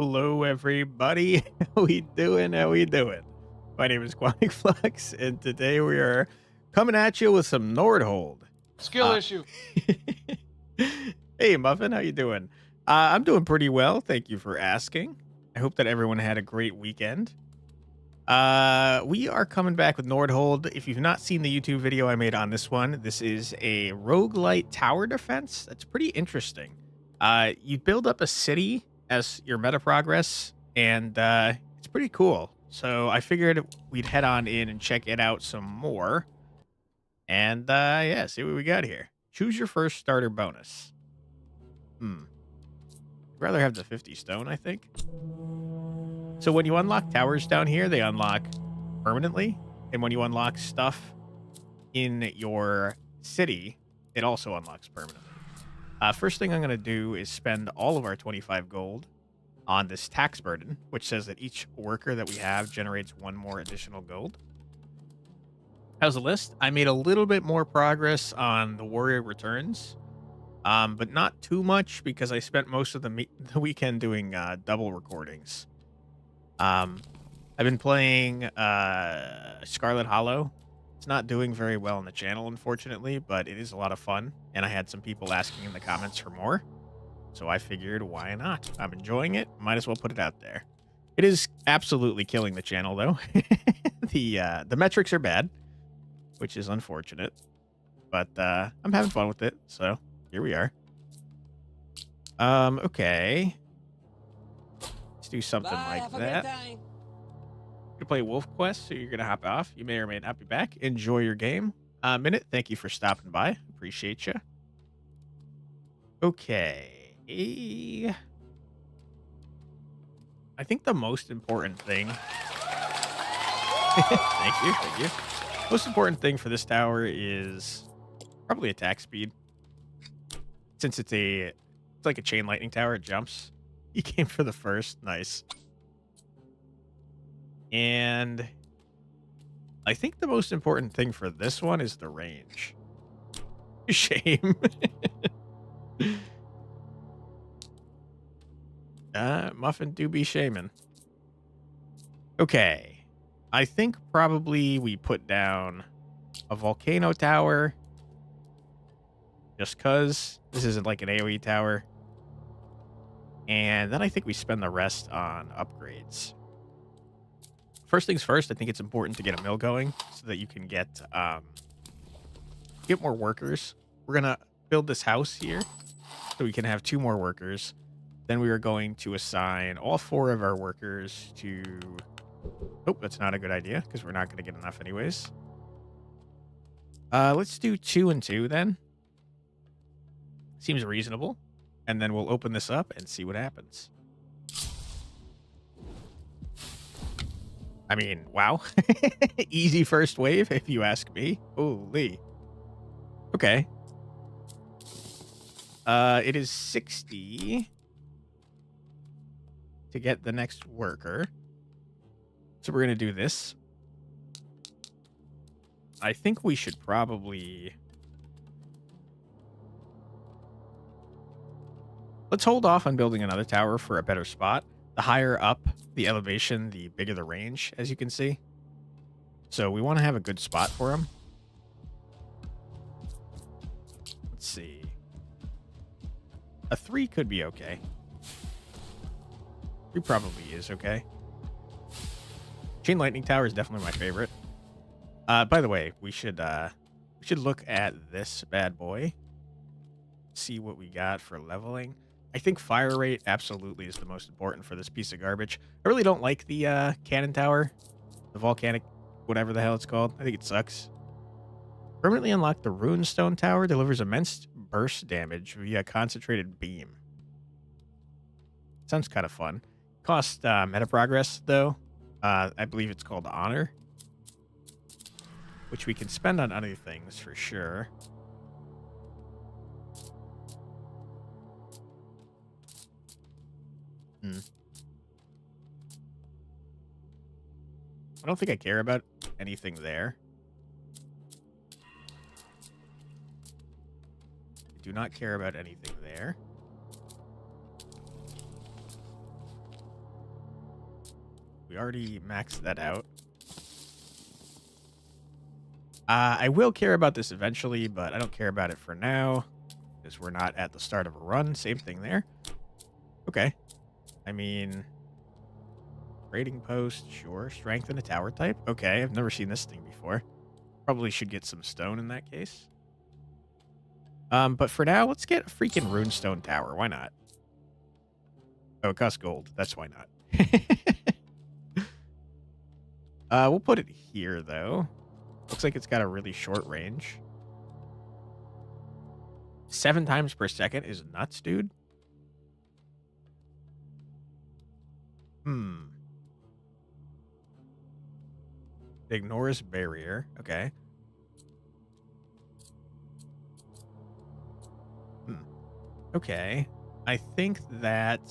Hello, everybody. How we doing? How we doing? My name is Quanic Flux, and today we are coming at you with some Nordhold. Skill Uh, issue. hey, Muffin, how you doing? I'm doing pretty well. Thank you for asking. I hope that everyone had a great weekend. We are coming back with Nordhold. If you've not seen the YouTube video I made on this one, this is a roguelite tower defense. That's pretty interesting. You build up a city as your meta progress, and it's pretty cool. So I figured we'd head on in and check it out some more. And yeah, see what we got here. Choose your first starter bonus. I'd rather have the 50 stone, I think. So when you unlock towers down here, they unlock permanently. And when you unlock stuff in your city, it also unlocks permanently. First thing I'm going to do is spend all of our 25 gold on this tax burden, which says that each worker that we have generates one more additional gold. How's the list? I made a little bit more progress on the warrior returns, but not too much because I spent most of the weekend doing double recordings. I've been playing Scarlet Hollow. It's not doing very well on the channel, unfortunately, but it is a lot of fun, and I had some people asking in the comments for more, so I figured, why not? I'm enjoying it. Might as well put it out there. It is absolutely killing the channel, though. The metrics are bad, which is unfortunate, but I'm having fun with it, so here we are. Okay. Let's do something like that. To play Wolf Quest, so you're gonna hop off. You may or may not be back. Enjoy your game. Minute, thank you for stopping by. Appreciate you. Okay. I think the most important thing. Thank you. Most important thing for this tower is probably attack speed. Since it's like a chain lightning tower, it jumps. He came for the first. Nice. And I think the most important thing for this one is the range. Shame. Muffin do be shaming. Okay. I think probably we put down a volcano tower. Just because this isn't like an AoE tower. And then I think we spend the rest on upgrades. First things first, I think it's important to get a mill going so that you can get more workers. We're going to build this house here so we can have 2 more workers. Then we are going to assign all 4 of our workers to... Oh, that's not a good idea because we're not going to get enough anyways. Let's do 2 and 2 then. Seems reasonable. And then we'll open this up and see what happens. I mean, wow. Easy first wave, if you ask me. Holy. Okay. It is 60 to get the next worker. So we're going to do this. I think we should probably... Let's hold off on building another tower for a better spot. The higher up the elevation, the bigger the range, as you can see. So we want to have a good spot for him. Let's see. A 3 could be okay. 3 probably is okay. Chain Lightning Tower is definitely my favorite. By the way, we should look at this bad boy. See what we got for leveling. I think fire rate absolutely is the most important for this piece of garbage. I really don't like the cannon tower. The volcanic, whatever the hell it's called. I think it sucks. Permanently unlock the Runestone Tower. Delivers immense burst damage via concentrated beam. Sounds kind of fun. Cost meta progress, though. I believe it's called Honor. Which we can spend on other things for sure. I don't think I care about anything there. I do not care about anything there. We already maxed that out. I will care about this eventually, but I don't care about it for now because we're not at the start of a run. Same thing there. Okay. I mean, trading post, sure. Strengthen a tower type. Okay, I've never seen this thing before. Probably should get some stone in that case. But for now, let's get a freaking runestone tower. Why not? Oh, it costs gold. That's why not. We'll put it here, though. Looks like it's got a really short range. 7 times per second is nuts, dude. Ignores barrier. Okay. Okay. I think that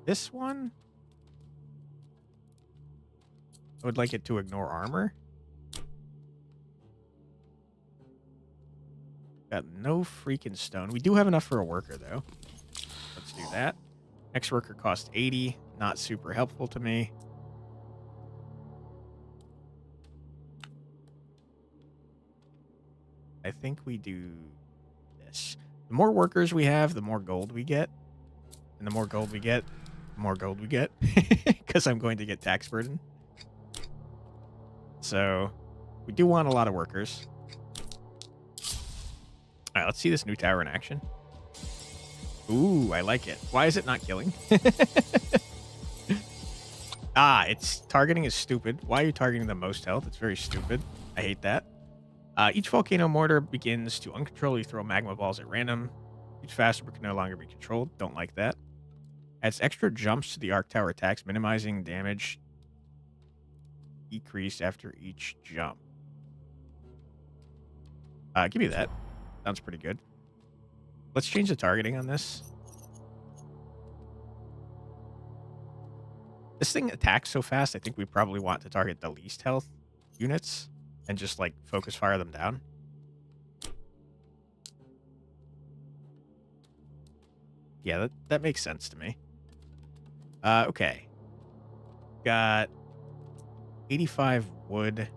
this one, I would like it to ignore armor. Got no freaking stone. We do have enough for a worker, though. Let's do that. Next worker costs 80. Not super helpful to me. I think we do this. The more workers we have, the more gold we get. And the more gold we get, the more gold we get. Because I'm going to get tax burden. So, we do want a lot of workers. All right, let's see this new tower in action. Ooh, I like it. Why is it not killing? Its targeting is stupid. Why are you targeting the most health? It's very stupid. I hate that. Each volcano mortar begins to uncontrollably throw magma balls at random. Each faster but can no longer be controlled. Don't like that. Adds extra jumps to the arc tower attacks, minimizing damage decrease after each jump. Give me that. Sounds pretty good. Let's change the targeting on this. This thing attacks so fast, I think we probably want to target the least health units and just, like, focus fire them down. Yeah, that makes sense to me. Okay. Got 85 wood.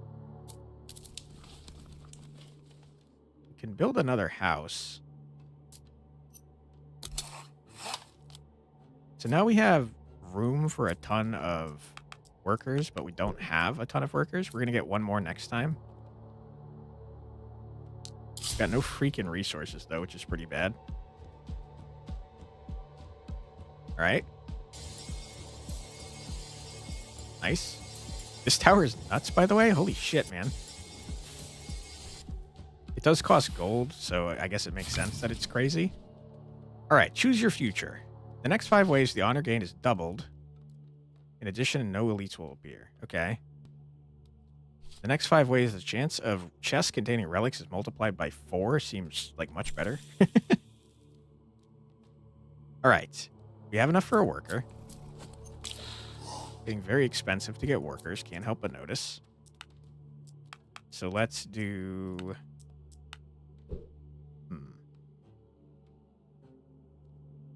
We can build another house. So now we have room for a ton of workers, but we don't have a ton of workers. We're going to get one more next time. Got no freaking resources, though, which is pretty bad. All right. Nice. This tower is nuts, by the way. Holy shit, man. It does cost gold, so I guess it makes sense that it's crazy. All right, choose your future. The next 5 ways the honor gain is doubled. In addition, no elites will appear. Okay. The next 5 ways the chance of chests containing relics is multiplied by 4 seems like much better. All right. We have enough for a worker. Getting very expensive to get workers. Can't help but notice. So let's do...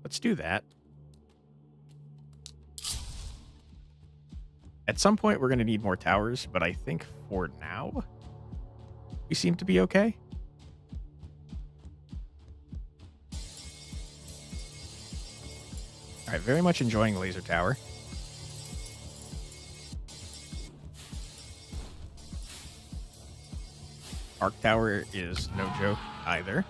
Let's do that. At some point, we're going to need more towers, but I think for now, we seem to be okay. All right, very much enjoying Laser Tower. Arc Tower is no joke either.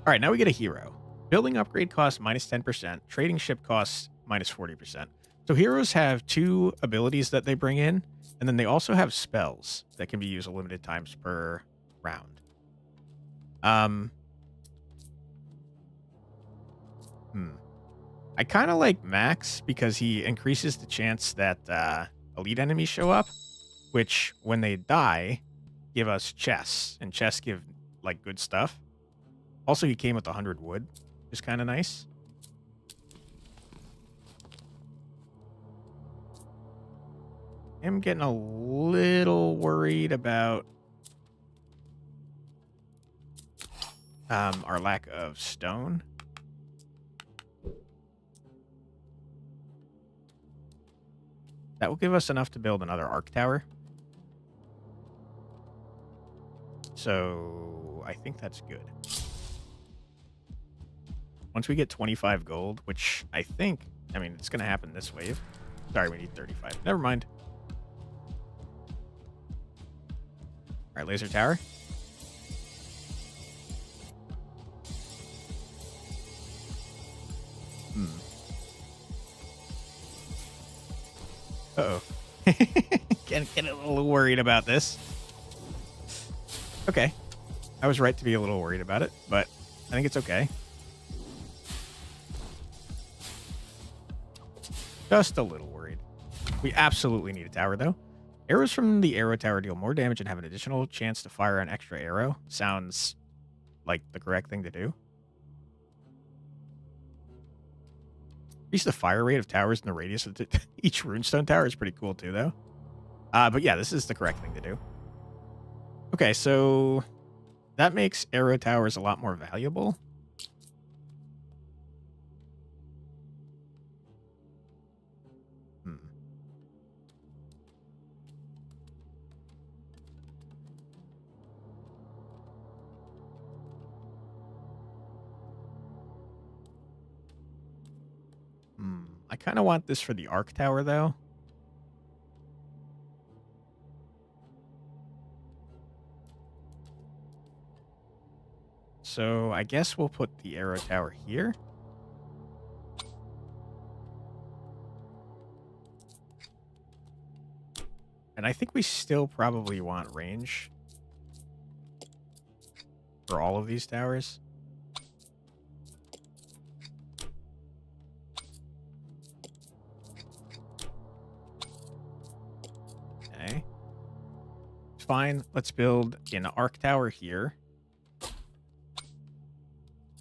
All right, now we get a hero. Building upgrade costs minus 10%. Trading ship costs minus 40%. So heroes have 2 abilities that they bring in, and then they also have spells that can be used a limited times per round. I kind of like Max because he increases the chance that elite enemies show up, which when they die, give us chests, and chests give like good stuff. Also, he came with 100 wood, which is kind of nice. I'm getting a little worried about our lack of stone. That will give us enough to build another arc tower. So I think that's good. Once we get 25 gold, which I think, I mean, it's going to happen this wave. Sorry, we need 35. Never mind. All right, laser tower. Uh-oh. Get a little worried about this. Okay. I was right to be a little worried about it, but I think it's okay. Just a little worried. We absolutely need a tower, though. Arrows from the arrow tower deal more damage and have an additional chance to fire an extra arrow. Sounds like the correct thing to do. Increase the fire rate of towers in the radius of each runestone tower is pretty cool, too, though. But yeah, this is the correct thing to do. Okay, so that makes arrow towers a lot more valuable. I kind of want this for the arc tower, though. So I guess we'll put the arrow tower here. And I think we still probably want range for all of these towers. Okay. Fine. Let's build an arc tower here.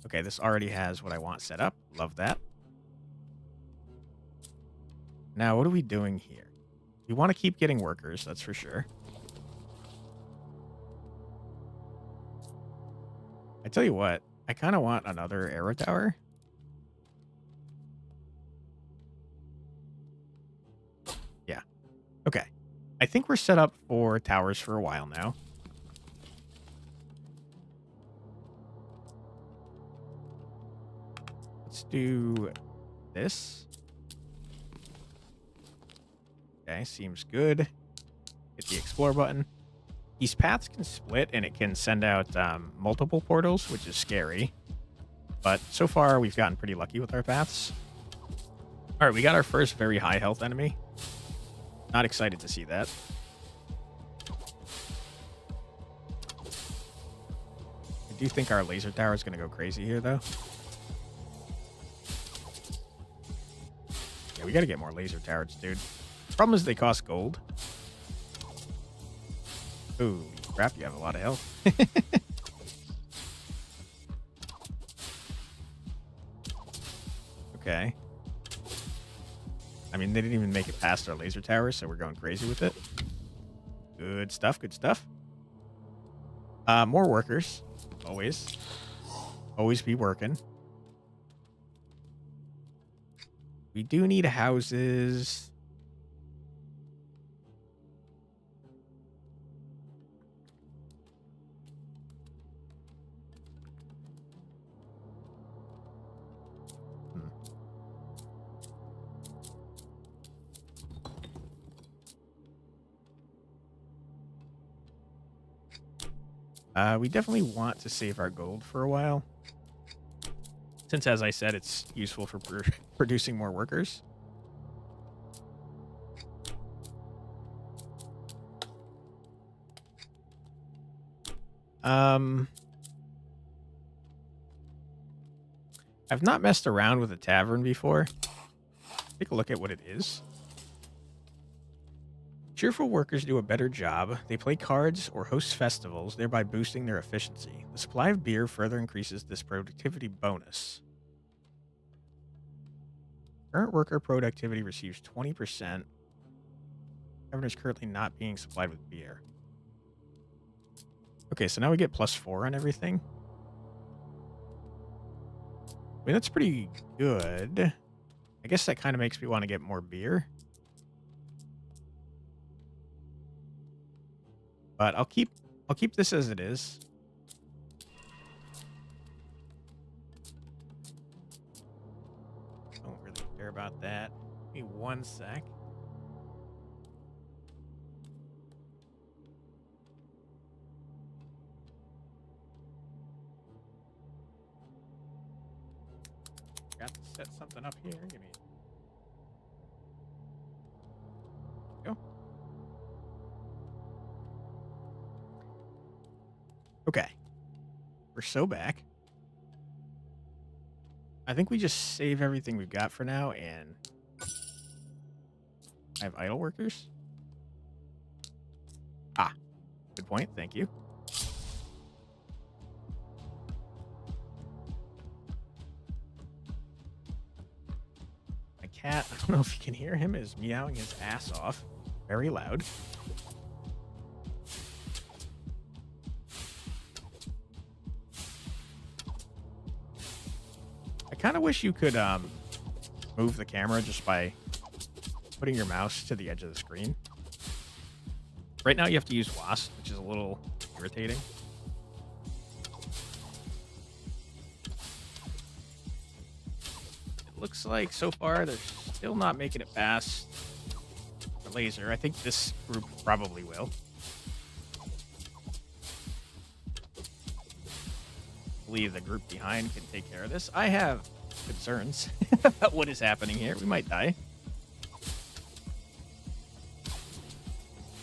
Okay, this already has what I want set up. Love that. Now, what are we doing here? We want to keep getting workers, that's for sure. I tell you what, I kind of want another arrow tower. Yeah. Okay. I think we're set up for towers for a while now. Let's do this. Okay, seems good. Hit the explore button. These paths can split and it can send out multiple portals, which is scary. But so far, we've gotten pretty lucky with our paths. All right, we got our first very high health enemy. Not excited to see that. I do think our laser tower is going to go crazy here, though. Yeah, we got to get more laser towers, dude. Problem is they cost gold. Ooh, crap, you have a lot of health. Okay. I mean, they didn't even make it past our laser tower, so we're going crazy with it. Good stuff, good stuff. More workers. Always. Always be working. We do need houses. We definitely want to save our gold for a while. Since, as I said, it's useful for producing more workers. I've not messed around with a tavern before. Take a look at what it is. Cheerful workers do a better job. They play cards or host festivals, thereby boosting their efficiency. The supply of beer further increases this productivity bonus. Current worker productivity receives 20%. Tavern is currently not being supplied with beer. Okay, so now we get +4 on everything. I mean, that's pretty good. I guess that kind of makes me want to get more beer. But I'll keep this as it is. Don't really care about that. Give me 1 sec. Got to set something up here. Give me. Go. Okay. We're so back. I think we just save everything we've got for now, and I have idle workers. Ah, good point. Thank you. My cat, I don't know if you can hear him, is meowing his ass off. Very loud. I kind of wish you could move the camera just by putting your mouse to the edge of the screen. Right now you have to use WASD, which is a little irritating. It looks like so far they're still not making it past the laser. I think this group probably will. I believe the group behind can take care of this. I have concerns about what is happening here. We might die.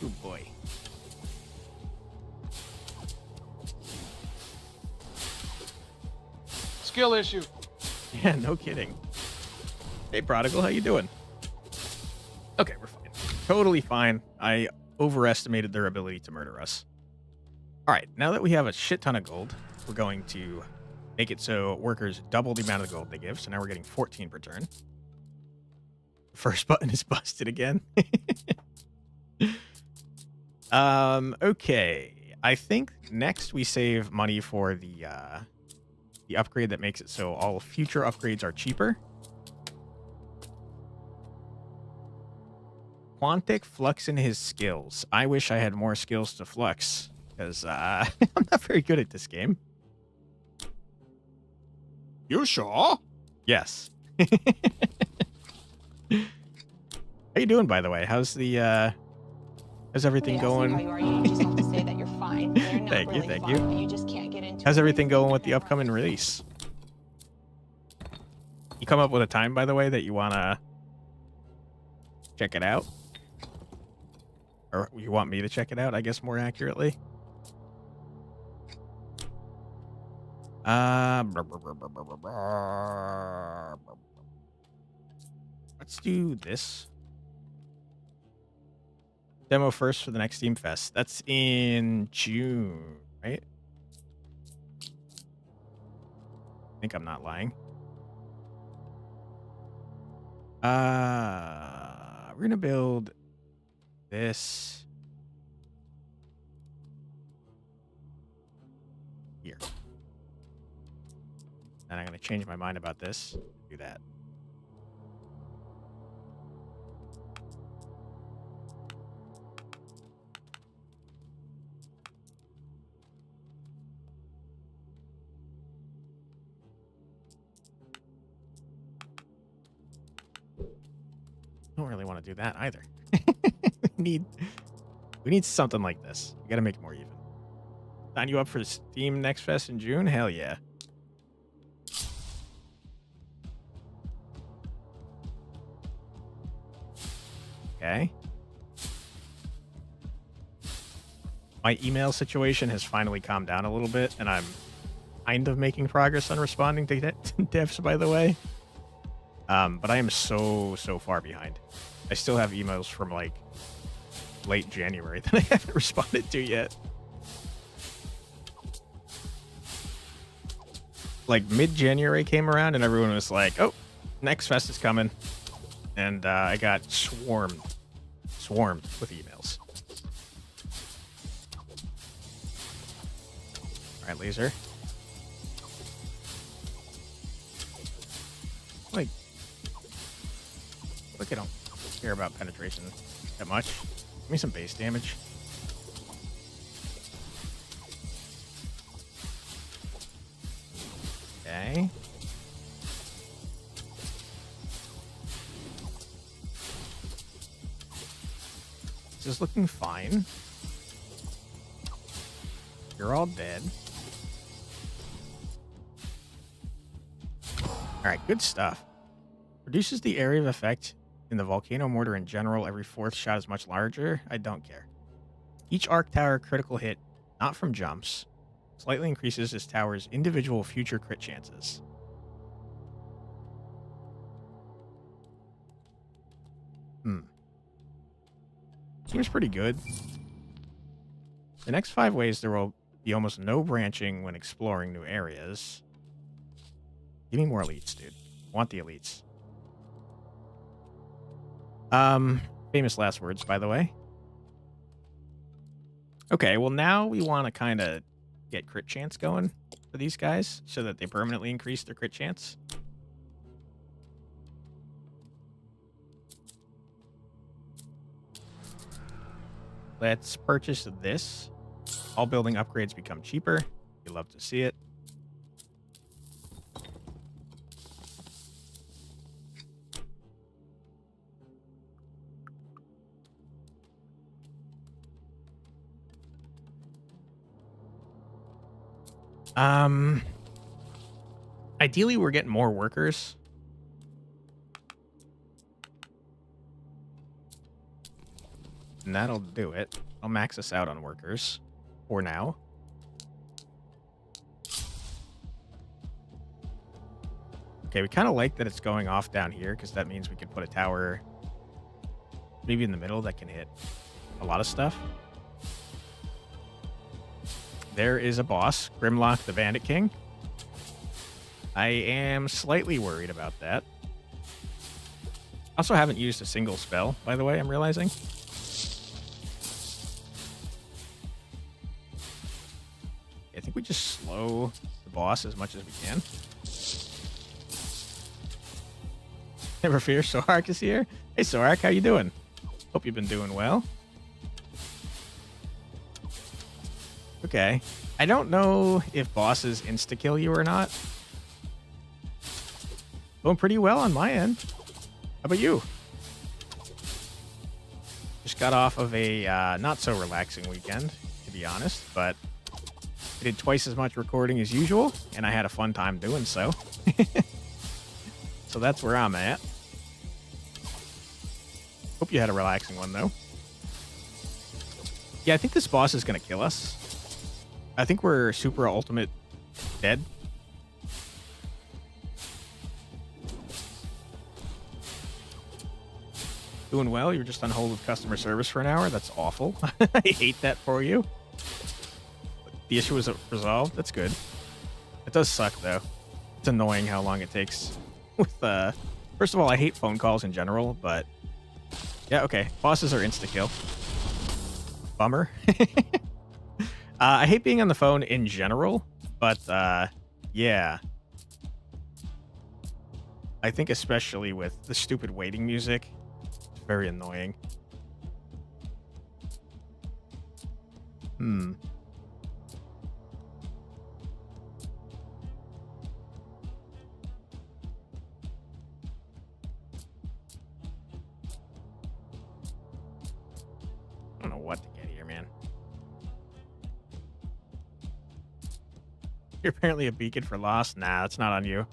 Oh boy. Skill issue. Yeah, no kidding. Hey, Prodigal, how you doing? Okay, we're fine. Totally fine. I overestimated their ability to murder us. All right, now that we have a shit ton of gold, we're going to make it so workers double the amount of gold they give. So now we're getting 14 per turn. The first button is busted again. Okay. I think next we save money for the upgrade that makes it so all future upgrades are cheaper. Quantic flexing his skills. I wish I had more skills to flex, because I'm not very good at this game. You sure? Yes. How you doing, by the way? How's everything going? How you are. You just have to say that you're fine. They're not Thank you, really thank fine, you. but you just can't get into How's it. everything going with the upcoming release? You come up with a time, by the way, that you want to check it out? Or you want me to check it out, I guess, more accurately? Let's do this. Demo first for the next Steam Fest. That's in June, right? I think I'm not lying. We're gonna build this here. And I'm gonna change my mind about this. Do that. Don't really want to do that either. we need something like this. We got to make it more even. Sign you up for Steam Next Fest in June? Hell yeah. Okay. My email situation has finally calmed down a little bit, and I'm kind of making progress on responding to devs, by the way. But I am so far behind. I still have emails from like late January that I haven't responded to yet. Like mid-January came around and everyone was like, "Oh, Next Fest is coming," and I got swarmed with emails. All right, laser. Like I don't care about penetration that much. Give me some base damage. Okay. This is looking fine. You're all dead. Alright, good stuff. Reduces the area of effect in the volcano mortar in general. Every fourth shot is much larger. I don't care. Each arc tower critical hit, not from jumps, slightly increases this tower's individual future crit chances. Seems pretty good. The next 5 ways there will be almost no branching when exploring new areas. Give me more elites, dude. I want the elites. Famous last words, by the way. Okay, well now we want to kind of get crit chance going for these guys so that they permanently increase their crit chance. Let's purchase this. All building upgrades become cheaper. You love to see it. Ideally, we're getting more workers. And that'll do it. I'll max us out on workers for now. Okay, we kind of like that it's going off down here because that means we can put a tower maybe in the middle that can hit a lot of stuff. There is a boss, Grimlock the Bandit King. I am slightly worried about that. Also haven't used a single spell, by the way, I'm realizing. I think we just slow the boss as much as we can. Never fear, Sorak is here. Hey Sorak, how you doing? Hope you've been doing well. Okay. I don't know if bosses insta-kill you or not. Going pretty well on my end. How about you? Just got off of a not so relaxing weekend, to be honest, but I did twice as much recording as usual, and I had a fun time doing so. So that's where I'm at. Hope you had a relaxing one, though. Yeah, I think this boss is going to kill us. I think we're super ultimate dead. Doing well. You're just on hold with customer service for an hour. That's awful. I hate that for you. The issue was resolved. That's good. It does suck, though. It's annoying how long it takes. With first of all, I hate phone calls in general, but yeah, okay. Bosses are insta-kill. Bummer. I hate being on the phone in general, but yeah. I think especially with the stupid waiting music, it's very annoying. I don't know what to get here, man. You're apparently a beacon for Lost. Nah, that's not on you.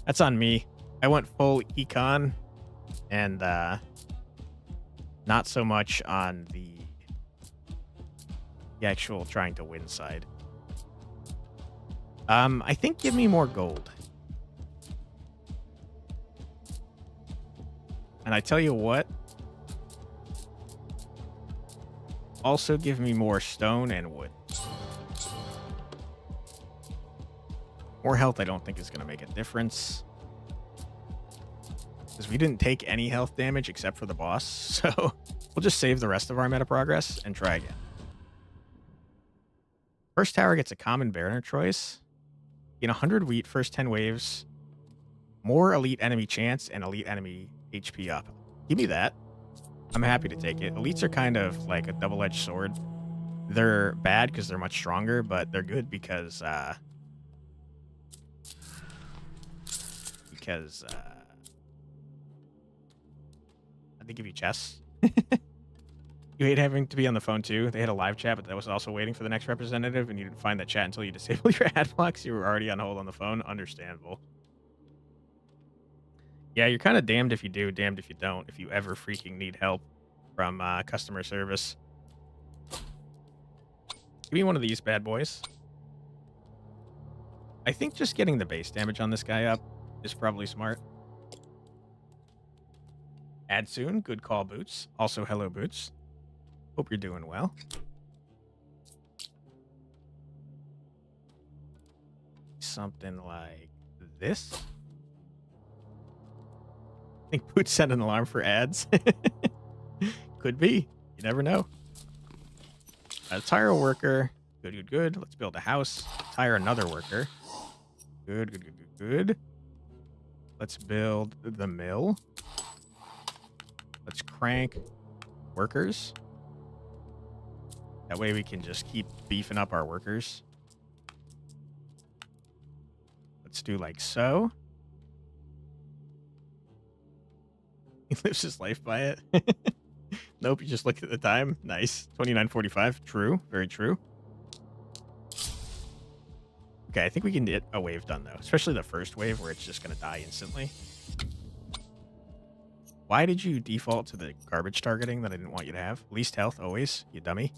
That's on me. I went full econ and not so much on the actual trying to win side. I think give me more gold. And I tell you what, also give me more stone and wood. More health I don't think is going to make a difference. Because we didn't take any health damage except for the boss. So we'll just save the rest of our meta progress and try again. First tower gets a common banner choice. In 100 wheat, first 10 waves, more elite enemy chance and elite enemy HP up. Give me that. I'm happy to take it. Elites are kind of like a double-edged sword. They're bad because they're much stronger, but they're good because because they give you chests. You hate having to be on the phone too. They had a live chat, but that was also waiting for the next representative, and you didn't find that chat until you disabled your ad blocks. You were already on hold on the phone. Understandable. Yeah, you're kind of damned if you do, damned if you don't, if you ever freaking need help from customer service. Give me one of these bad boys. I think just getting the base damage on this guy up is probably smart. Add soon. Good call, Boots. Also, hello, Boots. Hope you're doing well. Something like this. I think Boots set an alarm for ads. Could be. You never know. Tire a worker. Good, good, good. Let's build a house. Tire another worker. Good, good, good, good, good. Let's build the mill. Let's crank workers. That way we can just keep beefing up our workers. Let's do like so. He lives his life by it. Nope, you just look at the time. Nice. 29:45. True. Very true. Okay, I think we can get a wave done, though. Especially the first wave where it's just going to die instantly. Why did you default to the garbage targeting that I didn't want you to have? Least health, always, you dummy.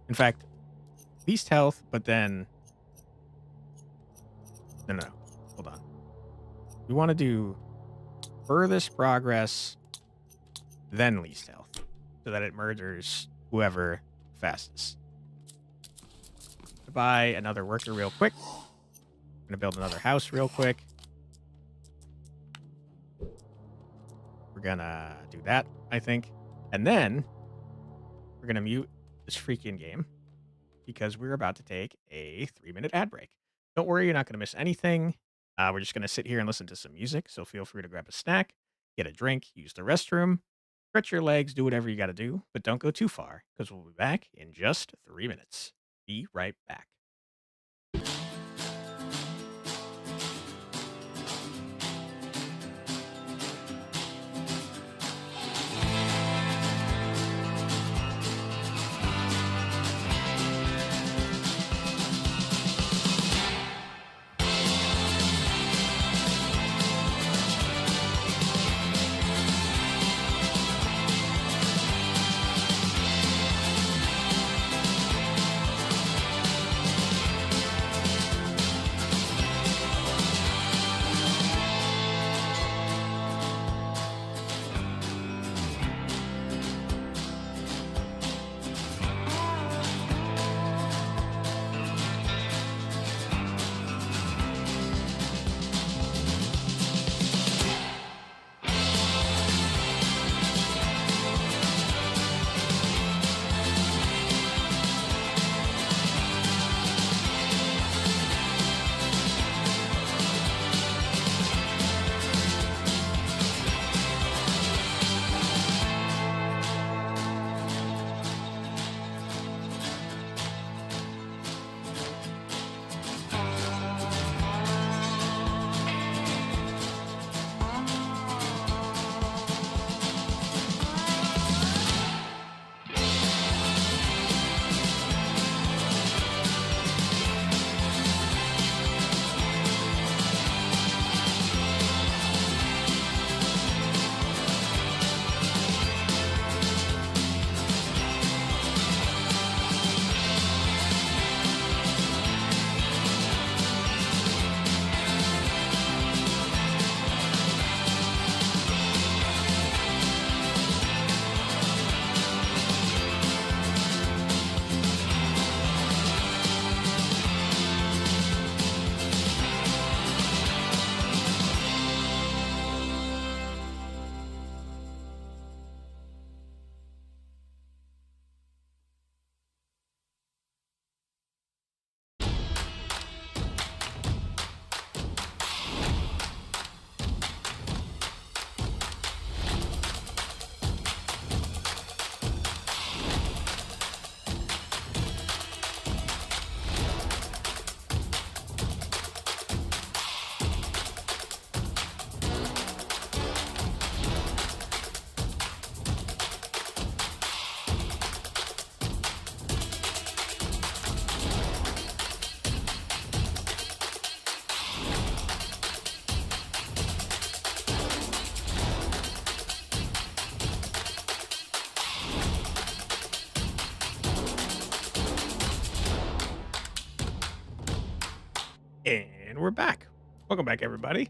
In fact, least health, but then... No. Hold on. We want to do furthest progress, then least health, so that it murders whoever fastest. Buy another worker real quick. I'm gonna build another house real quick. We're gonna do that, I think. And then we're gonna mute this freaking game because we're about to take a 3-minute ad break. Don't worry, you're not gonna miss anything. We're just gonna sit here and listen to some music, so feel free to grab a snack, get a drink, use the restroom, stretch your legs, do whatever you gotta do, but don't go too far because we'll be back in just 3 minutes. Be right back. And we're back. Welcome back, everybody.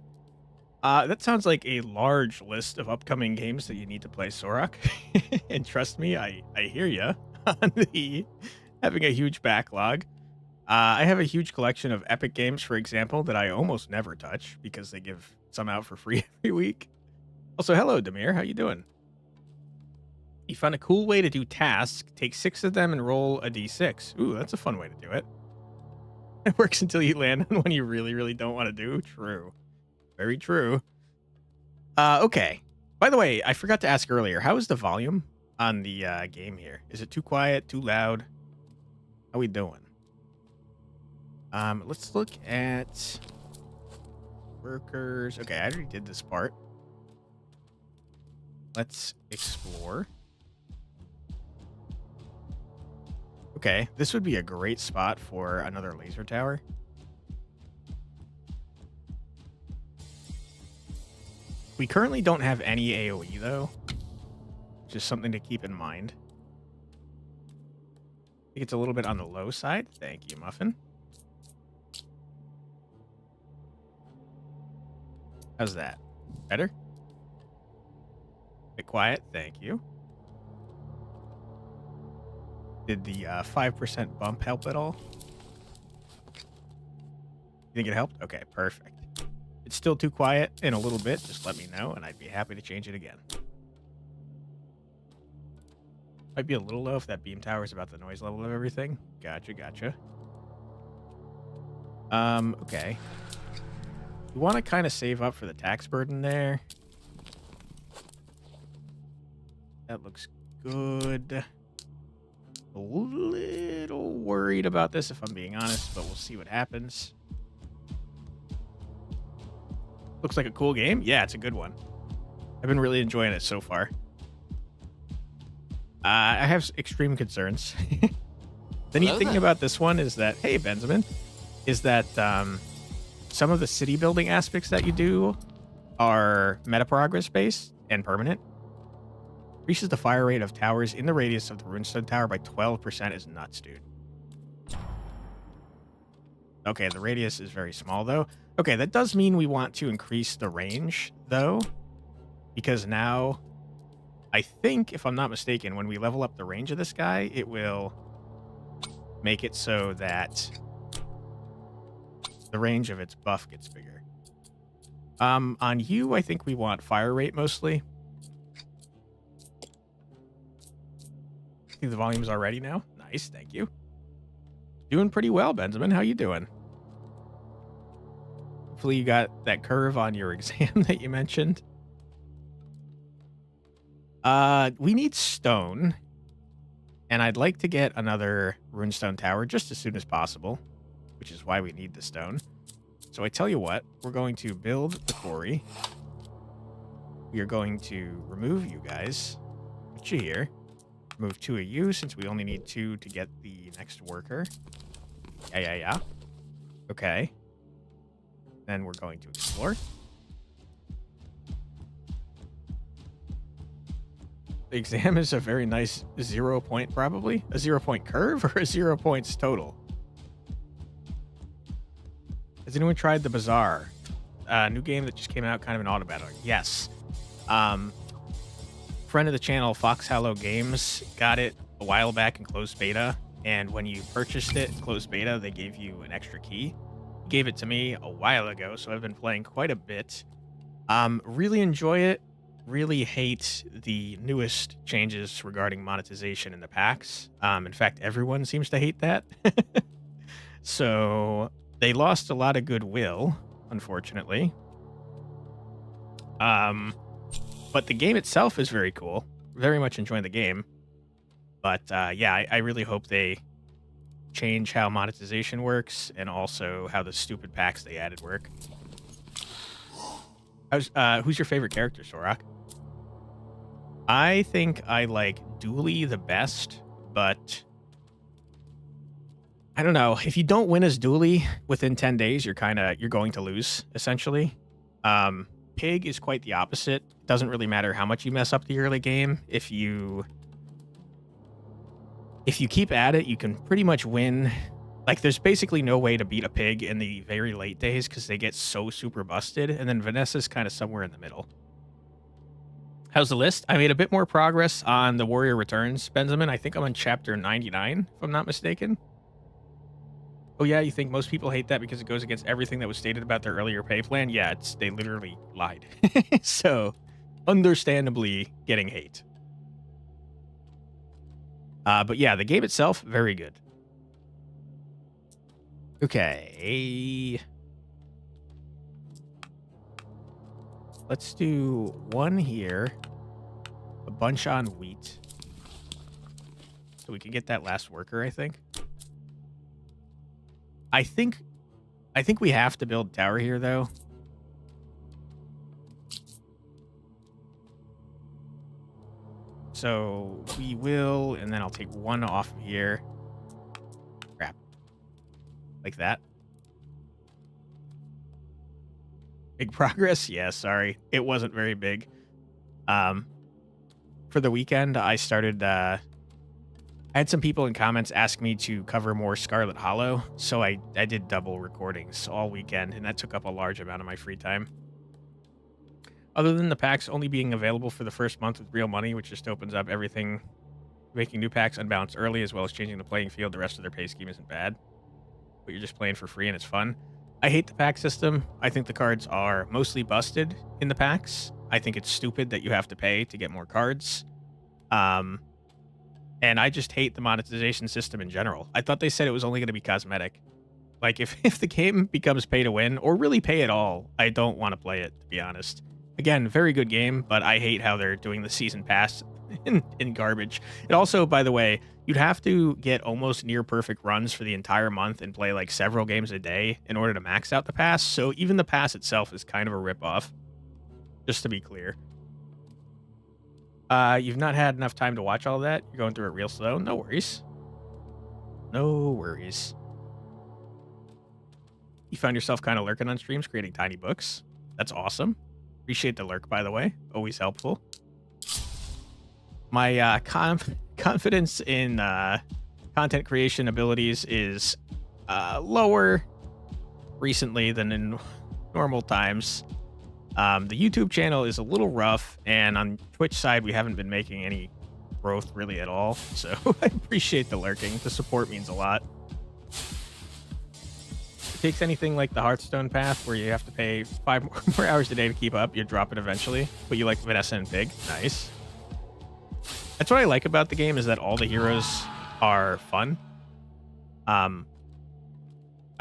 That sounds like a large list of upcoming games that you need to play, Sorok. And trust me, I hear you on the having a huge backlog. I have a huge collection of Epic games, for example, that I almost never touch because they give some out for free every week. Also, hello, Demir. How you doing? You found a cool way to do tasks. Take 6 of them and roll a d6. Ooh, that's a fun way to do it. It works until you land on one you really, really don't want to do. True. Very true. Okay. By the way, I forgot to ask earlier, how is the volume on the game here? Is it too quiet, too loud? How we doing? Let's look at workers. Okay, I already did this part. Let's explore. Okay, this would be a great spot for another laser tower. We currently don't have any AoE, though, which is something to keep in mind. I think it's a little bit on the low side. Thank you, Muffin. How's that? Better? Bit quiet. Thank you. Did the 5% bump help at all? You think it helped? Okay, perfect. If it's still too quiet in a little bit, just let me know, and I'd be happy to change it again. Might be a little low if that beam tower is about the noise level of everything. Gotcha, gotcha. Okay. You want to kind of save up for the tax burden there. That looks good. A little worried about this, if I'm being honest, but we'll see what happens. Looks like a cool game. Yeah, it's a good one. I've been really enjoying it so far. I have extreme concerns. The neat thing about this one is that, hey, Benjamin, is that some of the city building aspects that you do are meta progress based and permanent. Increases the fire rate of towers in the radius of the runestone tower by 12% is nuts, dude. Okay, the radius is very small, though. Okay, that does mean we want to increase the range, though, because now, I think, if I'm not mistaken, when we level up the range of this guy, it will make it so that the range of its buff gets bigger. On you, I think we want fire rate mostly. The volume's already now. Nice, thank you. Doing pretty well, Benjamin. How you doing? Hopefully you got that curve on your exam that you mentioned. We need stone, and I'd like to get another runestone tower just as soon as possible, which is why we need the stone. So I tell you what, we're going to build the quarry. We are going to remove you guys. Put you here. Move 2 of you, since we only need 2 to get the next worker. Yeah. Okay. Then we're going to explore. The exam is a very nice 0 point, probably. A 0 point curve or a 0 points total? Has anyone tried the Bazaar? New game that just came out, kind of an auto battle. Yes. Friend of the channel, Fox Hallow Games, got it a while back in closed beta, and when you purchased it in closed beta, they gave you an extra key. He gave it to me a while ago, so I've been playing quite a bit. Really enjoy it. Really hate the newest changes regarding monetization in the packs. In fact, everyone seems to hate that. So they lost a lot of goodwill, unfortunately. But the game itself is very cool. Very much enjoying the game. But yeah, I really hope they change how monetization works and also how the stupid packs they added work. Who's your favorite character, Sorok? I think I like Dooley the best, but I don't know. If you don't win as Dooley within 10 days, you're going to lose, essentially. Pig is quite the opposite. It doesn't really matter how much you mess up the early game. If you keep at it, you can pretty much win Like, there's basically no way to beat a pig in the very late days because they get so super busted, and then Vanessa's kind of somewhere in the middle. How's the list? I made a bit more progress on the Warrior Returns, Benjamin. I think I'm on chapter 99, if I'm not mistaken. Oh, yeah, you think most people hate that because it goes against everything that was stated about their earlier pay plan? Yeah, they literally lied. So, understandably getting hate. But yeah, the game itself, very good. Okay. Let's do one here. A bunch on wheat. So we can get that last worker, I think. I think we have to build a tower here, though. So we will, and then I'll take one off of here. Crap. Like that. Big progress? Yeah, sorry. It wasn't very big. For the weekend, I started... I had some people in comments ask me to cover more Scarlet Hollow, so I did double recordings all weekend, and that took up a large amount of my free time. Other than the packs only being available for the first month with real money, which just opens up everything, making new packs unbalanced early, as well as changing the playing field, the rest of their pay scheme isn't bad. But you're just playing for free and it's fun. I hate the pack system. I think the cards are mostly busted in the packs. I think it's stupid that you have to pay to get more cards. And I just hate the monetization system in general. I thought they said it was only going to be cosmetic. Like, if the game becomes pay to win, or really pay at all, I don't want to play it, to be honest. Again, very good game, but I hate how they're doing the season pass in garbage. It also, by the way, you'd have to get almost near perfect runs for the entire month and play like several games a day in order to max out the pass. So even the pass itself is kind of a ripoff, just to be clear. You've not had enough time to watch all that. You're going through it real slow. No worries. No worries. You found yourself kind of lurking on streams, creating tiny books. That's awesome. Appreciate the lurk, by the way. Always helpful. My confidence in content creation abilities is lower recently than in normal times. The YouTube channel is a little rough, and on Twitch side, we haven't been making any growth really at all. So I appreciate the lurking. The support means a lot. If it takes anything like the Hearthstone path, where you have to pay 5 more hours a day to keep up, you drop it eventually. But you like Vanessa and Pig. Nice. That's what I like about the game, is that all the heroes are fun. I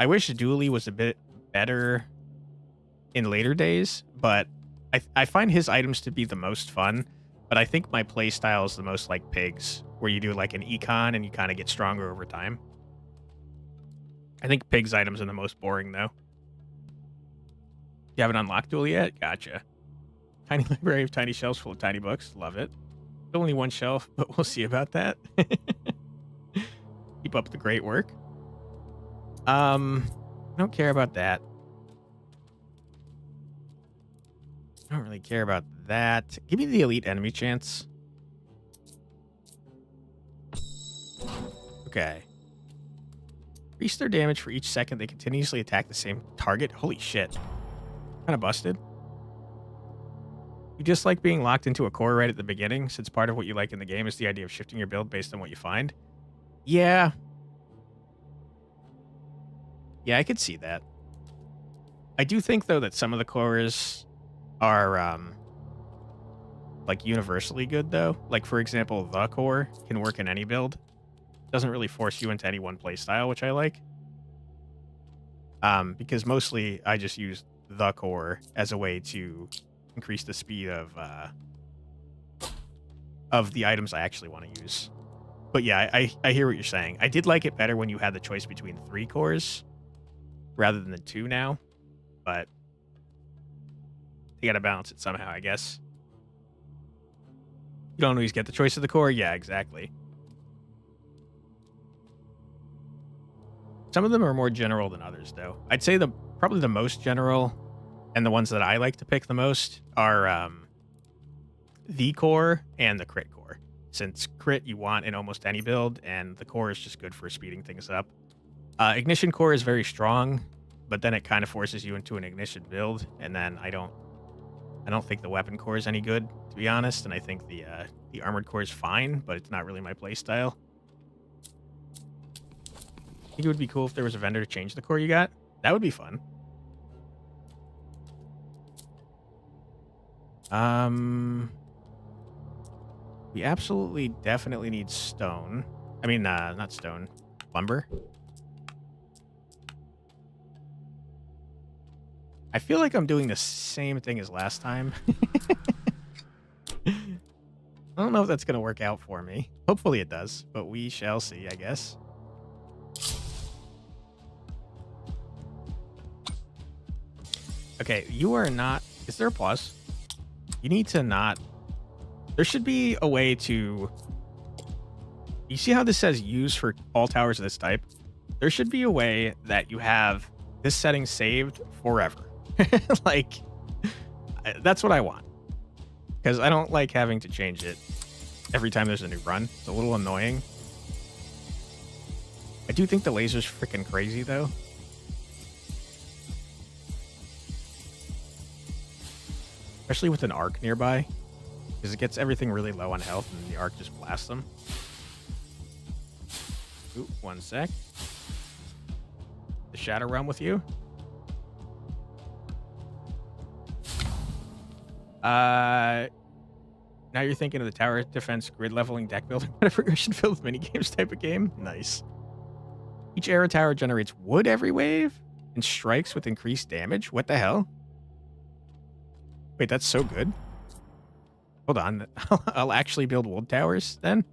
wish Dooley was a bit better in later days, but I find his items to be the most fun. But I think my play style is the most like Pig's, where you do like an econ and you kind of get stronger over time. I think Pig's items are the most boring, though. You haven't unlocked Duel yet? Gotcha. Tiny library of tiny shelves full of tiny books. Love it. Only one shelf, but we'll see about that. Keep up the great work. I don't care about that. I don't really care about that. Give me the elite enemy chance. Okay. Increase their damage for each second they continuously attack the same target. Holy shit. Kind of busted. You just like being locked into a core right at the beginning, since part of what you like in the game is the idea of shifting your build based on what you find? Yeah. Yeah, I could see that. I do think, though, that some of the cores are, like, universally good, though. Like, for example, the core can work in any build. Doesn't really force you into any one playstyle, which I like. Because mostly I just use the core as a way to increase the speed of the items I actually want to use. But yeah, I hear what you're saying. I did like it better when you had the choice between 3 cores rather than the 2 now, but you gotta balance it somehow, I guess. You don't always get the choice of the core? Yeah, exactly. Some of them are more general than others, though. I'd say probably the most general, and the ones that I like to pick the most, are the core and the crit core. Since crit you want in almost any build, and the core is just good for speeding things up. Ignition core is very strong, but then it kind of forces you into an ignition build, and then I don't think the weapon core is any good, to be honest, and I think the armored core is fine, but it's not really my playstyle. I think it would be cool if there was a vendor to change the core you got. That would be fun. We absolutely definitely need stone. I mean, not stone, lumber. I feel like I'm doing the same thing as last time. I don't know if that's going to work out for me. Hopefully it does, but we shall see, I guess. Okay, you are not... Is there a pause? You need to not... There should be a way to... You see how this says use for all towers of this type? There should be a way that you have this setting saved forever. Like, that's what I want. Because I don't like having to change it every time there's a new run. It's a little annoying. I do think the laser's freaking crazy, though. Especially with an arc nearby. Because it gets everything really low on health, and the arc just blasts them. Ooh, one sec. The Shadow Realm with you. Now you're thinking of the tower defense grid leveling deck building, whatever progression filled with minigames type of game. Nice. Each arrow tower generates wood every wave and strikes with increased damage. What the hell? Wait, that's so good. Hold on. I'll actually build wood towers then.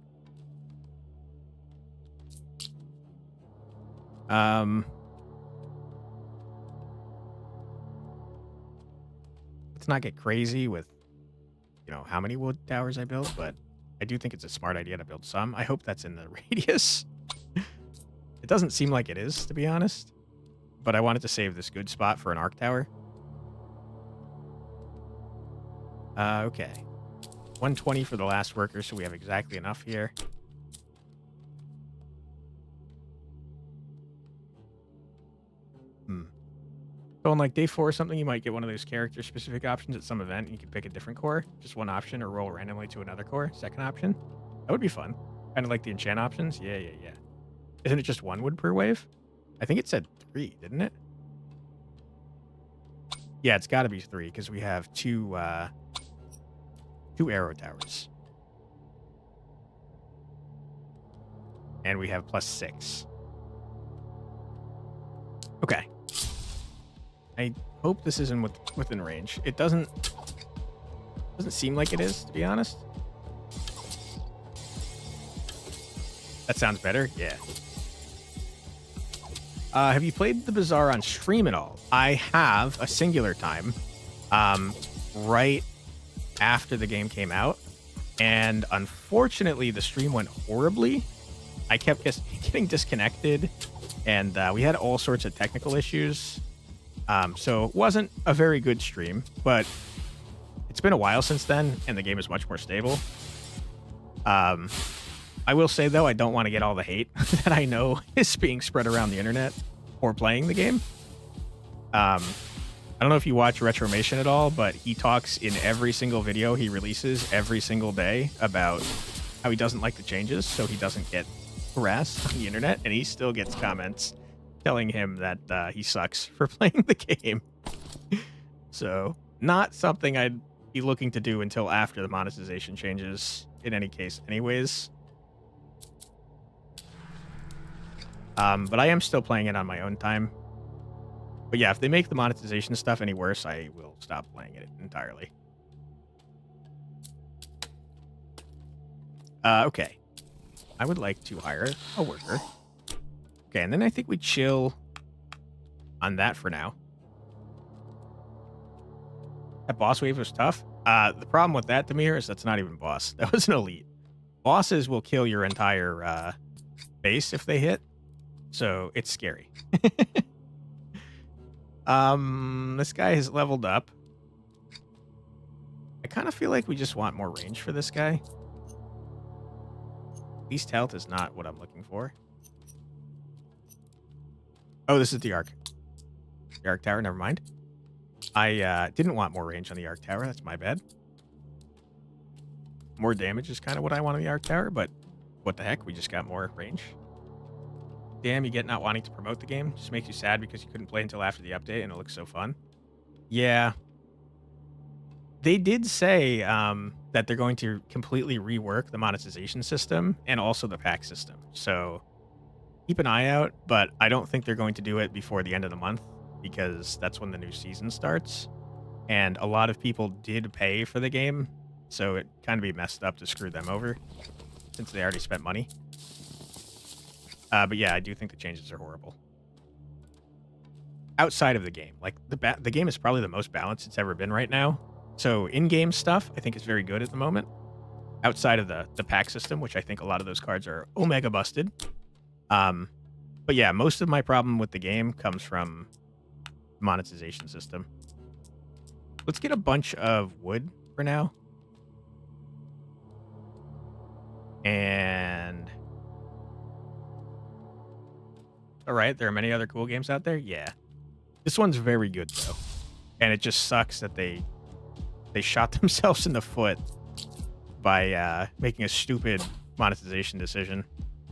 Let's not get crazy with, you know, how many wood towers I build, but I do think it's a smart idea to build some. I hope that's in the radius. It doesn't seem like it is, to be honest, but I wanted to save this good spot for an arc tower. Okay. 120 for the last worker, so we have exactly enough here. So on like day 4 or something, you might get one of those character-specific options at some event, and you can pick a different core. Just one option, or roll randomly to another core. Second option. That would be fun. Kind of like the enchant options. Yeah. Isn't it just 1 wood per wave? I think it said 3, didn't it? Yeah, it's got to be 3, because we have 2 arrow towers. And we have +6. Okay. I hope this isn't within range. It doesn't seem like it is, to be honest. That sounds better. Yeah. Have you played the Bazaar on stream at all? I have a singular time, right after the game came out, and unfortunately the stream went horribly. I kept getting disconnected, and we had all sorts of technical issues. So it wasn't a very good stream, but it's been a while since then, and the game is much more stable. I will say, though, I don't want to get all the hate that I know is being spread around the internet for playing the game. I don't know if you watch Retromation at all, but he talks in every single video he releases every single day about how he doesn't like the changes, so he doesn't get harassed on the internet, and he still gets comments telling him that he sucks for playing the game. So, not something I'd be looking to do until after the monetization changes, in any case anyways. But I am still playing it on my own time. But yeah, if they make the monetization stuff any worse, I will stop playing it entirely. Okay. I would like to hire a worker. Okay, and then I think we chill on that for now. That boss wave was tough. The problem with that, Demir, is that's not even boss. That was an elite. Bosses will kill your entire base if they hit. So it's scary. This guy has leveled up. I kind of feel like we just want more range for this guy. Least health is not what I'm looking for. Oh, this is the Arc. The Arc Tower, never mind. I didn't want more range on the Arc Tower. That's my bad. More damage is kind of what I want on the Arc Tower, but what the heck? We just got more range. Damn, you get not wanting to promote the game. Just makes you sad because you couldn't play until after the update and it looks so fun. Yeah. They did say that they're going to completely rework the monetization system and also the pack system. So keep an eye out, but I don't think they're going to do it before the end of the month because that's when the new season starts. And a lot of people did pay for the game, so it kind of be messed up to screw them over since they already spent money. But yeah, I do think the changes are horrible. Outside of the game, like the game is probably the most balanced it's ever been right now. So in-game stuff, I think is very good at the moment. Outside of the pack system, which I think a lot of those cards are omega busted. But yeah, most of my problem with the game comes from the monetization system. Let's get a bunch of wood for now. And all right, there are many other cool games out there. Yeah. This one's very good though. And it just sucks that they shot themselves in the foot by making a stupid monetization decision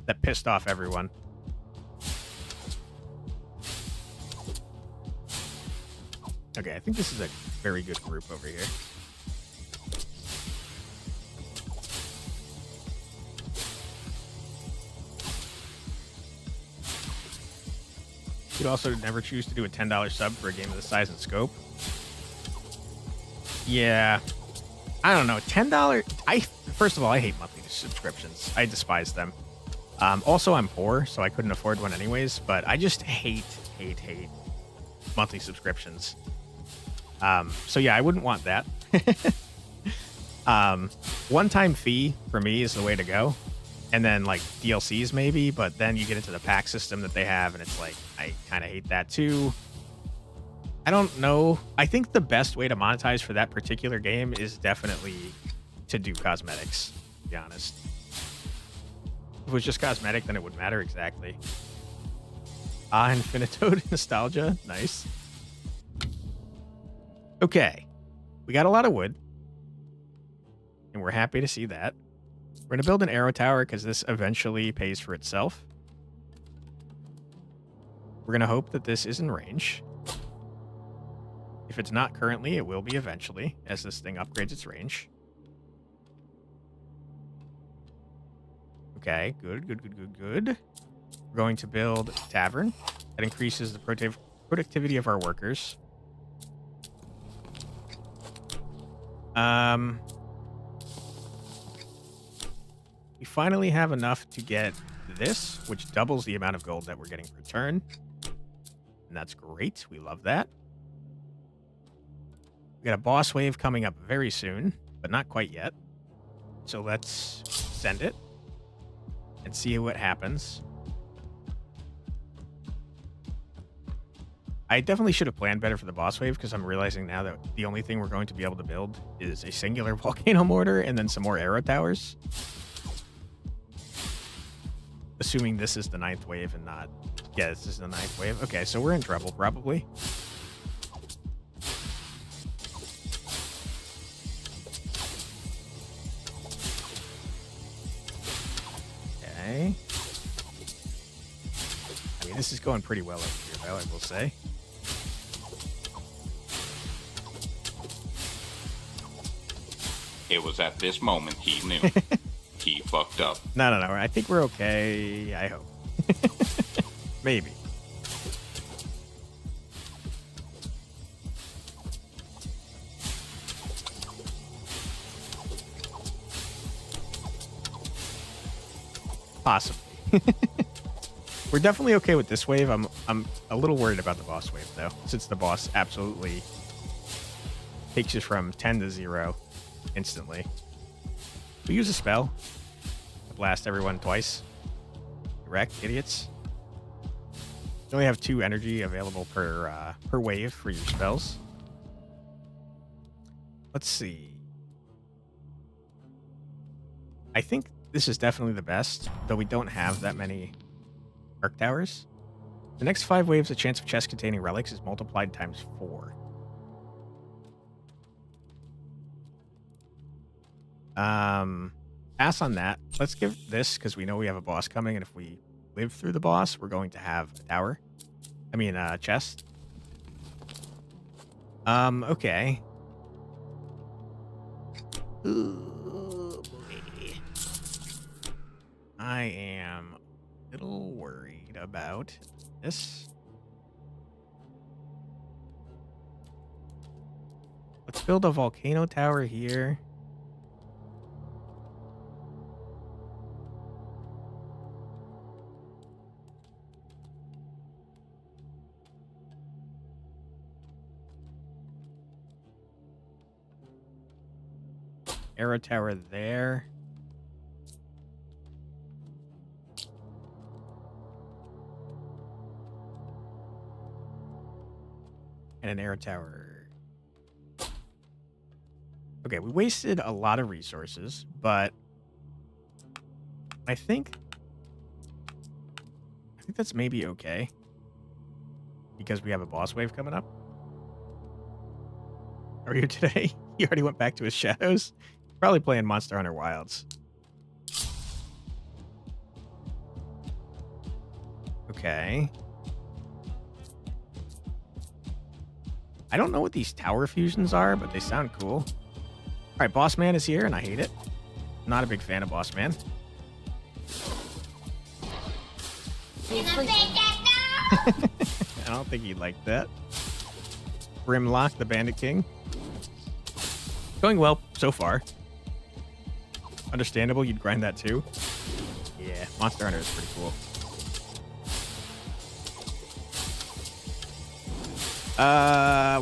that pissed off everyone. Okay, I think this is a very good group over here. You'd also never choose to do a $10 sub for a game of this size and scope. Yeah. I don't know. $10... First of all, I hate monthly subscriptions. I despise them. Also, I'm poor, so I couldn't afford one anyways, but I just hate monthly subscriptions. So yeah, I wouldn't want that. One-time fee for me is the way to go. And then like DLCs maybe, but then you get into the pack system that they have and it's like, I kind of hate that too. I don't know. I think the best way to monetize for that particular game is definitely to do cosmetics, to be honest. If it was just cosmetic, then it wouldn't matter exactly. Infinitode nostalgia. Nice. Okay. We got a lot of wood. And we're happy to see that. We're going to build an arrow tower because this eventually pays for itself. We're going to hope that this is in range. If it's not currently, it will be eventually as this thing upgrades its range. Okay, good. We're going to build a tavern. That increases the productivity of our workers. We finally have enough to get this, which doubles the amount of gold that we're getting per turn. And that's great. We love that. We got a boss wave coming up very soon, but not quite yet. So let's send it and see what happens. I definitely should have planned better for the boss wave because I'm realizing now that the only thing we're going to be able to build is a singular volcano mortar and then some more arrow towers. Assuming this is the 9th wave and not... Yeah, this is the 9th wave. Okay, so we're in trouble, probably. Okay. I mean, this is going pretty well over here, though, I will say. It was at this moment he knew. He fucked up. No. I think we're okay. I hope. Maybe. Possibly. We're definitely okay with this wave. I'm a little worried about the boss wave, though, since the boss absolutely takes you from 10 to 0 instantly. We use a spell to blast everyone twice. Correct, idiots? You only have 2 energy available per wave for your spells. Let's see. I think this is definitely the best, though we don't have that many arc towers. The next 5 waves, the chance of chests containing relics is multiplied times 4. Pass on that. Let's give this, because we know we have a boss coming, and if we live through the boss, we're going to have a tower. I mean, a chest. Okay. Ooh, boy. I am a little worried about this. Let's build a volcano tower here. Arrow tower there. And an arrow tower. Okay, we wasted a lot of resources, but I think that's maybe okay. Because we have a boss wave coming up. How are you today? He already went back to his shadows. Probably playing Monster Hunter Wilds. Okay. I don't know what these tower fusions are, but they sound cool. All right, Boss Man is here, and I hate it. Not a big fan of Boss Man. I don't think he'd like that. Grimlock, the Bandit King. Going well so far. Understandable, you'd grind that too. Yeah, Monster Hunter is pretty cool.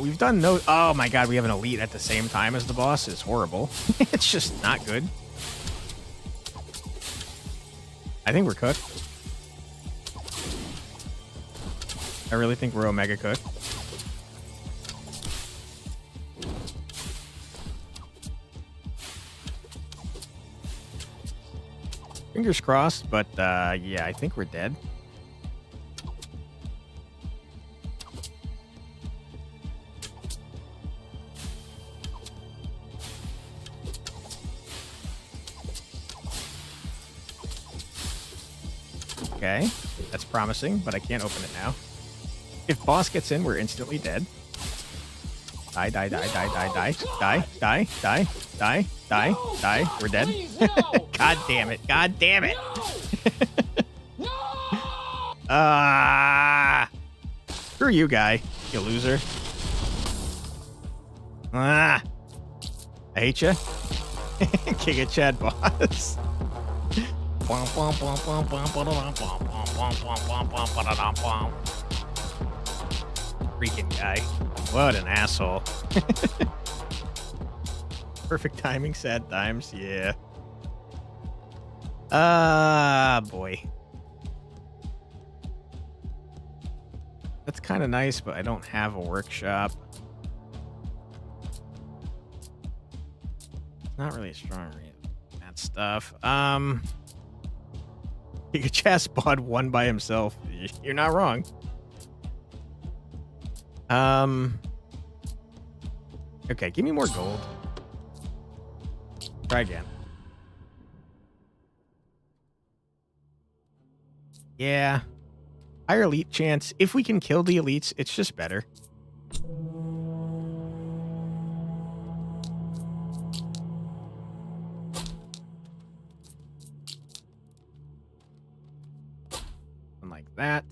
We've done no... Oh my god, we have an elite at the same time as the boss. It's horrible. It's just not good. I think we're cooked. I really think we're Omega cooked. Fingers crossed, but yeah, I think we're dead. Okay, that's promising, but I can't open it now. If boss gets in, we're instantly dead. Die, die, die, die, die, die, die, die, die, die, die, die. We're dead. God damn it. God damn it. Screw you, guy. You loser. I hate you. King of Chad boss. Freaking guy. What an asshole. Perfect timing, sad times, yeah. Boy. That's kind of nice, but I don't have a workshop. It's not really a strong read. That stuff. He could chest bod one by himself. You're not wrong. Okay, give me more gold. Try again. Yeah. Higher elite chance. If we can kill the elites, it's just better. And like that.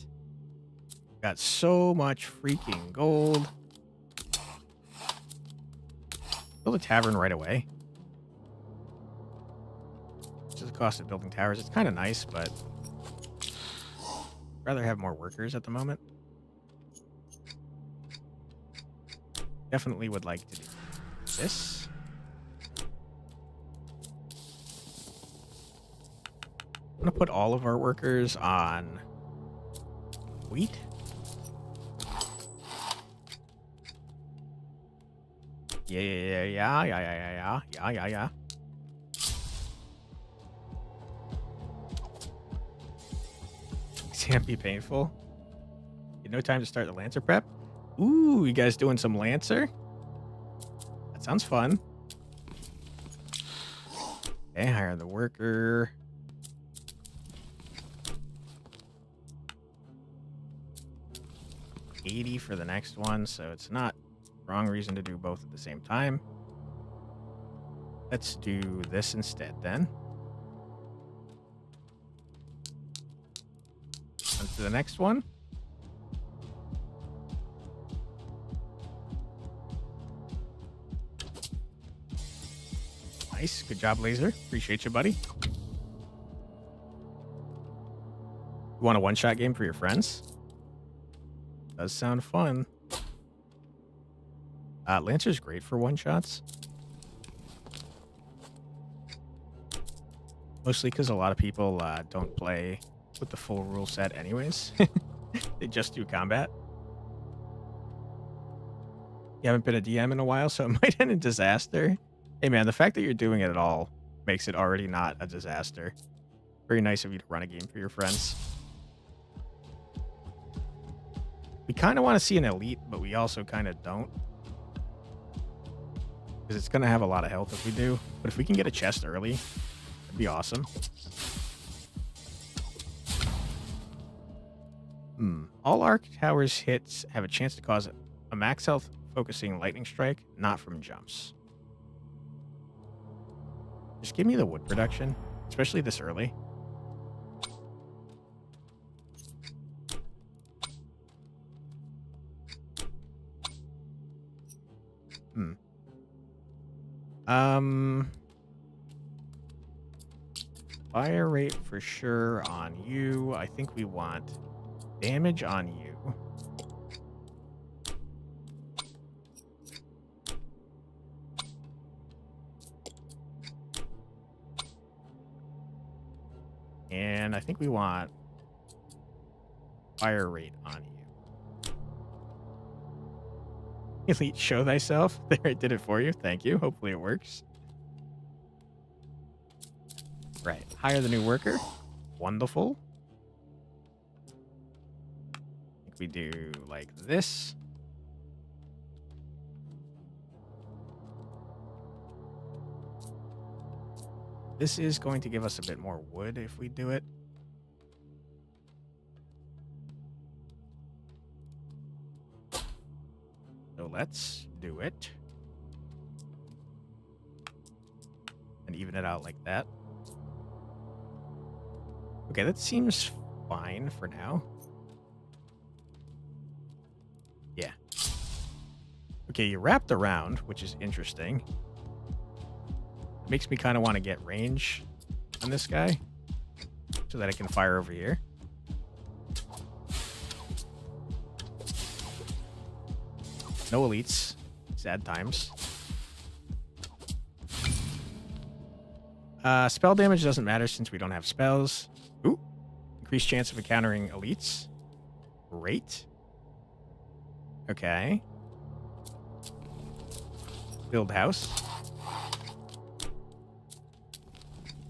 Got so much freaking gold. Build a tavern right away. Which is the cost of building towers. It's kind of nice, but I'd rather have more workers at the moment. Definitely would like to do this. I'm going to put all of our workers on wheat. Yeah. Can't be painful. No time to start the Lancer prep. Ooh, you guys doing some Lancer? That sounds fun. Okay, hire the worker. $80 for the next one, so it's not wrong reason to do both at the same time. Let's do this instead then. On to the next one. Nice. Good job, Laser. Appreciate you, buddy. You want a one-shot game for your friends? Does sound fun. Lancer's great for one-shots. Mostly because a lot of people don't play with the full rule set anyways. They just do combat. You haven't been a DM in a while, so it might end in disaster. Hey man, the fact that you're doing it at all makes it already not a disaster. Very nice of you to run a game for your friends. We kind of want to see an elite, but we also kind of don't. Because it's going to have a lot of health if we do. But if we can get a chest early, that'd be awesome. All Arc Towers hits have a chance to cause a max health focusing lightning strike, not from jumps. Just give me the wood production, especially this early. Fire rate for sure on you. I think we want damage on you. And I think we want fire rate on you. Elite, show thyself. There, I did it for you. Thank you. Hopefully it works. Right. Hire the new worker. Wonderful. I think we do like this. This is going to give us a bit more wood if we do it. So let's do it. And even it out like that. Okay, that seems fine for now. Yeah. Okay, you wrapped around, which is interesting. It makes me kind of want to get range on this guy so that I can fire over here. No elites. Sad times. Spell damage doesn't matter since we don't have spells. Ooh. Increased chance of encountering elites. Great. Okay. Build house.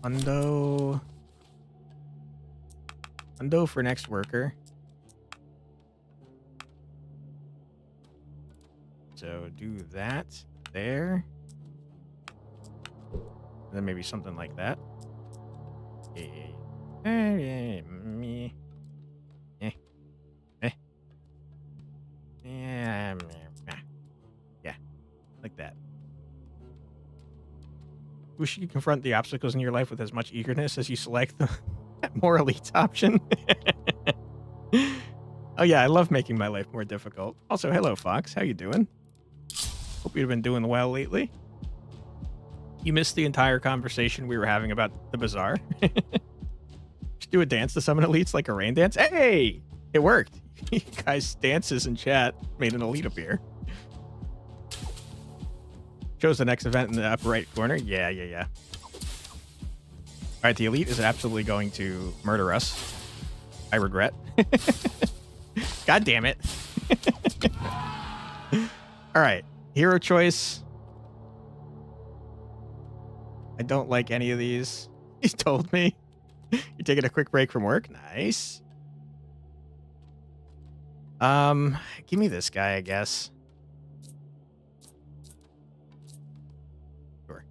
Undo for next worker. So do that there. And then maybe something like that. Yeah, like that. Wish you could confront the obstacles in your life with as much eagerness as you select the more elite option. Oh yeah, I love making my life more difficult. Also, hello Fox, how you doing? Hope you've been doing well lately. You missed the entire conversation we were having about the bazaar. Just do a dance to summon elites like a rain dance. Hey, it worked. You guys' dances in chat made an elite appear. Chose the next event in the upper right corner. Yeah. All right, the elite is absolutely going to murder us. I regret. God damn it. All right, hero choice. I don't like any of these. He's told me. You're taking a quick break from work. Nice. Give me this guy, I guess. Sure.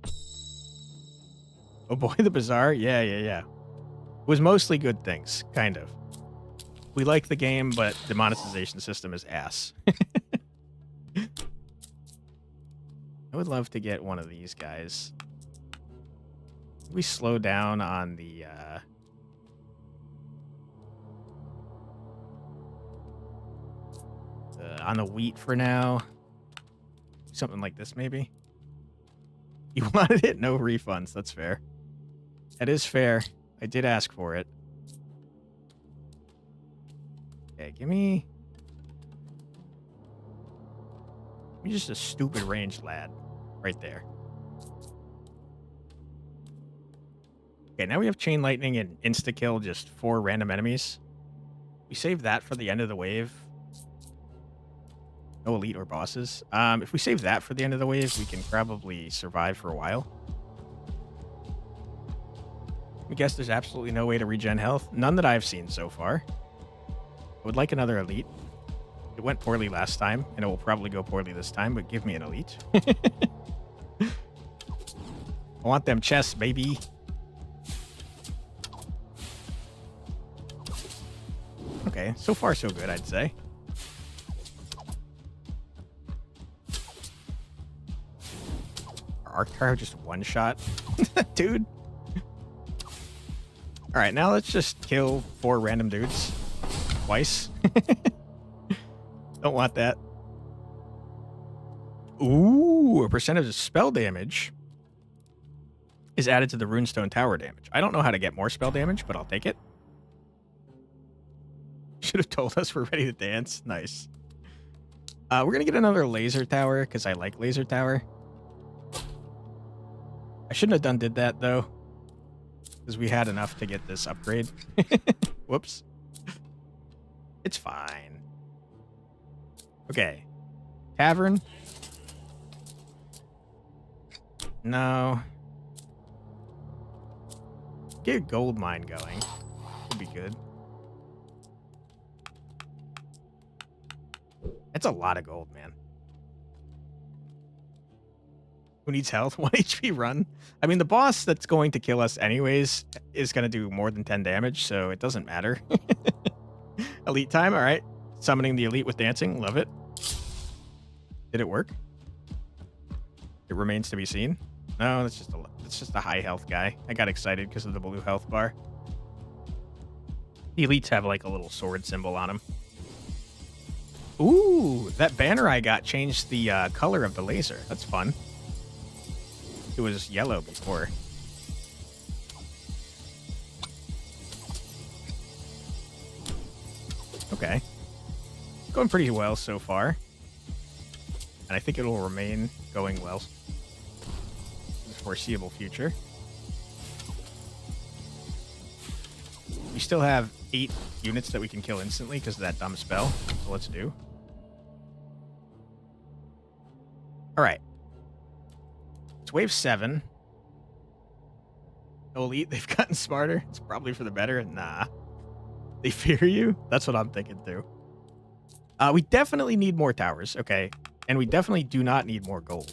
Oh boy, the bazaar. Yeah. It was mostly good things, kind of. We like the game, but the monetization system is ass. I would love to get one of these guys. We slow down on the wheat for now. Something like this, maybe. You wanted it? No refunds. That's fair. That is fair. I did ask for it. Okay, give me just a stupid ranged lad right there. Okay, now we have chain lightning and insta kill just 4 random enemies. We save that for the end of the wave. No elite or bosses. If we save that for the end of the wave, we can probably survive for a while. I guess there's absolutely no way to regen health. None that I've seen so far. I would like another elite. It went poorly last time, and it will probably go poorly this time, but give me an elite. I want them chests, baby. Okay, so far so good, I'd say. Our arc tower just one shot. Dude. Alright, now let's just kill 4 random dudes. Twice. Don't want that. Ooh, a percentage of spell damage is added to the runestone tower damage. I don't know how to get more spell damage, but I'll take it. Should have told us we're ready to dance. Nice. We're going to get another laser tower because I like laser tower. I shouldn't have did that, though, because we had enough to get this upgrade. Whoops. It's fine. Okay. Tavern. No. Get a gold mine going. Would be good. That's a lot of gold, man. Who needs health? 1 HP run. I mean, the boss that's going to kill us anyways is going to do more than 10 damage, so it doesn't matter. Elite time. All right. Summoning the elite with dancing. Love it. Did it work? It remains to be seen. No, that's just a high health guy. I got excited because of the blue health bar. The elites have like a little sword symbol on them. Ooh, that banner I got changed the color of the laser. That's fun. It was yellow before. Okay. Going pretty well so far. And I think it will remain going well in the foreseeable future. We still have 8 units that we can kill instantly because of that dumb spell. So let's do. Alright. It's wave 7. No elite, they've gotten smarter. It's probably for the better. Nah. They fear you? That's what I'm thinking too. We definitely need more towers, okay? And we definitely do not need more gold.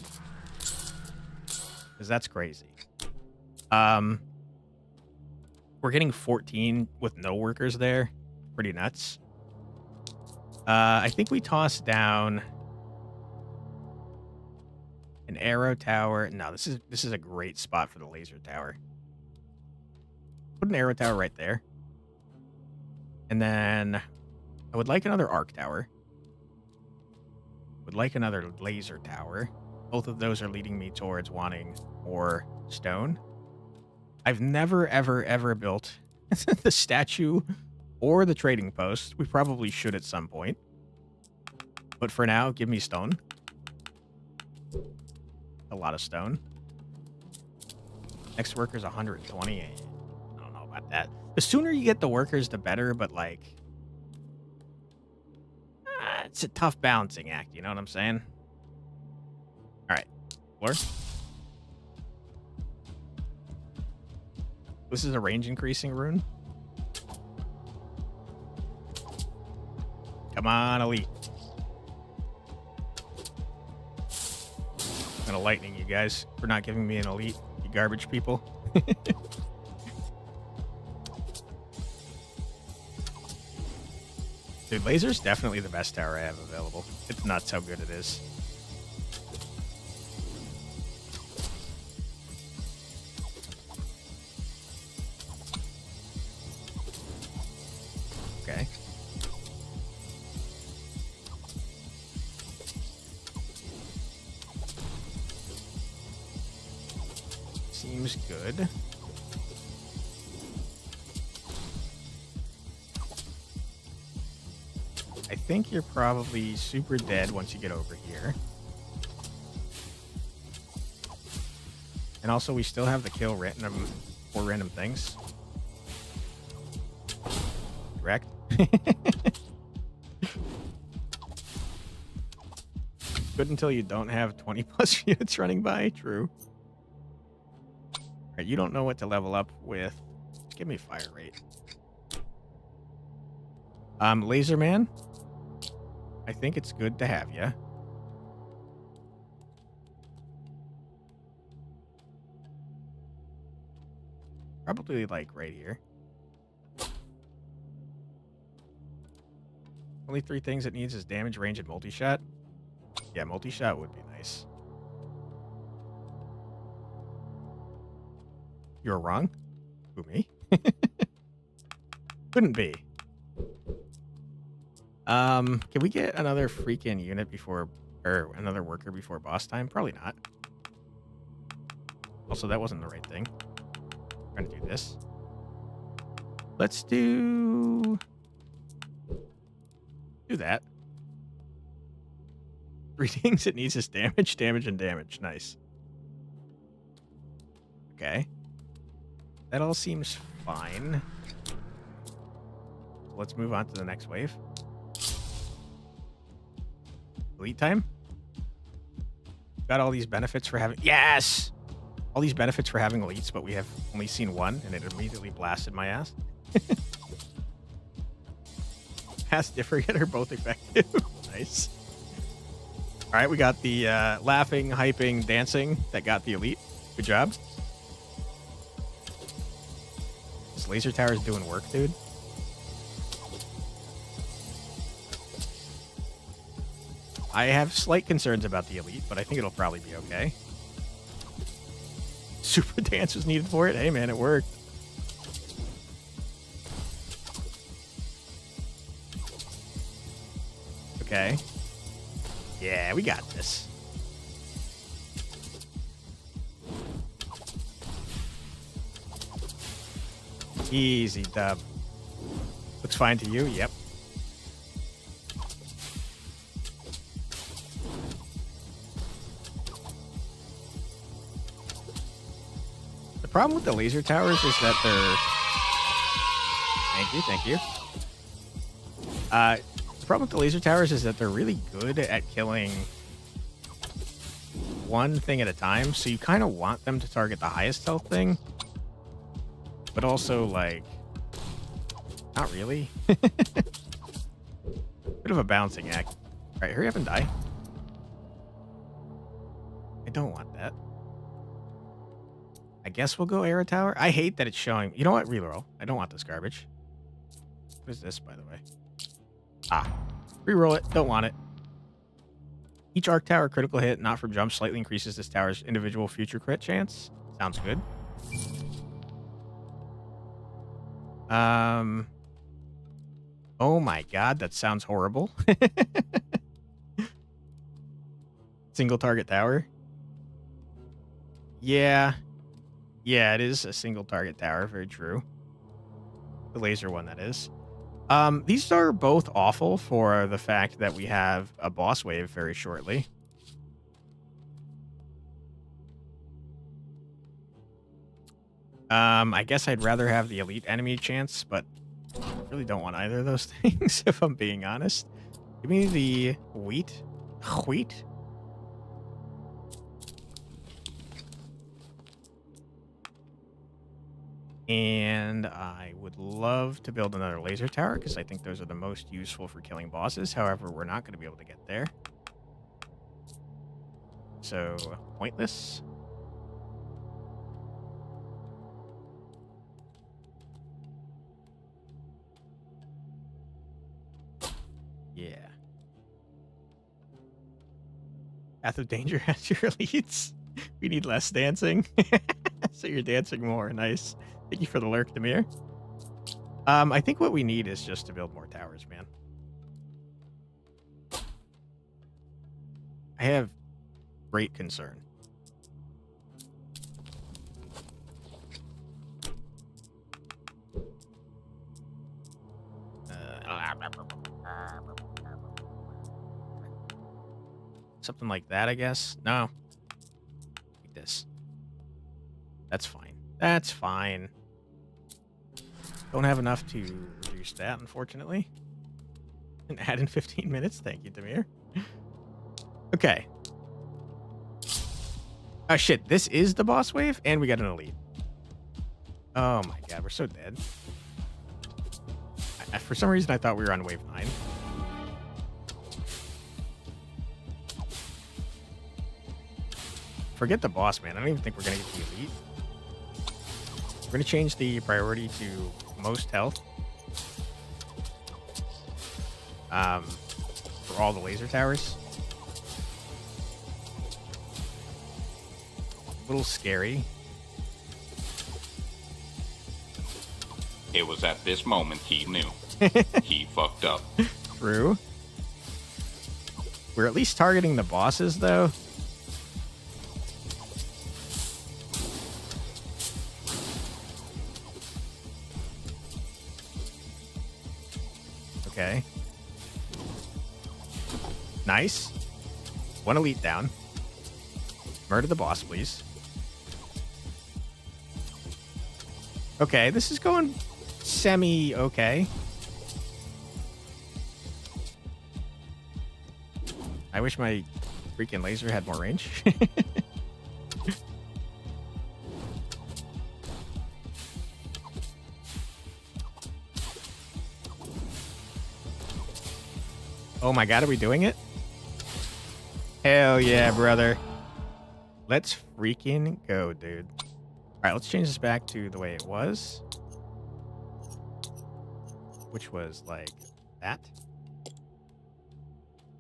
Because that's crazy. We're getting 14 with no workers there. Pretty nuts. I think we toss down an arrow tower. No, this is a great spot for the laser tower. Put an arrow tower right there. And then I would like another arc tower. Would like another laser tower. Both of those are leading me towards wanting more stone. I've never, ever, ever built the statue or the trading post. We probably should at some point. But for now, give me stone. A lot of stone. Next worker's 120. I don't know about that. The sooner you get the workers, the better, but like... it's a tough balancing act, you know what I'm saying? Alright. Floor. This is a range increasing rune. Come on, elite. I'm gonna lightning you guys for not giving me an elite, you garbage people. Dude, laser's definitely the best tower I have available. It's nuts how good it is. Okay. Seems good. I think you're probably super dead once you get over here. And also, we still have the kill random 4 random things. Correct? Good until you don't have 20 plus units running by. True. Alright, you don't know what to level up with. Give me fire rate. Laser man. I think it's good to have you. Probably like right here. Only 3 things it needs is damage, range, and multi-shot. Yeah, multi-shot would be nice. You're wrong? Who, me? Couldn't be. Can we get another freaking unit before, or another worker before boss time? Probably not. Also, that wasn't the right thing. I'm trying to do this. Let's do that. 3 things it needs is damage, damage, and damage. Nice. Okay. That all seems fine. Let's move on to the next wave. Elite time. Got all these benefits for having... Yes! All these benefits for having elites, but we have only seen one, and it immediately blasted my ass. Pass differ yet are both effective. Nice. All right, we got the laughing, hyping, dancing that got the elite. Good job. This laser tower is doing work, dude. I have slight concerns about the elite, but I think it'll probably be okay. Super dance was needed for it. Hey, man, it worked. Okay. Yeah, we got this. Easy dub. Looks fine to you? Yep. The problem with the laser towers is that they're... Thank you. The problem with the laser towers is that they're really good at killing one thing at a time, so you kind of want them to target the highest health thing, but also, like, not really. Bit of a balancing act. All right, hurry up and die. I don't want that. I guess we'll go Arrow Tower. I hate that it's showing... You know what? Reroll. I don't want this garbage. What is this, by the way? Ah. Reroll it. Don't want it. Each arc tower critical hit, not from jump, slightly increases this tower's individual future crit chance. Sounds good. Oh my god, that sounds horrible. Single target tower. Yeah. Yeah, it is a single target tower. Very true. The laser one, that is. These are both awful for the fact that we have a boss wave very shortly. I guess I'd rather have the elite enemy chance, but I really don't want either of those things, if I'm being honest. Give me the wheat. Wheat? And I would love to build another laser tower because I think those are the most useful for killing bosses. However, we're not going to be able to get there. So, pointless. Yeah. Path of Danger has your elites. We need less dancing. So you're dancing more. Nice. Thank you for the lurk, Demir. I think what we need is just to build more towers, man. I have great concern. Something like that, I guess. No. Like this. That's fine. That's fine. Don't have enough to reduce that, unfortunately. And add in 15 minutes. Thank you, Demir. Okay. Oh, shit. This is the boss wave, and we got an elite. Oh, my God. We're so dead. For some reason, I thought we were on wave 9. Forget the boss, man. I don't even think we're going to get the elite. We're going to change the priority to most health. For all the laser towers. A little scary. It was at this moment he knew. He fucked up. True. We're at least targeting the bosses, though. Okay. Nice. One elite down. Murder the boss, please. Okay, this is going semi-okay. I wish my freaking laser had more range. Oh my God, are we doing it? Hell yeah, brother. Let's freaking go, dude. All right, let's change this back to the way it was. Which was like that.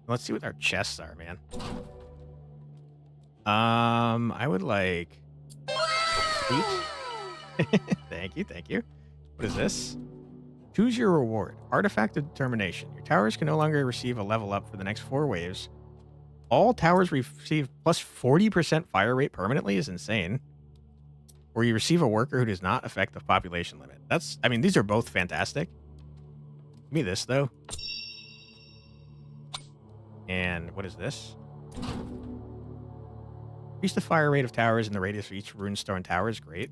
Let's see what our chests are, man. I would like... Thank you, thank you. What is this? Choose your reward. Artifact of Determination. Your towers can no longer receive a level up for the next 4 waves. All towers receive plus 40% fire rate permanently is insane. Or you receive a worker who does not affect the population limit. That's, I mean, these are both fantastic. Give me this, though. And what is this? Increase the fire rate of towers in the radius of each runestone tower is great.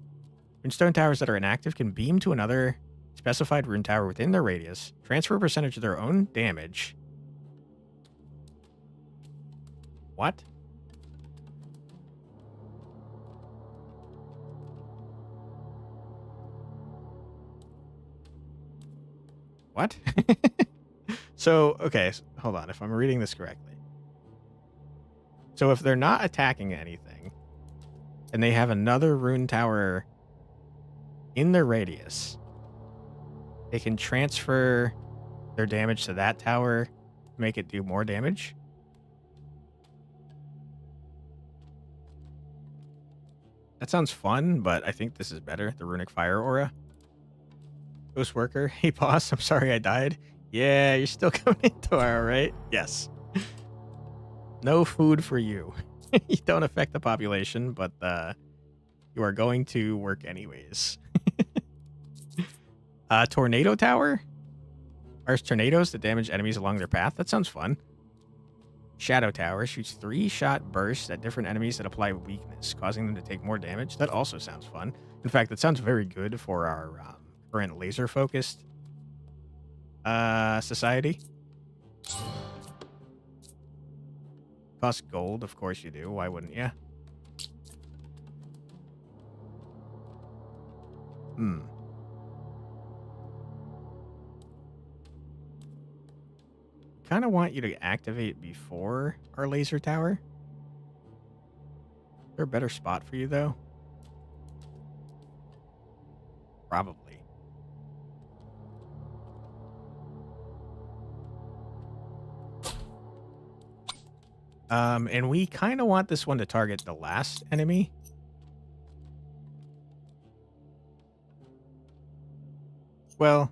Runestone towers that are inactive can beam to another specified rune tower within their radius, transfer a percentage of their own damage. What? What? So, okay, hold on, if I'm reading this correctly. So if they're not attacking anything, and they have another rune tower in their radius, they can transfer their damage to that tower to make it do more damage. That sounds fun, but I think this is better. The Runic Fire Aura. Ghost Worker. Hey, boss. I'm sorry I died. Yeah, you're still coming in tomorrow, right? Yes. No food for you. You don't affect the population, but you are going to work anyways. Tornado Tower. Fires tornadoes that damage enemies along their path. That sounds fun. Shadow Tower shoots 3-shot bursts at different enemies that apply weakness, causing them to take more damage. That also sounds fun. In fact, that sounds very good for our current laser-focused society. Cost gold, of course you do. Why wouldn't you? Hmm. Kind of want you to activate before our laser tower. Is there a better spot for you, though? Probably. And we kind of want this one to target the last enemy. Well,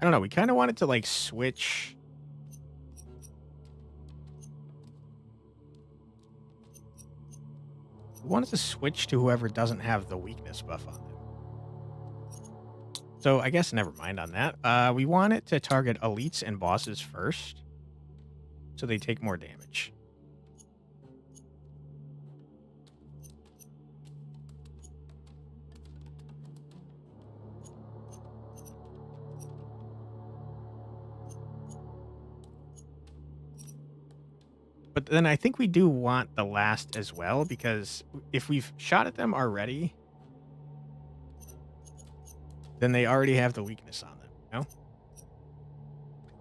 I don't know. We kind of wanted to like switch. We wanted to switch to whoever doesn't have the weakness buff on them. So I guess never mind on that. We want it to target elites and bosses first, so they take more damage. But then I think we do want the last as well, because if we've shot at them already, then they already have the weakness on them, you know?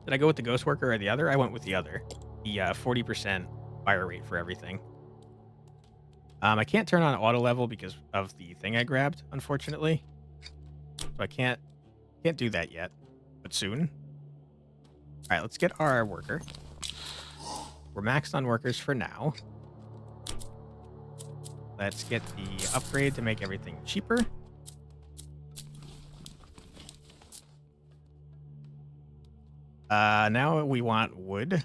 Did I go with the Ghost Worker or the other? I went with the other. The 40% fire rate for everything. I can't turn on auto level because of the thing I grabbed, unfortunately. So I can't do that yet, but soon. All right, let's get our worker. We're maxed on workers for now. Let's get the upgrade to make everything cheaper. Now we want wood.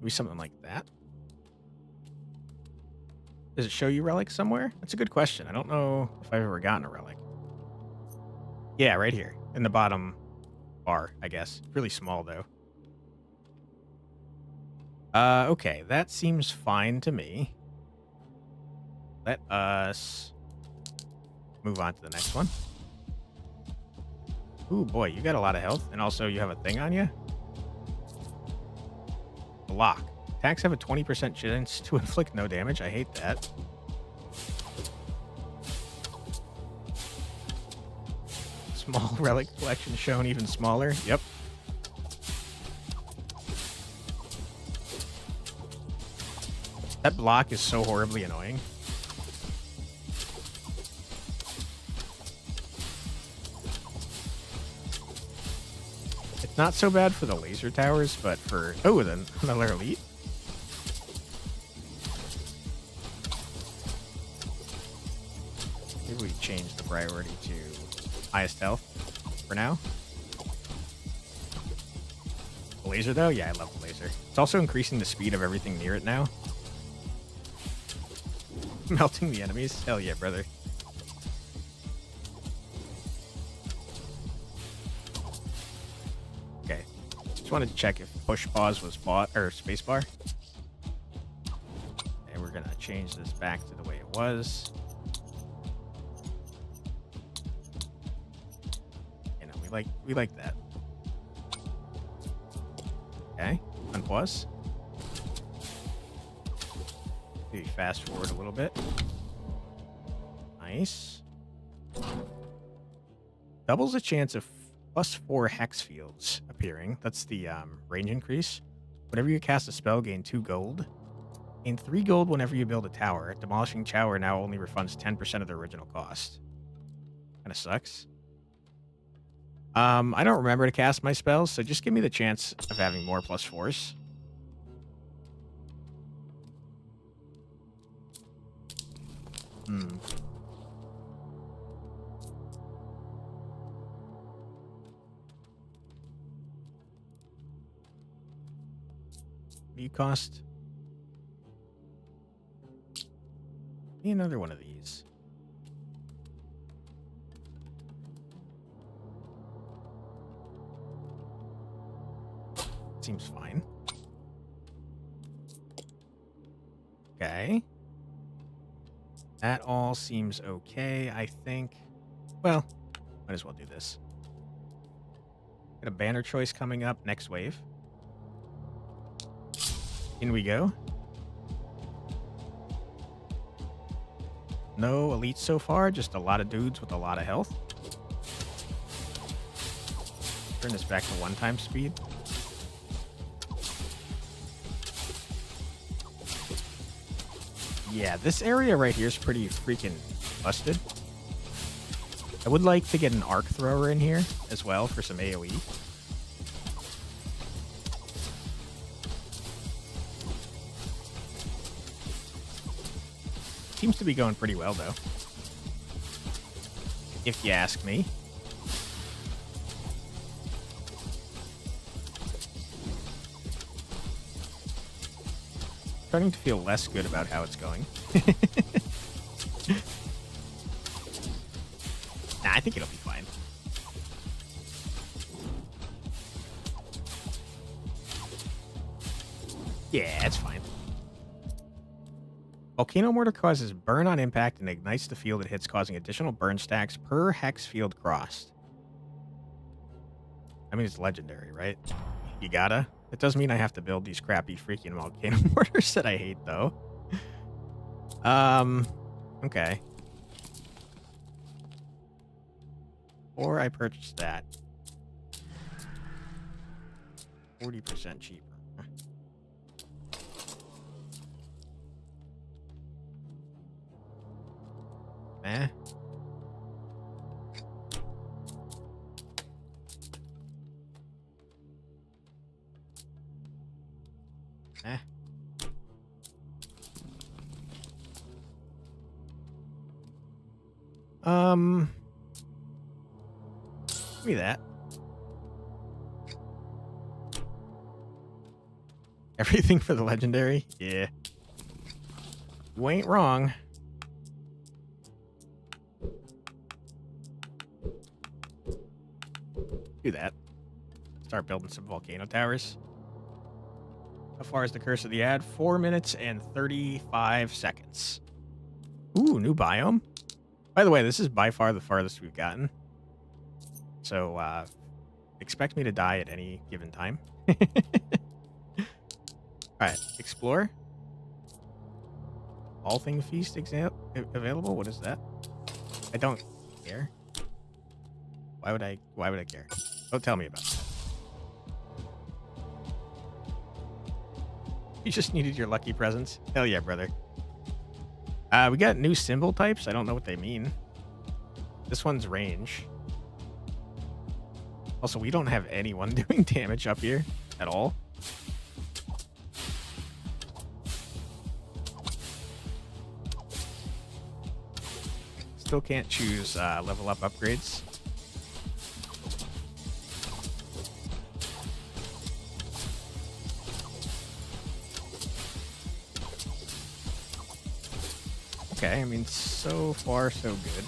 Maybe something like that. Does it show you relics somewhere? That's a good question. I don't know if I've ever gotten a relic. Yeah, right here in the bottom bar, I guess. Really small, though. Okay. That seems fine to me. Let us move on to the next one. Ooh, boy, you got a lot of health. And also you have a thing on you. Block. Attacks have a 20% chance to inflict no damage. I hate that. Small relic collection shown even smaller. Yep. That block is so horribly annoying. It's not so bad for the laser towers, but for... Oh, then another elite. Maybe we change the priority to highest health for now. The laser, though? Yeah, I love the laser. It's also increasing the speed of everything near it now. Melting the enemies? Hell yeah, brother. Okay. Just wanted to check if push pause was bought, or spacebar. And we're gonna change this back to the way it was. You know, we like that. Okay, unpause. Maybe fast forward a little bit. Nice. Doubles the chance of +4 hex fields appearing. That's the range increase. Whenever you cast a spell, gain 2 gold. Gain 3 gold whenever you build a tower. Demolishing tower now only refunds 10% of the original cost. Kind of sucks. I don't remember to cast my spells, so just give me the chance of having more +4s. You cost Be another one of these. Seems fine. Okay. That all seems okay, I think. Well, might as well do this. Got a banner choice coming up next wave. In we go. No elites so far, just a lot of dudes with a lot of health. Turn this back to 1 time speed. Yeah, this area right here is pretty freaking busted. I would like to get an arc thrower in here as well for some AoE. Seems to be going pretty well, though. If you ask me. Starting to feel less good about how it's going. Nah, I think it'll be fine. Yeah, it's fine. Volcano Mortar causes burn on impact and ignites the field it hits, causing additional burn stacks per hex field crossed. I mean, it's legendary, right? You gotta. It does mean I have to build these crappy freaking Volcano Mortars that I hate, though. Okay. Or I purchased that. 40% cheaper. Eh. Eh. Give me that. Everything for the legendary? Yeah. You ain't wrong. Do that. Start building some volcano towers. How far is the curse of the ad? 4 minutes and 35 seconds. Ooh, new biome. By the way, this is by far the farthest we've gotten. So, expect me to die at any given time. Alright, explore. All thing feast available? What is that? I don't care. Why would I care? Don't tell me about that. You just needed your lucky presents? Hell yeah, brother. We got new symbol types. I don't know what they mean. This one's range. Also, we don't have anyone doing damage up here at all. Still can't choose level up upgrades. Okay, I mean, so far, so good.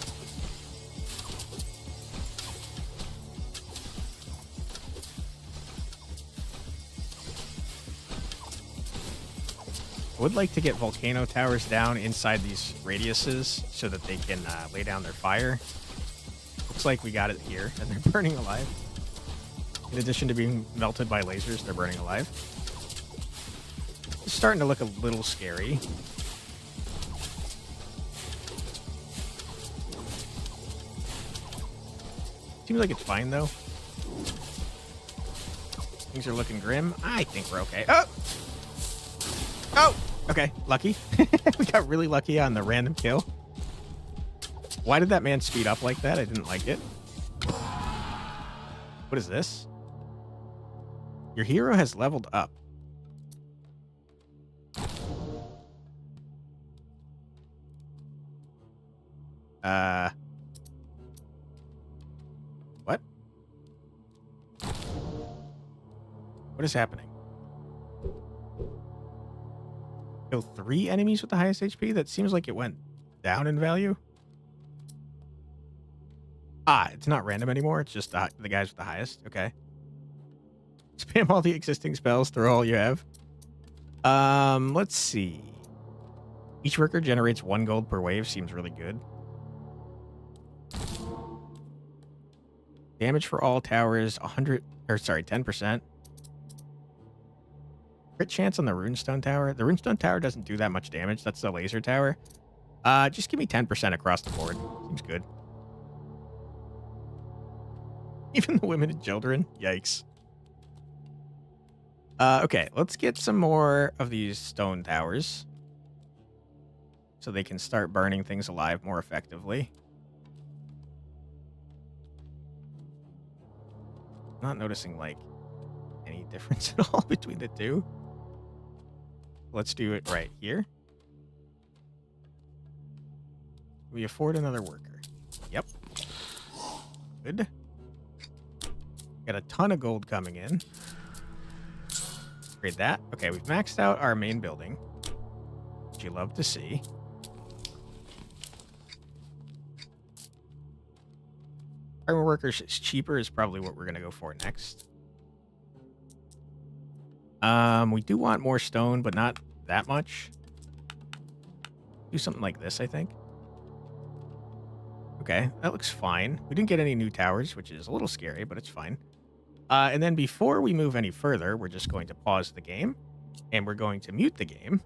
I would like to get volcano towers down inside these radiuses so that they can lay down their fire. Looks like we got it here, and they're burning alive. In addition to being melted by lasers, they're burning alive. It's starting to look a little scary. Seems like it's fine, though. Things are looking grim. I think we're okay. Oh! Oh! Okay, lucky. We got really lucky on the random kill. Why did that man speed up like that? I didn't like it. What is this? Your hero has leveled up. What? What is happening? Kill 3 enemies with the highest HP? That seems like it went down in value? Ah, it's not random anymore. It's just the guys with the highest. Okay. Spam all the existing spells, throw all you have. Let's see. Each worker generates 1 gold per wave. Seems really good. Damage for all towers, 10%. Crit chance on the runestone tower. The runestone tower doesn't do that much damage. That's the laser tower. Just give me 10% across the board. Seems good. Even the women and children. Yikes. Okay, let's get some more of these stone towers so they can start burning things alive more effectively. Not noticing, like, any difference at all between the two. Let's do it right here. We afford another worker. Yep. Good. Got a ton of gold coming in. Upgrade that. Okay, we've maxed out our main building, which you love to see. Armor workers is cheaper is probably what we're going to go for next. We do want more stone, but not that much. Do something like this, I think. Okay, that looks fine. We didn't get any new towers, which is a little scary, but it's fine. And then before we move any further, we're just going to pause the game, and we're going to mute the game,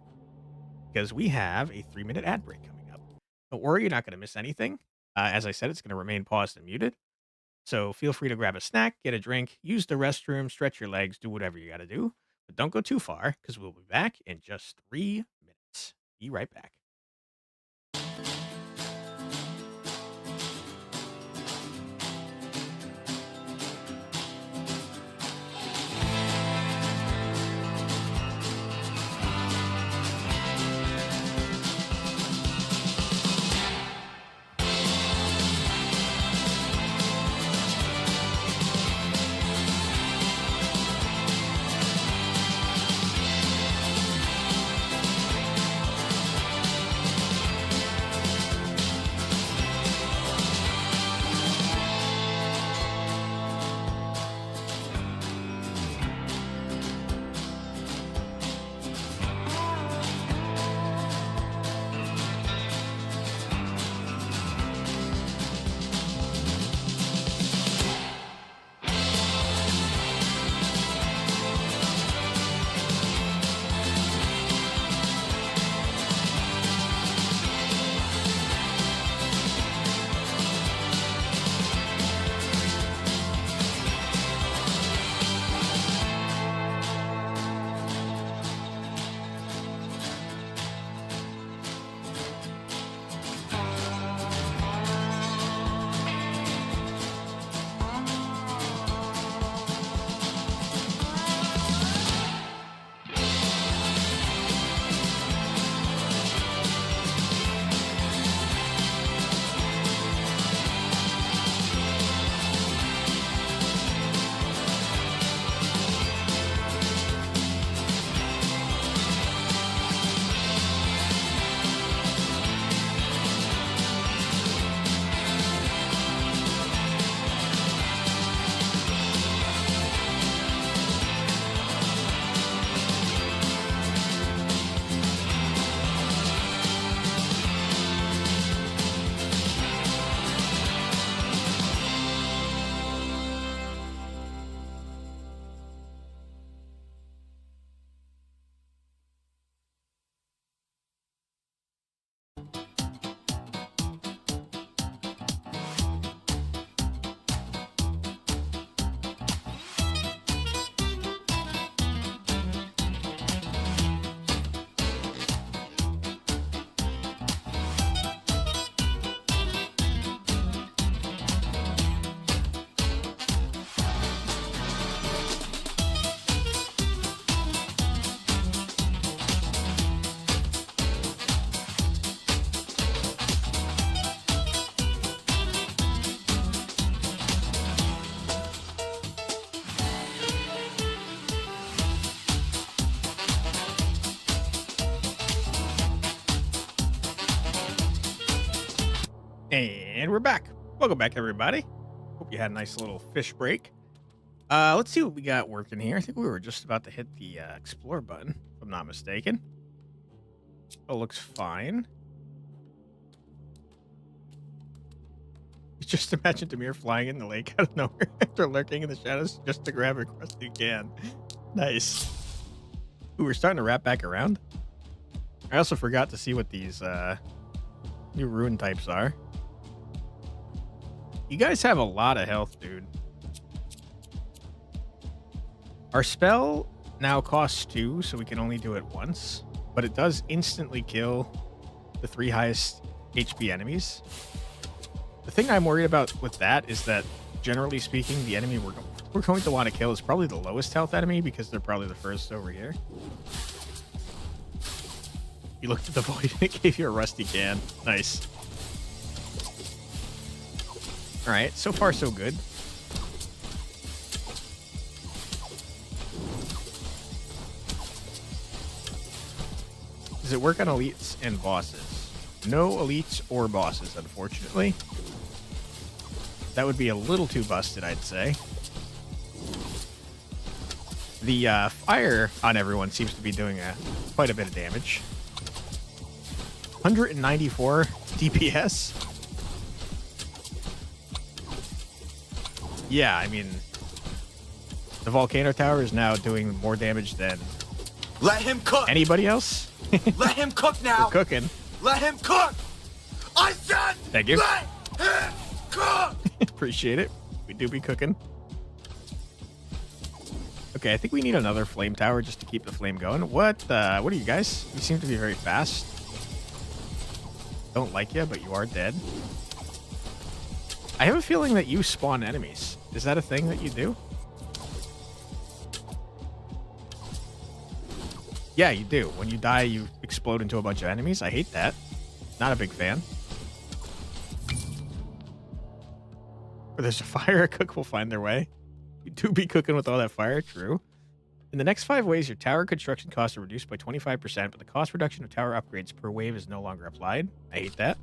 because we have a 3-minute ad break coming up. Don't worry, you're not going to miss anything. As I said, it's going to remain paused and muted. So feel free to grab a snack, get a drink, use the restroom, stretch your legs, do whatever you got to do. But don't go too far, because we'll be back in just 3 minutes. Be right back. And we're back. Welcome back, everybody. Hope you had a nice little fish break. Let's see what we got working here. I think we were just about to hit the explore button, if I'm not mistaken. Oh, looks fine. Just imagine Demir flying in the lake out of nowhere after lurking in the shadows just to grab a crusty can. Nice. Ooh, we're starting to wrap back around. I also forgot to see what these new rune types are. You guys have a lot of health, dude. Our spell now costs 2, so we can only do it once. But it does instantly kill the 3 highest HP enemies. The thing I'm worried about with that is that, generally speaking, the enemy we're going to want to kill is probably the lowest health enemy because they're probably the first over here. You looked at the void and it gave you a rusty can. Nice. Alright, so far so good. Does it work on elites and bosses? No elites or bosses, unfortunately. That would be a little too busted, I'd say. The fire on everyone seems to be doing quite a bit of damage. 194 DPS. Yeah, I mean, the volcano tower is now doing more damage than Let him cook. Anybody else? Let him cook now. We're cooking. Let him cook. I said. Thank you. Let him cook. Appreciate it. We do be cooking. Okay, I think we need another flame tower just to keep the flame going. What are you guys? You seem to be very fast. Don't like you, but you are dead. I have a feeling that you spawn enemies. Is that a thing that you do? Yeah, you do. When you die, you explode into a bunch of enemies. I hate that. Not a big fan. Where there's a fire, a cook will find their way. You do be cooking with all that fire, true. In the next 5 ways, your tower construction costs are reduced by 25%, but the cost reduction of tower upgrades per wave is no longer applied. I hate that.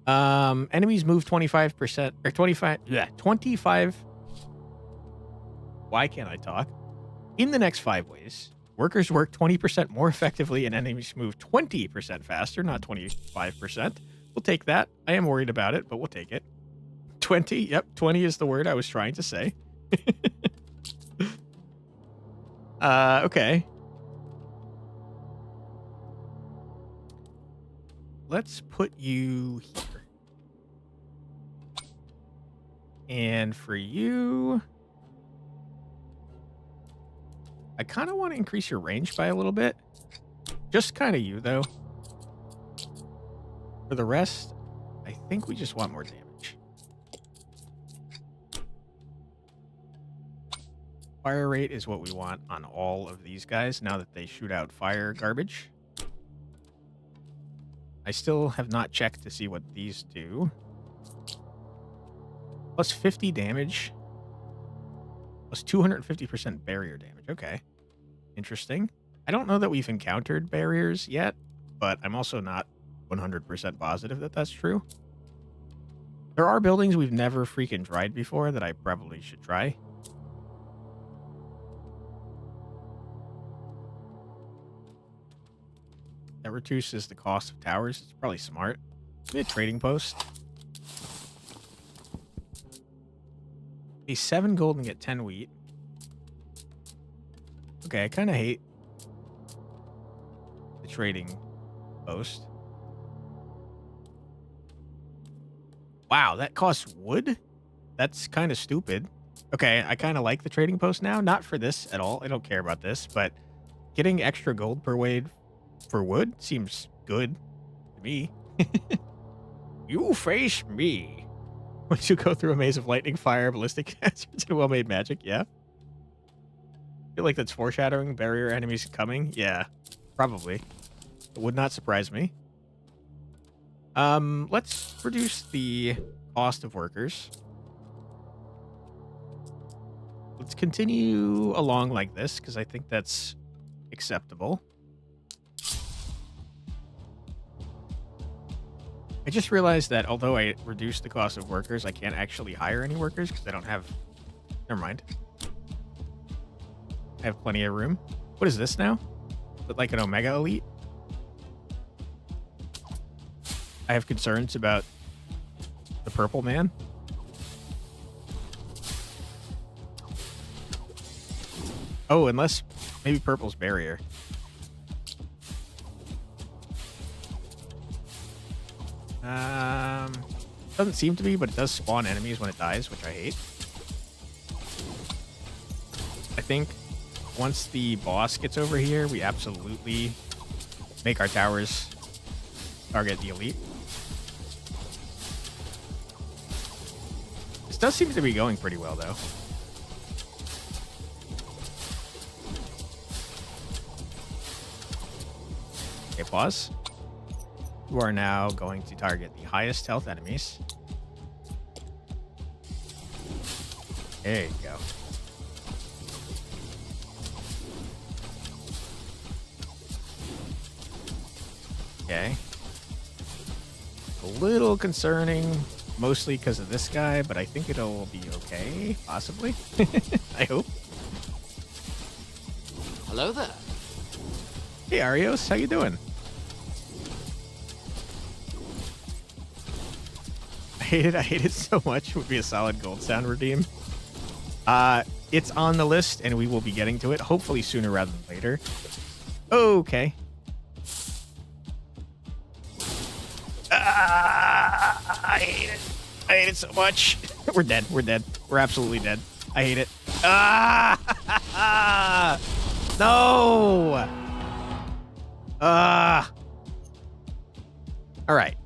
Enemies move 25%, or 25, yeah, 25. Why can't I talk? In the next 5 ways, workers work 20% more effectively and enemies move 20% faster, not 25%. We'll take that. I am worried about it, but we'll take it. 20, yep, 20 is the word I was trying to say. Okay. Let's put you here. And for you, I kind of want to increase your range by a little bit. Just kind of you, though. For the rest, I think we just want more damage. Fire rate is what we want on all of these guys now that they shoot out fire garbage. I still have not checked to see what these do. Plus 50 damage. Plus 250% barrier damage. Okay. Interesting. I don't know that we've encountered barriers yet, but I'm also not 100% positive that that's true. There are buildings we've never freaking tried before that I probably should try. That reduces the cost of towers. It's probably smart. Maybe a trading post. Pay 7 gold and get 10 wheat. Okay, I kind of hate the trading post. Wow, that costs wood? That's kind of stupid. Okay, I kind of like the trading post now. Not for this at all. I don't care about this, but getting extra gold per wave for wood seems good to me. You face me. Once you go through a maze of lightning, fire, ballistic hazards, and well-made magic, yeah. I feel like that's foreshadowing barrier enemies coming. Yeah, probably. It would not surprise me. Let's reduce the cost of workers. Let's continue along like this, because I think that's acceptable. I just realized that although I reduced the cost of workers, I can't actually hire any workers because I don't have... Never mind. I have plenty of room. What is this now? But like an Omega Elite? I have concerns about the purple man. Oh, unless maybe purple's barrier. Doesn't seem to be, but it does spawn enemies when it dies, which I hate. I think once the boss gets over here, we absolutely make our towers target the elite. This does seem to be going pretty well, though. Okay, pause. You are now going to target the highest health enemies. There you go. Okay. A little concerning, mostly because of this guy, but I think it'll be okay, possibly. I hope. Hello there. Hey, Arios, how you doing? I hate it so much. It would be a solid gold sound redeem. It's on the list, and we will be getting to it, hopefully sooner rather than later. Okay. I hate it. I hate it so much. We're dead. We're dead. We're absolutely dead. I hate it. No. All right.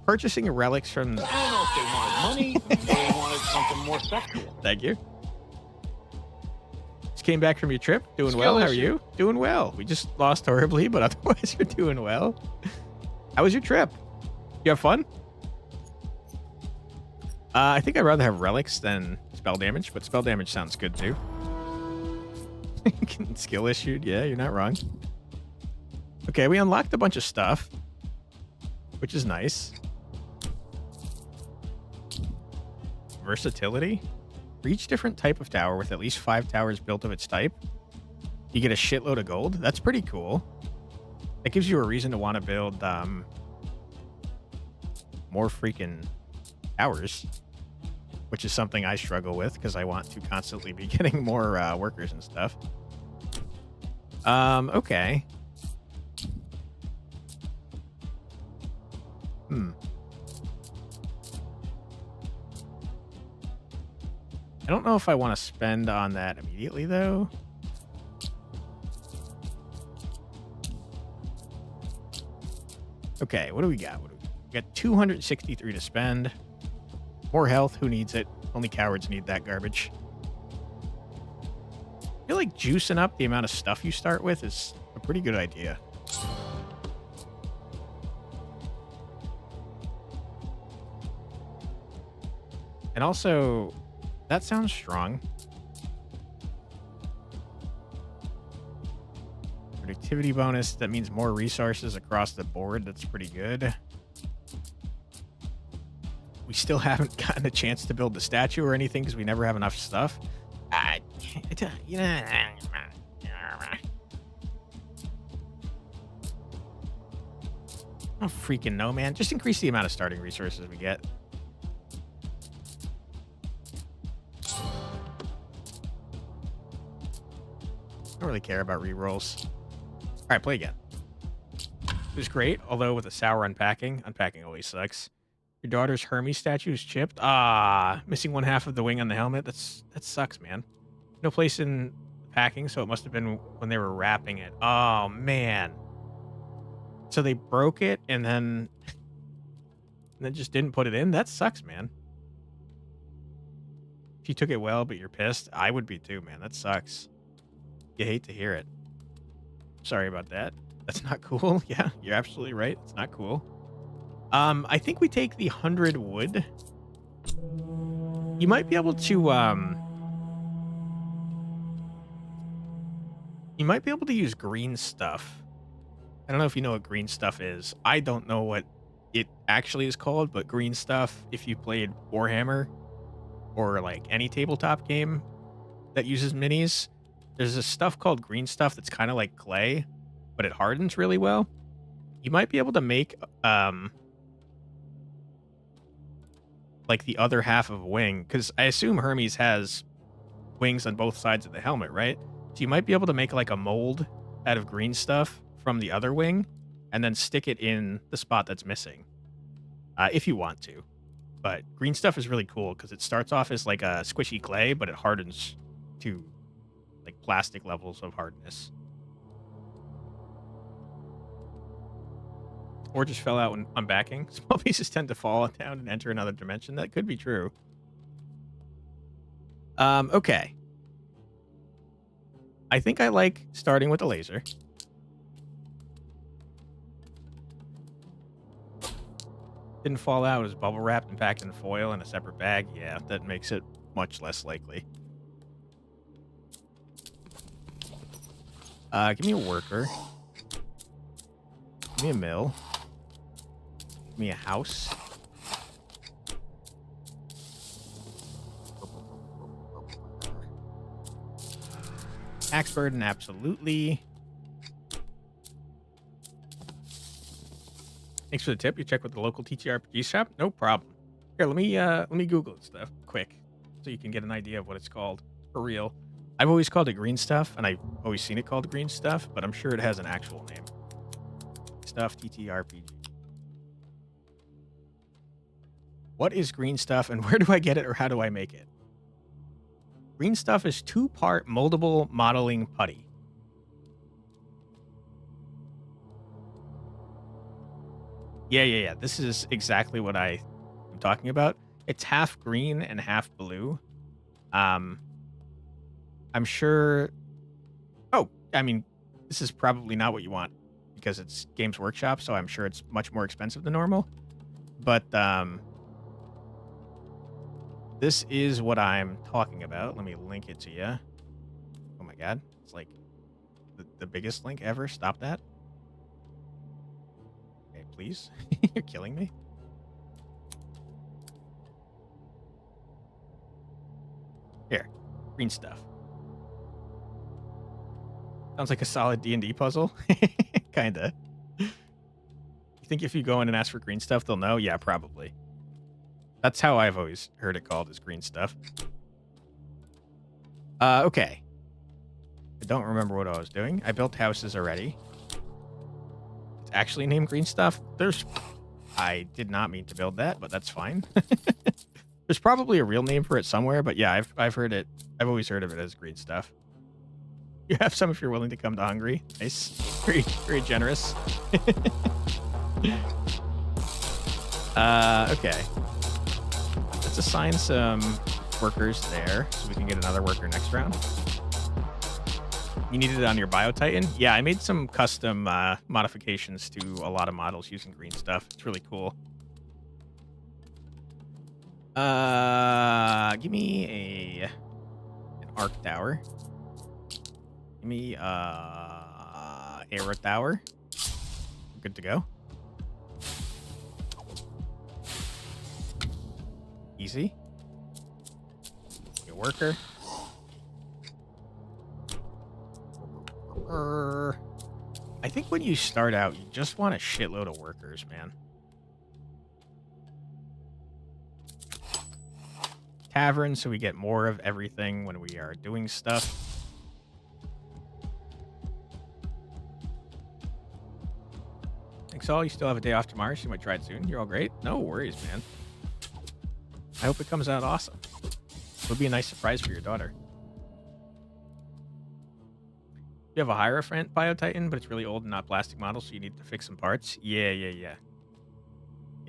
Purchasing relics from... I don't know if they wanted money or they wanted something more sexual. Thank you. Just came back from your trip. Doing Skill well. How are issue. you? Doing well. We just lost horribly, but otherwise you're doing well. How was your trip? You have fun? I think I'd rather have relics than spell damage, but spell damage sounds good too. Skill issued. Yeah, you're not wrong. Okay, we unlocked a bunch of stuff, which is nice. Versatility. For each different type of tower with at least 5 towers built of its type, you get a shitload of gold. That's pretty cool. That gives you a reason to want to build more freaking towers, which is something I struggle with because I want to constantly be getting more workers and stuff. Okay. I don't know if I want to spend on that immediately, though. Okay, what do we got? We got 263 to spend. More health, who needs it? Only cowards need that garbage. I feel like juicing up the amount of stuff you start with is a pretty good idea. And also, that sounds strong. Productivity bonus, that means more resources across the board. That's pretty good. We still haven't gotten a chance to build the statue or anything because we never have enough stuff. I don't freaking know, man. Just increase the amount of starting resources we get. I don't really care about rerolls. All right, play again. It was great, although with a sour unpacking. Unpacking always sucks. Your daughter's Hermes statue is chipped. Missing one half of the wing on the helmet. That sucks, man. No place in packing, so it must have been when they were wrapping it. Oh, man. So they broke it and then just didn't put it in? That sucks, man. If you took it well, but you're pissed, I would be too, man. That sucks. You hate to hear it. Sorry about that. That's not cool. Yeah, you're absolutely right. It's not cool. I think we take the 100 wood. You might be able to, you might be able to use green stuff I don't know if you know what green stuff is. I don't know what it actually is called, but green stuff, if you played Warhammer or like any tabletop game that uses minis, there's this stuff called green stuff that's kind of like clay, but it hardens really well. You might be able to make like the other half of a wing, because I assume Hermes has wings on both sides of the helmet, right? So you might be able to make like a mold out of green stuff from the other wing and then stick it in the spot that's missing, if you want to. But green stuff is really cool because it starts off as like a squishy clay, but it hardens to like plastic levels of hardness. Or just fell out when unbacking. Small pieces tend to fall down and enter another dimension. That could be true. Okay. I think I like starting with a laser. Didn't fall out. It was bubble wrapped and packed in foil in a separate bag. Yeah, that makes it much less likely. Give me a worker. Give me a mill. Give me a house. Tax burden, absolutely. Thanks for the tip. You check with the local TTRPG shop? No problem. Here, let me Google it stuff quick so you can get an idea of what it's called for real. I've always called it green stuff, and I've always seen it called green stuff, but I'm sure it has an actual name. Stuff TTRPG. What is green stuff, and where do I get it, or how do I make it? Green stuff is 2-part moldable modeling putty. Yeah. This is exactly what I'm talking about. It's half green and half blue. I'm sure... Oh, I mean, this is probably not what you want because it's Games Workshop, so I'm sure it's much more expensive than normal. But this is what I'm talking about. Let me link it to you. Oh my god. It's like the biggest link ever. Stop that. Okay, please. You're killing me. Here. Green stuff. Sounds like a solid D&D puzzle. Kinda. You think if you go in and ask for green stuff, they'll know? Yeah, probably. That's how I've always heard it called, is green stuff. Okay. I don't remember what I was doing. I built houses already. It's actually named green stuff. I did not mean to build that, but that's fine. There's probably a real name for it somewhere, but yeah, I've heard it. I've always heard of it as green stuff. You have some if you're willing to come to Hungary. Nice. Very, very generous. Okay. Let's assign some workers there so we can get another worker next round. You needed it on your Biotitan? Yeah, I made some custom modifications to a lot of models using green stuff. It's really cool. Give me an arc tower. Give me arrow tower. Good to go. Easy. Your worker. I think when you start out, you just want a shitload of workers, man. Tavern, so we get more of everything when we are doing stuff. Thanks all. You still have a day off tomorrow, so you might try it soon. You're all great. No worries, man. I hope it comes out awesome. It would be a nice surprise for your daughter. You have a Hierophant Biotitan, but it's really old and not plastic model, so you need to fix some parts. Yeah. Yeah,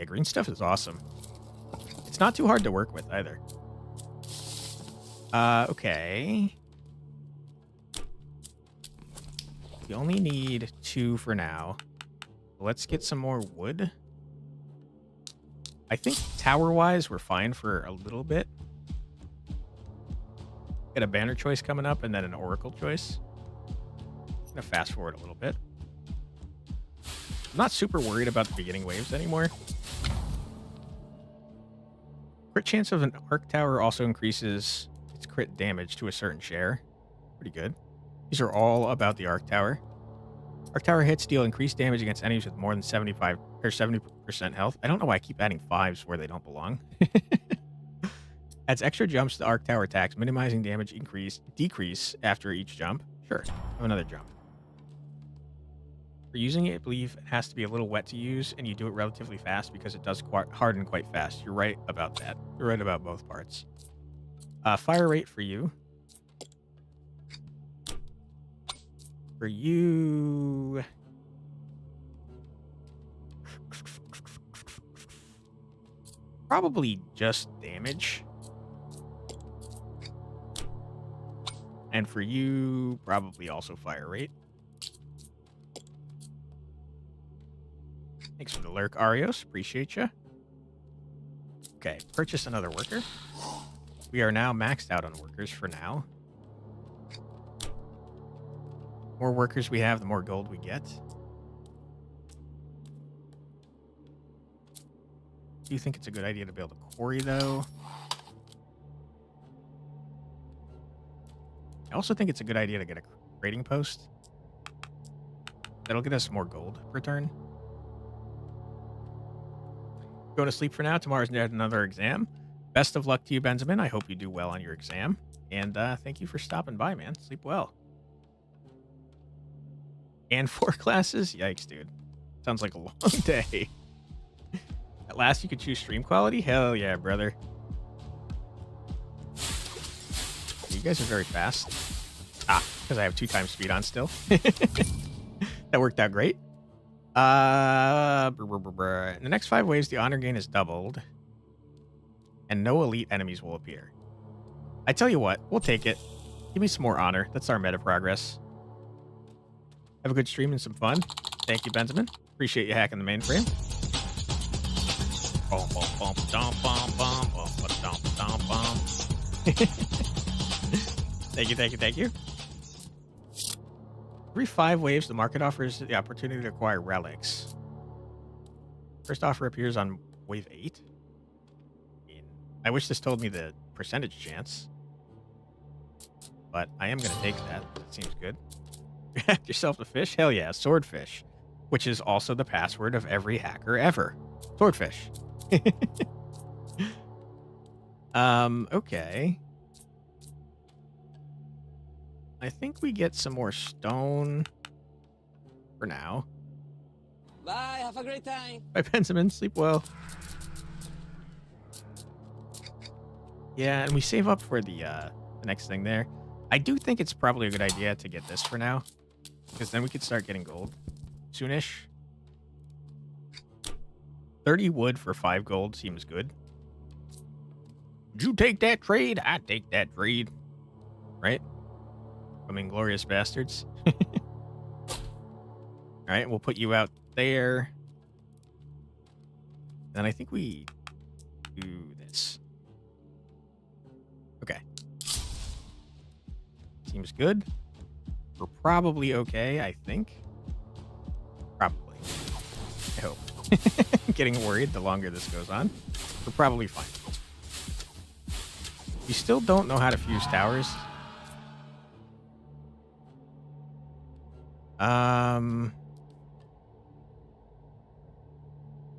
green stuff is awesome. It's not too hard to work with either. Okay. We only need 2 for now. Let's get some more wood. I think tower-wise, we're fine for a little bit. Get a banner choice coming up and then an oracle choice. I'm going to fast forward a little bit. I'm not super worried about the beginning waves anymore. Crit chance of an arc tower also increases its crit damage to a certain share. Pretty good. These are all about the arc tower. Arc tower hits deal increased damage against enemies with more than 75 or 70% health. I don't know why I keep adding 5s where they don't belong. Adds extra jumps to arc tower attacks, minimizing damage decrease after each jump. Sure, have another jump. For using it, I believe it has to be a little wet to use, and you do it relatively fast because it does harden quite fast. You're right about that. You're right about both parts. Fire rate for you. For you... Probably just damage. And for you, probably also fire rate. Thanks for the lurk, Arios. Appreciate you. Okay, purchase another worker. We are now maxed out on workers for now. More workers we have, the more gold we get. Do you think it's a good idea to build a quarry, though? I also think it's a good idea to get a trading post. That'll get us more gold per turn. Going to sleep for now. Tomorrow's another exam. Best of luck to you, Benjamin. I hope you do well on your exam. And thank you for stopping by, man. Sleep well. And 4 classes? Yikes, dude. Sounds like a long day. At last, you could choose stream quality? Hell yeah, brother. You guys are very fast. Because I have 2 times speed on still. That worked out great. In the next 5 waves, the honor gain is doubled. And no elite enemies will appear. I tell you what, we'll take it. Give me some more honor. That's our meta progress. Have a good stream and some fun. Thank you, Benjamin. Appreciate you hacking the mainframe. Thank you, thank you, thank you. Every 5 waves, the market offers the opportunity to acquire relics. First offer appears on wave 8. I wish this told me the percentage chance. But I am going to take that. That seems good. Hack yourself a fish? Hell yeah, swordfish. Which is also the password of every hacker ever. Swordfish. Okay. I think we get some more stone for now. Bye, have a great time. Bye, Benjamin. Sleep well. Yeah, and we save up for the next thing there. I do think it's probably a good idea to get this for now, because then we could start getting gold soonish. 30 wood for 5 gold seems good. Did you take that trade? I take that trade. Right? I mean, glorious bastards. Alright, we'll put you out there. Then I think we do this. Okay. Seems good. We're probably okay, I think. Probably. I hope. Getting worried the longer this goes on. We're probably fine. We still don't know how to fuse towers.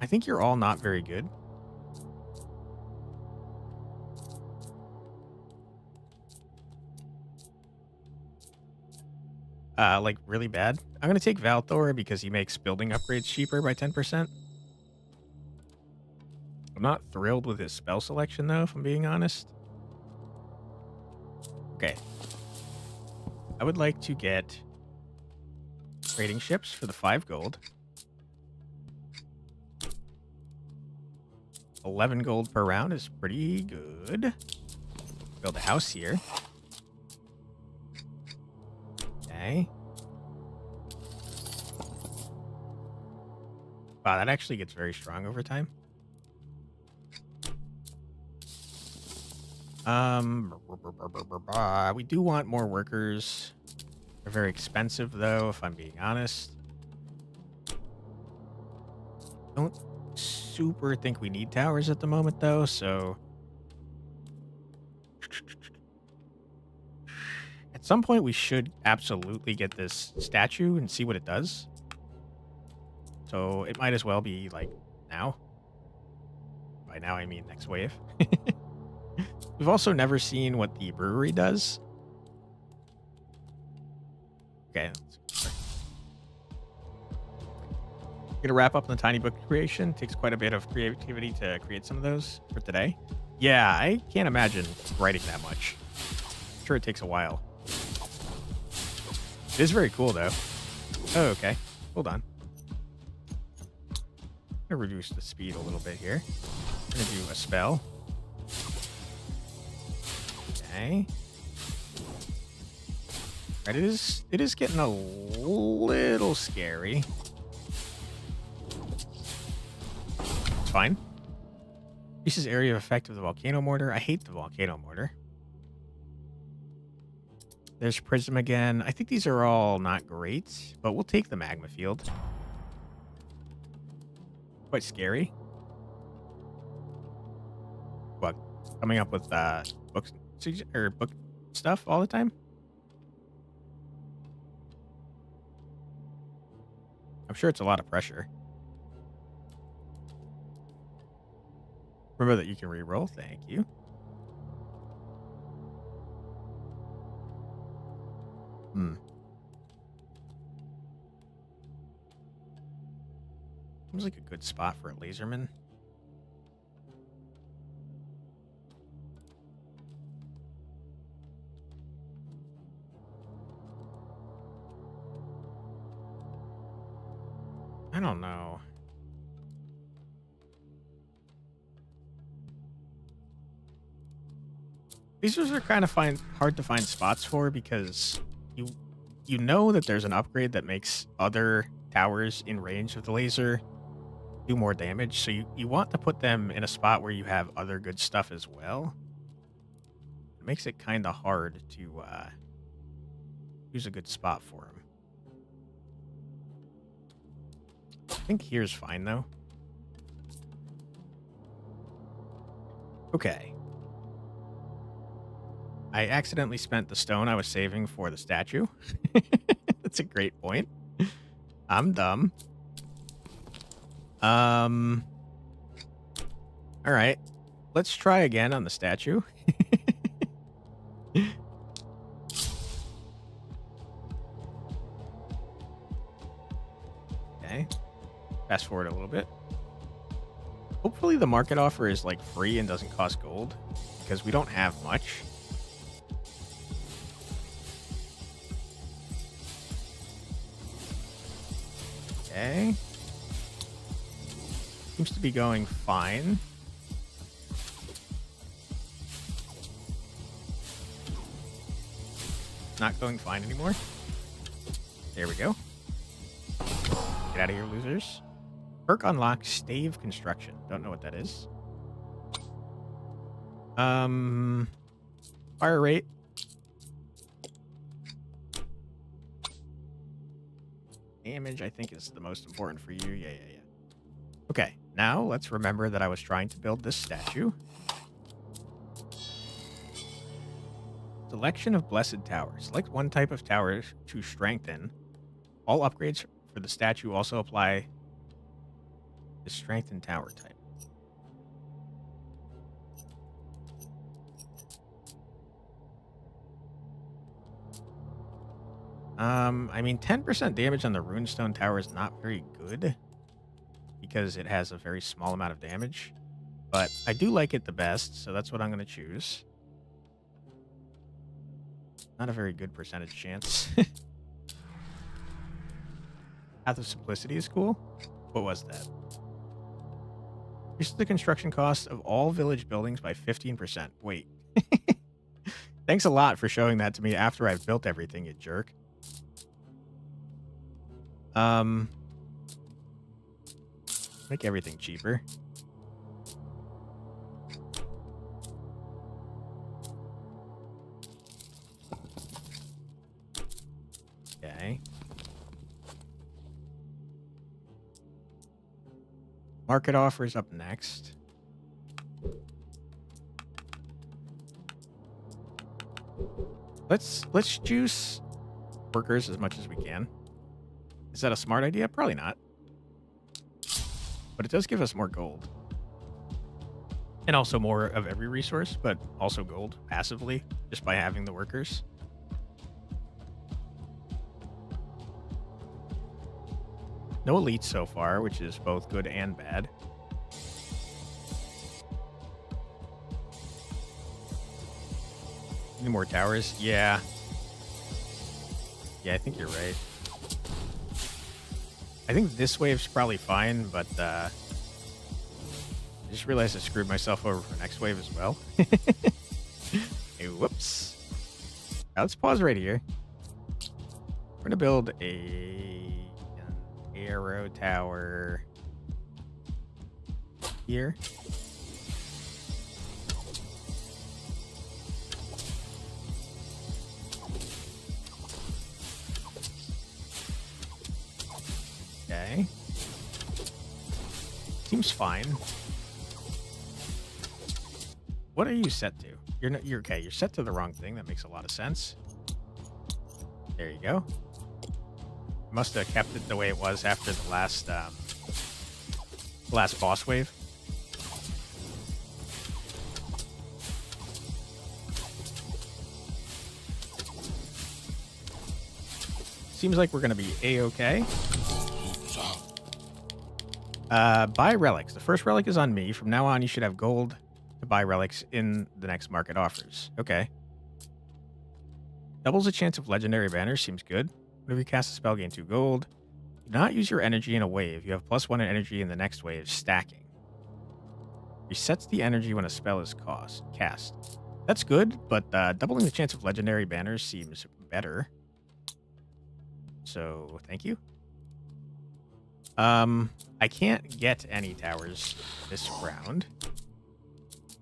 I think you're all not very good. Like really bad. I'm gonna take Valthor because he makes building upgrades cheaper by 10%. I'm not thrilled with his spell selection though, if I'm being honest. Okay. I would like to get trading ships for the 5 gold. 11 gold per round is pretty good. Build a house here. Okay. Wow, that actually gets very strong over time. We do want more workers. They're very expensive, though, if I'm being honest. Don't super think we need towers at the moment, though, so... At some point, we should absolutely get this statue and see what it does. So it might as well be, like, now. By now, I mean next wave. We've also never seen what the brewery does. Okay. Gonna wrap up on the tiny book creation. Takes quite a bit of creativity to create some of those for today. Yeah, I can't imagine writing that much. I'm sure it takes a while. It is very cool, though. Oh, okay. Hold on. I'm gonna reduce the speed a little bit here. I'm gonna do a spell. Okay. Right, it is getting a little scary. It's fine. Increases area of effect of the volcano mortar. I hate the volcano mortar. There's Prism again. I think these are all not great, but we'll take the magma field. Quite scary. What? Coming up with books or book stuff all the time? I'm sure it's a lot of pressure. Remember that you can reroll. Thank you. Seems like a good spot for a laserman. I don't know. These are kind of hard to find spots for because you know that there's an upgrade that makes other towers in range of the laser do more damage, so you want to put them in a spot where you have other good stuff as well. It makes it kind of hard to use a good spot for them. I think here's fine, though. Okay. I accidentally spent the stone I was saving for the statue. That's a great point. I'm dumb. All right. Let's try again on the statue. Okay. Fast forward a little bit. Hopefully the market offer is like free and doesn't cost gold because we don't have much. Okay. Seems to be going fine. Not going fine anymore. There we go. Get out of here, losers. Perk unlocks stave construction. Don't know what that is. Fire rate. Damage, I think, is the most important for you. Yeah. Okay, now let's remember that I was trying to build this statue. Selection of Blessed Tower. Select one type of tower to strengthen. All upgrades for the statue also apply the strengthened tower type. I mean, 10% damage on the runestone tower is not very good because it has a very small amount of damage, but I do like it the best, so that's what I'm going to choose. Not a very good percentage chance. Path of Simplicity is cool. What was that? Increases the construction cost of all village buildings by 15%. Wait. Thanks a lot for showing that to me after I've built everything, you jerk. Make everything cheaper. Okay. Market offers up next. Let's juice workers as much as we can. Is that a smart idea? Probably not. But it does give us more gold. And also more of every resource, but also gold passively, just by having the workers. No elites so far, which is both good and bad. Any more towers? Yeah. Yeah, I think you're right. I think this wave's probably fine, but I just realized I screwed myself over for next wave as well. Hey, whoops. Now let's pause right here. We're going to build an arrow tower here. Okay. Seems fine. What are you set to? You're okay. You're set to the wrong thing. That makes a lot of sense. There you go. Must have kept it the way it was after the last boss wave. Seems like we're going to be A-okay. Buy relics. The first relic is on me. From now on, you should have gold to buy relics in the next market offers. Okay. Doubles the chance of legendary banners. Seems good. Whenever you cast a spell, gain 2 gold. Do not use your energy in a wave. You have +1 in energy in the next wave, stacking. Resets the energy when a spell is cast. That's good, but doubling the chance of legendary banners seems better. So, thank you. I can't get any towers this round,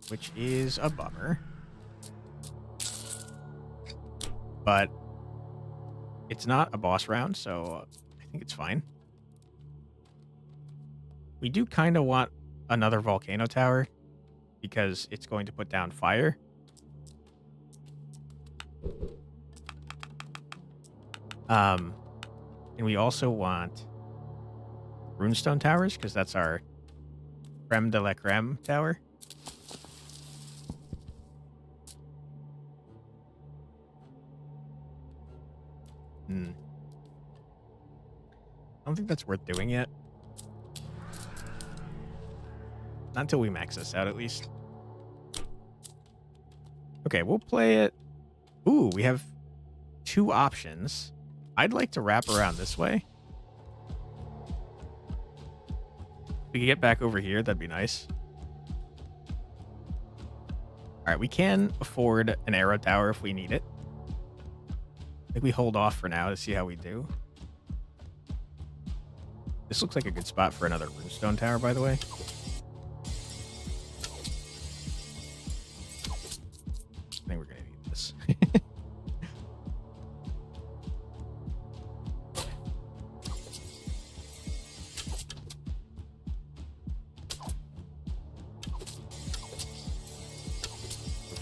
which is a bummer. But it's not a boss round, so I think it's fine. We do kind of want another volcano tower because it's going to put down fire. And we also want runestone towers because that's our creme de la creme tower. I don't think that's worth doing yet. Not until we max this out, at least. Okay, we'll play it. Ooh, we have 2 options. I'd like to wrap around this way. If we could get back over here, that'd be nice. All right, we can afford an arrow tower if we need it. I think we hold off for now to see how we do. This looks like a good spot for another runestone tower, by the way. I think we're going to need this.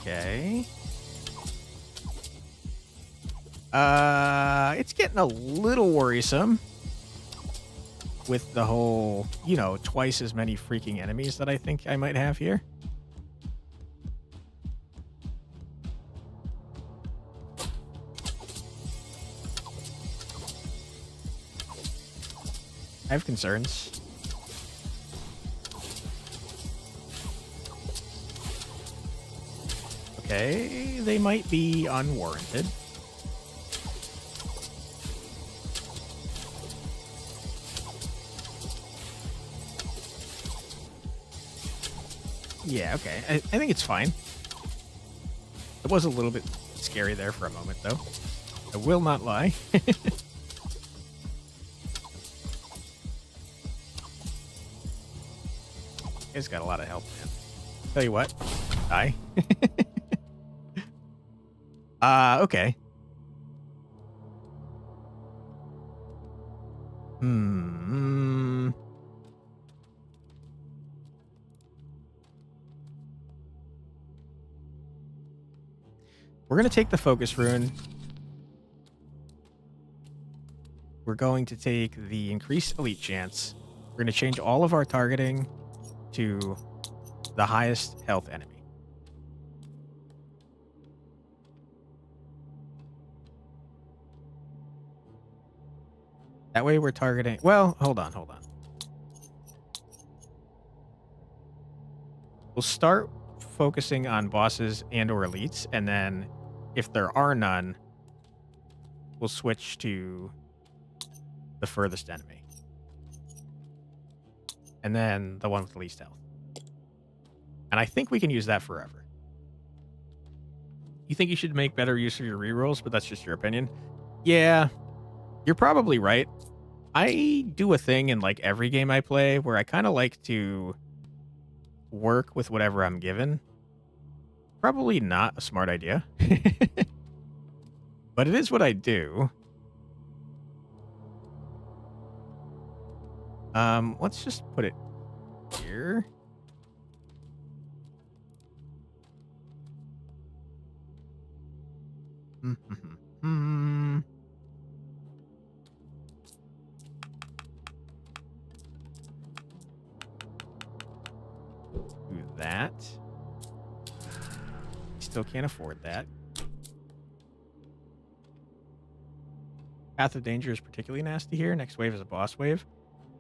Okay. It's getting a little worrisome with the whole, you know, twice as many freaking enemies that I think I might have here. I have concerns. Okay, they might be unwarranted. Yeah, okay. I think it's fine. It was a little bit scary there for a moment, though. I will not lie. He's got a lot of health, man. Tell you what. Die. Okay. We're going to take the focus rune. We're going to take the increased elite chance. We're going to change all of our targeting to the highest health enemy. That way we're targeting... Well, hold on. We'll start focusing on bosses and or elites, and then if there are none, we'll switch to the furthest enemy. And then the one with the least health. And I think we can use that forever. You think you should make better use of your rerolls, but that's just your opinion. Yeah, you're probably right. I do a thing in like every game I play where I kind of like to work with whatever I'm given. Probably not a smart idea. But it is what I do. Let's just put it here. Do that. Still can't afford that. Path of Danger is particularly nasty here. Next wave is a boss wave.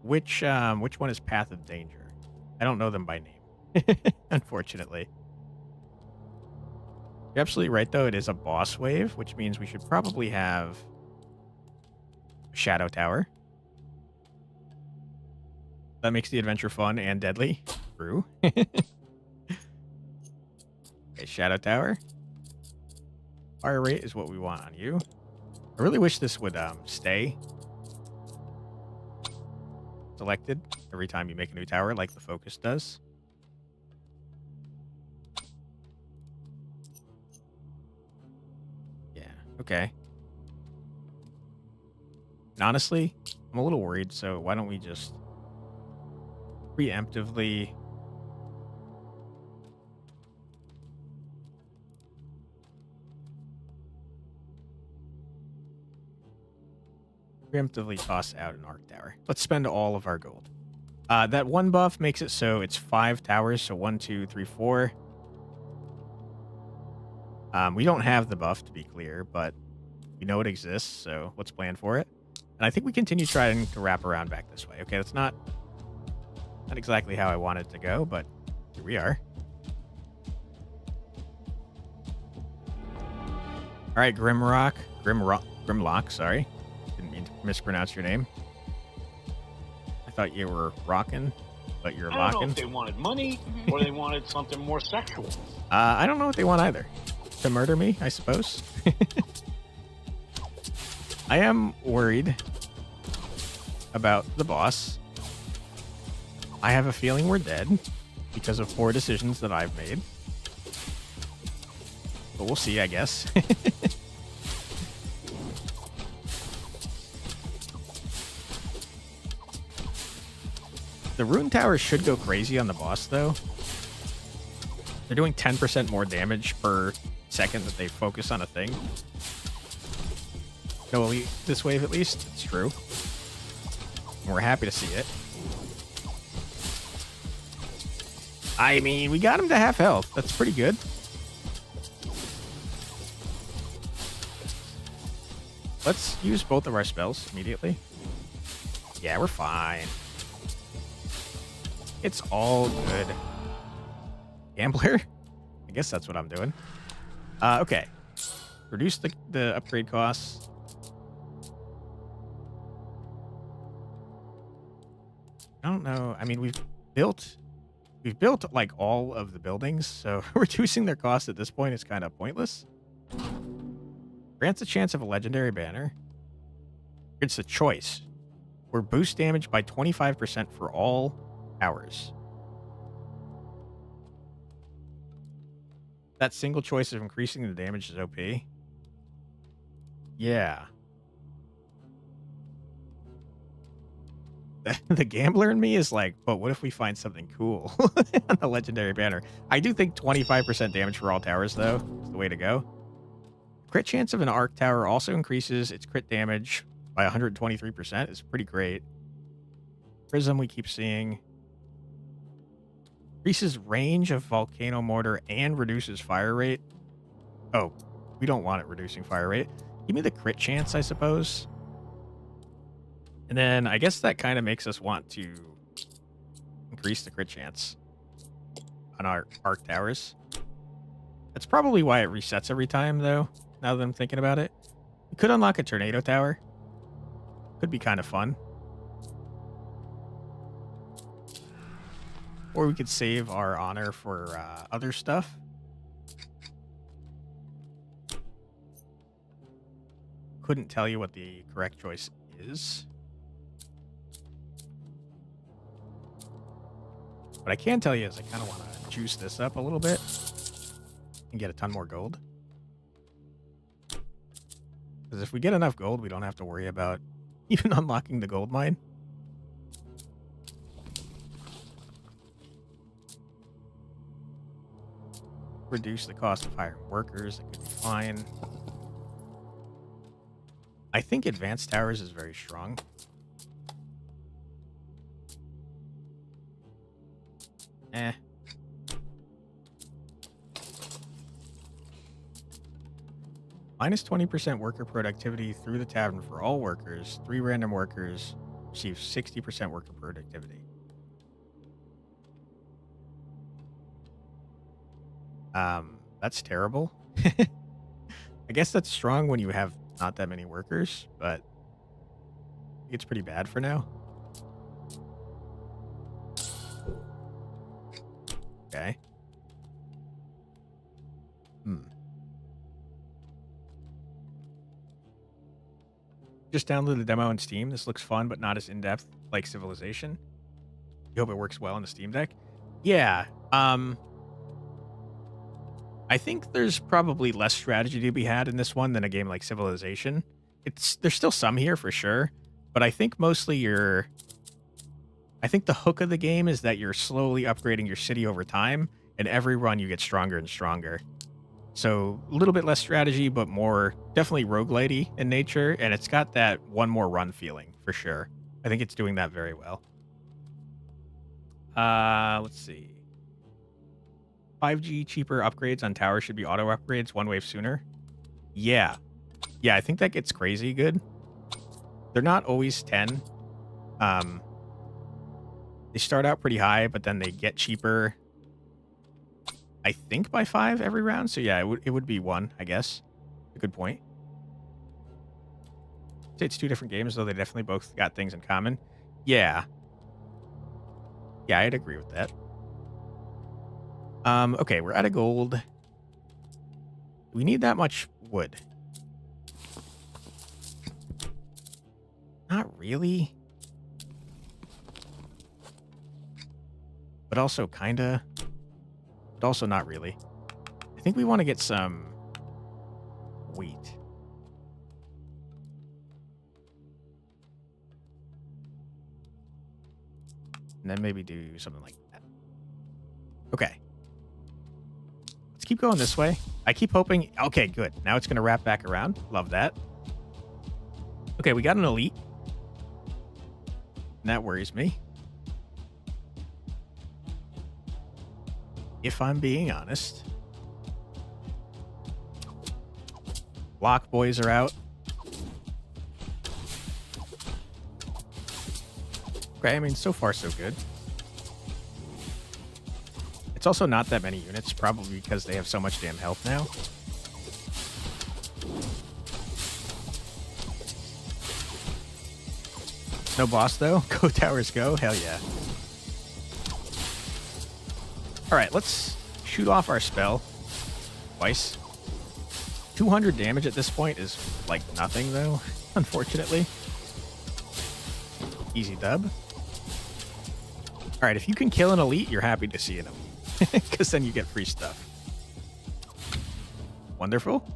Which one is Path of Danger? I don't know them by name, unfortunately. You're absolutely right, though. It is a boss wave, which means we should probably have a Shadow Tower. That makes the adventure fun and deadly. True. Okay, Shadow Tower. Fire rate is what we want on you. I really wish this would stay selected every time you make a new tower, like the focus does. Yeah, okay. And honestly, I'm a little worried, so why don't we just preemptively toss out an arc tower. Let's spend all of our gold. That one buff makes it so it's 5 towers, so 1, 2, 3, 4. We don't have the buff, to be clear, but we know it exists, so let's plan for it. And I think we continue trying to wrap around back this way. Okay, that's not exactly how I wanted to go, but here we are. All right, Grimlock, sorry. Didn't mean to mispronounce your name. I thought you were rocking, but you're I don't know locking. if they wanted money or they wanted something more sexual. I don't know what they want either. To murder me, I suppose. I am worried about the boss. I have a feeling we're dead because of poor decisions that I've made. But we'll see, I guess. The rune towers should go crazy on the boss, though. They're doing 10% more damage per second that they focus on a thing. No elite this wave, at least. It's true. And we're happy to see it. I mean, we got him to half health. That's pretty good. Let's use both of our spells immediately. Yeah, we're fine. It's all good. Gambler? I guess that's what I'm doing. Okay. Reduce the upgrade costs. I don't know. I mean, we've built like all of the buildings, so reducing their cost at this point is kind of pointless. Grants a chance of a legendary banner. It's a choice. Or boost damage by 25% for all hours. That single choice of increasing the damage is OP. Yeah. The gambler in me is like, but what if we find something cool on the legendary banner? I do think 25% damage for all towers, though, is the way to go. Crit chance of an arc tower also increases its crit damage by 123%. It's pretty great. Prism we keep seeing. Increases range of volcano mortar and reduces fire rate. Oh, we don't want it reducing fire rate. Give me the crit chance, I suppose. And then I guess that kind of makes us want to increase the crit chance on our arc towers. That's probably why it resets every time, though, now that I'm thinking about it. We could unlock a tornado tower. Could be kind of fun. Or we could save our honor for other stuff. Couldn't tell you what the correct choice is. What I can tell you is I kind of want to juice this up a little bit and get a ton more gold. Because if we get enough gold, we don't have to worry about even unlocking the gold mine. Reduce the cost of hiring workers. That could be fine. I think advanced towers is very strong. Minus 20% worker productivity through the tavern for all workers. 3 random workers receive 60% worker productivity. That's terrible. I guess that's strong when you have not that many workers, but it's pretty bad for now. Okay. Just download the demo on Steam. This looks fun, but not as in-depth like Civilization. You hope it works well on the Steam Deck? Yeah. I think there's probably less strategy to be had in this one than a game like Civilization. There's still some here for sure, but I think mostly I think the hook of the game is that you're slowly upgrading your city over time, and every run you get stronger and stronger. So a little bit less strategy, but more definitely roguelite-y in nature, and it's got that one more run feeling for sure. I think it's doing that very well. Let's see. 5G cheaper upgrades on towers should be auto upgrades 1 wave sooner. Yeah. Yeah, I think that gets crazy good. They're not always 10. They start out pretty high, but then they get cheaper, I think, by 5 every round. So yeah, it would be 1, I guess. A good point. I'd say it's 2 different games, though they definitely both got things in common. Yeah. Yeah, I'd agree with that. Okay, we're out of gold. Do we need that much wood? Not really. But also kinda. But also not really. I think we want to get some wheat. And then maybe do something like that. Okay. Let's keep going this way. I keep hoping. Okay, good. Now it's going to wrap back around. Love that. Okay, we got an elite. And that worries me. If I'm being honest. Block boys are out. Okay, I mean, so far so good. It's also not that many units, probably because they have so much damn health now. No boss, though? Go towers, go. Hell yeah. Alright, let's shoot off our spell. Twice. 200 damage at this point is, like, nothing, though, unfortunately. Easy dub. Alright, if you can kill an elite, you're happy to see an elite. Because then you get free stuff. Wonderful.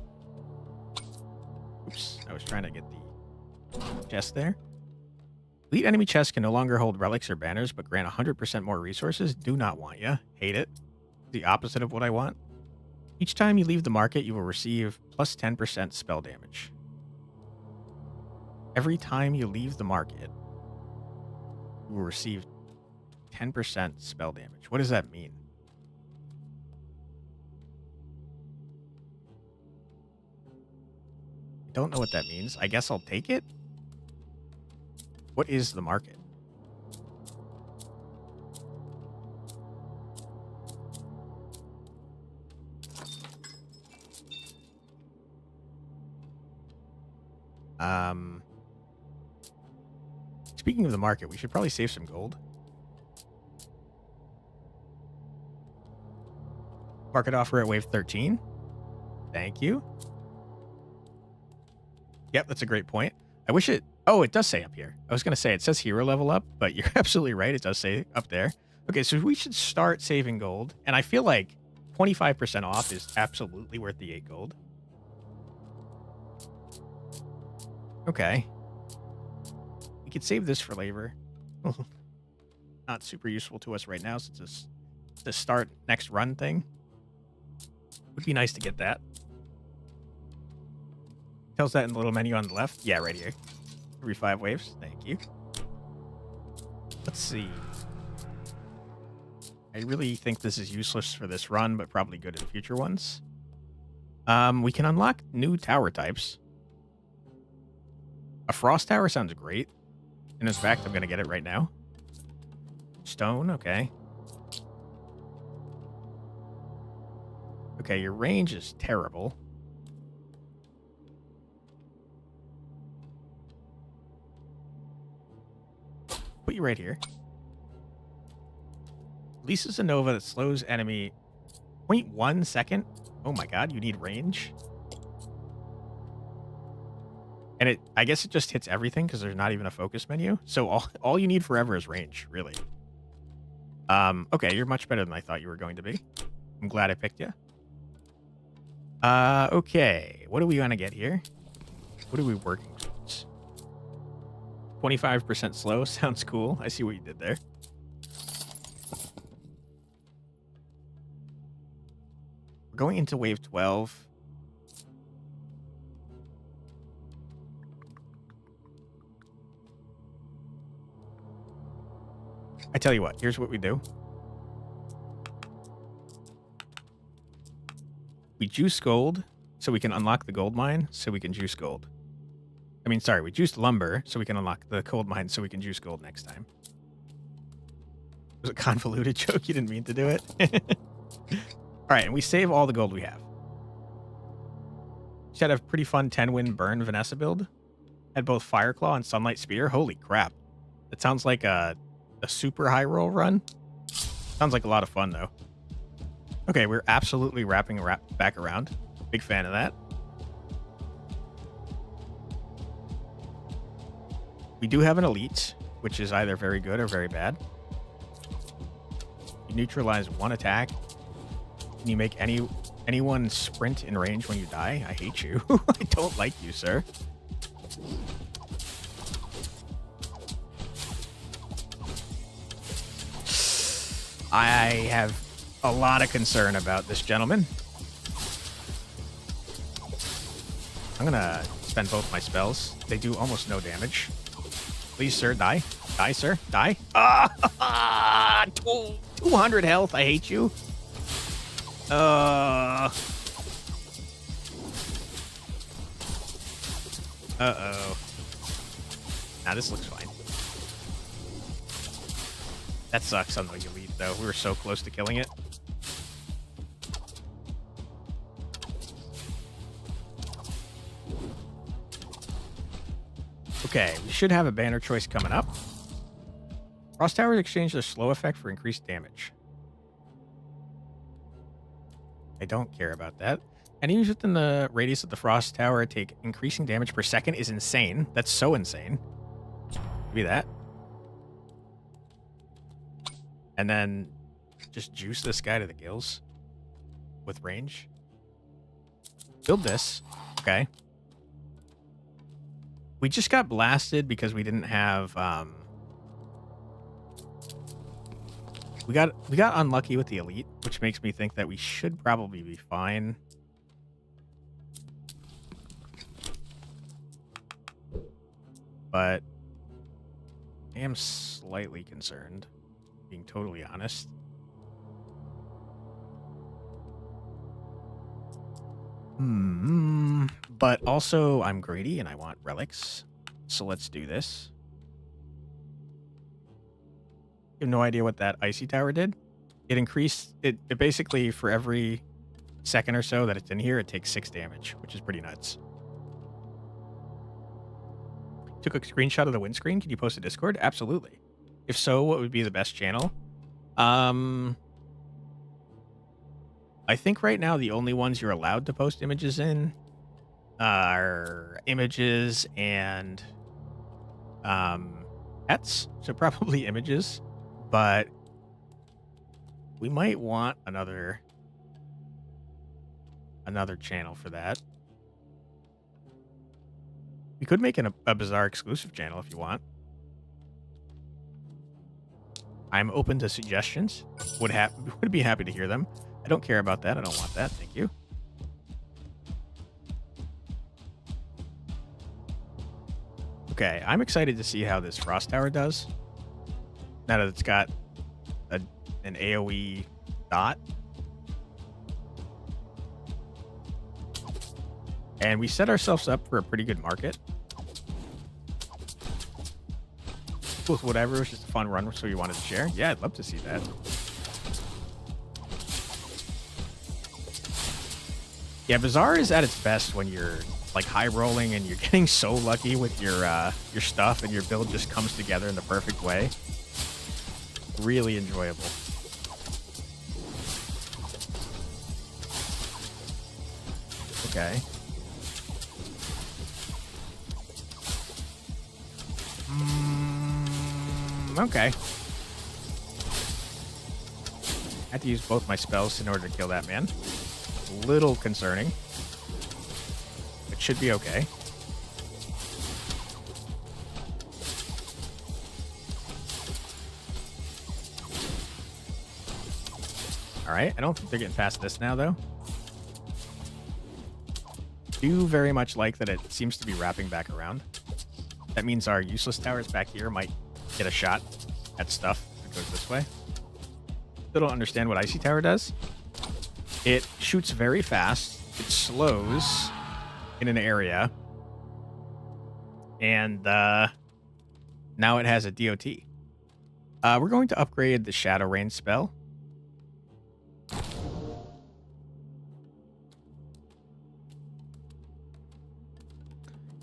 Oops, I was trying to get the chest there. Elite enemy chests can no longer hold relics or banners, but grant 100% more resources. Do not want ya. Hate it. The opposite of what I want. Each time you leave the market, you will receive plus 10% spell damage. Every time you leave the market, you will receive 10% spell damage. What does that mean? I don't know what that means. I guess I'll take it. What is the market? Speaking of the market, we should probably save some gold. Market offer at wave 13. Thank you. Yep, that's a great point. I wish it... Oh, it does say up here. I was going to say, it says hero level up, but you're absolutely right. It does say up there. Okay, so we should start saving gold. And I feel like 25% off is absolutely worth the 8 gold. Okay. We could save this for later. Not super useful to us right now since it's the start next run thing. Would be nice to get that. Tells that in the little menu on the left. Yeah, right here. Every 5 waves. Thank you. Let's see. I really think this is useless for this run, but probably good in future ones. We can unlock new tower types. A frost tower sounds great. And in fact, I'm going to get it right now. Stone, okay. Okay, your range is terrible. Put you right here. Releases a Nova that slows enemy 0.1 second. Oh my god, you need range. And I guess it just hits everything because there's not even a focus menu. So all you need forever is range, really. Okay, you're much better than I thought you were going to be. I'm glad I picked you. Okay, what are we gonna get here? What are we working towards? 25% slow sounds cool. I see what you did there. We're going into wave 12. I tell you what, here's what we do. We juice gold so we can unlock the gold mine so we can juice gold. I mean, sorry, we juiced lumber so we can unlock the gold mine so we can juice gold next time. It was a convoluted joke. You didn't mean to do it. All right, and we save all the gold we have. Should have a pretty fun 10-win burn Vanessa build. Had both Fireclaw and Sunlight Spear. Holy crap. That sounds like a super high roll run. Sounds like a lot of fun, though. Okay, we're absolutely wrapping back around. Big fan of that. We do have an elite, which is either very good or very bad. You neutralize 1 attack. Can you make anyone sprint in range when you die? I hate you. I don't like you, sir. I have a lot of concern about this gentleman. I'm gonna spend both my spells. They do almost no damage. Please, sir, die. Die, sir. Die. 200 health. I hate you. Uh-oh. Nah, this looks fine. That sucks on the elite, though. We were so close to killing it. Okay, we should have a banner choice coming up. Frost Towers exchange their slow effect for increased damage. I don't care about that. Enemies within the radius of the Frost Tower take increasing damage per second is insane. That's so insane. Maybe that. And then just juice this guy to the gills with range. Build this. Okay. We just got blasted because we didn't have we got unlucky with the elite. which makes me think that we should probably be fine. But I am slightly concerned, being totally honest. But also, I'm greedy and I want relics. So let's do this. You have no idea what that icy tower did? It increased... It basically, for every second or so that it's in here, it takes 6 damage, which is pretty nuts. Took a screenshot of the windscreen. Can you post a Discord? Absolutely. If so, what would be the best channel? I think right now the only ones you're allowed to post images in are images and pets. So probably images. But we might want another channel for that. We could make a Bazaar exclusive channel if you want. I'm open to suggestions. Would be happy to hear them. I don't care about that. I don't want that. Thank you. Okay, I'm excited to see how this Frost Tower does. Now that it's got an AoE dot. And we set ourselves up for a pretty good market. With whatever, it was just a fun run, so you wanted to share. Yeah, I'd love to see that. Yeah, Bazaar is at its best when you're like high rolling and you're getting so lucky with your stuff and your build just comes together in the perfect way. Really enjoyable. Okay. Okay. I had to use both my spells in order to kill that man. A little concerning. It should be okay. Alright, I don't think they're getting past this now, though. Do very much like that it seems to be wrapping back around. That means our useless towers back here might get a shot at stuff if it goes this way. Still don't understand what Icy Tower does. It shoots very fast. It slows in an area. And now it has a DOT. We're going to upgrade the Shadow Rain spell.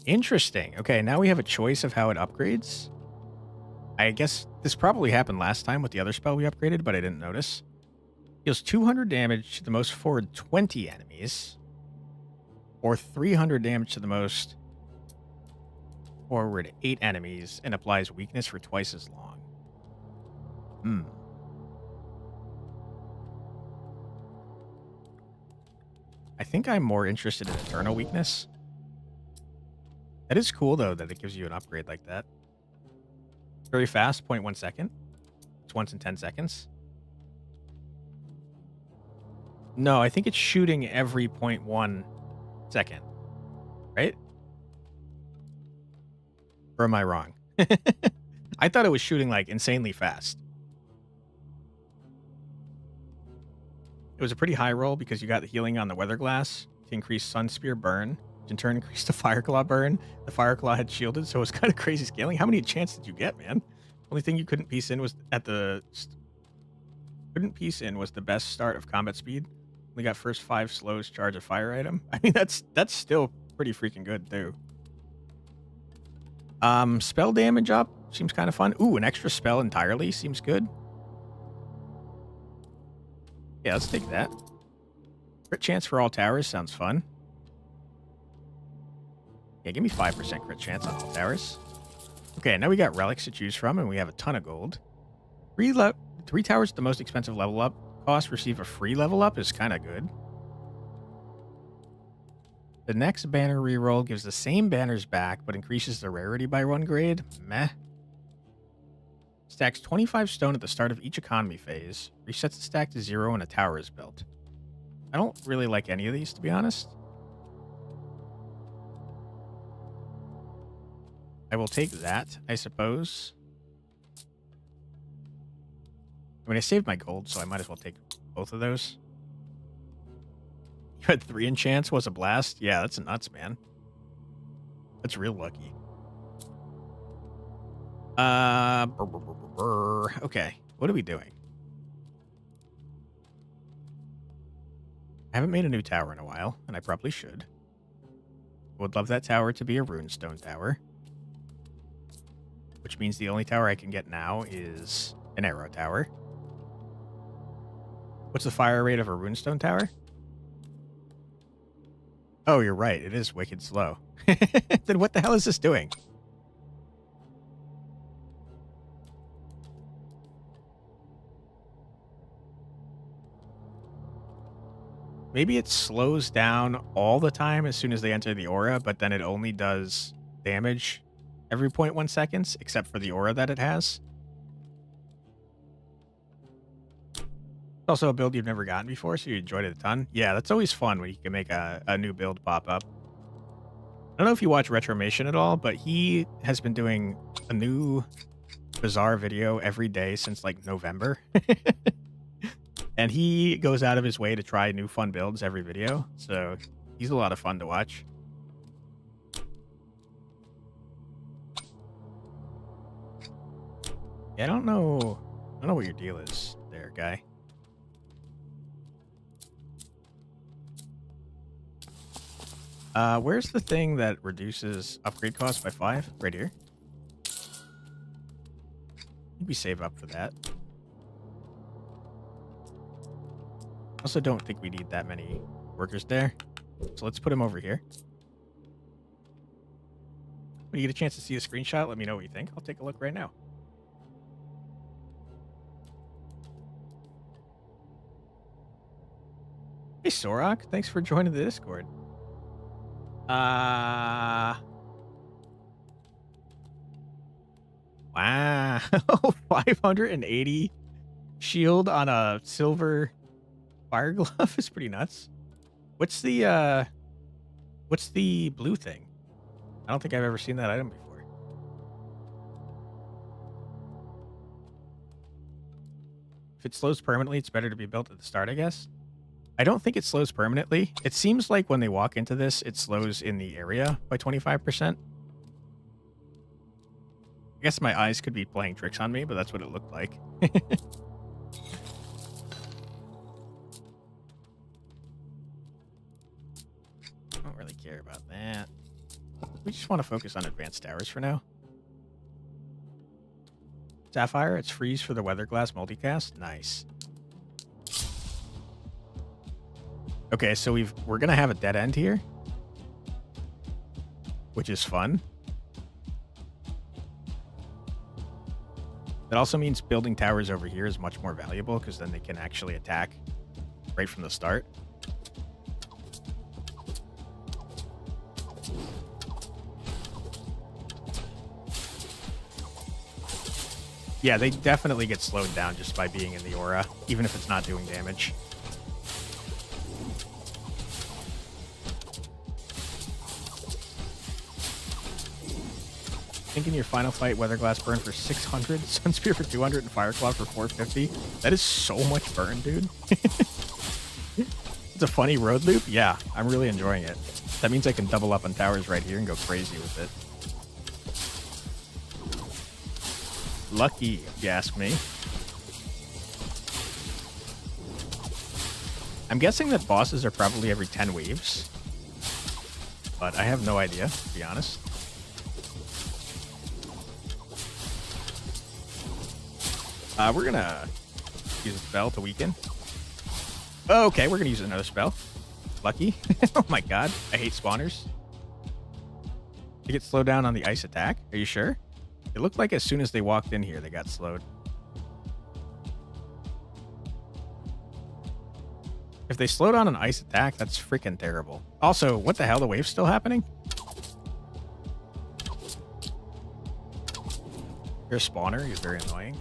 Interesting. Okay, now we have a choice of how it upgrades. I guess this probably happened last time with the other spell we upgraded, but I didn't notice. Deals 200 damage to the most forward 20 enemies, or 300 damage to the most forward 8 enemies, and applies weakness for twice as long. I think I'm more interested in Eternal Weakness. That is cool, though, that it gives you an upgrade like that. Very fast, 0.1 second. It's once in 10 seconds. No, I think it's shooting every 0.1 second. Right? Or am I wrong? I thought it was shooting, like, insanely fast. It was a pretty high roll because you got the healing on the Weather Glass to increase Sun Spear burn. In turn, increased the Fireclaw burn. The Fireclaw had shielded, so it was kind of crazy scaling. How many chance did you get, man? Only thing you couldn't piece in was the best start of combat speed. We got first 5 slows charge a fire item. I mean, that's still pretty freaking good too. Spell damage up seems kind of fun. Ooh, an extra spell entirely seems good. Yeah, let's take that. Crit chance for all towers sounds fun. Yeah, give me 5% crit chance on all towers. Okay, now we got relics to choose from, and we have a ton of gold. 3 towers at the most expensive level up cost receive a free level up is kind of good. The next banner reroll gives the same banners back, but increases the rarity by 1 grade. Meh. Stacks 25 stone at the start of each economy phase. Resets the stack to 0 when a tower is built. I don't really like any of these, to be honest. I will take that, I suppose. I mean, I saved my gold, so I might as well take both of those. You had 3 enchants, was a blast? Yeah, that's nuts, man. That's real lucky. Okay, what are we doing? I haven't made a new tower in a while, and I probably should. Would love that tower to be a runestone tower. Which means the only tower I can get now is an arrow tower. What's the fire rate of a runestone tower? Oh, you're right. It is wicked slow. Then what the hell is this doing? Maybe it slows down all the time as soon as they enter the aura, but then it only does damage every 0.1 seconds, except for the aura that it has. It's also a build you've never gotten before, so you enjoyed it a ton. Yeah, that's always fun when you can make a new build pop up. I don't know if you watch Retromation at all, but he has been doing a new bizarre video every day since like November. And he goes out of his way to try new fun builds every video, so he's a lot of fun to watch. Yeah, I don't know what your deal is there, guy. Where's the thing that reduces upgrade cost by 5? Right here. Maybe save up for that. Also don't think we need that many workers there. So let's put him over here. When you get a chance to see a screenshot, let me know what you think. I'll take a look right now. Hey, Sorok. Thanks for joining the Discord. Wow. 580 shield on a silver fire glove is pretty nuts. What's the blue thing? I don't think I've ever seen that item before. If it slows permanently, it's better to be built at the start, I guess. I don't think it slows permanently. It seems like when they walk into this, it slows in the area by 25%. I guess my eyes could be playing tricks on me, but that's what it looked like. I don't really care about that. We just want to focus on advanced towers for now. Sapphire, it's freeze for the Weatherglass multicast. Nice. Okay, so we're gonna have a dead end here, which is fun. That also means building towers over here is much more valuable because then they can actually attack right from the start. Yeah, they definitely get slowed down just by being in the aura, even if it's not doing damage. I think in your final fight, Weatherglass burned for 600, Sunspear for 200, and Fireclaw for 450. That is so much burn, dude. It's a funny road loop. Yeah, I'm really enjoying it. That means I can double up on towers right here and go crazy with it. Lucky, if you ask me. I'm guessing that bosses are probably every 10 waves, but I have no idea, to be honest. We're gonna use a spell to weaken. Oh, okay, we're gonna use another spell. Lucky. Oh my god, I hate spawners. They get slowed down on the ice attack. Are you sure? It looked like as soon as they walked in here, they got slowed. If they slow down an ice attack, that's freaking terrible. Also, what the hell? The wave's still happening? You're a spawner. You're very annoying.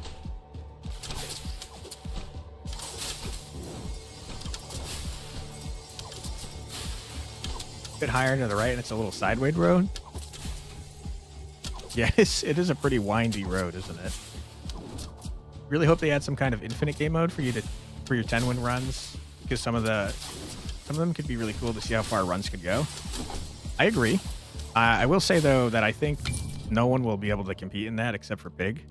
A bit higher to the right, and it's a little sideways road. Yes, it is a pretty windy road, isn't it? Really hope they add some kind of infinite game mode for your 10-win runs, because some of them could be really cool to see how far runs could go. I agree. I will say though that I think no one will be able to compete in that except for Pig.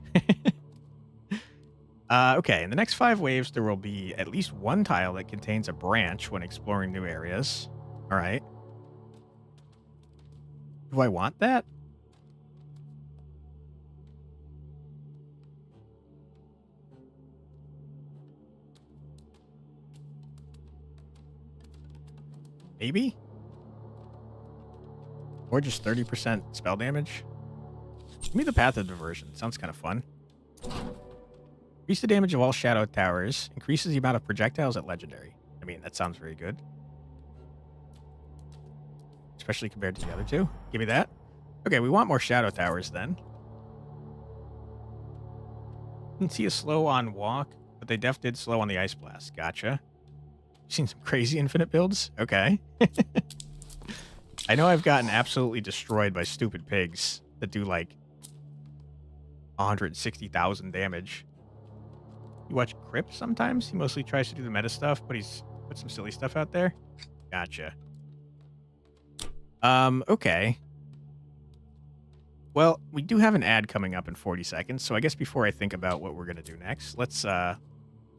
Okay, in the next 5 waves, there will be at least one tile that contains a branch when exploring new areas. All right. Do I want that? Maybe? Or just 30% spell damage? Give me the Path of Diversion. Sounds kind of fun. Increase the damage of all shadow towers. Increases the amount of projectiles at legendary. I mean, that sounds very good. Especially compared to the other two. Give me that. Okay, we want more shadow towers then. Didn't see a slow on walk, but they did slow on the ice blast. Gotcha. Seen some crazy infinite builds? Okay. I know I've gotten absolutely destroyed by stupid pigs that do like 160,000 damage. You watch Crip sometimes? He mostly tries to do the meta stuff, but he's put some silly stuff out there. Gotcha. Okay. Well, we do have an ad coming up in 40 seconds, so I guess before I think about what we're going to do next, let's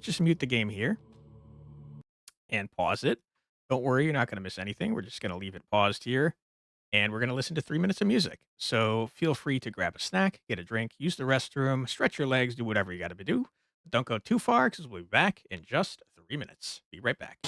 just mute the game here and pause it. Don't worry, you're not going to miss anything. We're just going to leave it paused here, and we're going to listen to 3 minutes of music. So feel free to grab a snack, get a drink, use the restroom, stretch your legs, do whatever you got to do. But don't go too far because we'll be back in just 3 minutes. Be right back.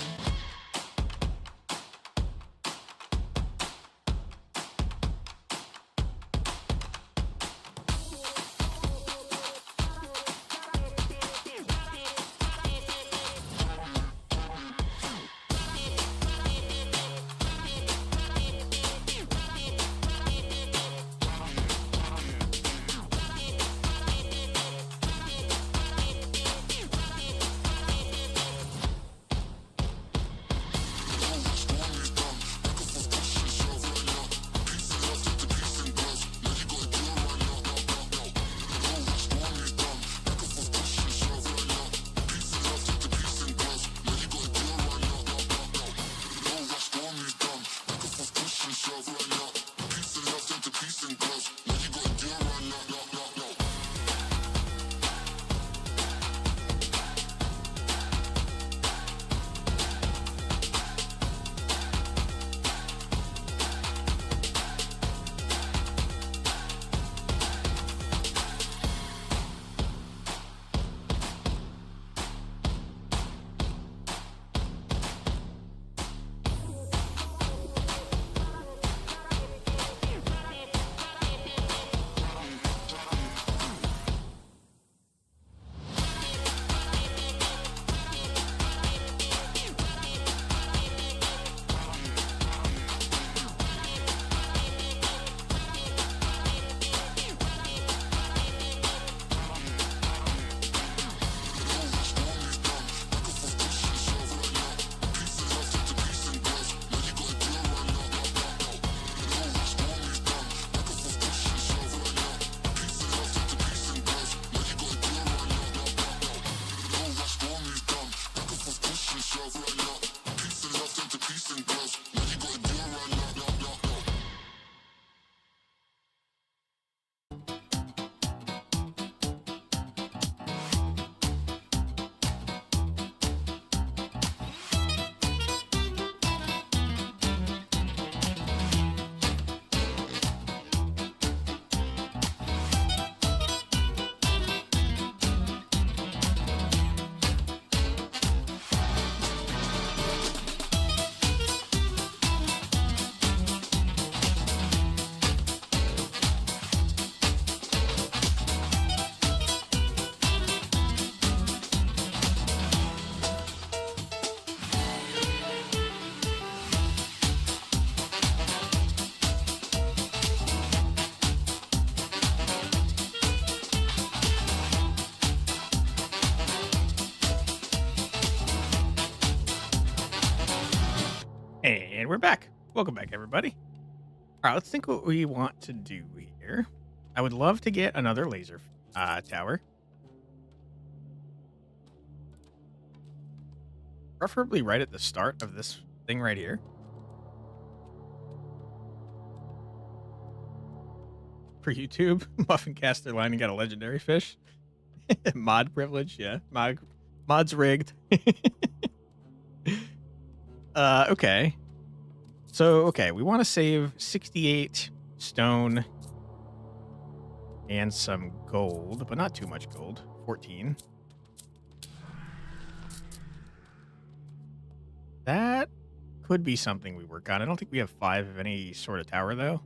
And we're back. Welcome back, everybody. All right, let's think what we want to do here. I would love to get another laser tower. Preferably right at the start of this thing right here. For YouTube, Muffin cast their line and got a legendary fish. Mod privilege, yeah. Mod's rigged. Okay. So, okay, we want to save 68 stone and some gold, but not too much gold. 14. That could be something we work on. I don't think we have 5 of any sort of tower, though.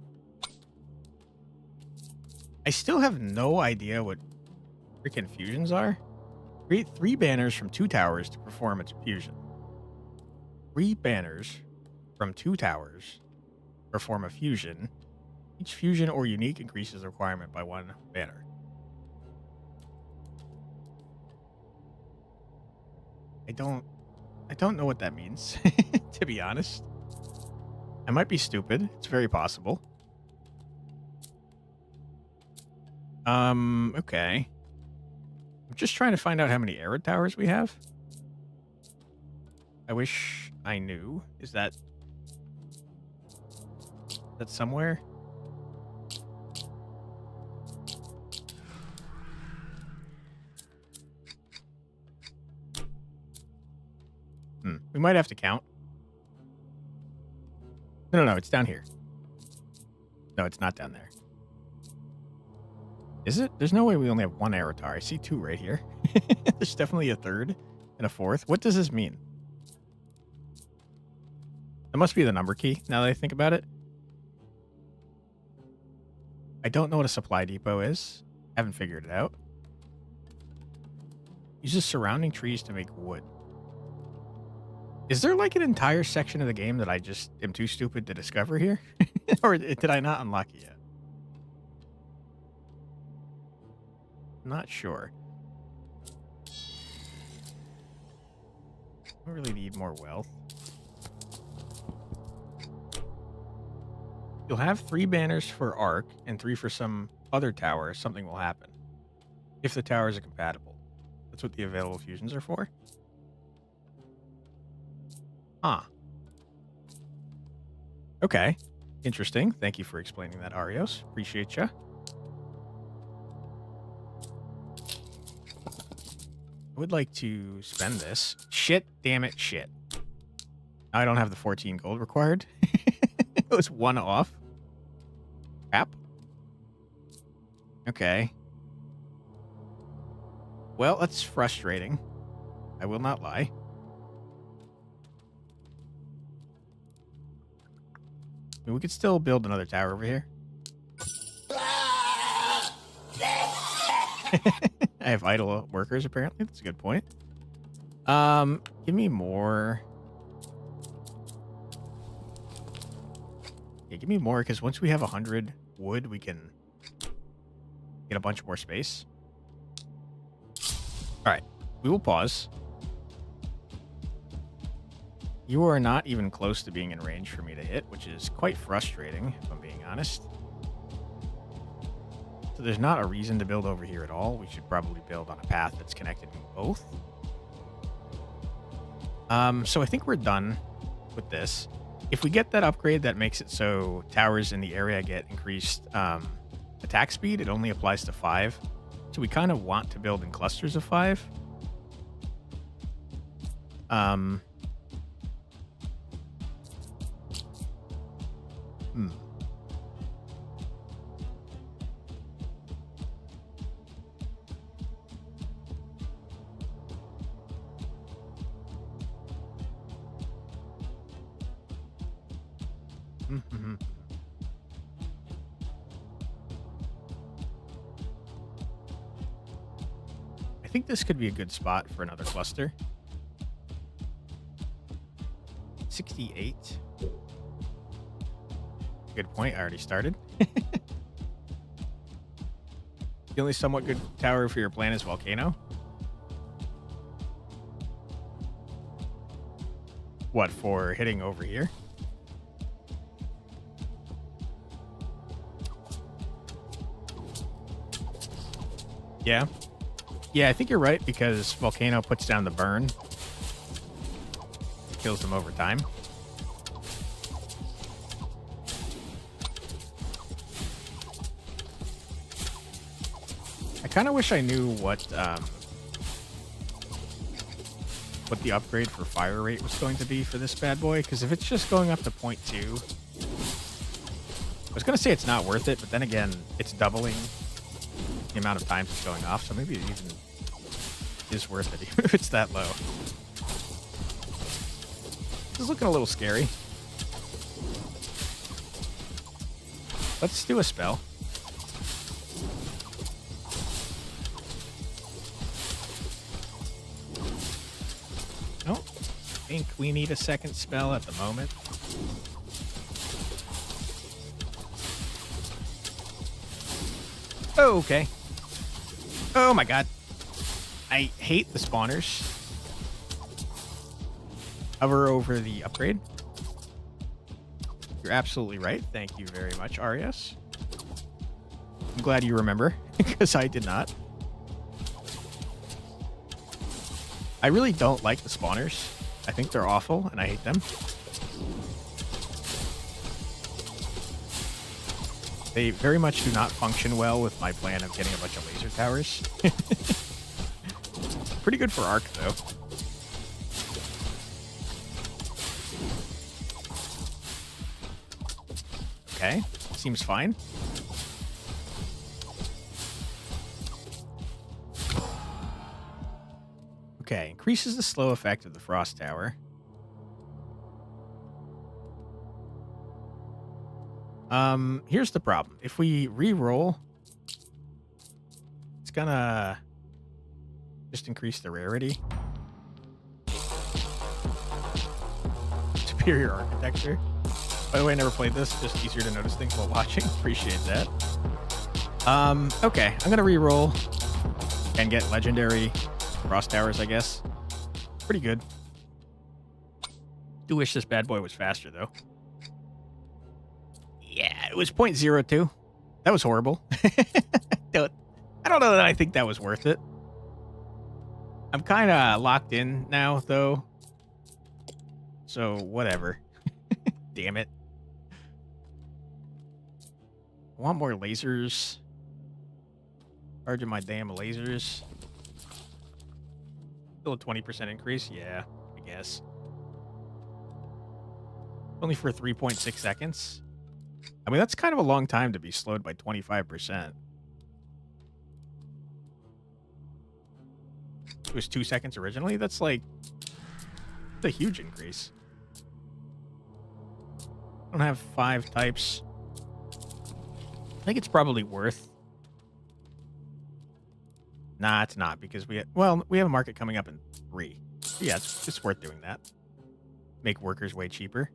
I still have no idea what freaking fusions are. Create 3 banners from 2 towers to perform its fusion. 3 banners from 2 towers perform a fusion. Each fusion or unique increases the requirement by 1 banner. I don't know what that means, to be honest. I might be stupid. It's very possible. Okay. I'm just trying to find out how many arrow towers we have. I wish I knew. Is that somewhere? We might have to count. No, it's down here. No, it's not down there. Is it? There's no way we only have 1 arrow tower. I see 2 right here. There's definitely a 3rd and a 4th. What does this mean? That must be the number key, now that I think about it. I don't know what a supply depot is. Haven't figured it out. Uses surrounding trees to make wood. Is there like an entire section of the game that I just am too stupid to discover here? Or did I not unlock it yet? Not sure. I really need more wealth. You'll have 3 banners for Arc and 3 for some other tower. Something will happen. If the towers are compatible. That's what the available fusions are for. Huh. Okay. Interesting. Thank you for explaining that, Arios. Appreciate ya. I would like to spend this. Shit, damn it, shit. I don't have the 14 gold required. It was 1 off. Crap. Okay. Well, that's frustrating. I will not lie. I mean, we could still build another tower over here. I have idle workers, apparently. That's a good point. Give me more. Yeah, give me more, because once we have 100 wood, we can get a bunch more space. All right, we will pause. You are not even close to being in range for me to hit, which is quite frustrating, if I'm being honest. So there's not a reason to build over here at all. We should probably build on a path that's connected to both. So I think we're done with this. If we get that upgrade that makes it so towers in the area get increased attack speed, it only applies to 5. So we kind of want to build in clusters of 5. I think this could be a good spot for another cluster. 68. Good point. I already started. The only somewhat good tower for your plan is Volcano. What, for hitting over here? Yeah. Yeah, I think you're right because Volcano puts down the burn. Kills them over time. I kind of wish I knew what the upgrade for fire rate was going to be for this bad boy, because if it's just going up to 0.2, I was going to say it's not worth it, but then again, it's doubling the amount of times it's going off, so maybe it even is worth it even if it's that low. This is looking a little scary. Let's do a spell. No, I think we need a second spell at the moment. Oh, okay. Oh my god. I hate the spawners. Hover over the upgrade. You're absolutely right. Thank you very much, Arias. I'm glad you remember, because I did not. I really don't like the spawners. I think they're awful, and I hate them. They very much do not function well with my plan of getting a bunch of laser towers. Pretty good for Arc, though. Okay, seems fine. Okay, increases the slow effect of the Frost Tower. Here's the problem. If we re-roll, it's gonna just increase the rarity. Superior architecture. By the way, I never played this. Just easier to notice things while watching. Appreciate that. Okay, I'm gonna re-roll and get legendary Frost Towers, I guess. Pretty good. Do wish this bad boy was faster, though. Yeah, it was 0.02. That was horrible. I don't know that I think that was worth it. I'm kind of locked in now, though. So, whatever. Damn it. I want more lasers. Charging my damn lasers. Still a 20% increase? Yeah, I guess. Only for 3.6 seconds. I mean, that's kind of a long time to be slowed by 25%. It was 2 seconds originally? That's like... That's a huge increase. I don't have 5 types. I think it's probably worth... Nah, it's not, because we have a market coming up in 3. So yeah, it's worth doing that. Make workers way cheaper.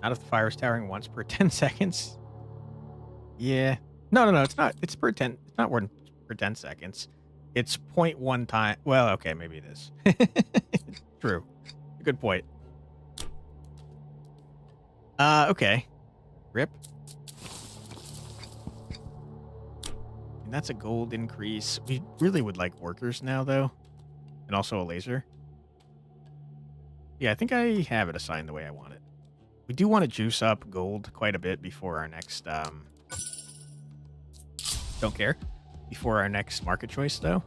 Not if the fire is towering once per 10 seconds. Yeah. No, it's not. It's per 10. It's not worth per 10 seconds. It's 0.1 time. Well, okay, maybe it is. True. Good point. Okay. Rip. And that's a gold increase. We really would like workers now, though. And also a laser. Yeah, I think I have it assigned the way I want it. We do want to juice up gold quite a bit before our next, don't care. Before our next market choice, though.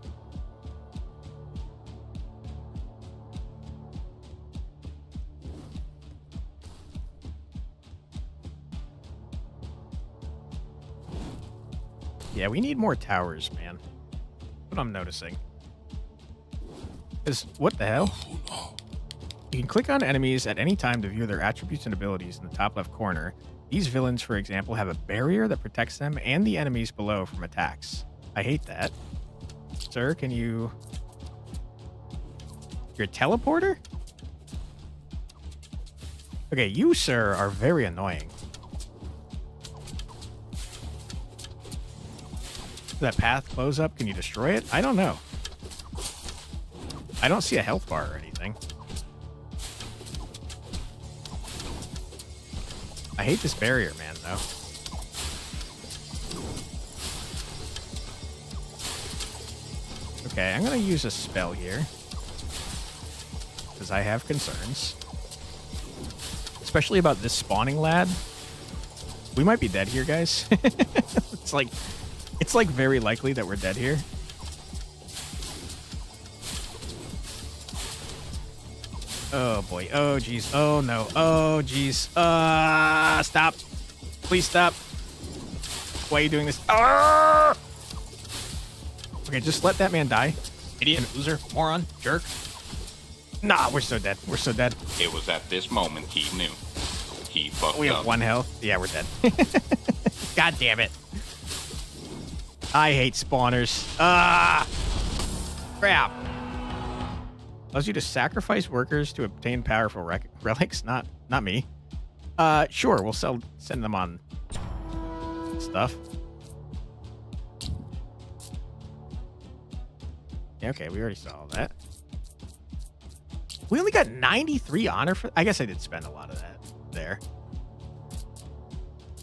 Yeah, we need more towers, man. That's what I'm noticing. Because, what the hell? You can click on enemies at any time to view their attributes and abilities in the top left corner. These villains, for example, have a barrier that protects them and the enemies below from attacks. I hate that. Sir, can you... You're a teleporter? Okay, you, sir, are very annoying. Does that path close up? Can you destroy it? I don't know. I don't see a health bar or anything. I I hate this barrier, man, though. Okay, I'm going to use a spell here. Because I have concerns. Especially about this spawning lad. We might be dead here, guys. It's like very likely that we're dead here. Oh boy. Oh geez. Oh no. Oh geez. Stop. Please stop. Why are you doing this? Okay, just let that man die. Idiot, loser, moron, jerk. Nah, we're so dead. We're so dead. It was at this moment he knew. He fucked We have up. 1 health. Yeah, we're dead. God damn it. I hate spawners. Crap. Allows you to sacrifice workers to obtain powerful relics. Not me. Sure, we'll send them on stuff. Yeah, okay, we already saw all that. We only got 93 honor for... I guess I did spend a lot of that there.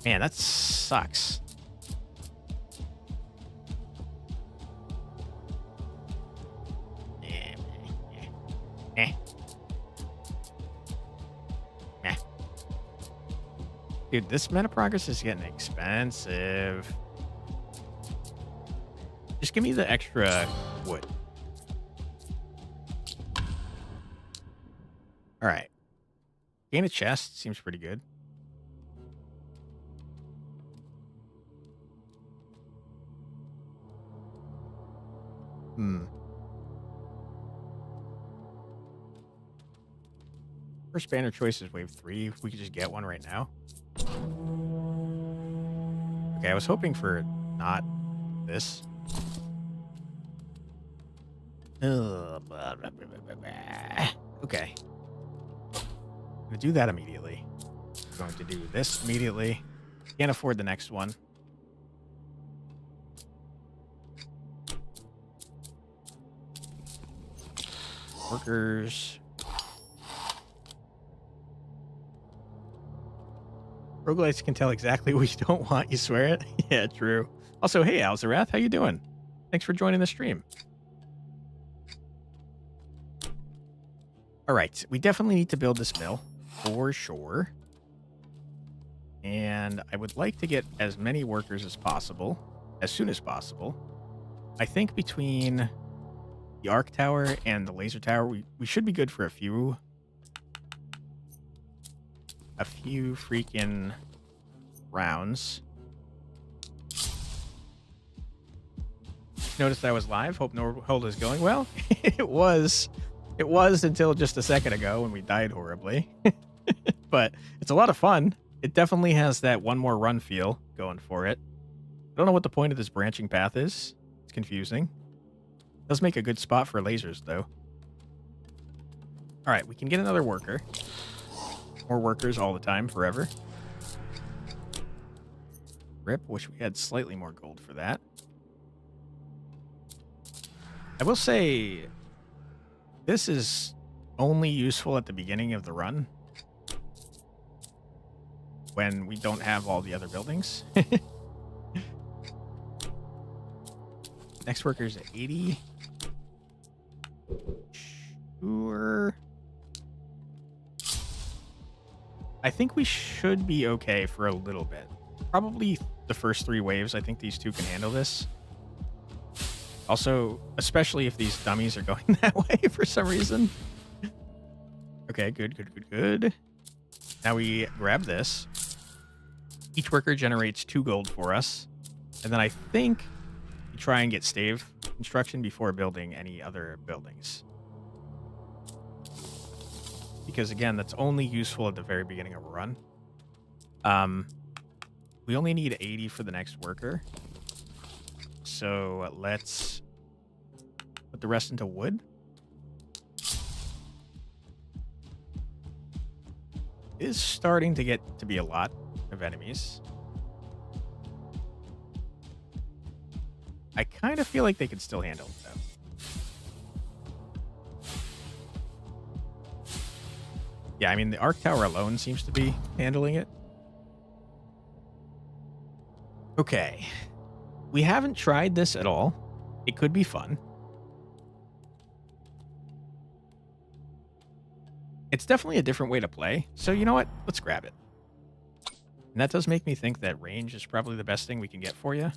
Man, that sucks. Dude, this meta progress is getting expensive. Just give me the extra wood. All right. Gain a chest seems pretty good. First banner choice is wave 3. If we could just get one right now. Okay, I was hoping for not this. Okay. I'm going to do that immediately. I'm going to do this immediately. Can't afford the next one. Workers. Roguelites can tell exactly what you don't want, you swear it? Yeah, true. Also, hey, Alzarath, how you doing? Thanks for joining the stream. All right, we definitely need to build this mill, for sure. And I would like to get as many workers as possible, as soon as possible. I think between the arc tower and the laser tower, we should be good for a few freaking rounds. Noticed I was live. Hope Nordhold is going well. It was until just a second ago when we died horribly. But it's a lot of fun. It definitely has that one more run feel going for it. I don't know what the point of this branching path is. It's confusing. It does make a good spot for lasers, though. All right, we can get another worker. More workers all the time, forever. Rip, wish we had slightly more gold for that. I will say, this is only useful at the beginning of the run. When we don't have all the other buildings. Next worker's at 80. Sure. I think we should be okay for a little bit. Probably the first 3 waves. I think these two can handle this. Also, especially if these dummies are going that way for some reason. Okay, good. Now we grab this. Each worker generates 2 gold for us. And then I think we try and get stave construction before building any other buildings. Because again, that's only useful at the very beginning of a run. We only need 80 for the next worker. So let's put the rest into wood. It is starting to get to be a lot of enemies. I kind of feel like they could still handle it, though. Yeah, I mean, the arc tower alone seems to be handling it. Okay. We haven't tried this at all. It could be fun. It's definitely a different way to play. So you know what? Let's grab it. And that does make me think that range is probably the best thing we can get for you.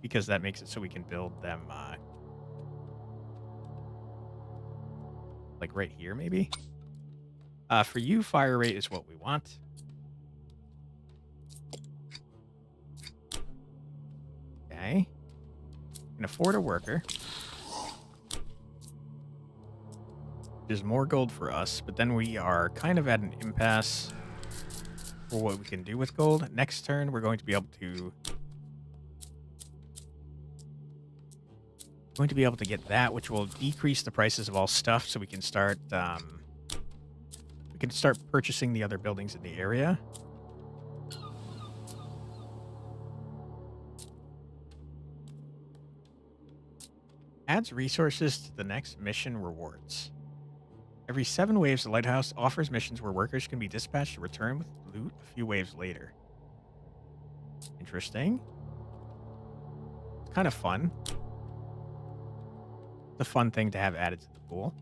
Because that makes it so we can build them like right here, maybe. For you, fire rate is what we want. Okay. Can afford a worker. There's more gold for us, but then we are kind of at an impasse for what we can do with gold. Next turn, we're going to be able to get that, which will decrease the prices of all stuff, so we can start purchasing the other buildings in the area. Adds resources to the next mission rewards. Every 7 waves, the lighthouse offers missions where workers can be dispatched to return with loot a few waves later. Interesting. Kind of fun. It's a fun thing to have added to the pool.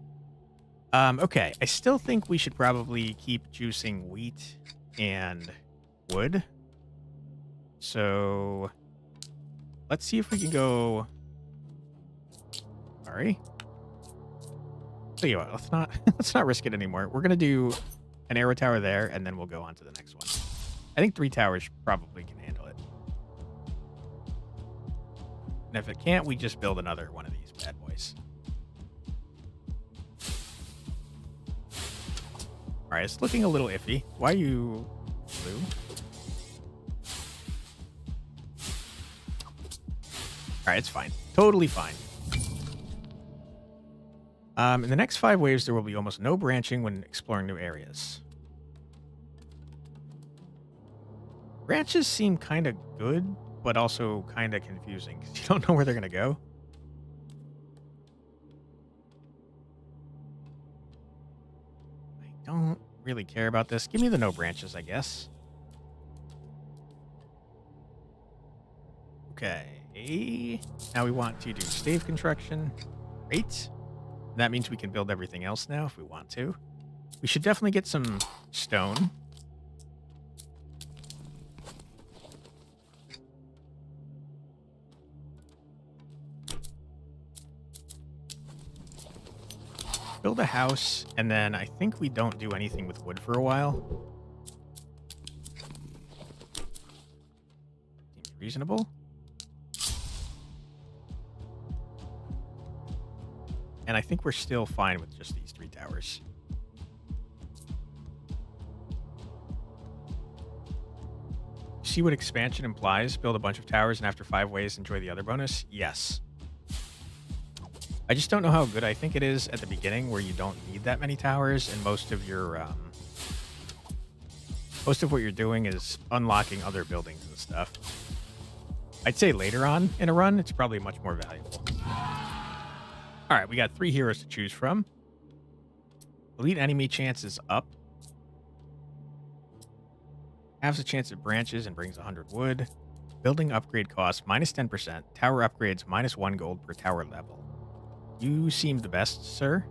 Okay, I still think we should probably keep juicing wheat and wood. So let's see if we can go. Sorry. So you know what, let's not risk it anymore. We're gonna do an arrow tower there, and then we'll go on to the next one. I think 3 towers probably can handle it. And if it can't, we just build another one of these bad boys. All right, it's looking a little iffy. Why are you blue? All right, it's fine. Totally fine. In the next 5 waves, there will be almost no branching when exploring new areas. Branches seem kind of good, but also kind of confusing because you don't know where they're going to go. I don't really care about this. Give me the no branches, I guess. Okay. Now we want to do stave construction. Great. That means we can build everything else now if we want to. We should definitely get some stone. Build a house, and then I think we don't do anything with wood for a while. Seems reasonable. And I think we're still fine with just these 3 towers. See what expansion implies? Build a bunch of towers, and after 5 waves, enjoy the other bonus? Yes. I just don't know how good I think it is at the beginning, where you don't need that many towers, and most of what you're doing is unlocking other buildings and stuff. I'd say later on in a run, it's probably much more valuable. All right, we got 3 heroes to choose from. Elite enemy chance is up. Halves a chance of branches and brings 100 wood. Building upgrade cost -10%. Tower upgrades -1 gold per tower level. You seem the best, sir.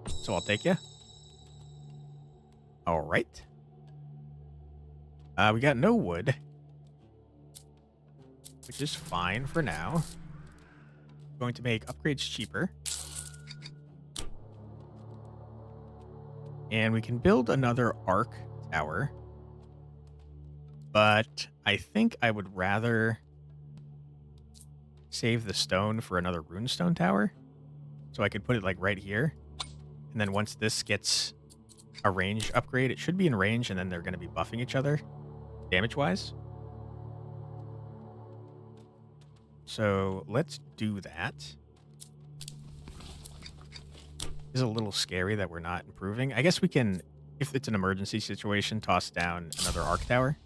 So I'll take you. All right. We got no wood, which is fine for now. Going to make upgrades cheaper. And we can build another arc tower. But I think I would rather save the stone for another runestone tower. So I could put it like right here. And then once this gets a range upgrade, it should be in range, and then they're going to be buffing each other damage-wise. So let's do that. It's a little scary that we're not improving. I guess we can, if it's an emergency situation, toss down another arc tower.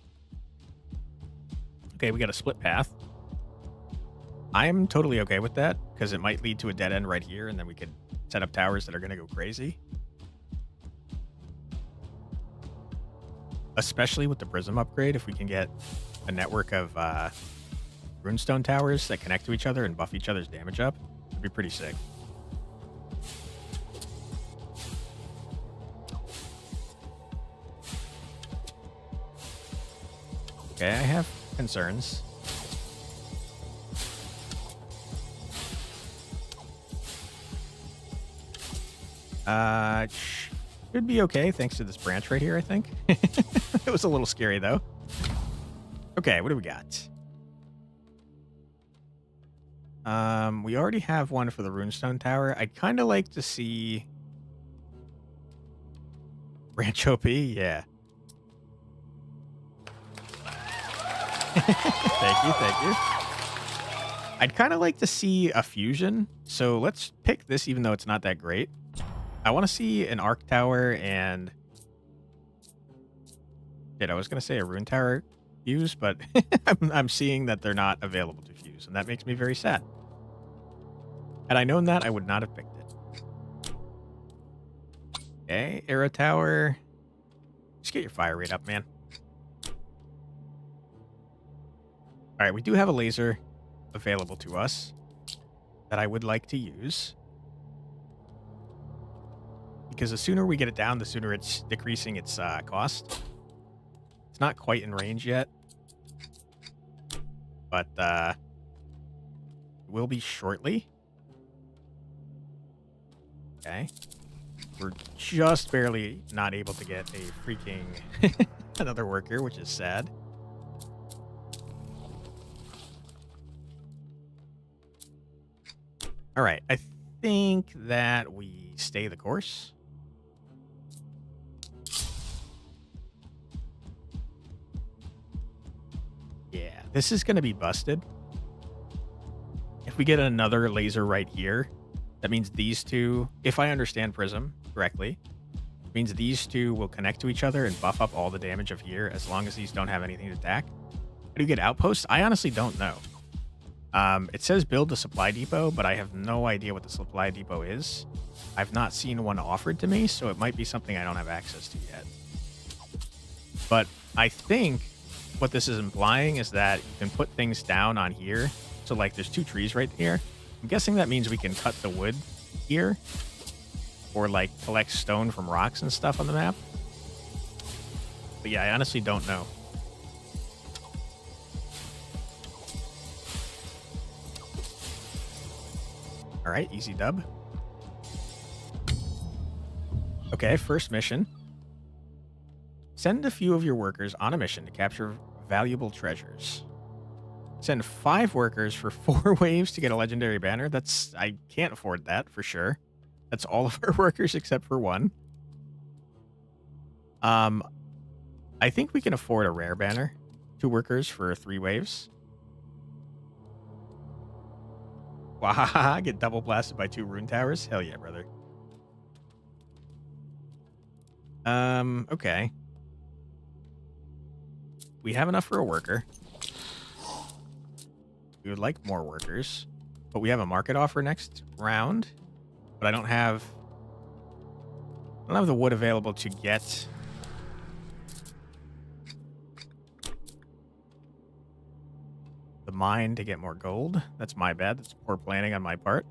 Okay, we got a split path. I'm totally okay with that, because it might lead to a dead end right here, and then we could set up towers that are going to go crazy. especially with the Prism upgrade, if we can get a network of runestone towers that connect to each other and buff each other's damage up, it'd be pretty sick. Okay, I have concerns. Should be okay thanks to this branch right here, I think. It was a little scary, though. Okay, what do we got? We already have one for the runestone tower. I'd kind of like to see... Branch OP? Yeah. Thank you, thank you. I'd kind of like to see a fusion, so let's pick this even though it's not that great. I want to see an arc tower and... I was going to say a rune tower fuse, but I'm seeing that they're not available to fuse, and that makes me very sad. Had I known that, I would not have picked it. Okay, arrow tower. Just get your fire rate up, man. All right, we do have a laser available to us that I would like to use. Because the sooner we get it down, the sooner it's decreasing its cost. It's not quite in range yet. But it will be shortly. Okay. We're just barely not able to get a freaking another worker, which is sad. All right, I think that we stay the course. Yeah, this is going to be busted. If we get another laser right here, that means these two, if I understand Prism correctly, means these two will connect to each other and buff up all the damage of here as long as these don't have anything to attack. How do you get outposts? I honestly don't know. It says build the supply depot, but I have no idea what the supply depot is. I've not seen one offered to me, so it might be something I don't have access to yet. But I think what this is implying is that you can put things down on here. So like there's two trees right here. I'm guessing that means we can cut the wood here or like collect stone from rocks and stuff on the map. But yeah, I honestly don't know. All right, easy dub. Okay, first mission. Send a few of your workers on a mission to capture valuable treasures. Send 5 workers for 4 waves to get a legendary banner. I can't afford that for sure. That's all of our workers except for 1. I think we can afford a rare banner. 2 workers for 3 waves. Wow, get double blasted by 2 rune towers? Hell yeah, brother. Okay. We have enough for a worker. We would like more workers. But we have a market offer next round. But I don't have the wood available to get the mine to get more gold. That's my bad. That's poor planning on my part.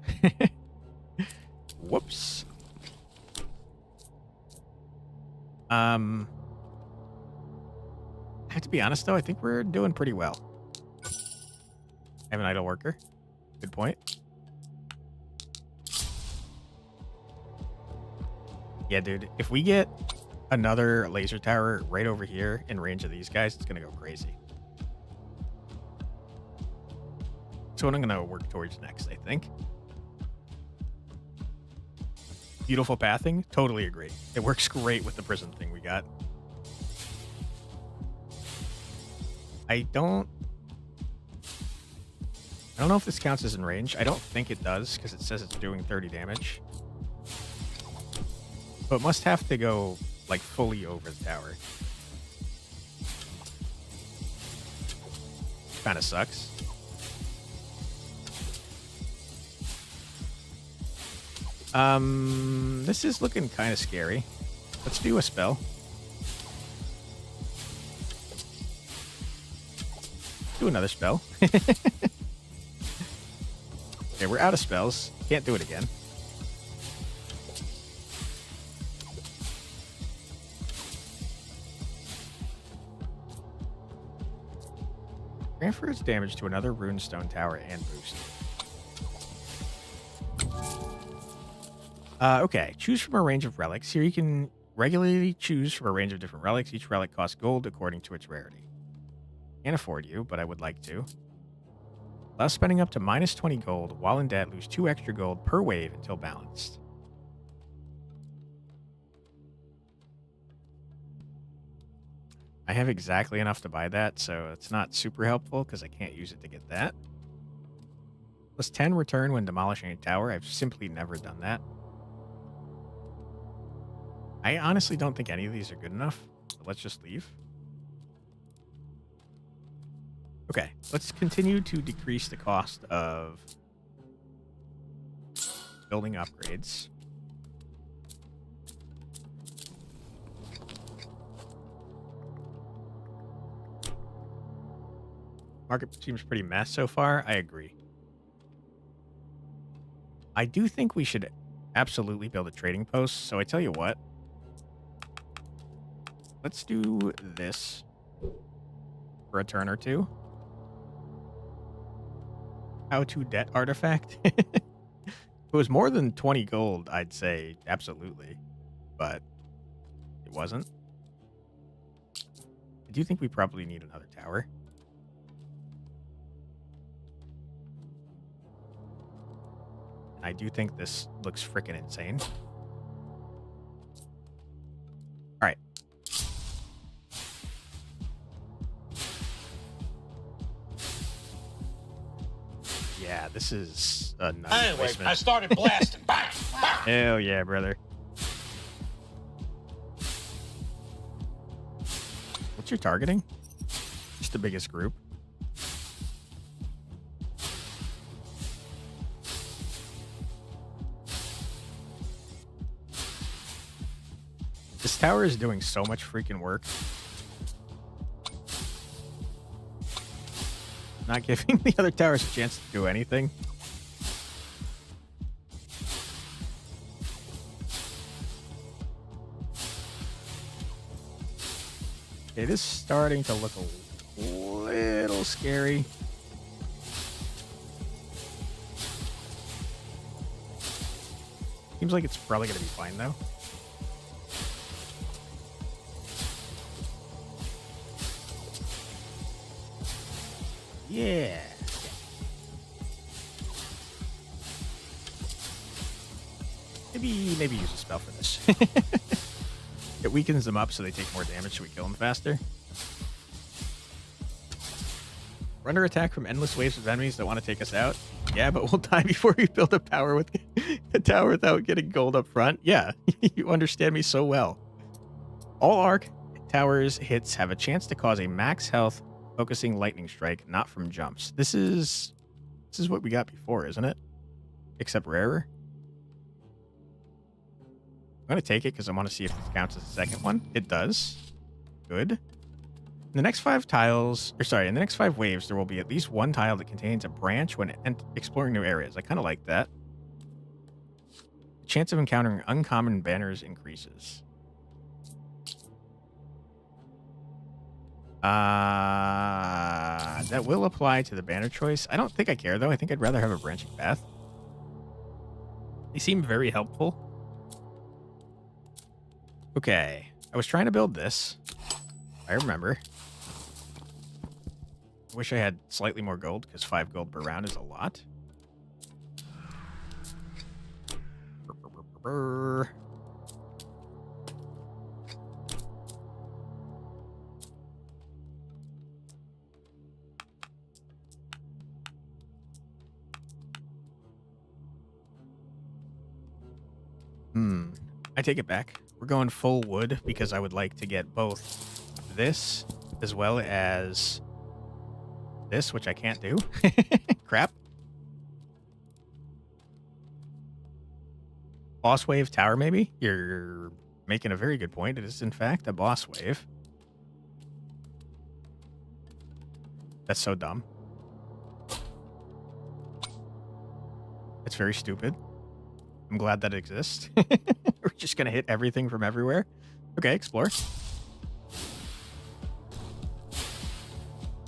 Whoops. I have to be honest, though. I think we're doing pretty well. I have an idle worker. Good point. Yeah, dude. If we get another laser tower right over here in range of these guys, it's going to go crazy. So what I'm going to work towards next, I think. Beautiful pathing. Totally agree. It works great with the prison thing we got. I don't know if this counts as in range. I don't think it does because it says it's doing 30 damage. But it must have to go like fully over the tower. Kind of sucks. This is looking kind of scary. Let's do a spell. Do another spell. Okay, we're out of spells. Can't do it again. Transfers damage to another runestone tower and boost. Okay, choose from a range of relics. Here you can regularly choose from a range of different relics. Each relic costs gold according to its rarity. Can't afford you, but I would like to. Allow spending up to minus 20 gold. While in debt, lose 2 extra gold per wave until balanced. I have exactly enough to buy that, so it's not super helpful because I can't use it to get that. Plus 10 return when demolishing a tower. I've simply never done that. I honestly don't think any of these are good enough. So let's just leave. Okay, let's continue to decrease the cost of building upgrades. Market seems pretty mess so far. I agree. I do think we should absolutely build a trading post. So I tell you what. Let's do this for a turn or two. How to debt artifact. If it was more than 20 gold, I'd say absolutely. But it wasn't. I do think we probably need another tower. I do think this looks freaking insane. All right. Yeah, this is a nice Anyway, placement. I started blasting. Bang! Bang! Hell yeah, brother. What's your targeting? Just the biggest group. This tower is doing so much freaking work. Not giving the other towers a chance to do anything. It is starting to look a little scary. Seems like it's probably going to be fine, though. Yeah. Maybe use a spell for this. It weakens them up so they take more damage so we kill them faster. We're under attack from endless waves of enemies that want to take us out. Yeah, but we'll die before we build a tower without getting gold up front. Yeah, you understand me so well. All arc towers hits have a chance to cause a max health focusing lightning strike, not from jumps. This is what we got before, isn't it? Except rarer. I'm going to take it because I want to see if this counts as a second one. It does. Good. In the next 5 tiles, or sorry, in the next 5 waves, there will be at least one tile that contains a branch when exploring new areas. I kind of like that. The chance of encountering uncommon banners increases. That will apply to the banner choice. I don't think I care, though. I think I'd rather have a branching path. They seem very helpful. Okay. I was trying to build this. I remember. I wish I had slightly more gold, because 5 gold per round is a lot. I take it back. We're going full wood because I would like to get both this as well as this, which I can't do. Crap. Boss wave tower, maybe? You're making a very good point. It is, in fact, a boss wave. That's so dumb. It's very stupid. I'm glad that it exists. We're just going to hit everything from everywhere. Okay, explore.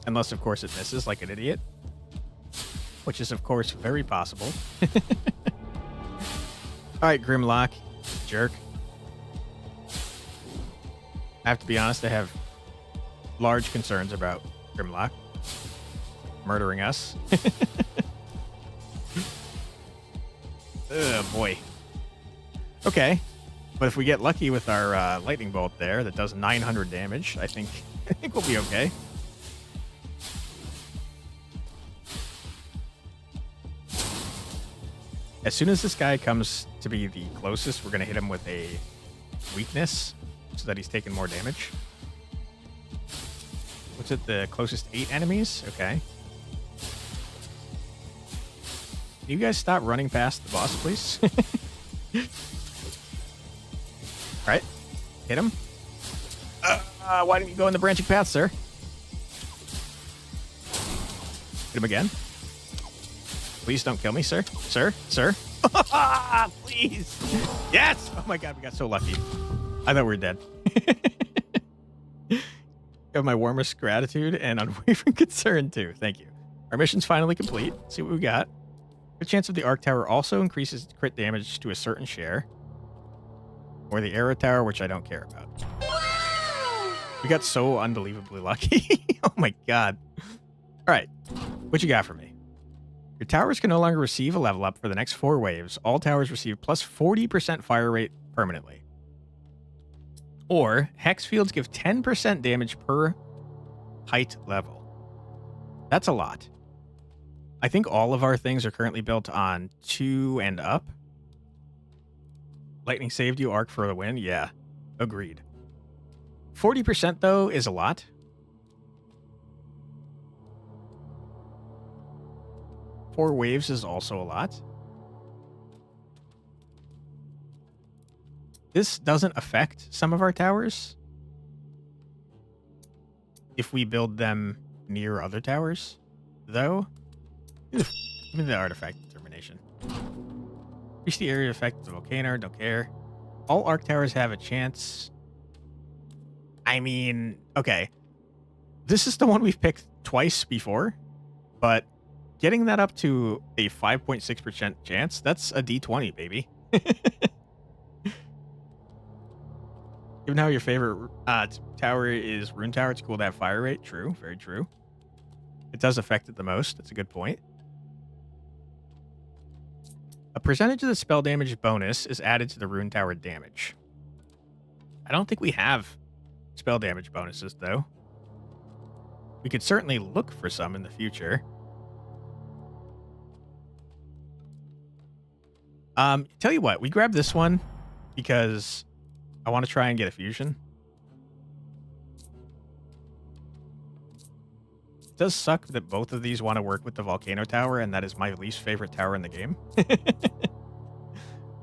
Unless, of course, it misses like an idiot. Which is, of course, very possible. Alright, Grimlock. Jerk. I have to be honest, I have large concerns about Grimlock murdering us. Oh, boy. Okay. But if we get lucky with our lightning bolt there that does 900 damage, I think we'll be okay. As soon as this guy comes to be the closest, we're going to hit him with a weakness so that he's taking more damage. What's it? The closest 8 enemies? Okay. Can you guys stop running past the boss, please? Alright. Hit him. Why didn't you go in the branching path, sir? Hit him again. Please don't kill me, sir. Sir? Sir? Please! Yes! Oh my god, we got so lucky. I thought we were dead. You have my warmest gratitude and unwavering concern, too. Thank you. Our mission's finally complete. Let's see what we got. The chance of the Arc Tower also increases crit damage to a certain share. Or the Arrow Tower, which I don't care about. We got so unbelievably lucky. Oh my god. Alright. What you got for me? Your towers can no longer receive a level up for the next 4 waves. All towers receive plus 40% fire rate permanently. Or, hex fields give 10% damage per height level. That's a lot. I think all of our things are currently built on 2 and up. Lightning saved you, arc for the win. Yeah, agreed. 40% though is a lot. Four waves is also a lot. This doesn't affect some of our towers if we build them near other towers, though. Give me the artifact determination. Reach the area effect of the volcano, don't care. All arc towers have a chance. I mean, okay. This is the one we've picked twice before, but getting that up to a 5.6% chance, that's a D20, baby. Given how your favorite tower is Rune Tower, it's cool to have fire rate. True, very true. It does affect it the most. That's a good point. A percentage of the spell damage bonus is added to the Rune Tower damage. I don't think we have spell damage bonuses, though. We could certainly look for some in the future. Tell you what, we grab this one because I want to try and get a fusion. It does suck that both of these want to work with the Volcano Tower, and that is my least favorite tower in the game.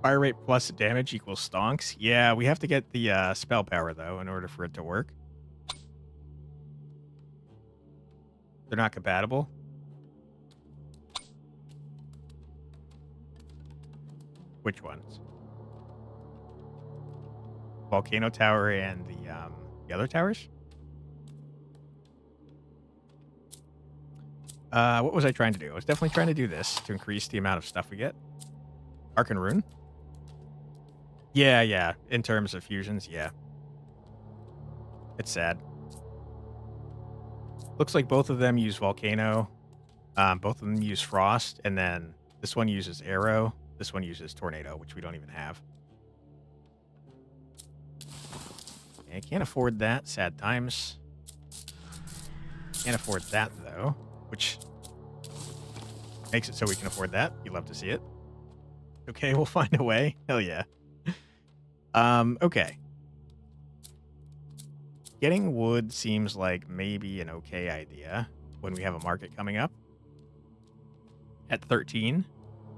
Fire rate plus damage equals stonks. Yeah, we have to get the spell power, though, in order for it to work. They're not compatible. Which ones? Volcano Tower and the other towers? What was I trying to do? I was definitely trying to do this to increase the amount of stuff we get. Arc and Rune? Yeah. In terms of fusions, yeah. It's sad. Looks like both of them use Volcano. Both of them use Frost, and then this one uses Arrow. This one uses Tornado, which we don't even have. I can't afford that. Sad times. Can't afford that, though. Which makes it so we can afford that. You love to see it. Okay, we'll find a way. Hell yeah. Okay. Getting wood seems like maybe an okay idea when we have a market coming up. At 13.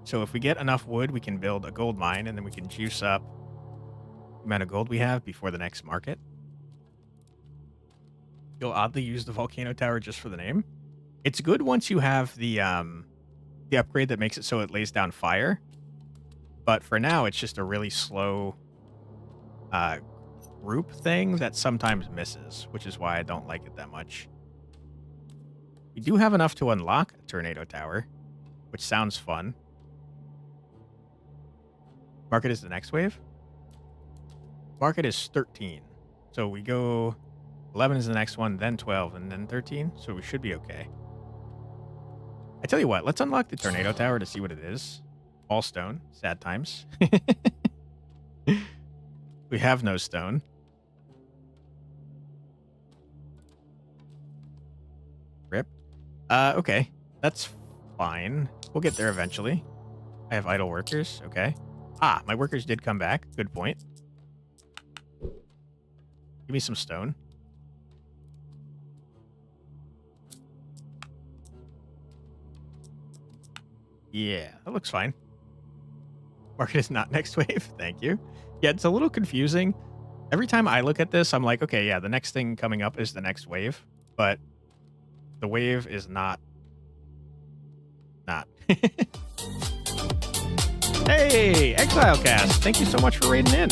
So if we get enough wood, we can build a gold mine, and then we can juice up the amount of gold we have before the next market. You'll oddly use the Volcano Tower just for the name. It's good once you have the upgrade that makes it so it lays down fire. But for now, it's just a really slow group thing that sometimes misses, which is why I don't like it that much. We do have enough to unlock a tornado tower, which sounds fun. Market is the next wave. Market is 13. So we go 11 is the next one, then 12, and then 13. So we should be okay. I tell you what, let's unlock the tornado tower to see what it is. All stone. Sad times. We have no stone. Rip. Okay. That's fine. We'll get there eventually. I have idle workers. Okay. Ah, my workers did come back. Good point. Give me some stone. Yeah, that looks fine. Market is not next wave. Thank you. Yeah, it's a little confusing. Every time I look at this, I'm like, okay, yeah, the next thing coming up is the next wave. But the wave is not. Hey, ExileCast. Thank you so much for raiding in.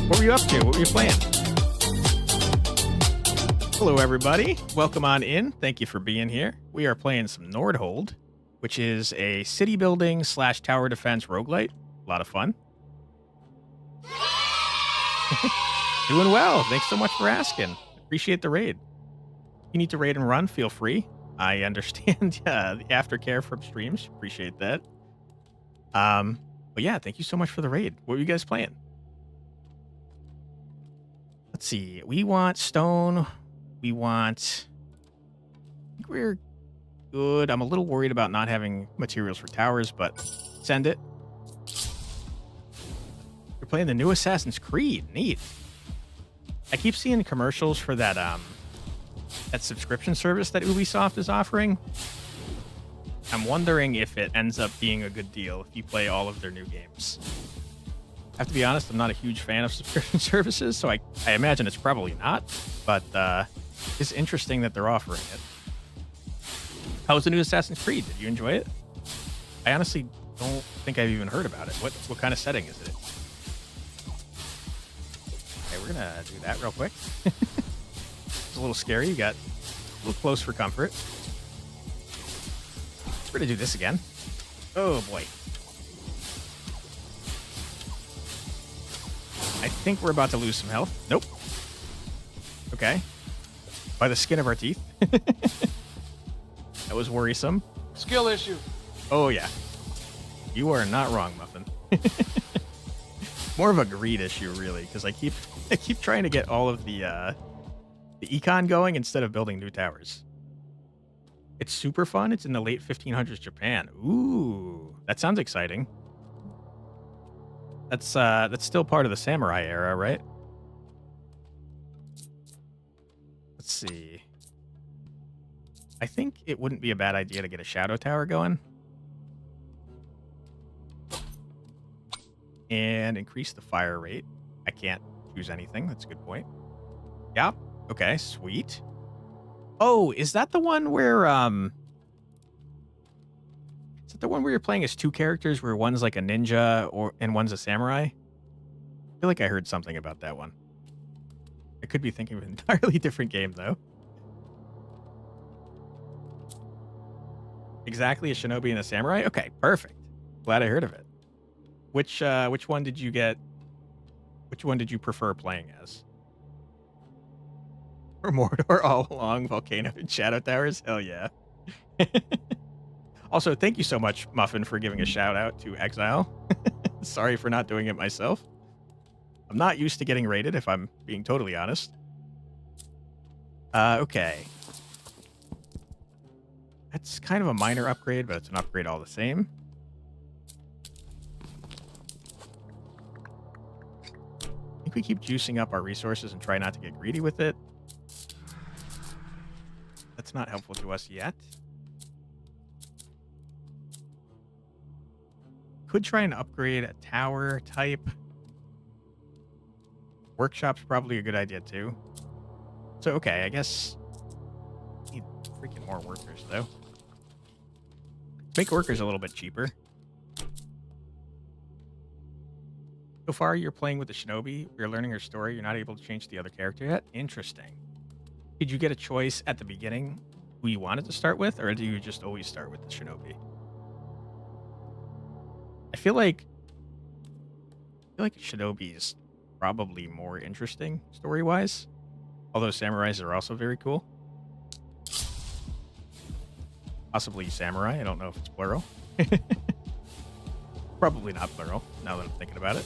What were you up to? What were you playing? Hello, everybody. Welcome on in. Thank you for being here. We are playing some Nordhold, which is a city building / tower defense roguelite. A lot of fun. Doing well. Thanks so much for asking. Appreciate the raid. If you need to raid and run, feel free. I understand the aftercare from streams. Appreciate that. But yeah, thank you so much for the raid. What were you guys playing? Let's see. We want stone. We want... I think we're good. I'm a little worried about not having materials for towers, but send it. You're playing the new Assassin's Creed. Neat. I keep seeing commercials for that subscription service that Ubisoft is offering. I'm wondering if it ends up being a good deal if you play all of their new games. I have to be honest, I'm not a huge fan of subscription services, so I imagine it's probably not, but it's interesting that they're offering it. How was the new Assassin's Creed? Did you enjoy it? I honestly don't think I've even heard about it. What kind of setting is it? Okay, we're gonna do that real quick. It's a little scary. You got a little close for comfort. We're gonna do this again. Oh boy. I think we're about to lose some health. Nope. Okay. By the skin of our teeth. That was worrisome. Skill issue. Oh yeah. You are not wrong, Muffin. More of a greed issue, really, because I keep trying to get all of the econ going instead of building new towers. It's super fun. It's in the late 1500s Japan. Ooh, that sounds exciting. That's still part of the samurai era, right? Let's see. I think it wouldn't be a bad idea to get a shadow tower going. And increase the fire rate. I can't choose anything. That's a good point. Yep. Okay, sweet. Oh, is that the one where is that the one where you're playing as two characters where one's like a ninja and one's a samurai? I feel like I heard something about that one. I could be thinking of an entirely different game though. Exactly, a shinobi and a samurai? Okay, perfect. Glad I heard of it. Which one did you get? Which one did you prefer playing as? Or Mordor all along, Volcano and Shadow Towers? Hell yeah. Also, thank you so much, Muffin, for giving a shout out to Exile. Sorry for not doing it myself. I'm not used to getting raided, if I'm being totally honest. Okay. That's kind of a minor upgrade, but it's an upgrade all the same. I think we keep juicing up our resources and try not to get greedy with it. That's not helpful to us yet. Could try and upgrade a tower type. Workshop's probably a good idea too. So, okay, I guess need Freaking more workers, though. Make workers a little bit cheaper. So far, you're playing with the shinobi. You're learning her story. You're not able to change the other character yet. Interesting. Did you get a choice at the beginning who you wanted to start with, or do you just always start with the shinobi? I feel like shinobi is probably more interesting story-wise. Although samurais are also very cool. Possibly samurai. I don't know if it's plural. Probably not plural, now that I'm thinking about it.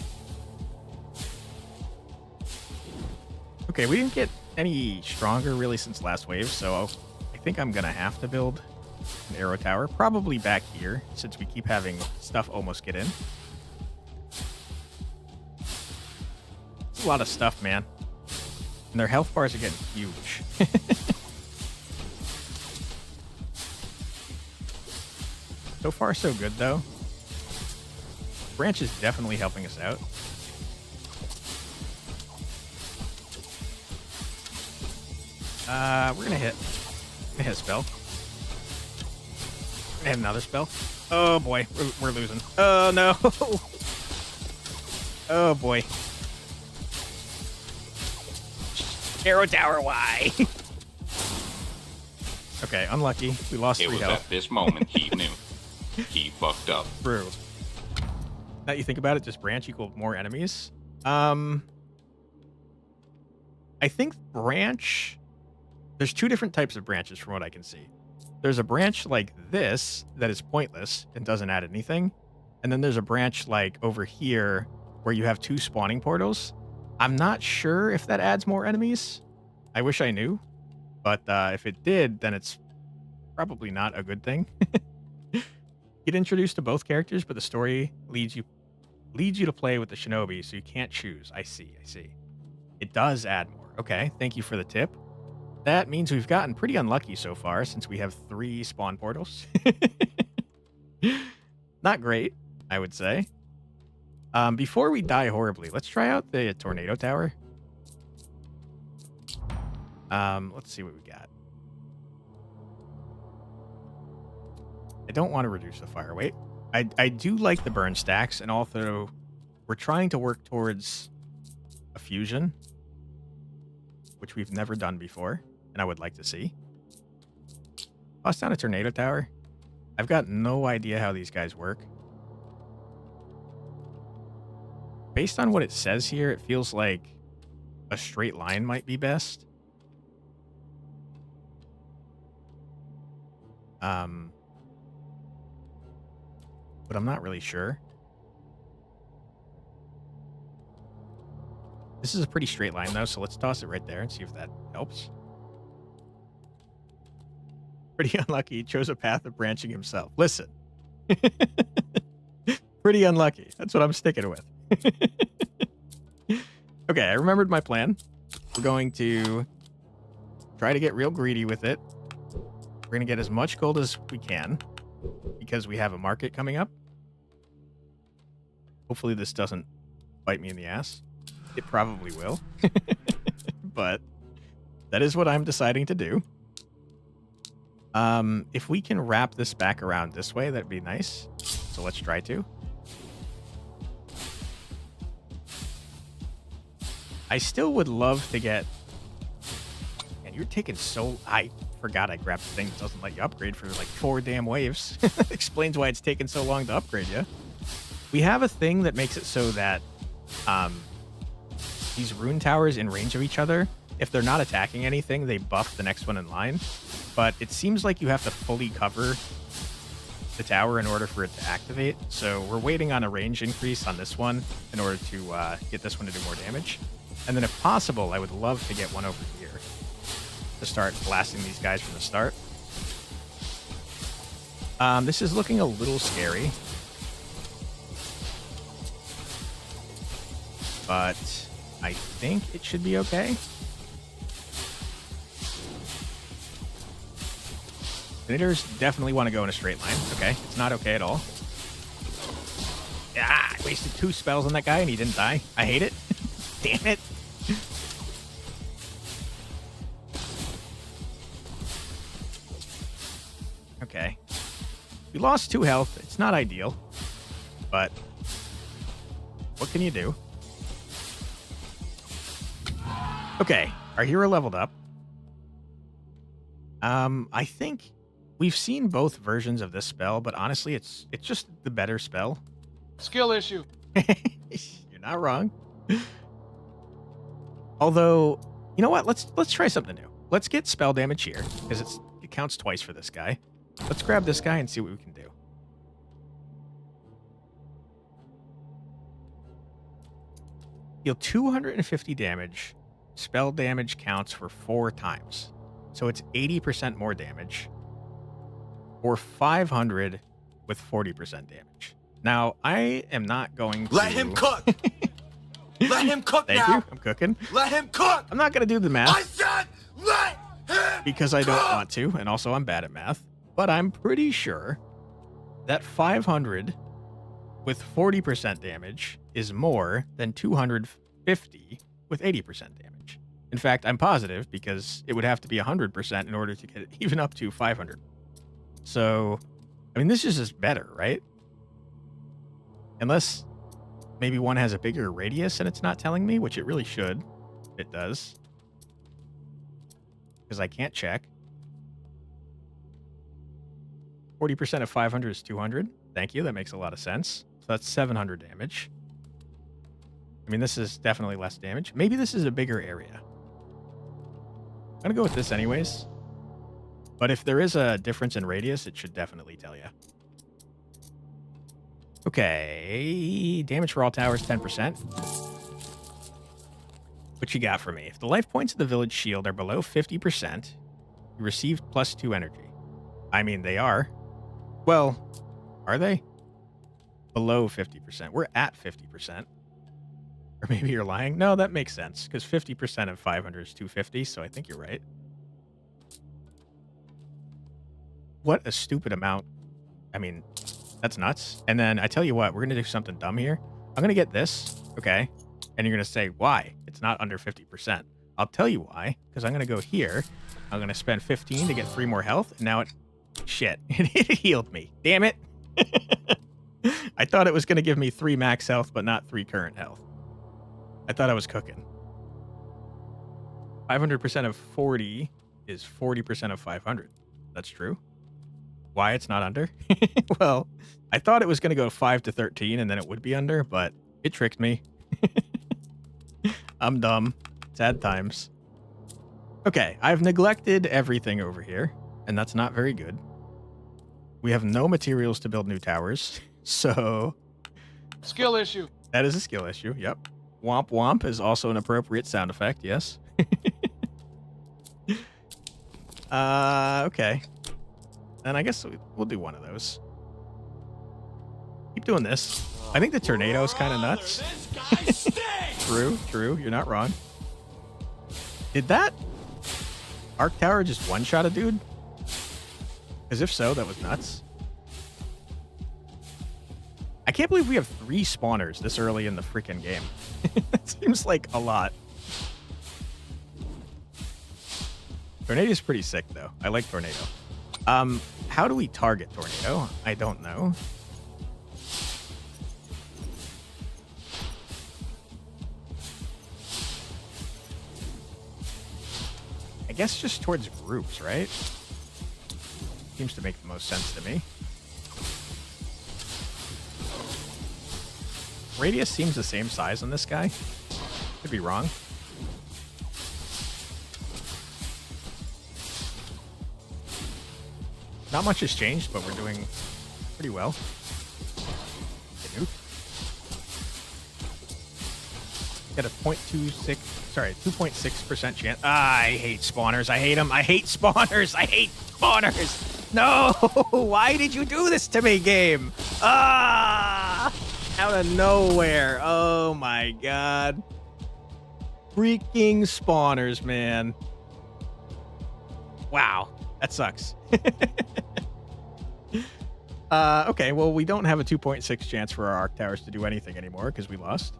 Okay, we didn't get any stronger really since last wave, so I think I'm going to have to build an arrow tower. Probably back here, since we keep having stuff almost get in. It's a lot of stuff, man. And their health bars are getting huge. So far, so good, though. Branch is definitely helping us out. We're gonna hit a spell. We're gonna hit another spell. Oh boy, we're losing. Oh no! Oh boy. Arrow tower, why? Okay, unlucky. We lost 3 It was health. at this moment he knew. He fucked up. True. Now you think about it, just branch equal more enemies. I think branch... There's 2 different types of branches from what I can see. There's a branch like this that is pointless and doesn't add anything. And then there's a branch like over here where you have 2 spawning portals. I'm not sure if that adds more enemies. I wish I knew. But if it did, then it's probably not a good thing. Get introduced to both characters, but the story leads you to play with the shinobi, so you can't choose. I see. It does add more. Okay, thank you for the tip. That means we've gotten pretty unlucky so far, since we have 3 spawn portals. Not great, I would say. Before we die horribly, let's try out the tornado tower. Let's see what we got. I don't want to reduce the fire weight. I do like the burn stacks, and although we're trying to work towards a fusion, which we've never done before, and I would like to see. Toss down a tornado tower. I've got no idea how these guys work. Based on what it says here, it feels like a straight line might be best. But I'm not really sure. This is a pretty straight line, though, so let's toss it right there and see if that helps. Pretty unlucky. He chose a path of branching himself. Listen. Pretty unlucky. That's what I'm sticking with. Okay, I remembered my plan. We're going to try to get real greedy with it. We're going to get as much gold as we can because we have a market coming up. Hopefully this doesn't bite me in the ass. It probably will. But that is what I'm deciding to do. If we can wrap this back around this way, that'd be nice. So let's try to. I still would love to get... And you're taking so... I forgot I grabbed the thing that doesn't let you upgrade for like 4 damn waves. Explains why it's taken so long to upgrade you. We have a thing that makes it so that these rune towers in range of each other, if they're not attacking anything, they buff the next one in line. But it seems like you have to fully cover the tower in order for it to activate. So we're waiting on a range increase on this one in order to get this one to do more damage. And then if possible, I would love to get one over here to start blasting these guys from the start. This is looking a little scary. But I think it should be okay. Senators definitely want to go in a straight line. Okay, it's not okay at all. Ah, I wasted 2 spells on that guy and he didn't die. I hate it. Damn it. Okay. We lost 2 health. It's not ideal. But what can you do? Okay. Our hero leveled up. I think we've seen both versions of this spell, but honestly, it's just the better spell. Skill issue. You're not wrong. Although, you know what? Let's try something new. Let's get spell damage here because it counts twice for this guy. Let's grab this guy and see what we can do. Heal 250 damage. Spell damage counts for 4 times. So it's 80% more damage. Or 500 with 40% damage. Now, I am not going to... Let him cook! Let him cook Thank now! you. I'm cooking. Let him cook! I'm not going to do the math. I said let him Because I don't cook! want to, and also I'm bad at math. But I'm pretty sure that 500 with 40% damage is more than 250 with 80% damage. In fact, I'm positive because it would have to be 100% in order to get it even up to 500. So, I mean, this is just better, right? Unless maybe one has a bigger radius and it's not telling me, which it really should. It does. Because I can't check. 40% of 500 is 200. Thank you. That makes a lot of sense. So that's 700 damage. I mean, this is definitely less damage. Maybe this is a bigger area. I'm going to go with this anyways. But if there is a difference in radius, it should definitely tell you. Okay. Damage for all towers, 10%. What you got for me? If the life points of the village shield are below 50%, you receive +2 energy. I mean, they are. Well, are they? Below 50%. We're at 50%. Or maybe you're lying. No, that makes sense. Because 50% of 500 is 250, so I think you're right. What a stupid amount. I mean, that's nuts. And then I tell you what, we're going to do something dumb here. I'm going to get this. Okay. And you're going to say, why? It's not under 50%. I'll tell you why. Because I'm going to go here. I'm going to spend 15 to get 3 more health. And now it... Shit. It healed me. Damn it. I thought it was going to give me 3 max health, but not 3 current health. I thought I was cooking. 500% of 40 is 40% of 500. That's true. Why it's not under? Well, I thought it was going to go 5 to 13 and then it would be under, but it tricked me. I'm dumb. Sad times. Okay, I've neglected everything over here, and that's not very good. We have no materials to build new towers, so... Skill issue. That is a skill issue, yep. Womp womp is also an appropriate sound effect, yes. Okay. And I guess we'll do one of those. Keep doing this. I think the tornado is kind of nuts. True. You're not wrong. Did that arc tower just one-shot a dude? Because if so, that was nuts. I can't believe we have 3 spawners this early in the freaking game. It seems like a lot. Tornado is pretty sick, though. I like Tornado. How do we target Tornado? I don't know. I guess just towards groups, right? Seems to make the most sense to me. Radius seems the same size on this guy. Could be wrong. Not much has changed, but we're doing pretty well. Get a 2.6% chance. Ah, I hate spawners. I hate them. I hate spawners. I hate spawners. No! Why did you do this to me, game? Ah! Out of nowhere. Oh my god. Freaking spawners, man. Wow. That sucks. Okay, well, we don't have a 2.6 chance for our arc towers to do anything anymore because we lost.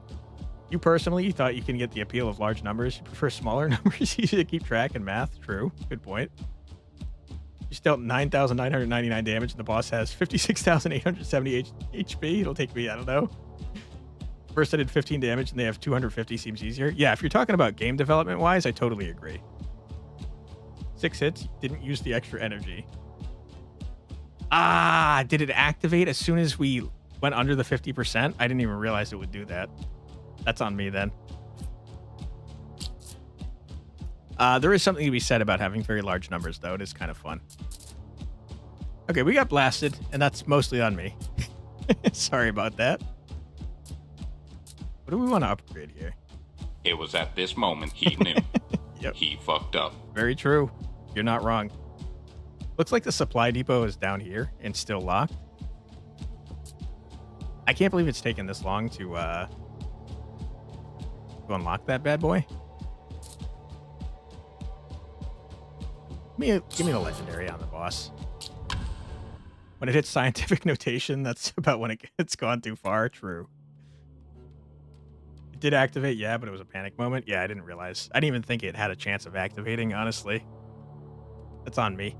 You personally thought you can get the appeal of large numbers. You prefer smaller numbers. Easy to keep track in math. True. Good point. You He's dealt 9,999 damage, and the boss has 56,870 HP. It'll take me, I don't know. First I did 15 damage, and they have 250. Seems easier. Yeah, if you're talking about game development-wise, I totally agree. 6 hits, didn't use the extra energy. Ah, did it activate as soon as we went under the 50%? I didn't even realize it would do that. That's on me then. There is something to be said about having very large numbers, though. It is kind of fun. Okay, we got blasted, and that's mostly on me. Sorry about that. What do we want to upgrade here? It was at this moment he knew. Yep. He fucked up. Very true. You're not wrong. Looks like the supply depot is down here and still locked. I can't believe it's taken this long to unlock that bad boy. Give me the legendary on the boss. When it hits scientific notation, that's about when it's gone too far. True. It did activate, yeah, but it was a panic moment. Yeah, I didn't realize. I didn't even think it had a chance of activating, honestly. That's on me.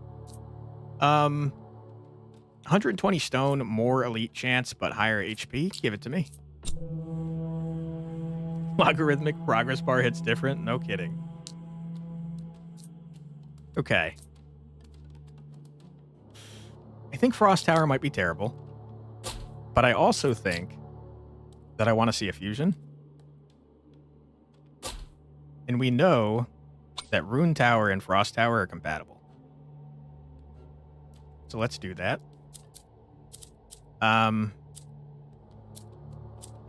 120 stone, more elite chance, but higher HP. Give it to me. Logarithmic progress bar hits different. No kidding. Okay. I think Frost Tower might be terrible, but I also think that I want to see a fusion. And we know that Rune Tower and Frost Tower are compatible. So let's do that. I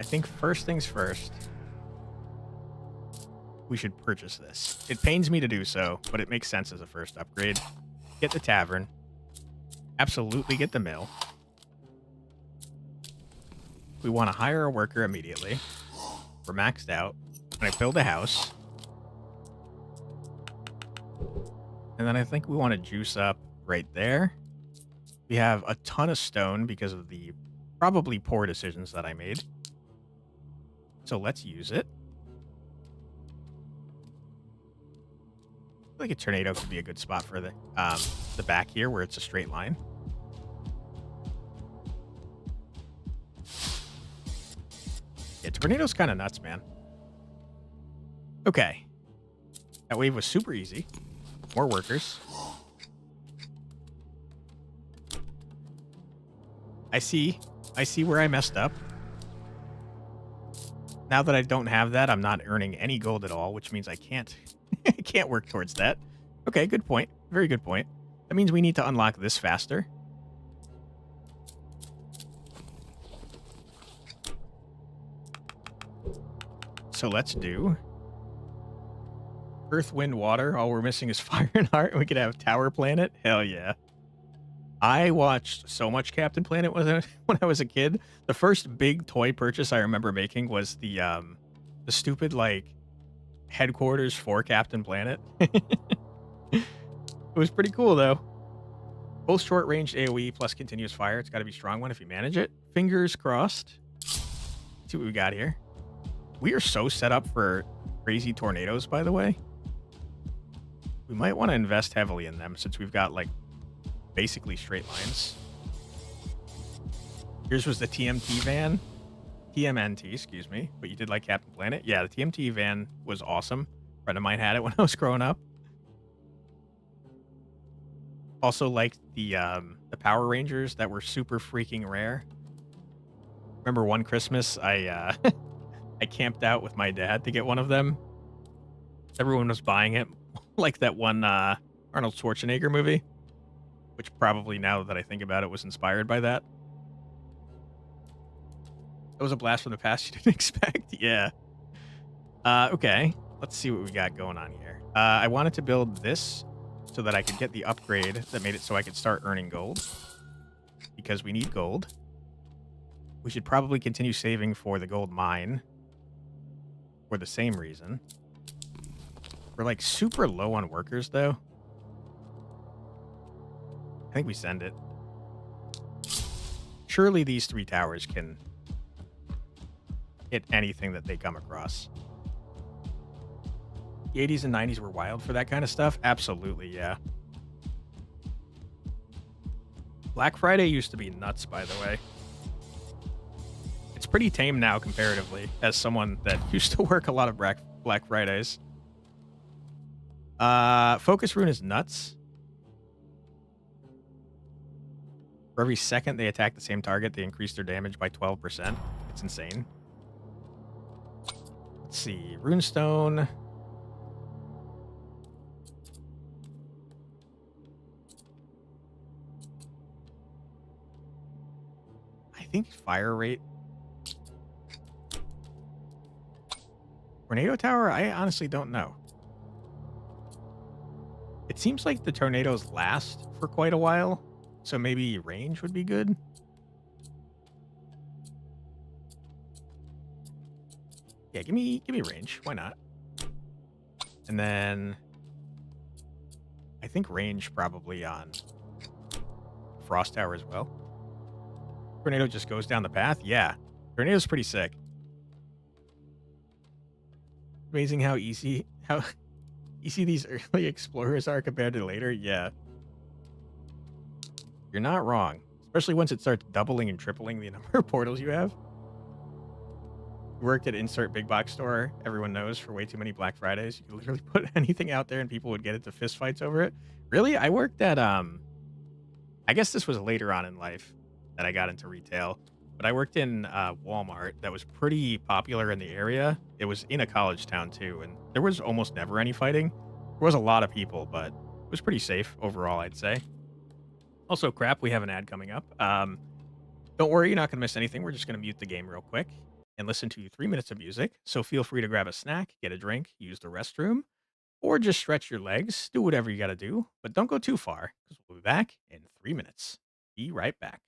think first things first, we should purchase this. It pains me to do so, but it makes sense as a first upgrade. Get the tavern. Absolutely get the mill. We want to hire a worker immediately. We're maxed out. And I build a house. And then I think we want to juice up right there. We have a ton of stone because of the probably poor decisions that I made. So let's use it. I feel like a tornado could be a good spot for the back here where it's a straight line. Yeah, tornado's kind of nuts, man. Okay. That wave was super easy. More workers. I see where I messed up. Now that I don't have that, I'm not earning any gold at all, which means I can't I can't work towards that. Okay, good point. Very good point. That means we need to unlock this faster. So let's do Earth, Wind, Water. All we're missing is Fire and Heart. We could have Tower Planet. Hell yeah. I watched so much Captain Planet when I was a kid. The first big toy purchase I remember making was the stupid, like, headquarters for Captain Planet. It was pretty cool, though. Both short-range AoE plus continuous fire. It's got to be a strong one if you manage it. Fingers crossed. Let's see what we got here. We are so set up for crazy tornadoes, by the way. We might want to invest heavily in them since we've got, like, basically straight lines. Yours was the TMT van. TMNT, excuse me. But you did like Captain Planet? Yeah, the TMT van was awesome. A friend of mine had it when I was growing up. Also liked the Power Rangers that were super freaking rare. Remember one Christmas, I I camped out with my dad to get one of them. Everyone was buying it, like that one Arnold Schwarzenegger movie, which probably, now that I think about it, was inspired by that. That was a blast from the past you didn't expect. Yeah. Okay. Let's see what we got going on here. I wanted to build this so that I could get the upgrade that made it so I could start earning gold. Because we need gold. We should probably continue saving for the gold mine. For the same reason. We're like super low on workers, though. I think we send it. Surely these 3 towers can hit anything that they come across. The 80s and 90s were wild for that kind of stuff. Absolutely, yeah. Black Friday used to be nuts, by the way. It's pretty tame now comparatively, as someone that used to work a lot of Black Fridays. Focus Rune is nuts. For every second they attack the same target, they increase their damage by 12%. It's insane. Let's see. Runestone. I think fire rate. Tornado Tower? I honestly don't know. It seems like the tornadoes last for quite a while, so maybe range would be good. Yeah, give me range. Why not? And then I think range probably on Frost Tower as well. Tornado just goes down the path. Yeah, tornado's pretty sick. Amazing how easy these early explorers are compared to later. Yeah, you're not wrong. Especially once it starts doubling and tripling the number of portals you have. Worked at Insert Big Box Store, everyone knows, for way too many Black Fridays. You could literally put anything out there and people would get into fistfights over it. Really? I worked at I guess this was later on in life that I got into retail, but I worked in Walmart that was pretty popular in the area. It was in a college town too, and there was almost never any fighting. There was a lot of people, but it was pretty safe overall, I'd say. Also, crap, we have an ad coming up. Don't worry, you're not going to miss anything. We're just going to mute the game real quick and listen to 3 minutes of music. So feel free to grab a snack, get a drink, use the restroom, or just stretch your legs. Do whatever you got to do, but don't go too far because we'll be back in 3 minutes. Be right back.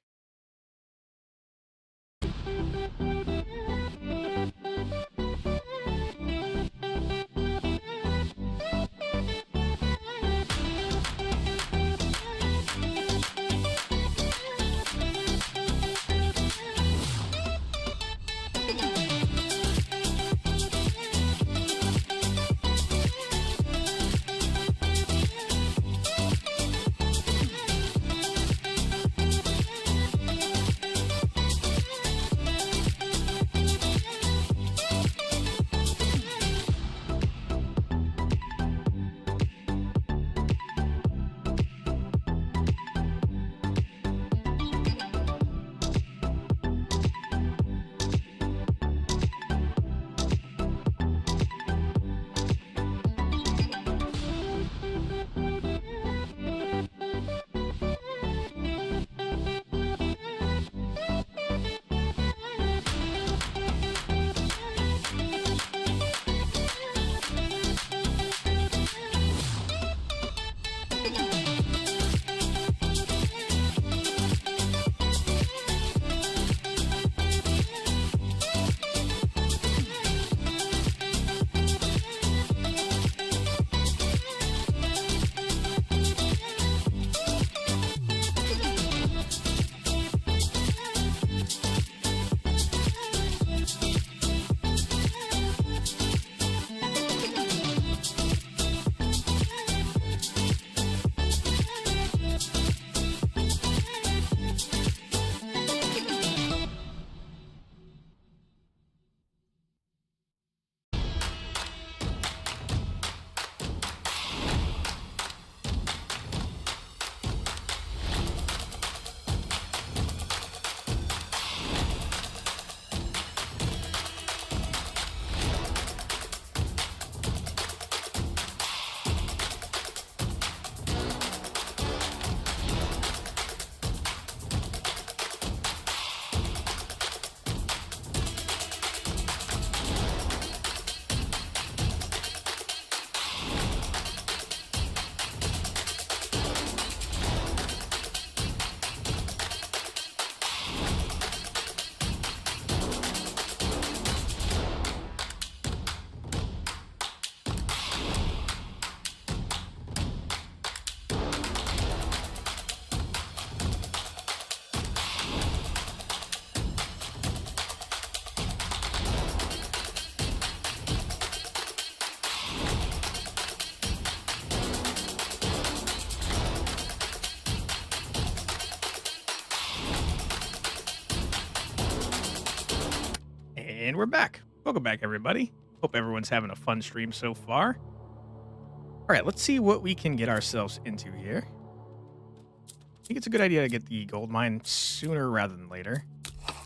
And we're back. Welcome back, everybody. Hope everyone's having a fun stream so far. All right, let's see what we can get ourselves into here. I think it's a good idea to get the gold mine sooner rather than later,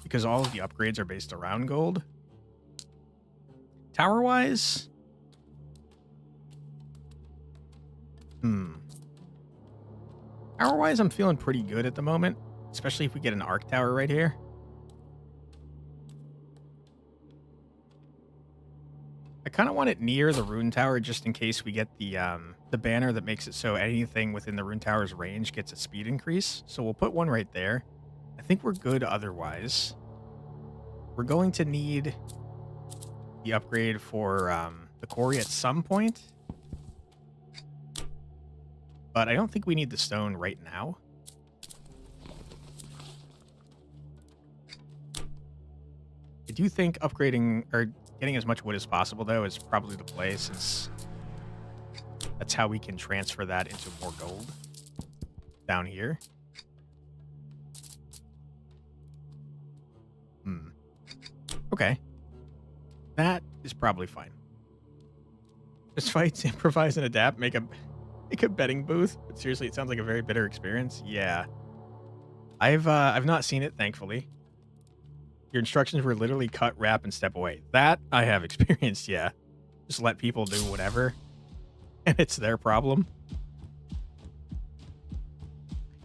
because all of the upgrades are based around gold. Tower-wise... Tower-wise, I'm feeling pretty good at the moment, especially if we get an arc tower right here. I kind of want it near the rune tower just in case we get the banner that makes it so anything within the rune tower's range gets a speed increase. So we'll put one right there. I think we're good otherwise. We're going to need the upgrade for the quarry at some point. But I don't think we need the stone right now. I do think upgrading or getting as much wood as possible, though, is probably the play, since that's how we can transfer that into more gold down here. Okay. That is probably fine. Just fights, improvise, and adapt. Make a betting booth. But seriously, it sounds like a very bitter experience. Yeah. I've not seen it, thankfully. Your instructions were literally cut, wrap, and step away. That I have experienced, yeah. Just let people do whatever. And it's their problem.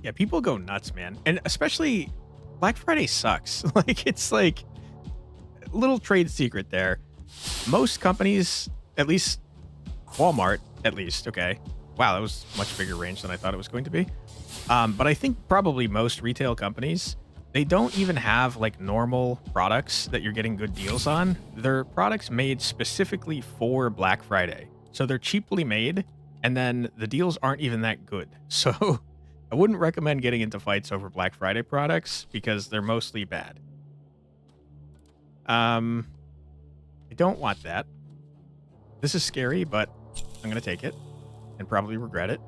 Yeah, people go nuts, man. And especially Black Friday sucks. Like, it's like a little trade secret there. Most companies, at least Walmart, at least, okay. Wow, that was much bigger range than I thought it was going to be. But I think probably most retail companies, they don't even have like normal products that you're getting good deals on. They're products made specifically for Black Friday. So they're cheaply made, and then the deals aren't even that good. So I wouldn't recommend getting into fights over Black Friday products because they're mostly bad. I don't want that. This is scary, but I'm going to take it and probably regret it.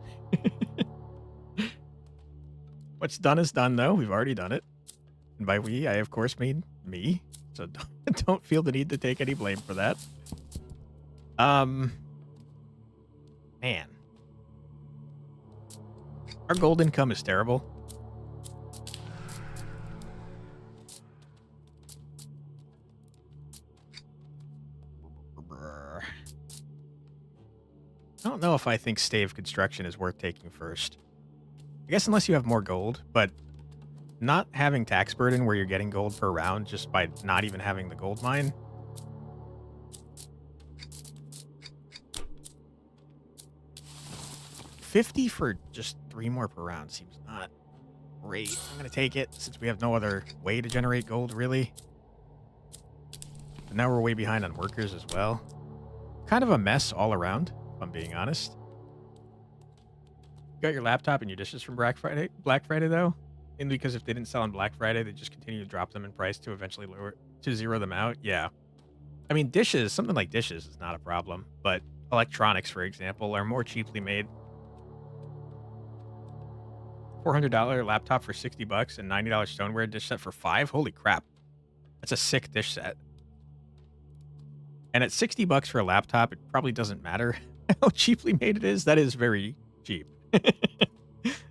What's done is done, though. We've already done it. And by we, I, of course, mean me. So don't feel the need to take any blame for that. Man. Our gold income is terrible. I don't know if I think stave construction is worth taking first. I guess unless you have more gold, but not having tax burden where you're getting gold per round just by not even having the gold mine. $50 for just 3 more per round seems not great. I'm going to take it since we have no other way to generate gold, really. But now we're way behind on workers as well. Kind of a mess all around, if I'm being honest. You got your laptop and your dishes from Black Friday though? And because if they didn't sell on Black Friday, they just continue to drop them in price to eventually zero them out. Yeah. I mean, dishes, something like dishes is not a problem, but electronics, for example, are more cheaply made. $400 laptop for $60 and $90 stoneware dish set for $5. Holy crap. That's a sick dish set. And at $60 for a laptop, it probably doesn't matter how cheaply made it is. That is very cheap.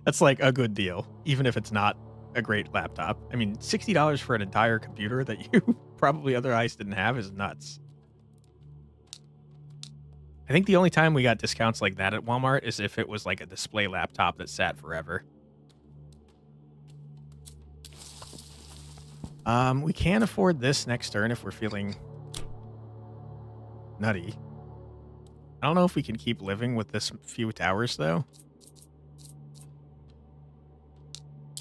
That's like a good deal, even if it's not a great laptop. I mean, $60 for an entire computer that you probably otherwise didn't have is nuts. I think the only time we got discounts like that at Walmart is if it was like a display laptop that sat forever. We can afford this next turn if we're feeling nutty. I don't know if we can keep living with this few towers, though.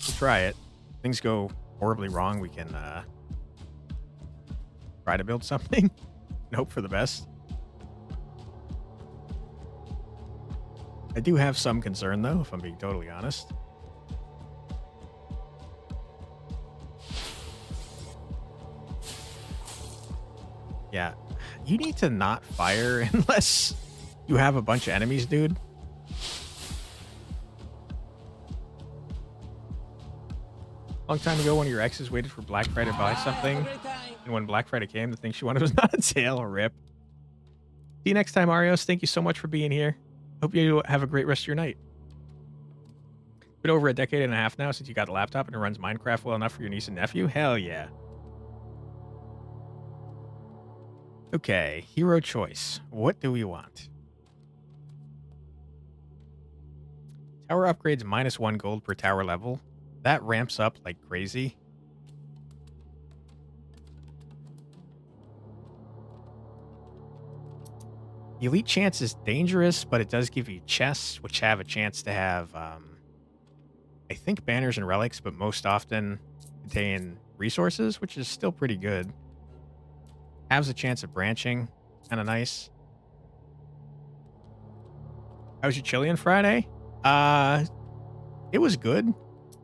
We'll try it. If things go horribly wrong, we can try to build something and hope for the best. I do have some concern, though, if I'm being totally honest. Yeah, you need to not fire unless you have a bunch of enemies, dude. Long time ago, one of your exes waited for Black Friday to buy something. And when Black Friday came, the thing she wanted was not a sale. Rip. See you next time, Arios. Thank you so much for being here. Hope you have a great rest of your night. Been over a decade and a half now since you got a laptop and it runs Minecraft well enough for your niece and nephew? Hell yeah. Okay, hero choice. What do we want? Tower upgrades -1 gold per tower level. That ramps up like crazy. The elite chance is dangerous, but it does give you chests, which have a chance to have, I think, banners and relics, but most often contain resources, which is still pretty good. Has a chance of branching. Kind of nice. How was your chili on Friday? It was good.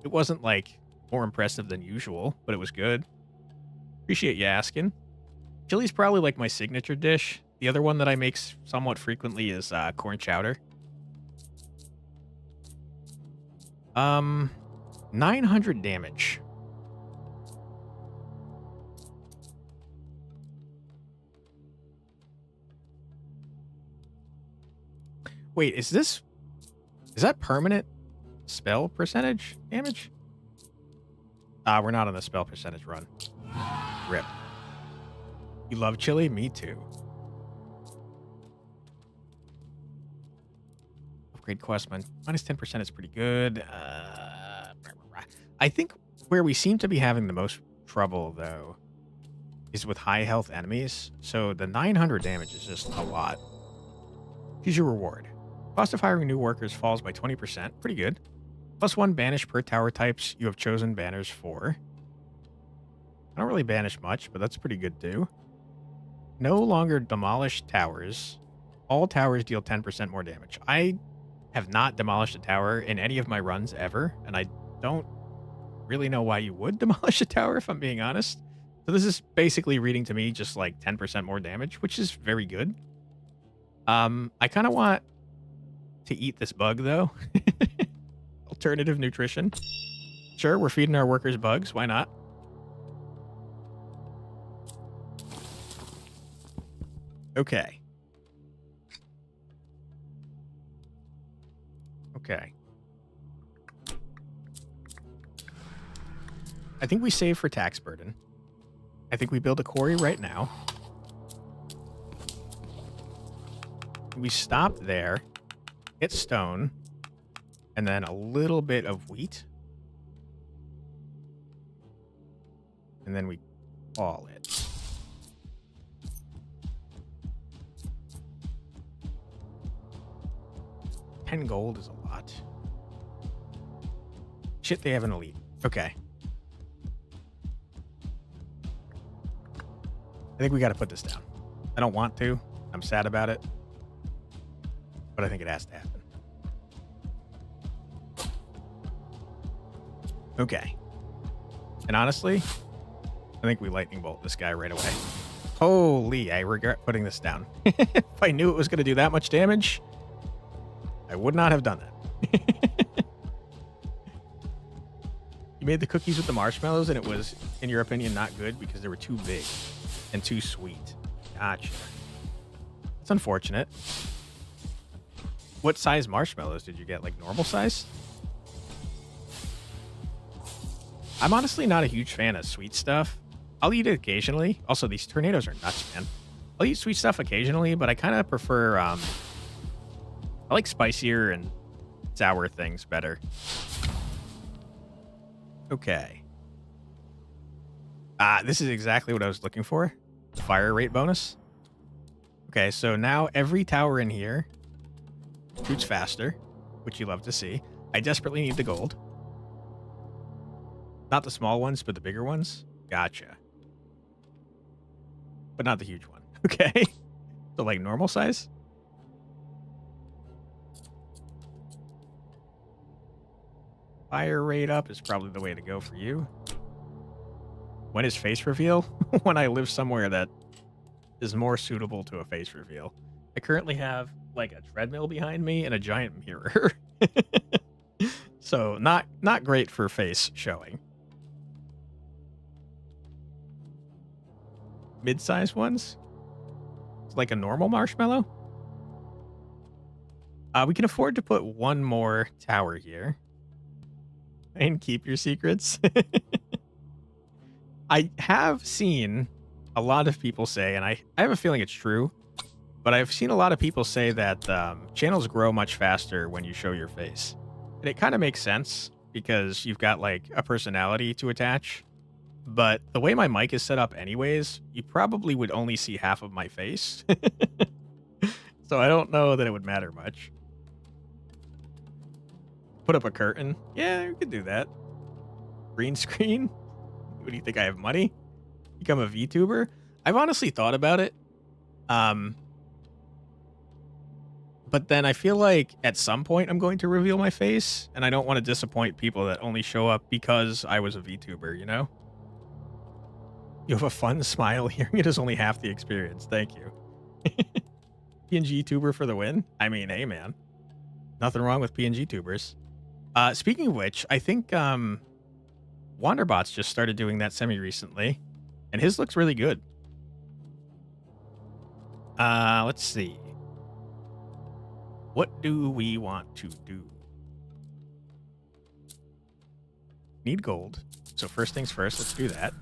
It wasn't, like, more impressive than usual, but it was good. Appreciate you asking. Chili's probably, like, my signature dish. The other one that I make somewhat frequently is corn chowder. 900 damage. Wait, is that permanent spell percentage damage? We're not on the spell percentage run. Rip. You love chili? Me too. Upgrade quest minus 10% is pretty good. I think where we seem to be having the most trouble, though, is with high health enemies. So the 900 damage is just a lot. Choose your reward. Cost of hiring new workers falls by 20%. Pretty good. +1 banish per tower types you have chosen banners for. I don't really banish much, but that's pretty good too. No longer demolish towers. All towers deal 10% more damage. I have not demolished a tower in any of my runs ever, and I don't really know why you would demolish a tower, if I'm being honest. So this is basically reading to me just like 10% more damage, which is very good. I kind of want to eat this bug, though. Alternative nutrition. Sure, we're feeding our workers bugs. Why not? Okay. Okay. I think we save for tax burden. I think we build a quarry right now. We stop there, get stone, and then a little bit of wheat. And then we call it. $10 gold is a lot. Shit, they have an elite. Okay. I think we got to put this down. I don't want to. I'm sad about it. But I think it has to happen. Okay. And honestly, I think we lightning bolt this guy right away. Holy, I regret putting this down. If I knew it was going to do that much damage, I would not have done that. You made the cookies with the marshmallows and it was, in your opinion, not good because they were too big and too sweet. Gotcha. It's unfortunate. What size marshmallows did you get? Like normal size? I'm honestly not a huge fan of sweet stuff. I'll eat it occasionally. Also, these tornadoes are nuts, man. I'll eat sweet stuff occasionally, but I kind of prefer, I like spicier and sour things better. Okay. This is exactly what I was looking for. The fire rate bonus. Okay, so now every tower in here shoots faster, which you love to see. I desperately need the gold. Not the small ones, but the bigger ones. Gotcha. But not the huge one. Okay. So like normal size? Fire rate up is probably the way to go for you. When is face reveal? When I live somewhere that is more suitable to a face reveal. I currently have like a treadmill behind me and a giant mirror. So not great for face showing. mid-sized ones. It's like a normal marshmallow. We can afford to put one more tower here. And keep your secrets. I have seen a lot of people say, and I have a feeling it's true, but I've seen a lot of people say that channels grow much faster when you show your face. And it kind of makes sense because you've got like a personality to attach. But the way my mic is set up anyways, you probably would only see half of my face. So I don't know that it would matter much. Put up a curtain. Yeah, we could do that. Green screen. What do you think? I have money? Become a VTuber? I've honestly thought about it. But then I feel like at some point I'm going to reveal my face, and I don't want to disappoint people that only show up because I was a VTuber, you know? You have a fun smile. Hearing it is only half the experience. Thank you. PNG tuber for the win? I mean, hey, man. Nothing wrong with PNG tubers. Speaking of which, I think Wanderbot's just started doing that semi-recently, and his looks really good. Let's see. What do we want to do? Need gold. So first things first, let's do that.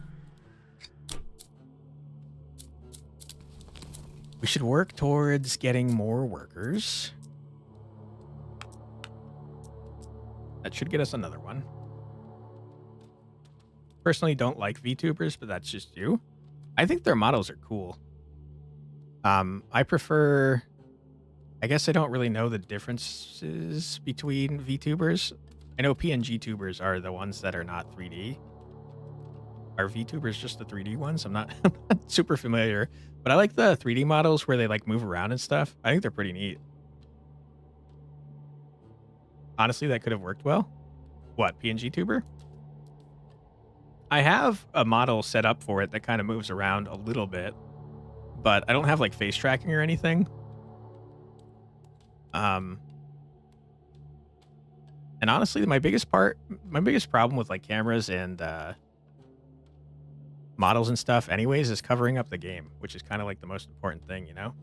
We should work towards getting more workers. That should get us another one. Personally, don't like VTubers, but that's just you. I think their models are cool. I prefer... I guess I don't really know the differences between VTubers. I know PNG tubers are the ones that are not 3D. Are VTubers just the 3D ones? I'm not super familiar. But I like the 3D models where they like move around and stuff. I think they're pretty neat. Honestly, that could have worked well. What, PNG tuber? I have a model set up for it that kind of moves around a little bit, but I don't have like face tracking or anything. And honestly, my biggest problem with like cameras and models and stuff anyways is covering up the game, which is kind of like the most important thing, you know?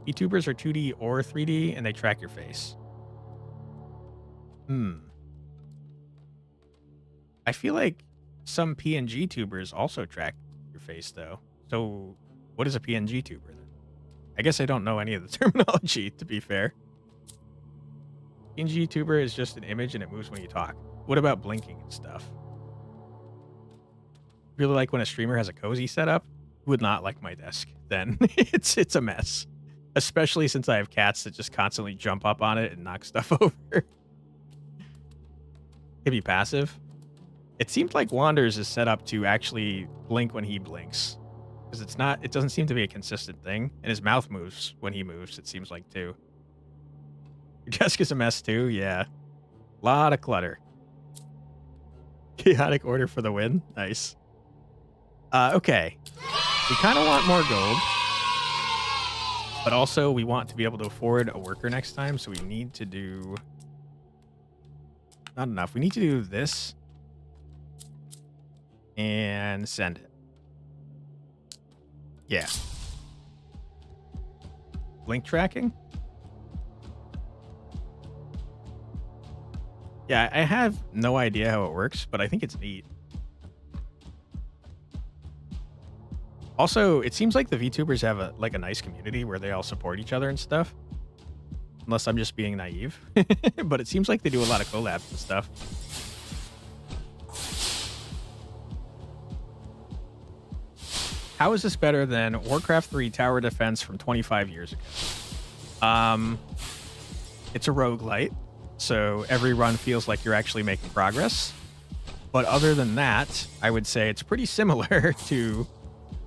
VTubers are 2D or 3D and they track your face. I feel like some PNG tubers also track your face though. So what is a PNG tuber then? I guess I don't know any of the terminology, to be fair. PNG tuber is just an image and it moves when you talk. What about blinking and stuff? Really like when a streamer has a cozy setup? Would not like my desk then. It's a mess. Especially since I have cats that just constantly jump up on it and knock stuff over. Can be passive. It seems like Wanders is set up to actually blink when he blinks. Because it doesn't seem to be a consistent thing. And his mouth moves when he moves, it seems like too. Your desk is a mess too, yeah. Lot of clutter. Chaotic order for the win. Nice. Okay. We kind of want more gold. But also we want to be able to afford a worker next time, so we need to do... Not enough. We need to do this. And send it. Yeah. Blink tracking? Yeah, I have no idea how it works, but I think it's neat. Also, it seems like the VTubers have a nice community where they all support each other and stuff. Unless I'm just being naive. But it seems like they do a lot of collabs and stuff. How is this better than Warcraft 3 Tower Defense from 25 years ago? It's a roguelite, so every run feels like you're actually making progress. But other than that, I would say it's pretty similar to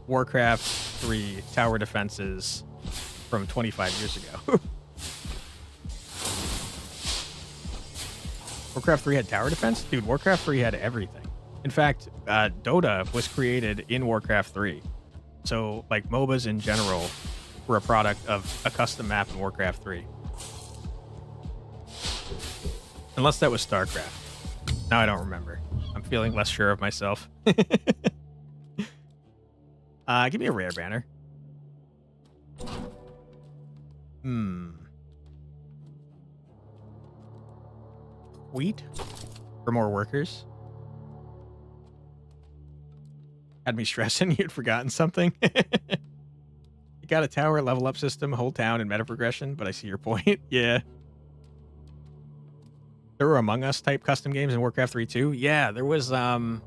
Warcraft 3 Tower Defenses from 25 years ago. Warcraft 3 had tower defense? Dude, Warcraft 3 had everything. In fact, Dota was created in Warcraft 3. So, like, MOBAs in general were a product of a custom map in Warcraft 3. Unless that was StarCraft. Now I don't remember. I'm feeling less sure of myself. Give me a rare banner. Wheat for more workers. Had me stressing you'd forgotten something. You got a tower, level up system, whole town, and meta progression, but I see your point. Yeah. There were Among Us type custom games in Warcraft 3 too. Yeah, there was what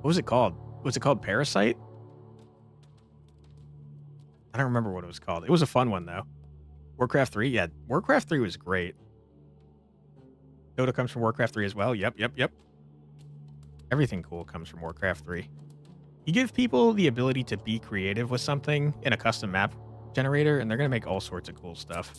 was it called? Was it called Parasite? I don't remember what it was called. It was a fun one though. Warcraft 3, yeah. Warcraft 3 was great. Dota comes from Warcraft 3 as well. Yep. Everything cool comes from Warcraft 3. You give people the ability to be creative with something in a custom map generator, and they're going to make all sorts of cool stuff.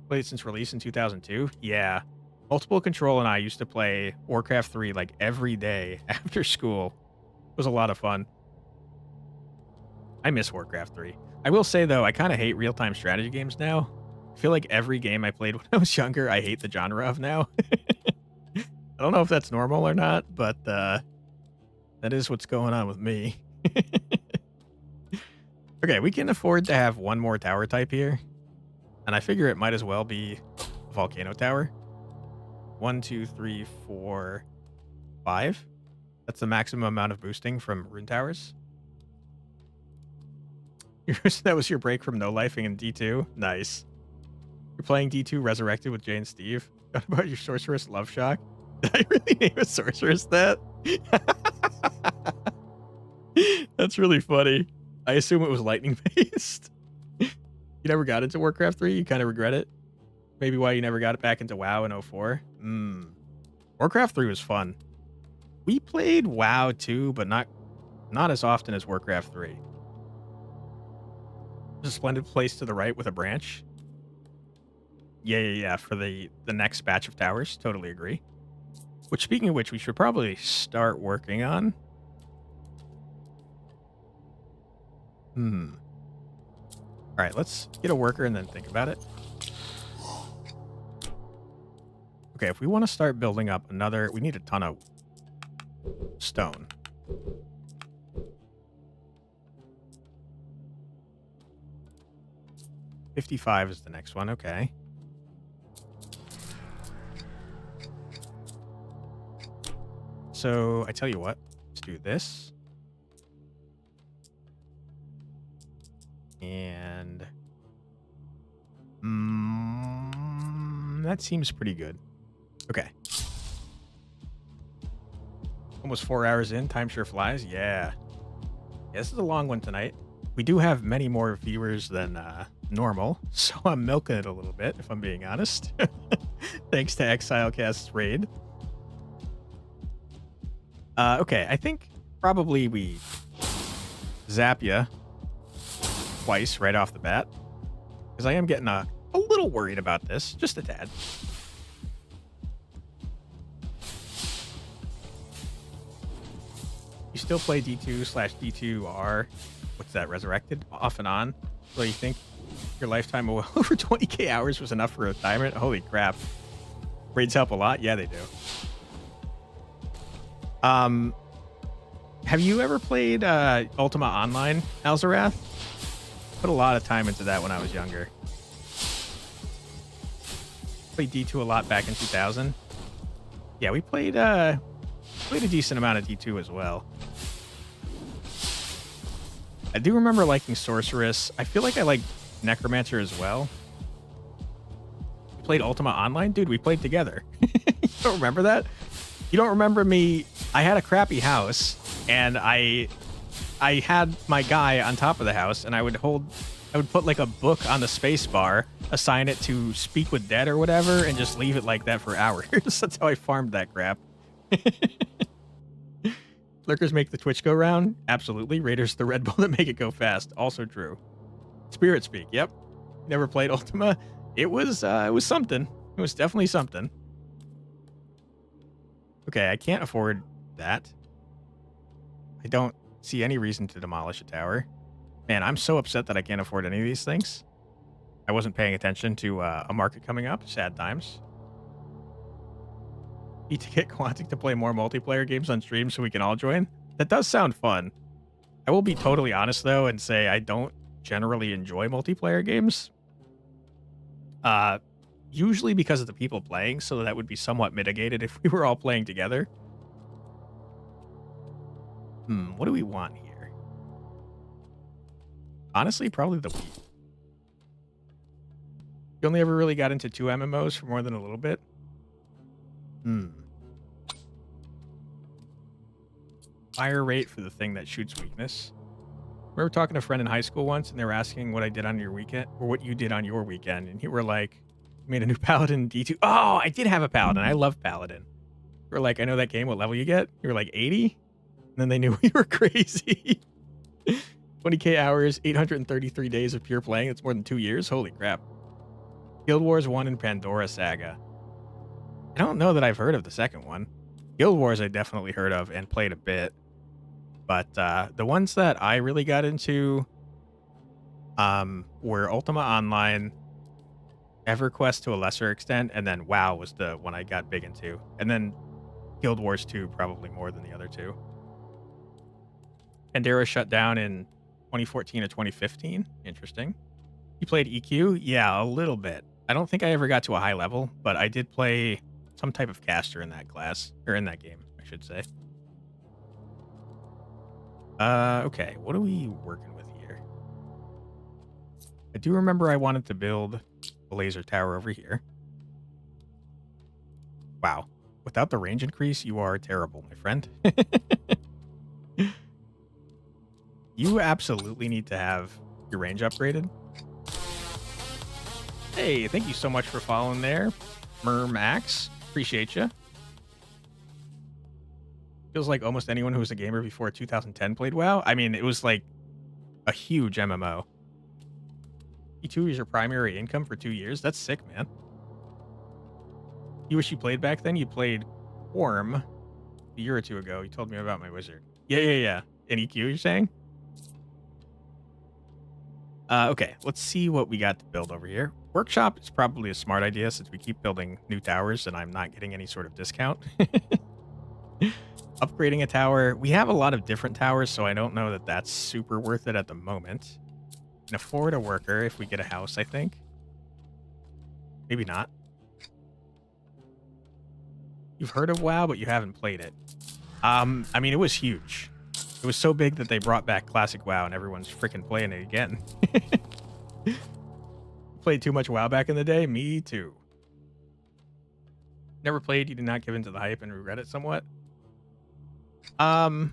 Played since release in 2002? Yeah. Multiple Control and I used to play Warcraft 3 like every day after school. It was a lot of fun. I miss Warcraft 3. I will say, though, I kind of hate real-time strategy games now. I feel like every game I played when I was younger, I hate the genre of now. I don't know if that's normal or not, but that is what's going on with me. Okay, we can afford to have one more tower type here. And I figure it might as well be a volcano tower. 1, 2, 3, 4, 5. That's the maximum amount of boosting from rune towers. That was your break from no-lifing in D2? Nice. You're playing D2 Resurrected with Jay and Steve. What about your Sorceress Love Shock? Did I really name a Sorceress that? That's really funny. I assume it was lightning-based. You never got into Warcraft 3? You kind of regret it? Maybe why you never got it back into WoW in 04? Warcraft 3 was fun. We played WoW too, but not as often as Warcraft 3. A splendid place to the right with a branch. Yeah. For the next batch of towers. Totally agree. Which, speaking of which, we should probably start working on. All right, let's get a worker and then think about it. Okay, if we want to start building up another, we need a ton of stone. $55 is the next one. Okay. So I tell you what, let's do this. And that seems pretty good. Okay. Almost 4 hours in. Time sure flies. Yeah. This is a long one tonight. We do have many more viewers than normal, so I'm milking it a little bit, if I'm being honest. Thanks to ExileCast's raid. Okay, I think probably we zap ya twice right off the bat, because I am getting a little worried about this, just a tad. You still play D2/D2R? What's that, Resurrected? Off and on? So you think your lifetime of well over 20k hours was enough for retirement? Holy crap. Raids help a lot? Yeah, they do. Have you ever played Ultima Online, Alzarath? Put a lot of time into that when I was younger. Played D2 a lot back in 2000. Yeah, we played a decent amount of D2 as well. I do remember liking Sorceress. I feel like I like Necromancer as well. We played Ultima Online? Dude, we played together. You don't remember that? You don't remember me? I had a crappy house, and I had my guy on top of the house, and I would put like a book on the space bar, assign it to speak with dead or whatever, and just leave it like that for hours. That's how I farmed that crap. Lurkers make the Twitch go round? Absolutely. Raiders the Red Bull that make it go fast. Also true. Spirit Speak. Yep. Never played Ultima. It was something. It was definitely something. Okay, I can't afford that. I don't see any reason to demolish a tower. Man, I'm so upset that I can't afford any of these things. I wasn't paying attention to a market coming up. Sad times. Need to get Quantic to play more multiplayer games on stream so we can all join. That does sound fun. I will be totally honest though and say I don't generally enjoy multiplayer games. Usually because of the people playing, so that would be somewhat mitigated if we were all playing together. What do we want here? Honestly, probably the Wii. You only ever really got into 2 MMOs for more than a little bit? Fire rate for the thing that shoots weakness. I remember talking to a friend in high school once, and they were asking what I did on your weekend, or what you did on your weekend, and you were like, made a new Paladin D2. Oh, I did have a Paladin. I love Paladin. You were like, I know that game. What level you get? You were like 80? And then they knew we were crazy. 20k hours, 833 days of pure playing. It's more than 2 years. Holy crap. Guild Wars 1 and Pandora Saga. I don't know that I've heard of the second one. Guild Wars I definitely heard of and played a bit. But the ones that I really got into were Ultima Online, EverQuest to a lesser extent, and then WoW was the one I got big into. And then Guild Wars 2 probably more than the other two. Pandora shut down in 2014 or 2015. Interesting. You played EQ? Yeah, a little bit. I don't think I ever got to a high level, but I did play some type of caster in that class, or in that game, I should say. Okay, what are we working with here? I do remember I wanted to build a laser tower over here. Wow. Without the range increase, you are terrible, my friend. You absolutely need to have your range upgraded. Hey, thank you so much for following there, Mermax. Appreciate you. Feels like almost anyone who was a gamer before 2010 played WoW. I mean, it was like a huge MMO. E2 is your primary income for 2 years. That's sick, man. You wish you played back then? You played Worm a year or two ago. You told me about my wizard. Yeah. In EQ, you're saying? Okay, let's see what we got to build over here. Workshop is probably a smart idea since we keep building new towers and I'm not getting any sort of discount. Upgrading a tower. We have a lot of different towers, so I don't know that that's super worth it at the moment. Can afford a worker if we get a house, I think. Maybe not. You've heard of WoW, but you haven't played it. I mean, it was huge. It was so big that they brought back Classic WoW and everyone's freaking playing it again. Played too much WoW back in the day? Me too. Never played, you did not give into the hype and regret it somewhat? I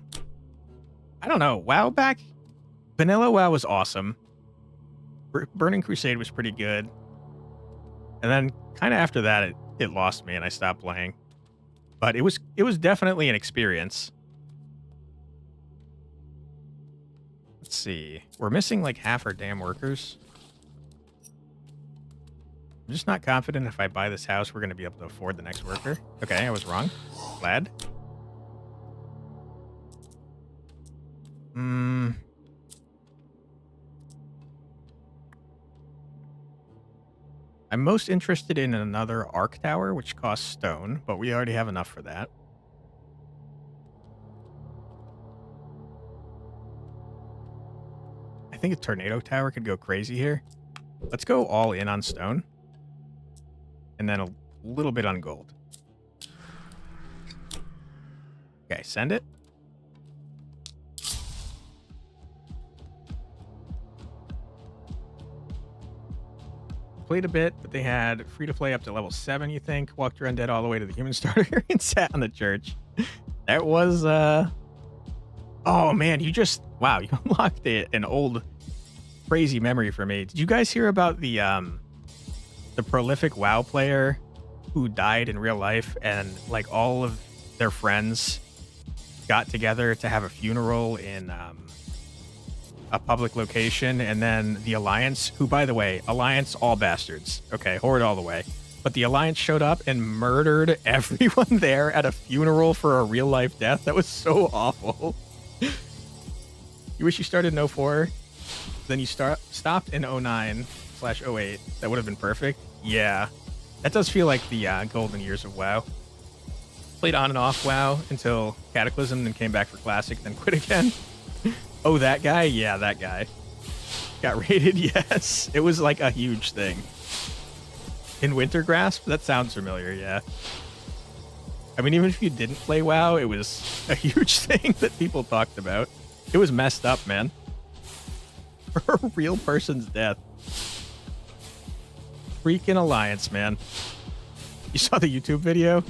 don't know. WoW back... Vanilla WoW was awesome. Burning Crusade was pretty good. And then kind of after that, it lost me and I stopped playing. But it was definitely an experience. Let's see. We're missing like half our damn workers. I'm just not confident if I buy this house, we're going to be able to afford the next worker. Okay, I was wrong. Glad. I'm most interested in another arc tower, which costs stone, but we already have enough for that. I think a tornado tower could go crazy here. Let's go all in on stone. And then a little bit on gold. Okay, send it. Played a bit, but they had free to play up to level 7, you think? Walked your undead all the way to the human starter and sat on the church. That was, oh man, you just, wow, you unlocked an old crazy memory for me. Did you guys hear about the prolific WoW player who died in real life and like all of their friends got together to have a funeral in, a public location, and then the Alliance, who, by the way, Alliance, all bastards. Okay, Horde all the way. But the Alliance showed up and murdered everyone there at a funeral for a real-life death. That was so awful. You wish you started in 04, then you stopped in 09/08. That would have been perfect. Yeah. That does feel like the golden years of WoW. Played on and off WoW until Cataclysm, then came back for Classic, then quit again. Oh, that guy? Yeah, that guy. Got raided? Yes. It was like a huge thing. In Winter Grasp? That sounds familiar, yeah. I mean, even if you didn't play WoW, it was a huge thing that people talked about. It was messed up, man. For a real person's death. Freaking Alliance, man. You saw the YouTube video?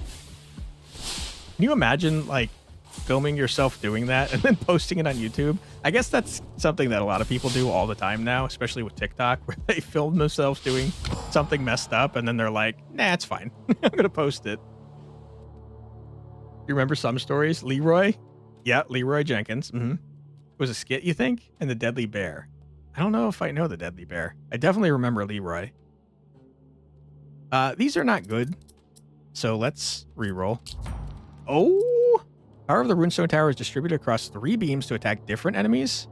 Can you imagine, like, filming yourself doing that and then posting it on YouTube? I guess that's something that a lot of people do all the time now, especially with TikTok, where they film themselves doing something messed up and then they're like, nah, it's fine. I'm going to post it. You remember some stories? Leroy? Yeah, Leroy Jenkins. Mm-hmm. It was a skit, you think? And the Deadly Bear. I don't know if I know the Deadly Bear. I definitely remember Leroy. These are not good. So let's reroll. Oh! Power of the Runestone Tower is distributed across 3 beams to attack different enemies.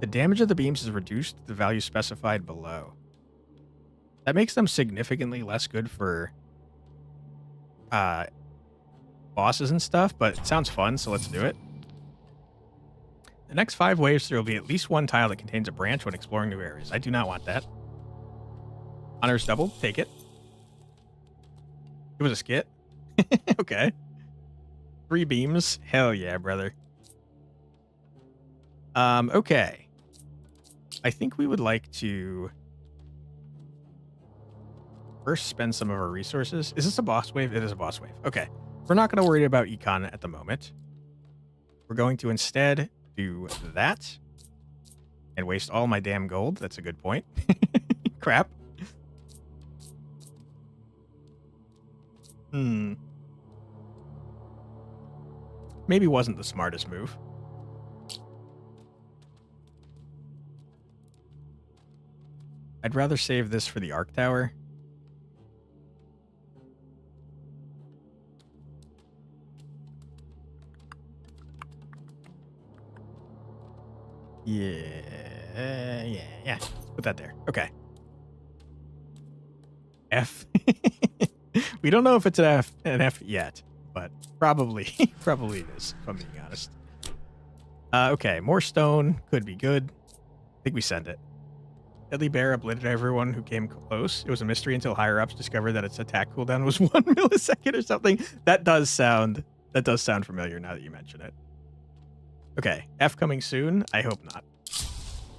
The damage of the beams is reduced to the value specified below. That makes them significantly less good for bosses and stuff, but it sounds fun, so let's do it. The next 5 waves, there will be at least 1 tile that contains a branch when exploring new areas. I do not want that. Honors doubled. Take it. It was a skit. Okay. 3 beams. Hell yeah, brother. Okay. I think we would like to first spend some of our resources. Is this a boss wave? It is a boss wave. Okay. We're not going to worry about econ at the moment. We're going to instead do that and waste all my damn gold. That's a good point. Crap. Maybe wasn't the smartest move. I'd rather save this for the Arc Tower. Yeah. Put that there. Okay. F. We don't know if it's an F yet, but probably it is, if I'm being honest. Okay, more stone could be good. I think we send it. Deadly Bear obliterated everyone who came close. It was a mystery until higher-ups discovered that its attack cooldown was 1 millisecond or something. That does sound familiar now that you mention it. Okay, F coming soon? I hope not.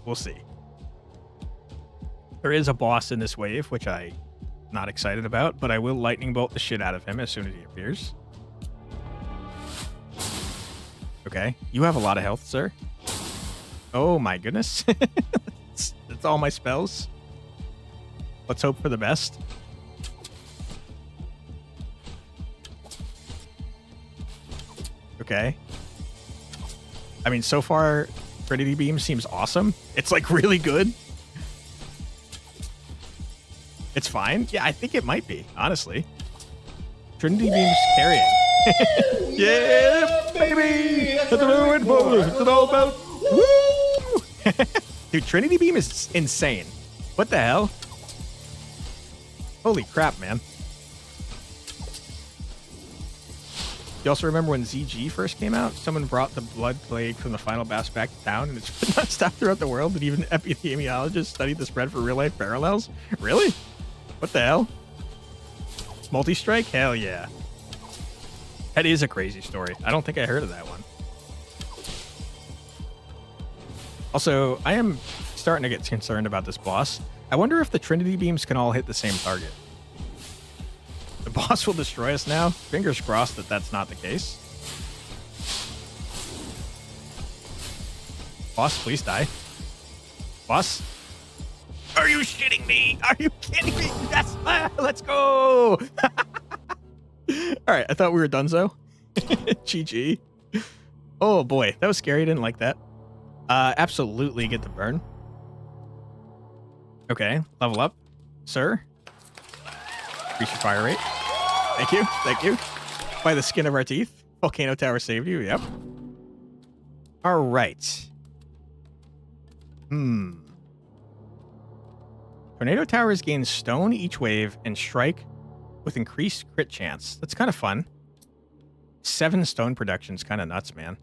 We'll see. There is a boss in this wave, which I'm not excited about, but I will lightning bolt the shit out of him as soon as he appears. Okay, you have a lot of health, sir. Oh my goodness. That's all my spells. Let's hope for the best. Okay. I mean, so far, Trinity Beam seems awesome. It's like really good. It's fine. Yeah, I think it might be, honestly. Trinity Beam's carrying. Yeah, baby! That's what all about. Woo! Dude, Trinity Beam is insane. What the hell? Holy crap, man. You also remember when ZG first came out? Someone brought the blood plague from the final boss back to town and it's not stopped throughout the world, and even epidemiologists studied the spread for real-life parallels? Really? What the hell? Multi-strike? Hell yeah. That is a crazy story. I don't think I heard of that one. Also, I am starting to get concerned about this boss. I wonder if the Trinity Beams can all hit the same target. The boss will destroy us now. Fingers crossed that that's not the case. Boss, please die. Boss? Are you shitting me? Are you kidding me? Yes! Let's go! Alright, I thought we were donezo. GG. Oh boy, that was scary. I didn't like that. Absolutely get the burn. Okay, level up. Sir? Increase your fire rate. Thank you. Thank you. By the skin of our teeth. Volcano Tower saved you. Yep. All right. Tornado Towers gain stone each wave and strike with increased crit chance. That's kind of fun. 7 stone production's kind of nuts, man.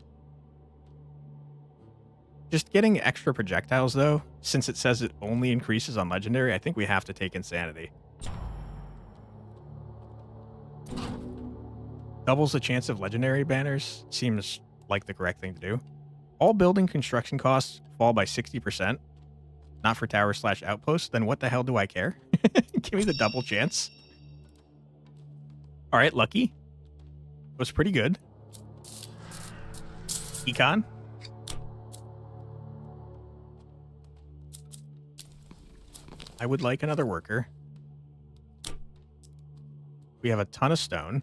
Just getting extra projectiles, though, since it says it only increases on legendary, I think we have to take insanity. Doubles the chance of legendary banners seems like the correct thing to do. All building construction costs fall by 60%. Not for tower/outpost. Then what the hell do I care? Give me the double chance. All right, lucky. Was pretty good. Econ. I would like another worker. We have a ton of stone.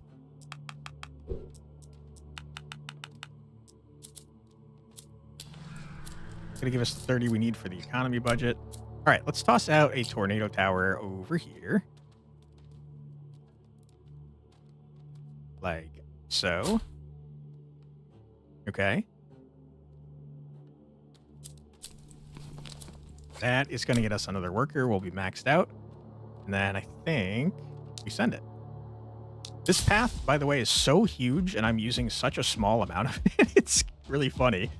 Gonna give us the 30 we need for the economy budget. All right, let's toss out a tornado tower over here. Like so. Okay. That is going to get us another worker. We'll be maxed out. And then I think we send it. This path, by the way, is so huge, and I'm using such a small amount of it. It's really funny.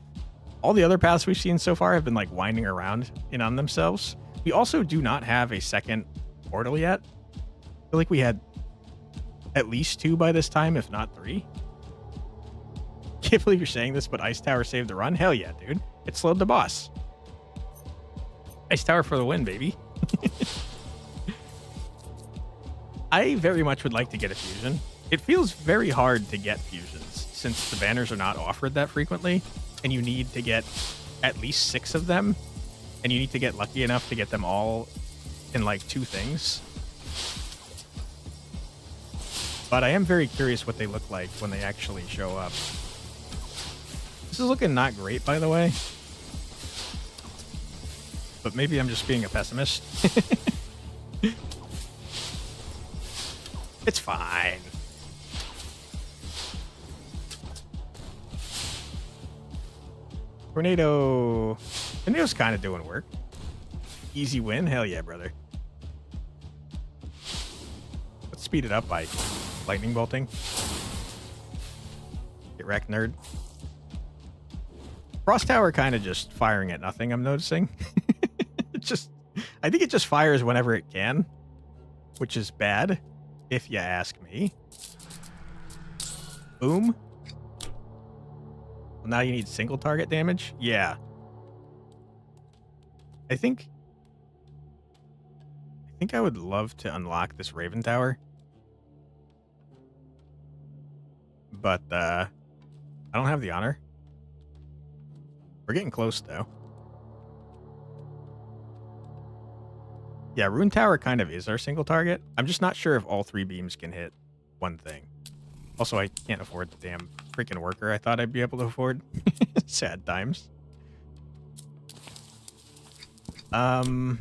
All the other paths we've seen so far have been like winding around in on themselves. We also do not have a second portal yet. I feel like we had at least 2 by this time, if not 3. Can't believe you're saying this, but Ice Tower saved the run. Hell yeah, dude. It slowed the boss. Ice Tower for the win, baby. I very much would like to get a fusion. It feels very hard to get fusions since the banners are not offered that frequently, and you need to get at least 6 of them, and you need to get lucky enough to get them all in like 2 things. But I am very curious what they look like when they actually show up. This is looking not great, by the way. But maybe I'm just being a pessimist. It's fine. Tornado. Tornado's kind of doing work. Easy win. Hell yeah, brother. Let's speed it up by lightning bolting. Get wrecked, nerd. Frost Tower kind of just firing at nothing, I'm noticing. I think it just fires whenever it can, which is bad, if you ask me. Boom. Well, now you need single target damage? Yeah. I think I would love to unlock this Raven Tower. But, I don't have the honor. We're getting close, though. Yeah, Rune Tower kind of is our single target. I'm just not sure if all 3 beams can hit one thing. Also, I can't afford the damn freaking worker I thought I'd be able to afford. Sad times. I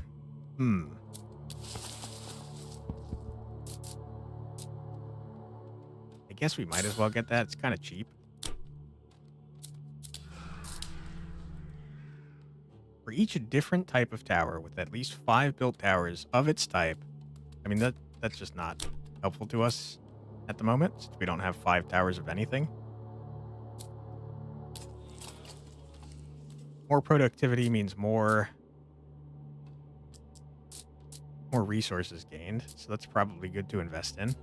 guess we might as well get that. It's kind of cheap. For each different type of tower with at least 5 built towers of its type. I mean, that's just not helpful to us at the moment, since we don't have 5 towers of anything. More productivity means more resources gained, so that's probably good to invest in.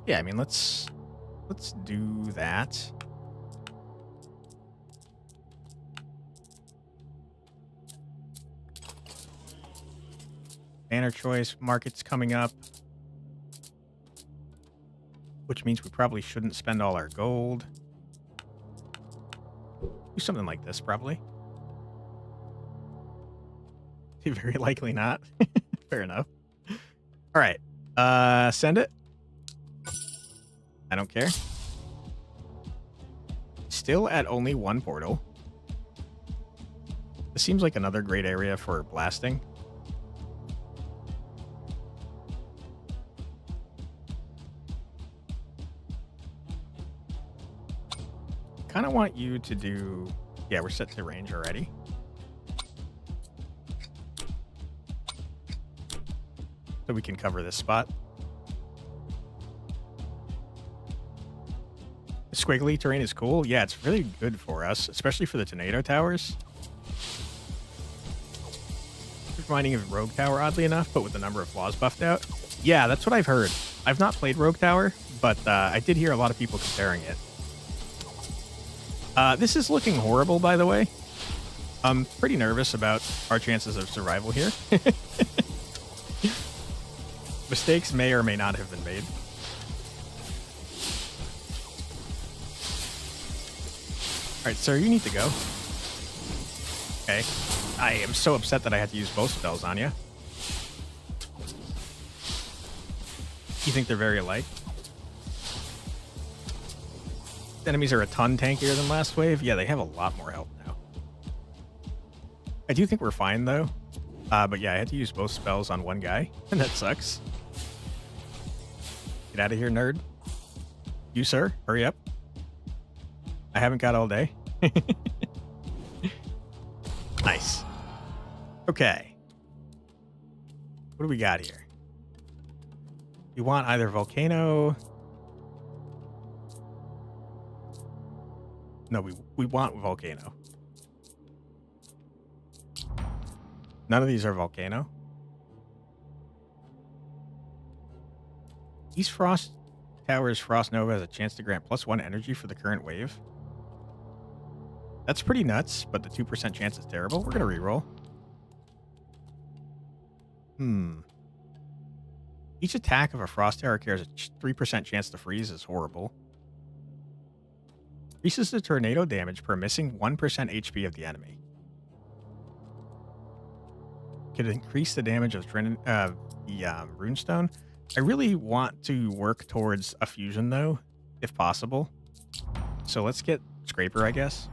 Yeah, I mean, let's do that. Banner choice, market's coming up. Which means we probably shouldn't spend all our gold. Do something like this, probably. Very likely not. Fair enough. All right. Send it. I don't care. Still at only 1 portal. This seems like another great area for blasting. Kind of want you to do... Yeah, we're set to range already. so we can cover this spot. The squiggly terrain is cool. Yeah, it's really good for us, especially for the tornado towers. Reminding of Rogue Tower, oddly enough, but with the number of flaws buffed out. Yeah, that's what I've heard. I've not played Rogue Tower, but I did hear a lot of people comparing it. This is looking horrible, by the way. I'm pretty nervous about our chances of survival here. Mistakes may or may not have been made. Alright, sir, you need to go. Okay. I am so upset that I had to use both spells on you. You think they're very alike? Enemies are a ton tankier than last wave. Yeah, they have a lot more health now. I do think we're fine, though. But yeah, I had to use both spells on one guy, and that sucks. Get out of here, nerd. You, sir, hurry up. I haven't got all day. Nice. Okay. What do we got here? You want either Volcano... No, we want Volcano. None of these are Volcano. These Frost Towers, Frost Nova has a chance to grant +1 energy for the current wave. That's pretty nuts, but the 2% chance is terrible. We're going to reroll. Each attack of a Frost Tower carries a 3% chance to freeze is horrible. Increases the tornado damage per missing 1% HP of the enemy. Could increase the damage of the runestone. I really want to work towards a fusion, though, if possible. So let's get Scraper, I guess.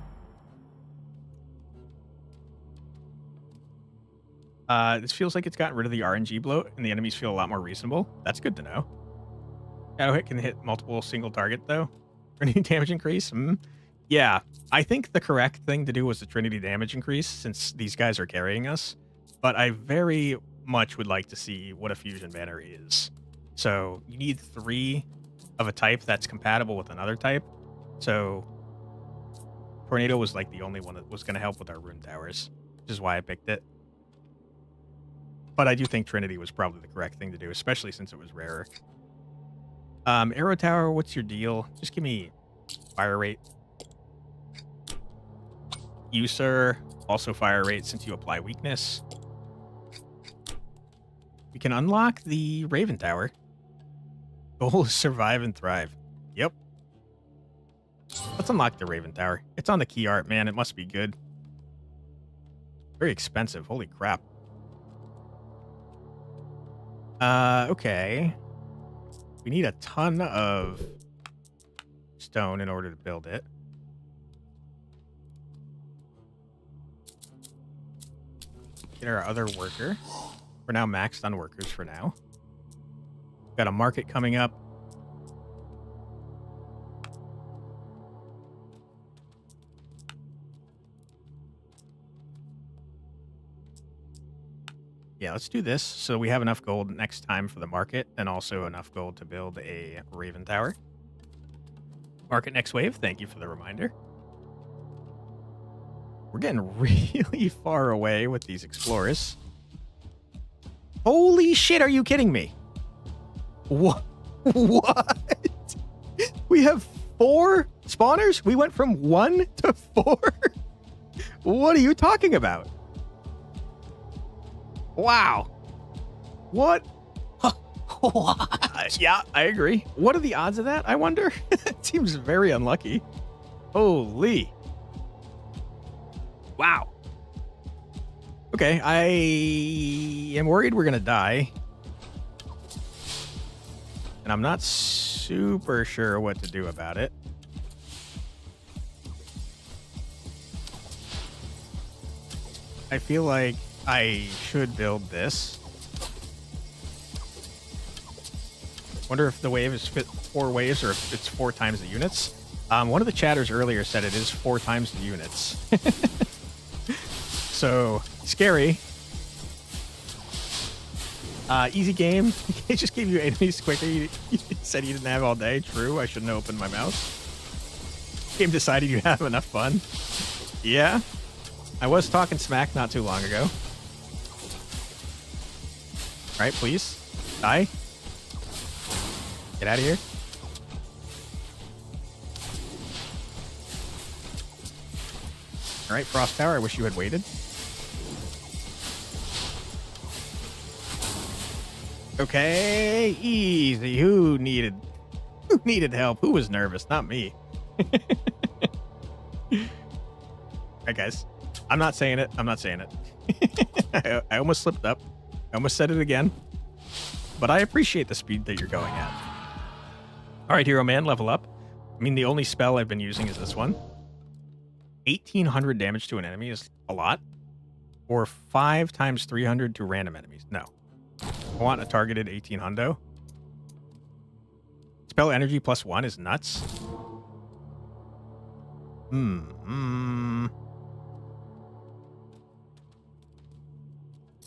This feels like it's gotten rid of the RNG bloat, and the enemies feel a lot more reasonable. That's good to know. Shadow Hit can hit multiple single target, though. Trinity damage increase? Yeah, I think the correct thing to do was the Trinity damage increase, since these guys are carrying us. But I very much would like to see what a fusion banner is. So you need 3 of a type that's compatible with another type. So Tornado was like the only one that was going to help with our rune towers, which is why I picked it. But I do think Trinity was probably the correct thing to do, especially since it was rarer. Arrow Tower, what's your deal? Just give me fire rate. You, sir, also fire rate since you apply weakness. We can unlock the Raven Tower. Goal is survive and thrive. Yep. Let's unlock the Raven Tower. It's on the key art, man. It must be good. Very expensive. Holy crap. Okay. We need a ton of stone in order to build it. Get our other worker. We're now maxed on workers for now. Got a market coming up. Yeah, let's do this so we have enough gold next time for the market and also enough gold to build a Raven Tower. Market next wave. Thank you for the reminder. We're getting really far away with these explorers. Holy shit, are you kidding me? What? What? We have 4 spawners? We went from 1 to 4? What are you talking about? Wow. What? What? Yeah, I agree. What are the odds of that, I wonder? It seems very unlucky. Holy. Wow. Okay, I am worried we're going to die. And I'm not super sure what to do about it. I feel like I should build this. Wonder if the wave is 4 waves or if it's 4 times the units. One of the chatters earlier said it is 4 times the units. So, scary. Easy game. It just gave you enemies quicker. You said you didn't have all day. True. I shouldn't have opened my mouse. Game decided you have enough fun. Yeah. I was talking smack not too long ago. All right, please. Die. Get out of here. All right, Frost Tower, I wish you had waited. Okay, easy. Who needed help? Who was nervous? Not me. All right, guys. I'm not saying it. I'm not saying it. I almost slipped up. I almost said it again. But I appreciate the speed that you're going at. All right, Hero Man, level up. I mean, the only spell I've been using is this one. 1,800 damage to an enemy is a lot. Or 5 times 300 to random enemies. No. I want a targeted 1,800. Spell energy +1 is nuts.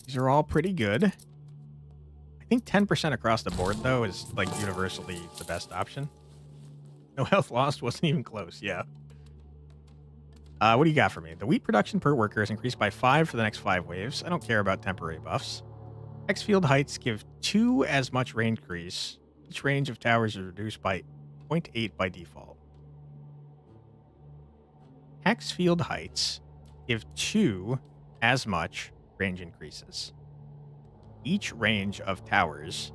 These are all pretty good. I think 10% across the board, though, is like universally the best option. No health lost wasn't even close. Yeah. What do you got for me? The wheat production per worker is increased by 5 for the next 5 waves. I don't care about temporary buffs. Hex field heights give 2 as much range increase. Each range of towers is reduced by 0.8 by default. Hex field heights give 2 as much range increases. Each range of towers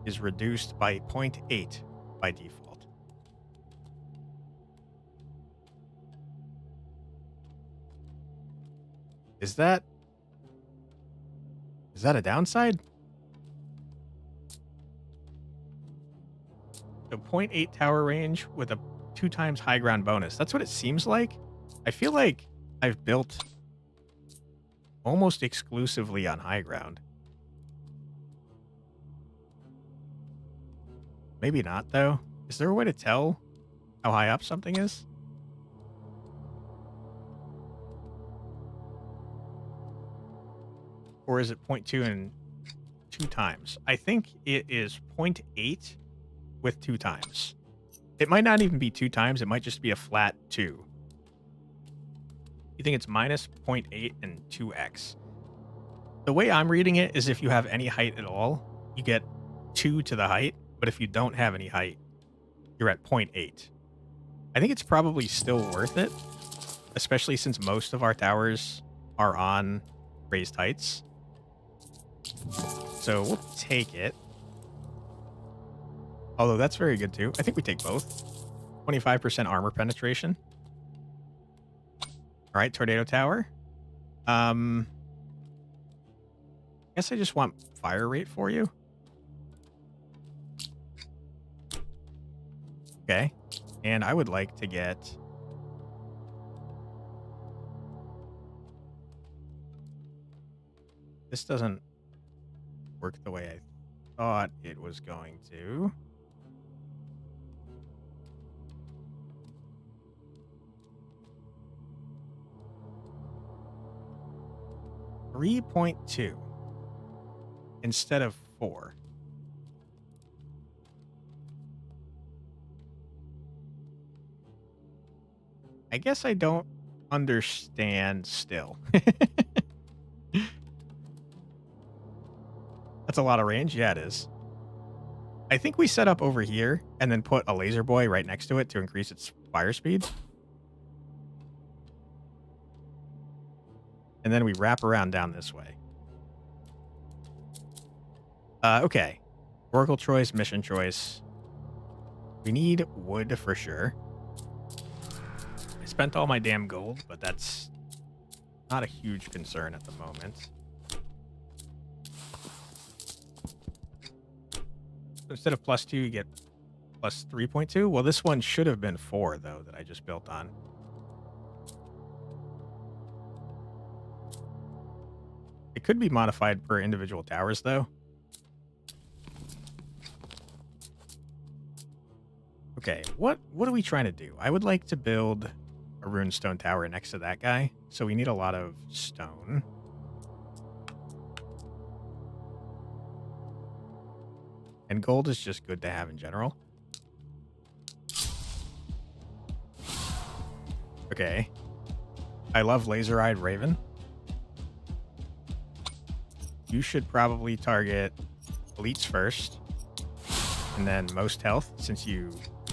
is reduced by 0.8 by default. Is that a downside? The 0.8 tower range with a 2 times high ground bonus. That's what it seems like. I feel like I've built almost exclusively on high ground. Maybe not, though. Is there a way to tell how high up something is? Or is it 0.2 and 2 times? I think it is 0.8 with 2 times. It might not even be 2 times. It might just be a flat 2. You think it's minus 0.8 and 2x. The way I'm reading it is if you have any height at all, you get 2 to the height. But if you don't have any height, you're at 0.8. I think it's probably still worth it, especially since most of our towers are on raised heights. So we'll take it. Although that's very good too. I think we take both. 25% armor penetration. All right, Tornado Tower. Guess I just want fire rate for you. Okay. And I would like to get... This doesn't work the way I thought it was going to. $3.2 instead of 4. I guess I don't understand still. That's a lot of range. Yeah, it is. I think we set up over here and then put a laser boy right next to it to increase its fire speed. And then we wrap around down this way. Okay. Oracle choice, mission choice. We need wood for sure. I spent all my damn gold, but that's not a huge concern at the moment. So instead of +2, you get plus 3.2. Well, this one should have been 4, though, that I just built on. It could be modified per individual towers, though. Okay, what are we trying to do? I would like to build a runestone tower next to that guy, so we need a lot of stone. And gold is just good to have in general. Okay. I love laser-eyed Raven. You should probably target elites first. And then most health, since you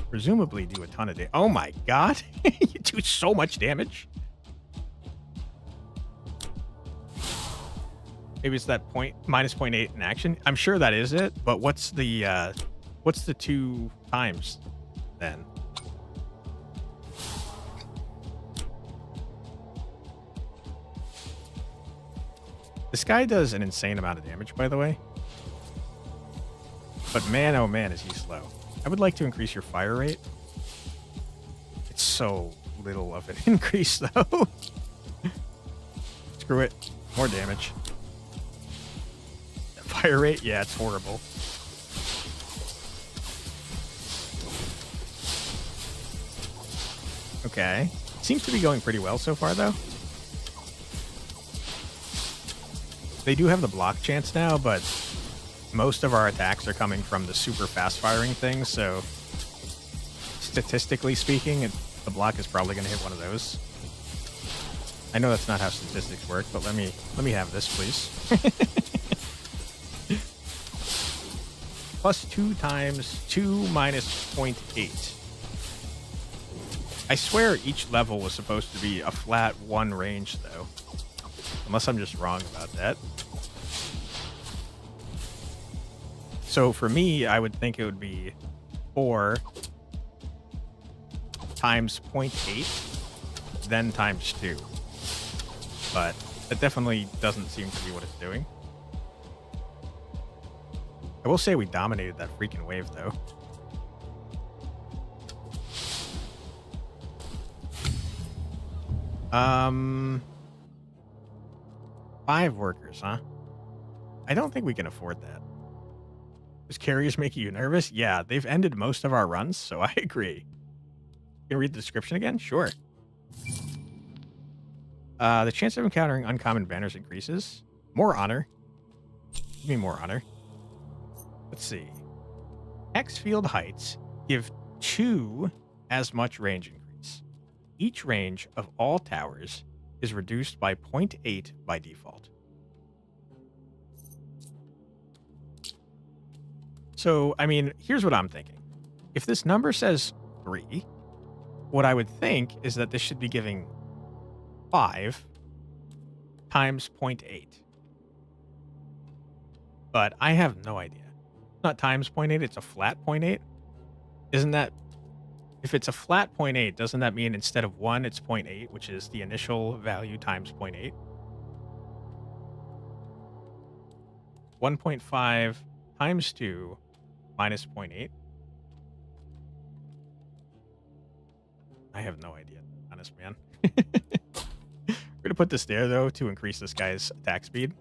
presumably do a ton of damage. Oh my god! You do so much damage. Maybe it's that minus 0.8 in action. I'm sure that is it, but what's the 2 times then? This guy does an insane amount of damage, by the way. But man, oh man, is he slow. I would like to increase your fire rate. It's so little of an increase, though. Screw it. More damage. Fire rate? Yeah, it's horrible. Okay. Seems to be going pretty well so far, though. They do have the block chance now, but most of our attacks are coming from the super fast-firing things, so statistically speaking, the block is probably going to hit one of those. I know that's not how statistics work, but let me have this, please. Plus 2 times 2 minus 0.8. I swear each level was supposed to be a flat 1 range, though. Unless I'm just wrong about that. So for me, I would think it would be 4 times 0.8, then times 2. But that definitely doesn't seem to be what it's doing. I will say we dominated that freaking wave, though. Um, 5 workers, huh? I don't think we can afford that. Does carriers make you nervous? Yeah, they've ended most of our runs, so I agree. You can read the description again? Sure. The chance of encountering uncommon banners increases. More honor. Give me more honor. Let's see. Hex field heights give 2 as much range increase. Each range of all towers is reduced by 0.8 by default. So, I mean, here's what I'm thinking. If this number says 3, what I would think is that this should be giving 5 times 0.8. But I have no idea. Not times 0.8, it's a flat 0.8. Isn't that... If it's a flat 0.8, doesn't that mean instead of 1, it's 0.8, which is the initial value times 0.8? 1.5 times 2 minus 0.8. I have no idea, honest man. We're going to put this there, though, to increase this guy's attack speed.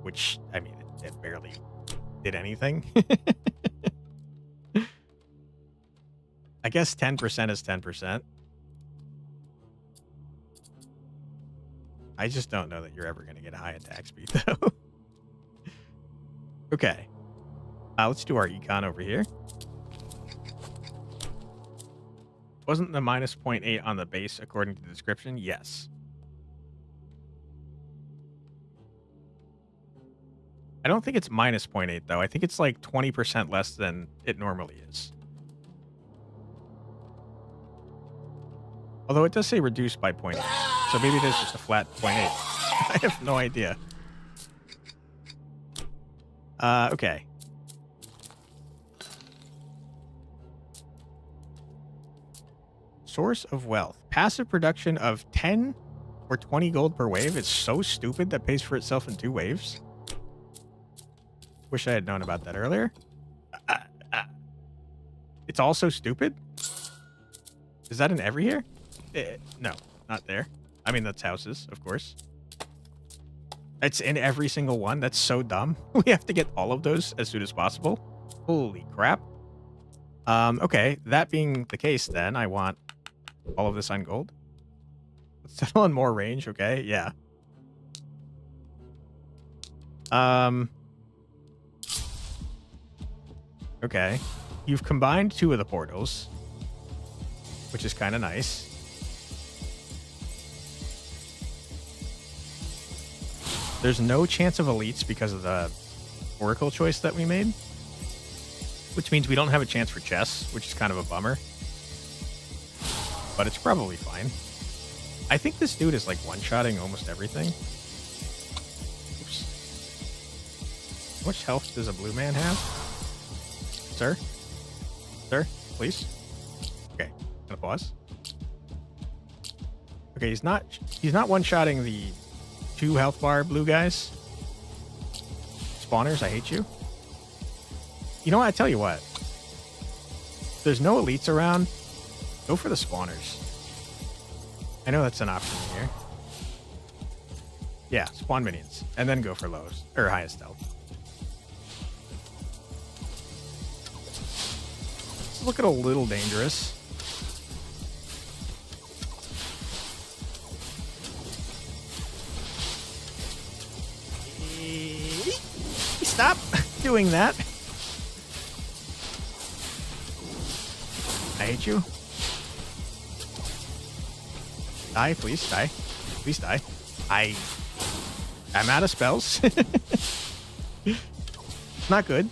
Which, I mean, it barely did anything. I guess 10% is 10%. I just don't know that you're ever going to get a high attack speed, though. Okay. Let's do our econ over here. Wasn't the minus 0.8 on the base according to the description? Yes. I don't think it's minus 0.8, though. I think it's like 20% less than it normally is. Although it does say reduced by 0.8. So maybe it is just a flat 0.8. I have no idea. Okay. Source of wealth. Passive production of 10 or 20 gold per wave. It's so stupid that pays for itself in 2 waves. Wish I had known about that earlier. It's also stupid? Is that in every here? No, not there. I mean, that's houses, of course. It's in every single one. That's so dumb. We have to get all of those as soon as possible. Holy crap. Okay, that being the case, then, I want all of this on gold. Let's settle on more range, okay? Yeah. Okay. You've combined 2 of the portals, which is kind of nice. There's no chance of elites because of the oracle choice that we made, which means we don't have a chance for chess, which is kind of a bummer. But it's probably fine. I think this dude is like one-shotting almost everything. Oops. How much health does a blue man have? Sir? Sir, please? Okay, gonna pause. Okay, he's not one-shotting the 2 health bar blue guys. Spawners, I hate you. You know what? I tell you what. If there's no elites around, go for the spawners. I know that's an option here. Yeah, spawn minions. And then go for lows. Or highest health. This is looking a little dangerous. Stop doing that. I hate you. Die, please, die. Please die. I'm out of spells. Not good.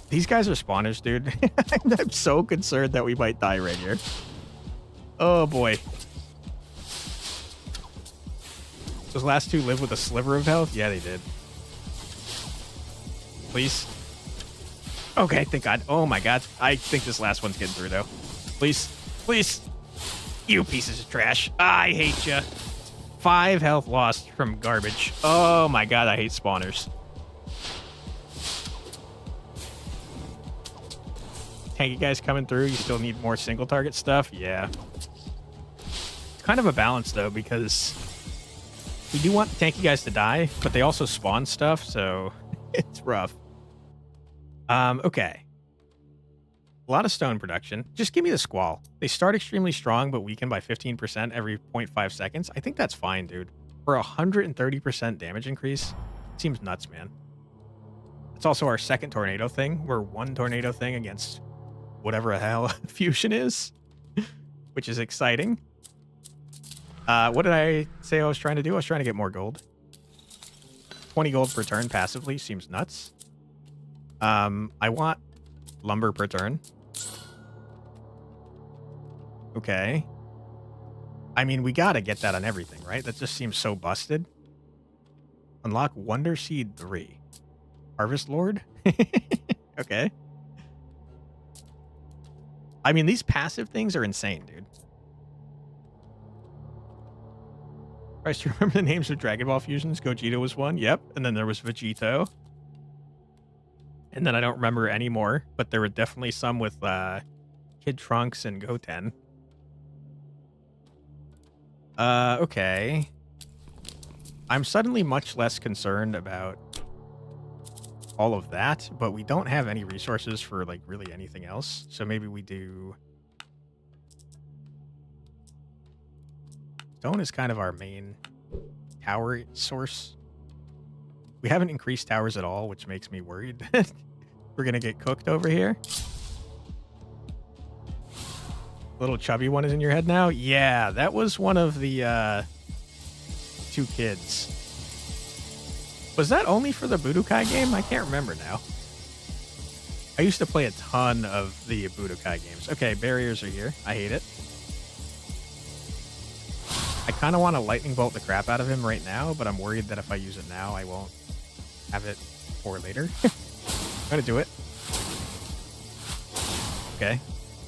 These guys are spawners, dude. I'm so concerned that we might die right here. Oh boy. Those last 2 live with a sliver of health? Yeah, they did. Please. Okay, thank God. Oh my God. I think this last one's getting through, though. Please. Please. You pieces of trash. I hate you. 5 health lost from garbage. Oh my God, I hate spawners. Tanky guys coming through. You still need more single target stuff? Yeah. Kind of a balance, though, because we do want the tanky guys to die, but they also spawn stuff, so it's rough. Okay. A lot of stone production. Just give me the squall. They start extremely strong, but weaken by 15% every 0.5 seconds. I think that's fine, dude. For a 130% damage increase, seems nuts, man. It's also our second tornado thing. We're 1 tornado thing against whatever the hell fusion is, which is exciting. What did I say I was trying to do? I was trying to get more gold. 20 gold per turn passively seems nuts. I want lumber per turn. Okay. I mean, we gotta get that on everything, right? That just seems so busted. Unlock Wonder Seed 3. Harvest Lord? Okay. I mean, these passive things are insane, dude. Christ, you remember the names of Dragon Ball fusions? Gogeta was one. Yep. And then there was Vegito. And then I don't remember any more, but there were definitely some with Kid Trunks and Goten. Okay. I'm suddenly much less concerned about all of that, but we don't have any resources for like really anything else. So maybe we do... Stone is kind of our main tower source. We haven't increased towers at all, which makes me worried that we're going to get cooked over here. Little chubby one is in your head now? Yeah, that was one of the 2 kids. Was that only for the Budokai game? I can't remember now. I used to play a ton of the Budokai games. Okay, barriers are here. I hate it. I kind of want to lightning bolt the crap out of him right now, but I'm worried that if I use it now, I won't have it for later. I'm going to do it. Okay.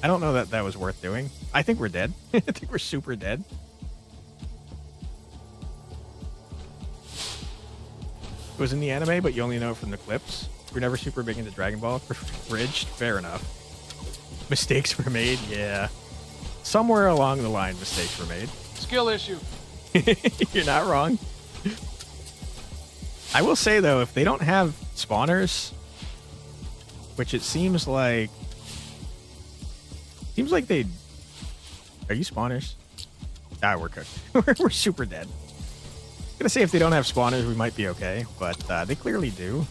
I don't know that that was worth doing. I think we're dead. I think we're super dead. It was in the anime, but you only know it from the clips. We're never super big into Dragon Ball. Bridged? Fair enough. Mistakes were made? Yeah. Somewhere along the line, mistakes were made. Skill issue. You're not wrong. I will say, though, if they don't have spawners, which it seems like... Seems like they... Are you spawners? Ah, we're cooked. We're super dead. Gonna say if they don't have spawners, we might be okay, but they clearly do.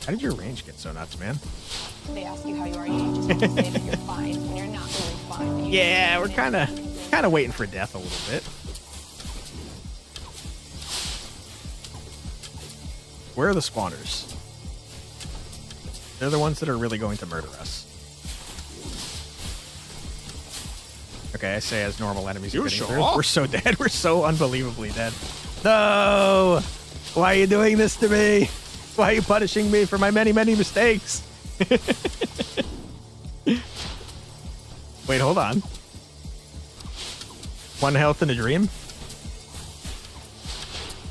How did your range get so nuts, man? They ask you how you are, you just have to say that you're fine when you're not really fine. Yeah, we're kind of waiting for death a little bit. Where are the spawners? They're the ones that are really going to murder us. Okay, I say as normal enemies are getting through. We're so dead. We're so unbelievably dead. No! Why are you doing this to me? Why are you punishing me for my many, many mistakes? Wait, hold on. 1 health in a dream?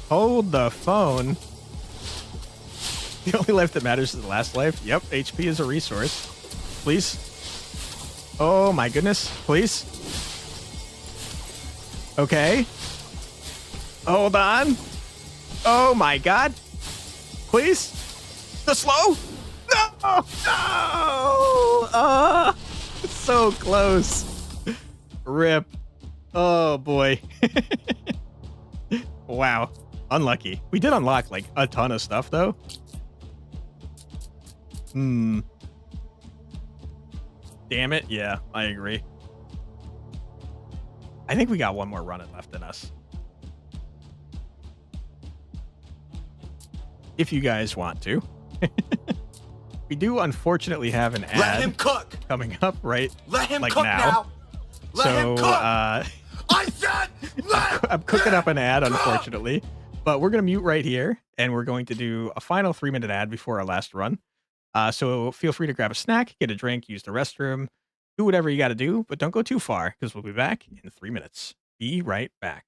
Hold the phone. The only life that matters is the last life. Yep, HP is a resource. Please. Oh my goodness. Please. Okay. Hold on. Oh my god. Please. The slow. No. No. So close. Rip. Oh boy. Wow. Unlucky. We did unlock like a ton of stuff though. Damn it. Yeah, I agree. I think we got one more run left in us. If you guys want to. We do unfortunately have an ad Let him cook. coming up right Let him like cook now. now. Let him cook. I said let I'm cooking him up an ad, cook. unfortunately. But we're going to mute right here, and we're going to do a final 3-minute ad before our last run. So feel free to grab a snack, get a drink, use the restroom, do whatever you got to do, but don't go too far because we'll be back in 3 minutes. Be right back.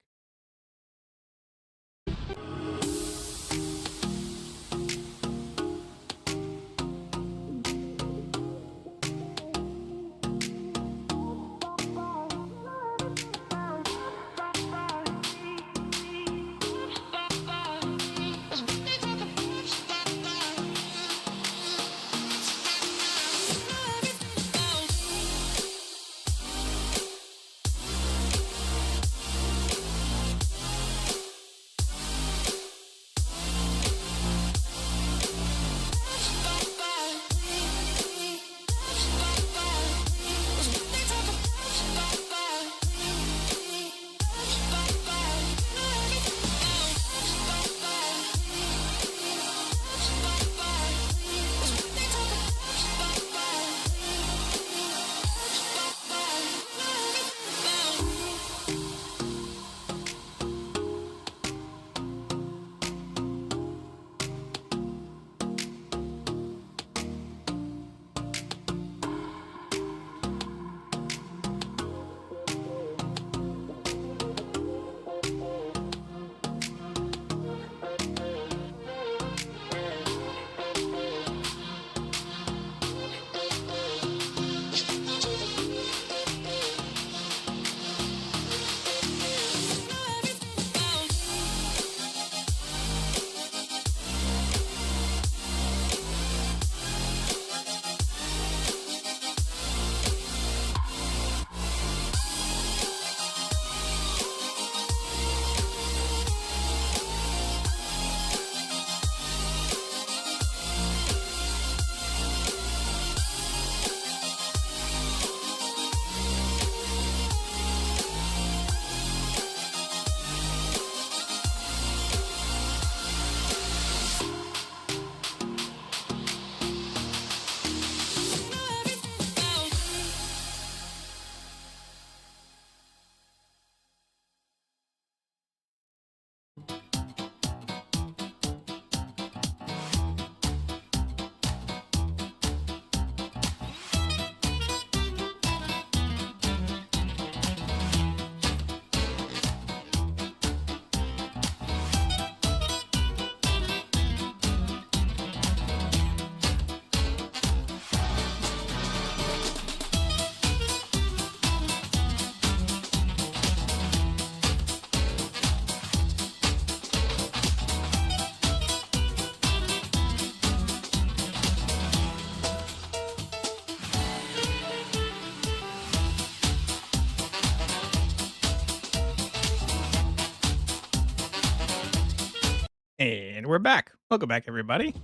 And we're back. Welcome back, everybody.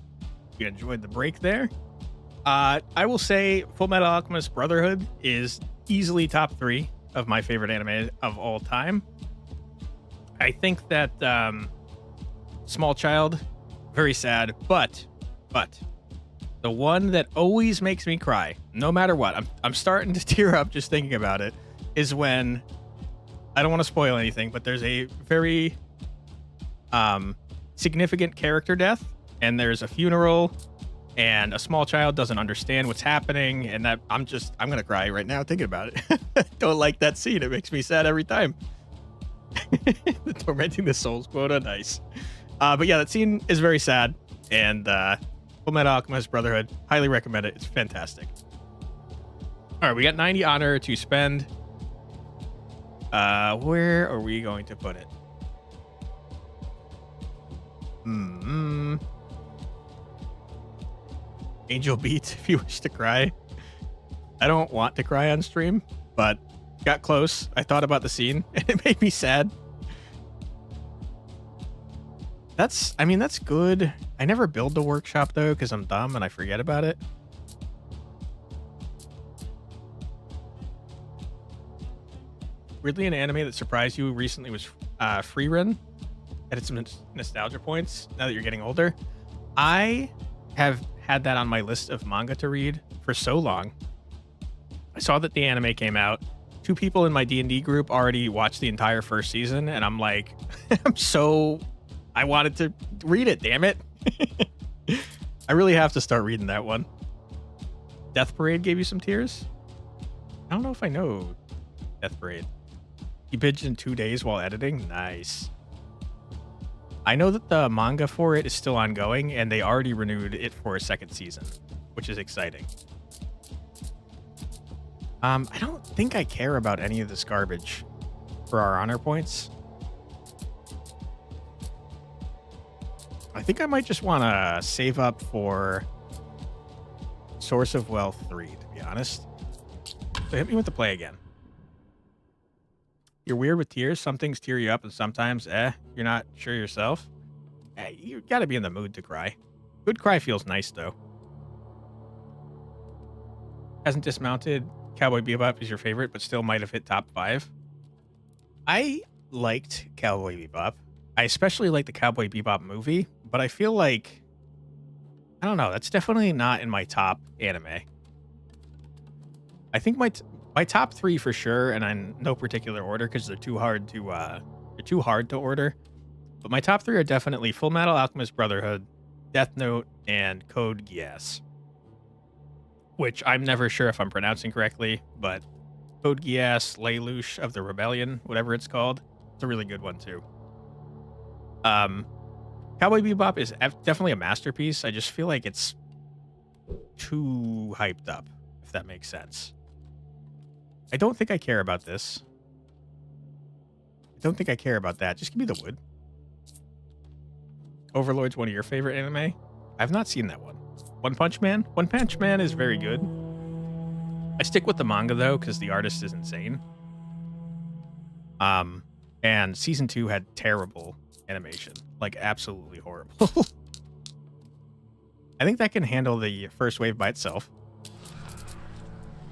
You enjoyed the break there. I will say Full Metal Alchemist Brotherhood is easily top 3 of my favorite anime of all time. I think that Small Child, very sad, but the one that always makes me cry, no matter what, I'm starting to tear up just thinking about it, is when, I don't want to spoil anything, but there's a very significant character death, and there's a funeral, and a small child doesn't understand what's happening, and that I'm gonna cry right now thinking about it. Don't like that scene. It makes me sad every time. The tormenting the souls quota, nice. But yeah, that scene is very sad, and Full Metal Alchemist Brotherhood, highly recommend it. It's fantastic. All right, we got 90 honor to spend. Where are we going to put it? Angel Beats, if you wish to cry. I don't want to cry on stream, but got close. I thought about the scene, and it made me sad. That's good. I never build the workshop, though, because I'm dumb and I forget about it. Weirdly, an anime that surprised you recently was Freerun. Added some nostalgia points now that you're getting older. I have had that on my list of manga to read for so long. I saw that the anime came out. 2 people in my D&D group already watched the entire first season, and I'm like, I wanted to read it, damn it. I really have to start reading that one. Death Parade gave you some tears? I don't know if I know Death Parade. You binged in 2 days while editing? Nice. I know that the manga for it is still ongoing, and they already renewed it for a 2nd season, which is exciting. I don't think I care about any of this garbage for our honor points. I think I might just want to save up for Source of Wealth 3, to be honest. So hit me with the play again. You're weird with tears. Some things tear you up, and sometimes, you're not sure yourself. You gotta be in the mood to cry. Good cry feels nice, though. Hasn't dismounted. Cowboy Bebop is your favorite, but still might have hit top 5. I liked Cowboy Bebop. I especially like the Cowboy Bebop movie, but I feel like, I don't know, that's definitely not in my top anime. I think my top 3 for sure, and in no particular order because they're too hard to order. But my top 3 are definitely Full Metal Alchemist Brotherhood, Death Note, and Code Geass. Which I'm never sure if I'm pronouncing correctly, but Code Geass, Lelouch of the Rebellion, whatever it's called, it's a really good one too. Cowboy Bebop is definitely a masterpiece. I just feel like it's too hyped up, if that makes sense. I don't think I care about this. I don't think I care about that. Just give me the wood. Overlord's one of your favorite anime? I've not seen that one. One Punch Man? One Punch Man is very good. I stick with the manga, though, because the artist is insane. And season 2 had terrible animation. Like, absolutely horrible. I think that can handle the first wave by itself.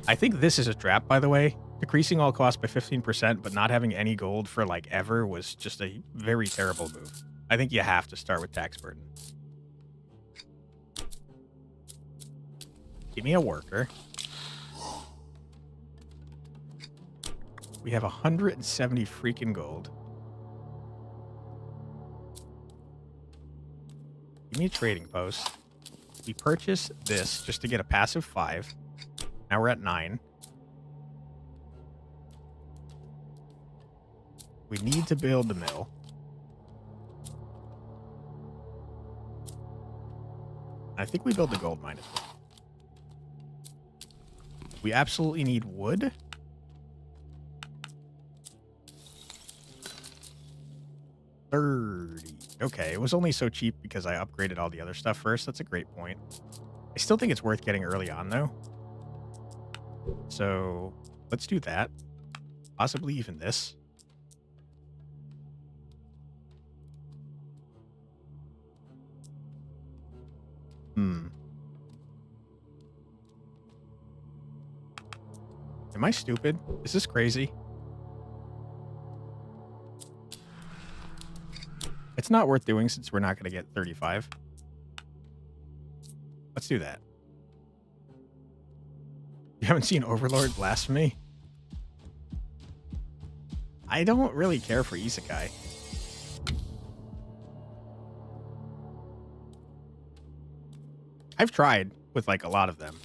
I think this is a trap, by the way. Decreasing all costs by 15%, but not having any gold for, like, ever was just a very terrible move. I think you have to start with tax burden. Give me a worker. We have 170 freaking gold. Give me a trading post. We purchase this just to get a passive 5. Now we're at 9. We need to build the mill. I think we build the gold mine as well. We absolutely need wood. $30. Okay, it was only so cheap because I upgraded all the other stuff first. That's a great point. I still think it's worth getting early on, though. So let's do that. Possibly even this. Am I stupid? Is this crazy? It's not worth doing since we're not going to get 35. Let's do that. You haven't seen Overlord Blasphemy? I don't really care for isekai. I've tried with like a lot of them.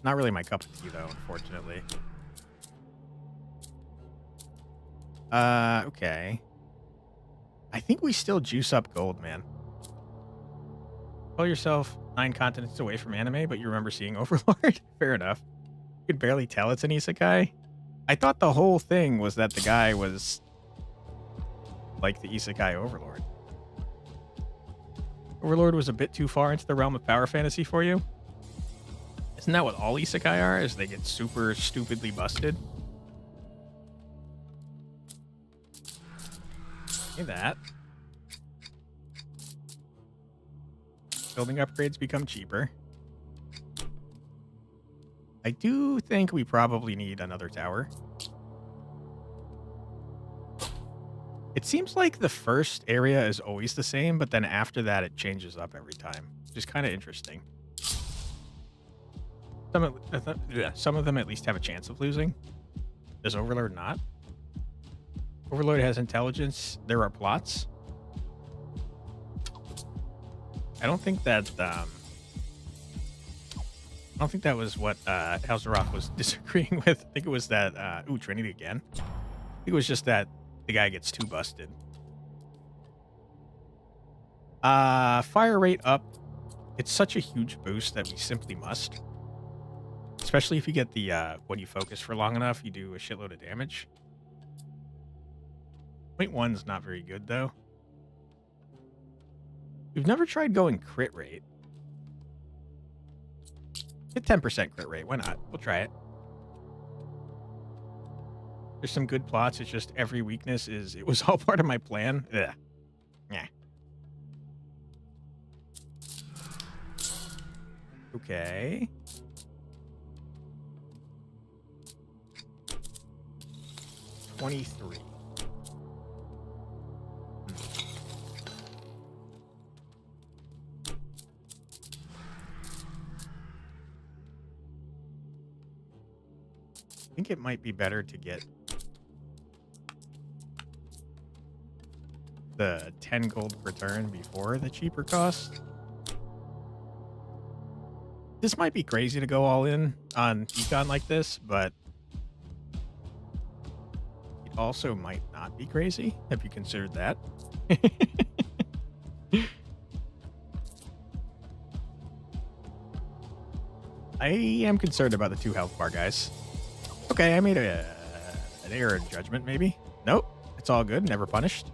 Not really my cup of tea though, unfortunately. Okay. I think we still juice up gold, man. Call yourself 9 continents away from anime, but you remember seeing Overlord? Fair enough. You could barely tell it's an isekai. I thought the whole thing was that the guy was like the isekai Overlord. Overlord was a bit too far into the realm of power fantasy for you? Isn't that what all isekai are, is they get super stupidly busted? Say that. Building upgrades become cheaper. I do think we probably need another tower. It seems like the first area is always the same, but then after that it changes up every time. Which is kind of interesting. Some of them at least have a chance of losing. Does Overlord not? Overlord has intelligence. There are plots. I don't think that was what House of Rock was disagreeing with. I think it was that Trinity again. I think it was just that the guy gets too busted. Fire rate up. It's such a huge boost that we simply must. Especially if you get the when you focus for long enough, you do a shitload of damage. 0.1's not very good though. We've never tried going crit rate. Hit 10% crit rate. Why not? We'll try it. There's some good plots. It's just every weakness is... It was all part of my plan. Ugh. Yeah. Okay. $23. I think it might be better to get the 10 gold per turn before the cheaper cost. This might be crazy to go all in on econ like this, but it also might not be crazy. Have you considered that? I am concerned about the 2 health bar guys. Okay, I made an error in judgment, maybe. Nope, it's all good. Never punished.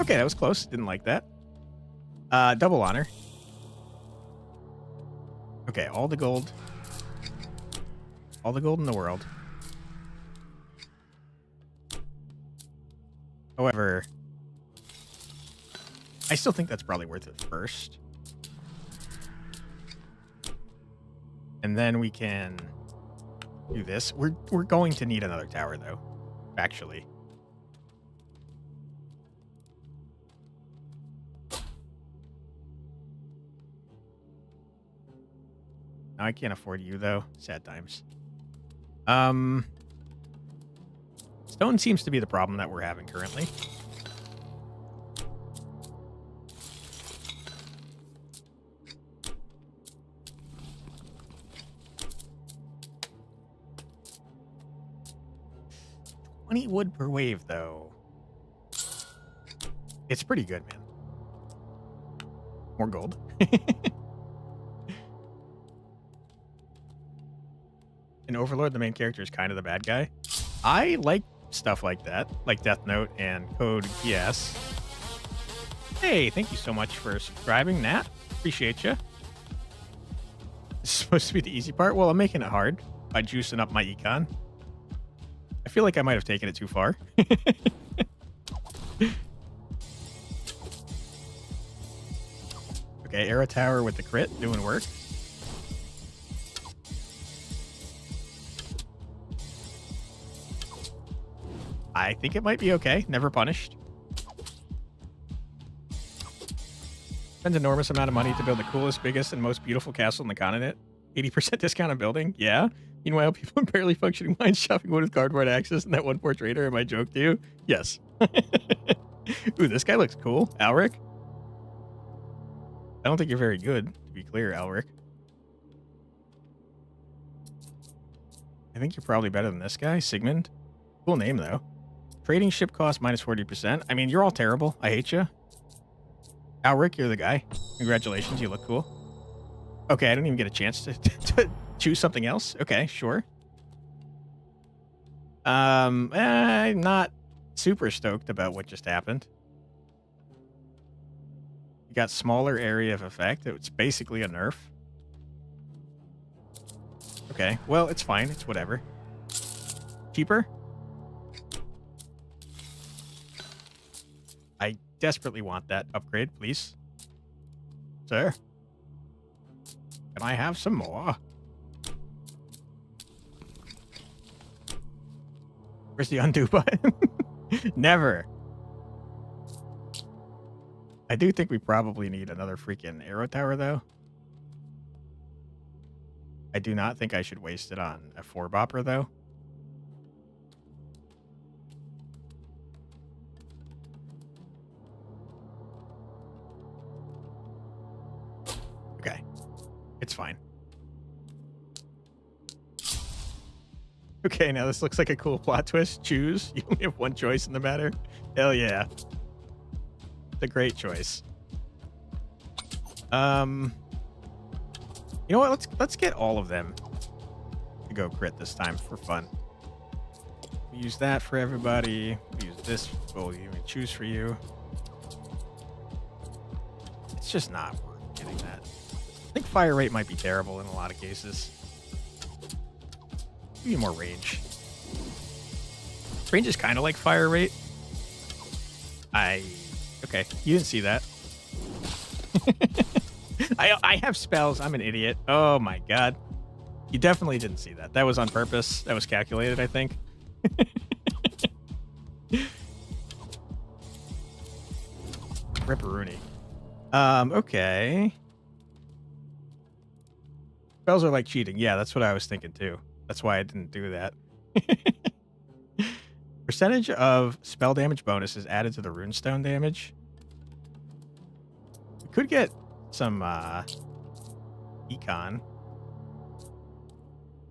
Okay, that was close. Didn't like that. Double honor. Okay, all the gold. All the gold in the world. However, I still think that's probably worth it first. And then we can do this. We're going to need another tower, though, actually. Now I can't afford you, though. Sad times. Stone seems to be the problem that we're having currently. Wood per wave, though. It's pretty good, man. More gold. In Overlord, the main character is kind of the bad guy. I like stuff like that, like Death Note and Code Geass. Hey, thank you so much for subscribing, Nat. Appreciate you. This is supposed to be the easy part. Well, I'm making it hard by juicing up my econ. I feel like I might have taken it too far. Okay, arrow tower with the crit doing work. I think it might be okay. Never punished. Spends enormous amount of money to build the coolest, biggest, and most beautiful castle in the continent. 80% discount on building. Yeah. Meanwhile, people in barely functioning mines shopping wood with cardboard axes and that one poor trader. Am I joke to you? Yes. Ooh, this guy looks cool. Alric. I don't think you're very good, to be clear, Alric. I think you're probably better than this guy, Sigmund. Cool name, though. Trading ship cost minus 40%. I mean, you're all terrible. I hate you. Alric, you're the guy. Congratulations, you look cool. Okay, I didn't even get a chance to choose something else. Okay, sure. I'm not super stoked about what just happened. You got smaller area of effect. It's basically a nerf. Okay, well, it's fine. It's whatever. Cheaper? I desperately want that upgrade, please. Sir? Can I have some more? Where's the undo button? Never. I do think we probably need another freaking arrow tower, though. I do not think I should waste it on a 4-bopper, though. Okay. It's fine. Okay, now this looks like a cool plot twist. Choose. You only have one choice in the matter. Hell yeah. It's a great choice. You know what? Let's get all of them to go crit this time for fun. We use that for everybody. We use this. We'll even choose for you. It's just not worth getting that. I think fire rate might be terrible in a lot of cases. Give you more range. Range is kind of like fire rate. Okay, you didn't see that. I have spells. I'm an idiot. Oh my god. You definitely didn't see that. That was on purpose. That was calculated, I think. Ripperoonie. Okay. Spells are like cheating. Yeah, that's what I was thinking too. That's why I didn't do that. Percentage of spell damage bonus is added to the runestone damage. We could get some econ.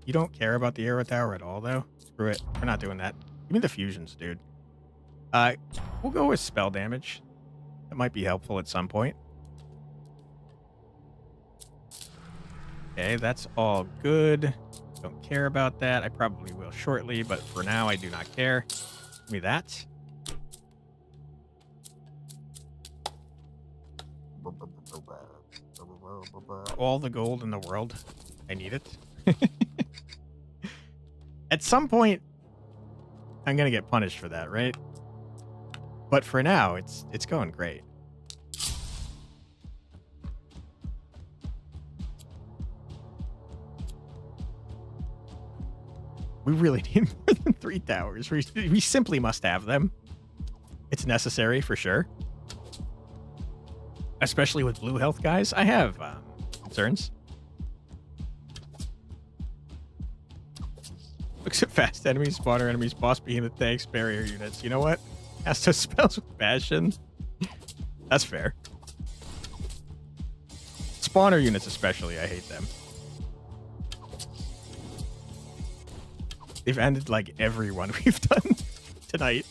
You don't care about the arrow tower at all, though? Screw it. We're not doing that. Give me the fusions, dude. We'll go with spell damage. That might be helpful at some point. Okay, that's all good. Don't care about that. I probably will shortly, but for now, I do not care. Give me that. All the gold in the world. I need it. At some point, I'm going to get punished for that, right? But for now, it's going great. We really need more than 3 towers. We simply must have them. It's necessary for sure. Especially with blue health guys. I have concerns. Looks at fast enemies, spawner enemies, boss behemoth tanks, barrier units. You know what? Has those spells with passion. That's fair. Spawner units especially, I hate them. They've ended like everyone we've done tonight.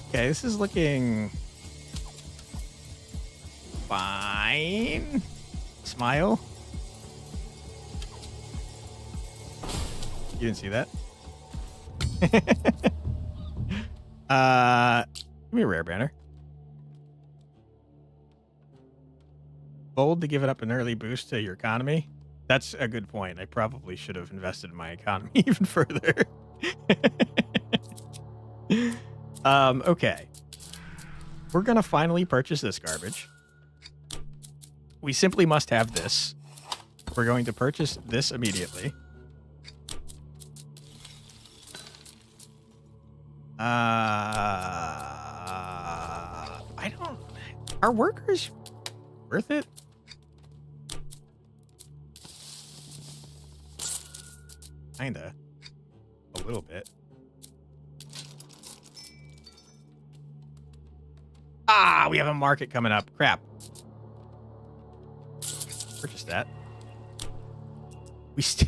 Okay, this is looking fine. Smile. You didn't see that? Give me a rare banner. Bold to give it up an early boost to your economy. That's a good point. I probably should have invested in my economy even further. Okay. we're going to finally purchase this garbage. We simply must have this. We're going to purchase this immediately. I don't... Are workers worth it? Kinda. A little bit. Ah, we have a market coming up. Crap. Purchase that. We still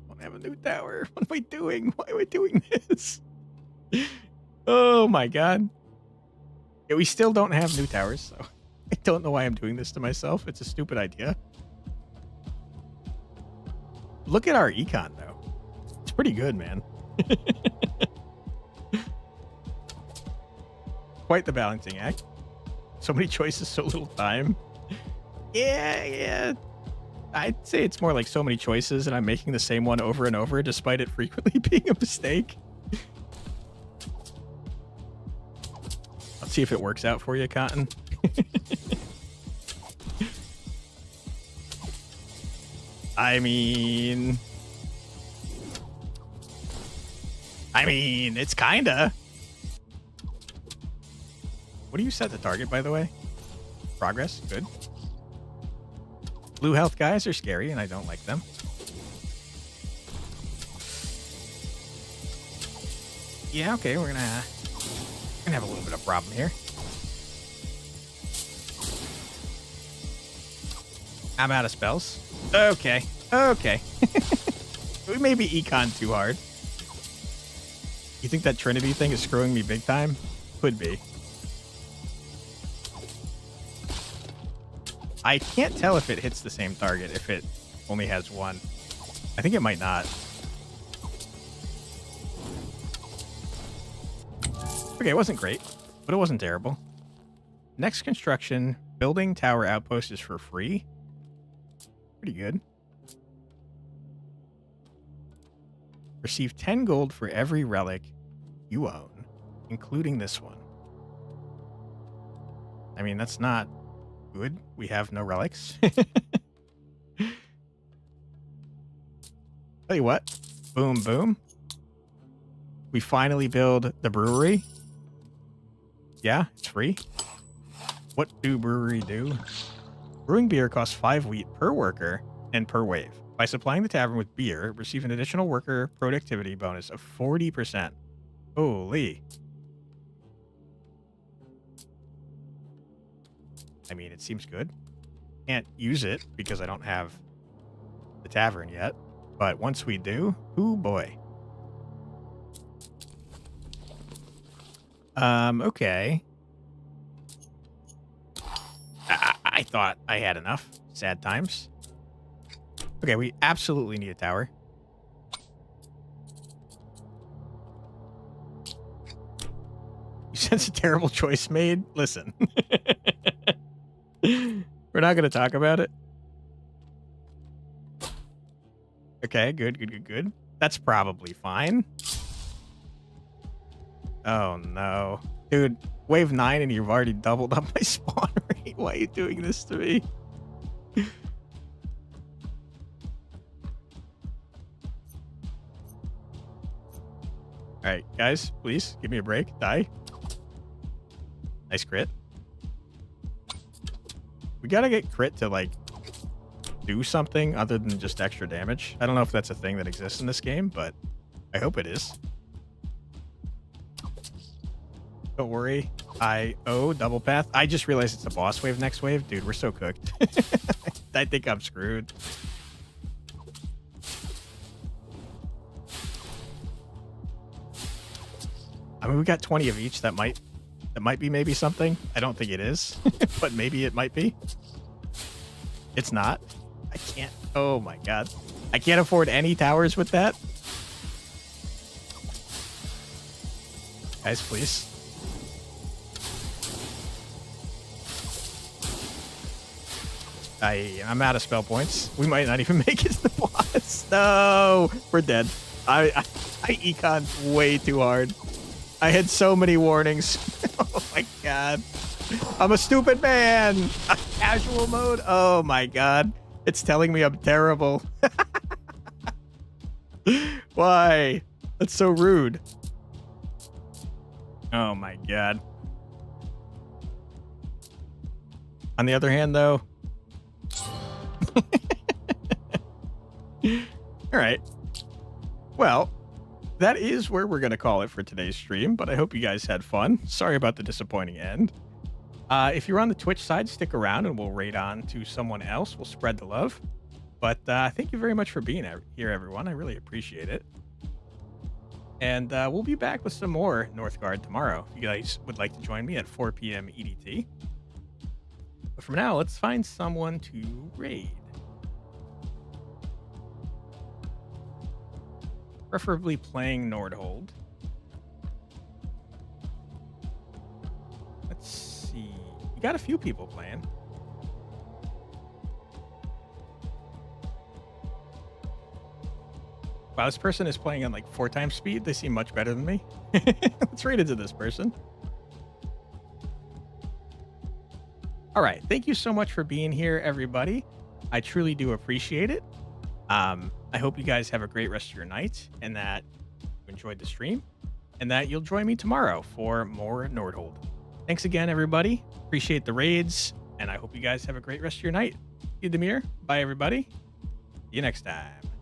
don't have a new tower. What am I doing? Why am I doing this? Oh my god. Yeah, we still don't have new towers, so I don't know why I'm doing this to myself. It's a stupid idea. Look at our econ, though. It's pretty good, man. Quite the balancing act. So many choices, so little time. Yeah. I'd say it's more like so many choices, and I'm making the same one over and over, despite it frequently being a mistake. Let's see if it works out for you, Cotton. I mean, it's kinda. What do you set the target, by the way? Progress? Good. Blue health guys are scary, and I don't like them. Yeah, okay, we're gonna have a little bit of problem here. I'm out of spells. Okay. We may be econ too hard. You think that Trinity thing is screwing me big time? Could be. I can't tell if it hits the same target if it only has one. I think it might not. Okay, it wasn't great, but it wasn't terrible. Next construction, building tower outpost is for free. Pretty good. Receive 10 gold for every relic you own, including this one. I mean, that's not good. We have no relics. Tell you what. Boom, boom. We finally build the brewery. Yeah, it's free. What do brewery do? Brewing beer costs 5 wheat per worker and per wave. By supplying the tavern with beer, receive an additional worker productivity bonus of 40%. Holy. I mean, it seems good. Can't use it because I don't have the tavern yet. But once we do, oh boy. Okay. I thought I had enough. Sad times. Okay, we absolutely need a tower. You sense a terrible choice made? Listen. We're not going to talk about it. Okay, good. That's probably fine. Oh, no. Dude, wave 9 and you've already doubled up my spawn rate. Why are you doing this to me? Alright, guys, please, give me a break. Die. Nice crit. We gotta get crit to, like, do something other than just extra damage. I don't know if that's a thing that exists in this game, but I hope it is. Don't worry. Double path. I just realized it's a boss wave next wave. Dude, we're so cooked. I think I'm screwed. I mean, we got 20 of each. That might be maybe something. I don't think it is, but maybe it might be. It's not. I can't. Oh my god. I can't afford any towers with that. Guys, please. I'm out of spell points. We might not even make it to the boss. No, we're dead. I econned way too hard. I had so many warnings. Oh my god. I'm a stupid man. Casual mode. Oh my god. It's telling me I'm terrible. Why? That's so rude. Oh my god. On the other hand, though. All right. Well, that is where we're going to call it for today's stream, but I hope you guys had fun. Sorry about the disappointing end. If you're on the Twitch side, stick around and we'll raid on to someone else. We'll spread the love. But thank you very much for being here, everyone. I really appreciate it. And we'll be back with some more Northgard tomorrow. If you guys would like to join me at 4 p.m. EDT. But for now, let's find someone to raid. Preferably playing Nordhold. Let's see. We got a few people playing. Wow, this person is playing on like 4 times speed. They seem much better than me. Let's raid into this person. All right. Thank you so much for being here, everybody. I truly do appreciate it. I hope you guys have a great rest of your night and that you enjoyed the stream and that you'll join me tomorrow for more Nordhold. Thanks again, everybody. Appreciate the raids, and I hope you guys have a great rest of your night. Edemir, bye, everybody. See you next time.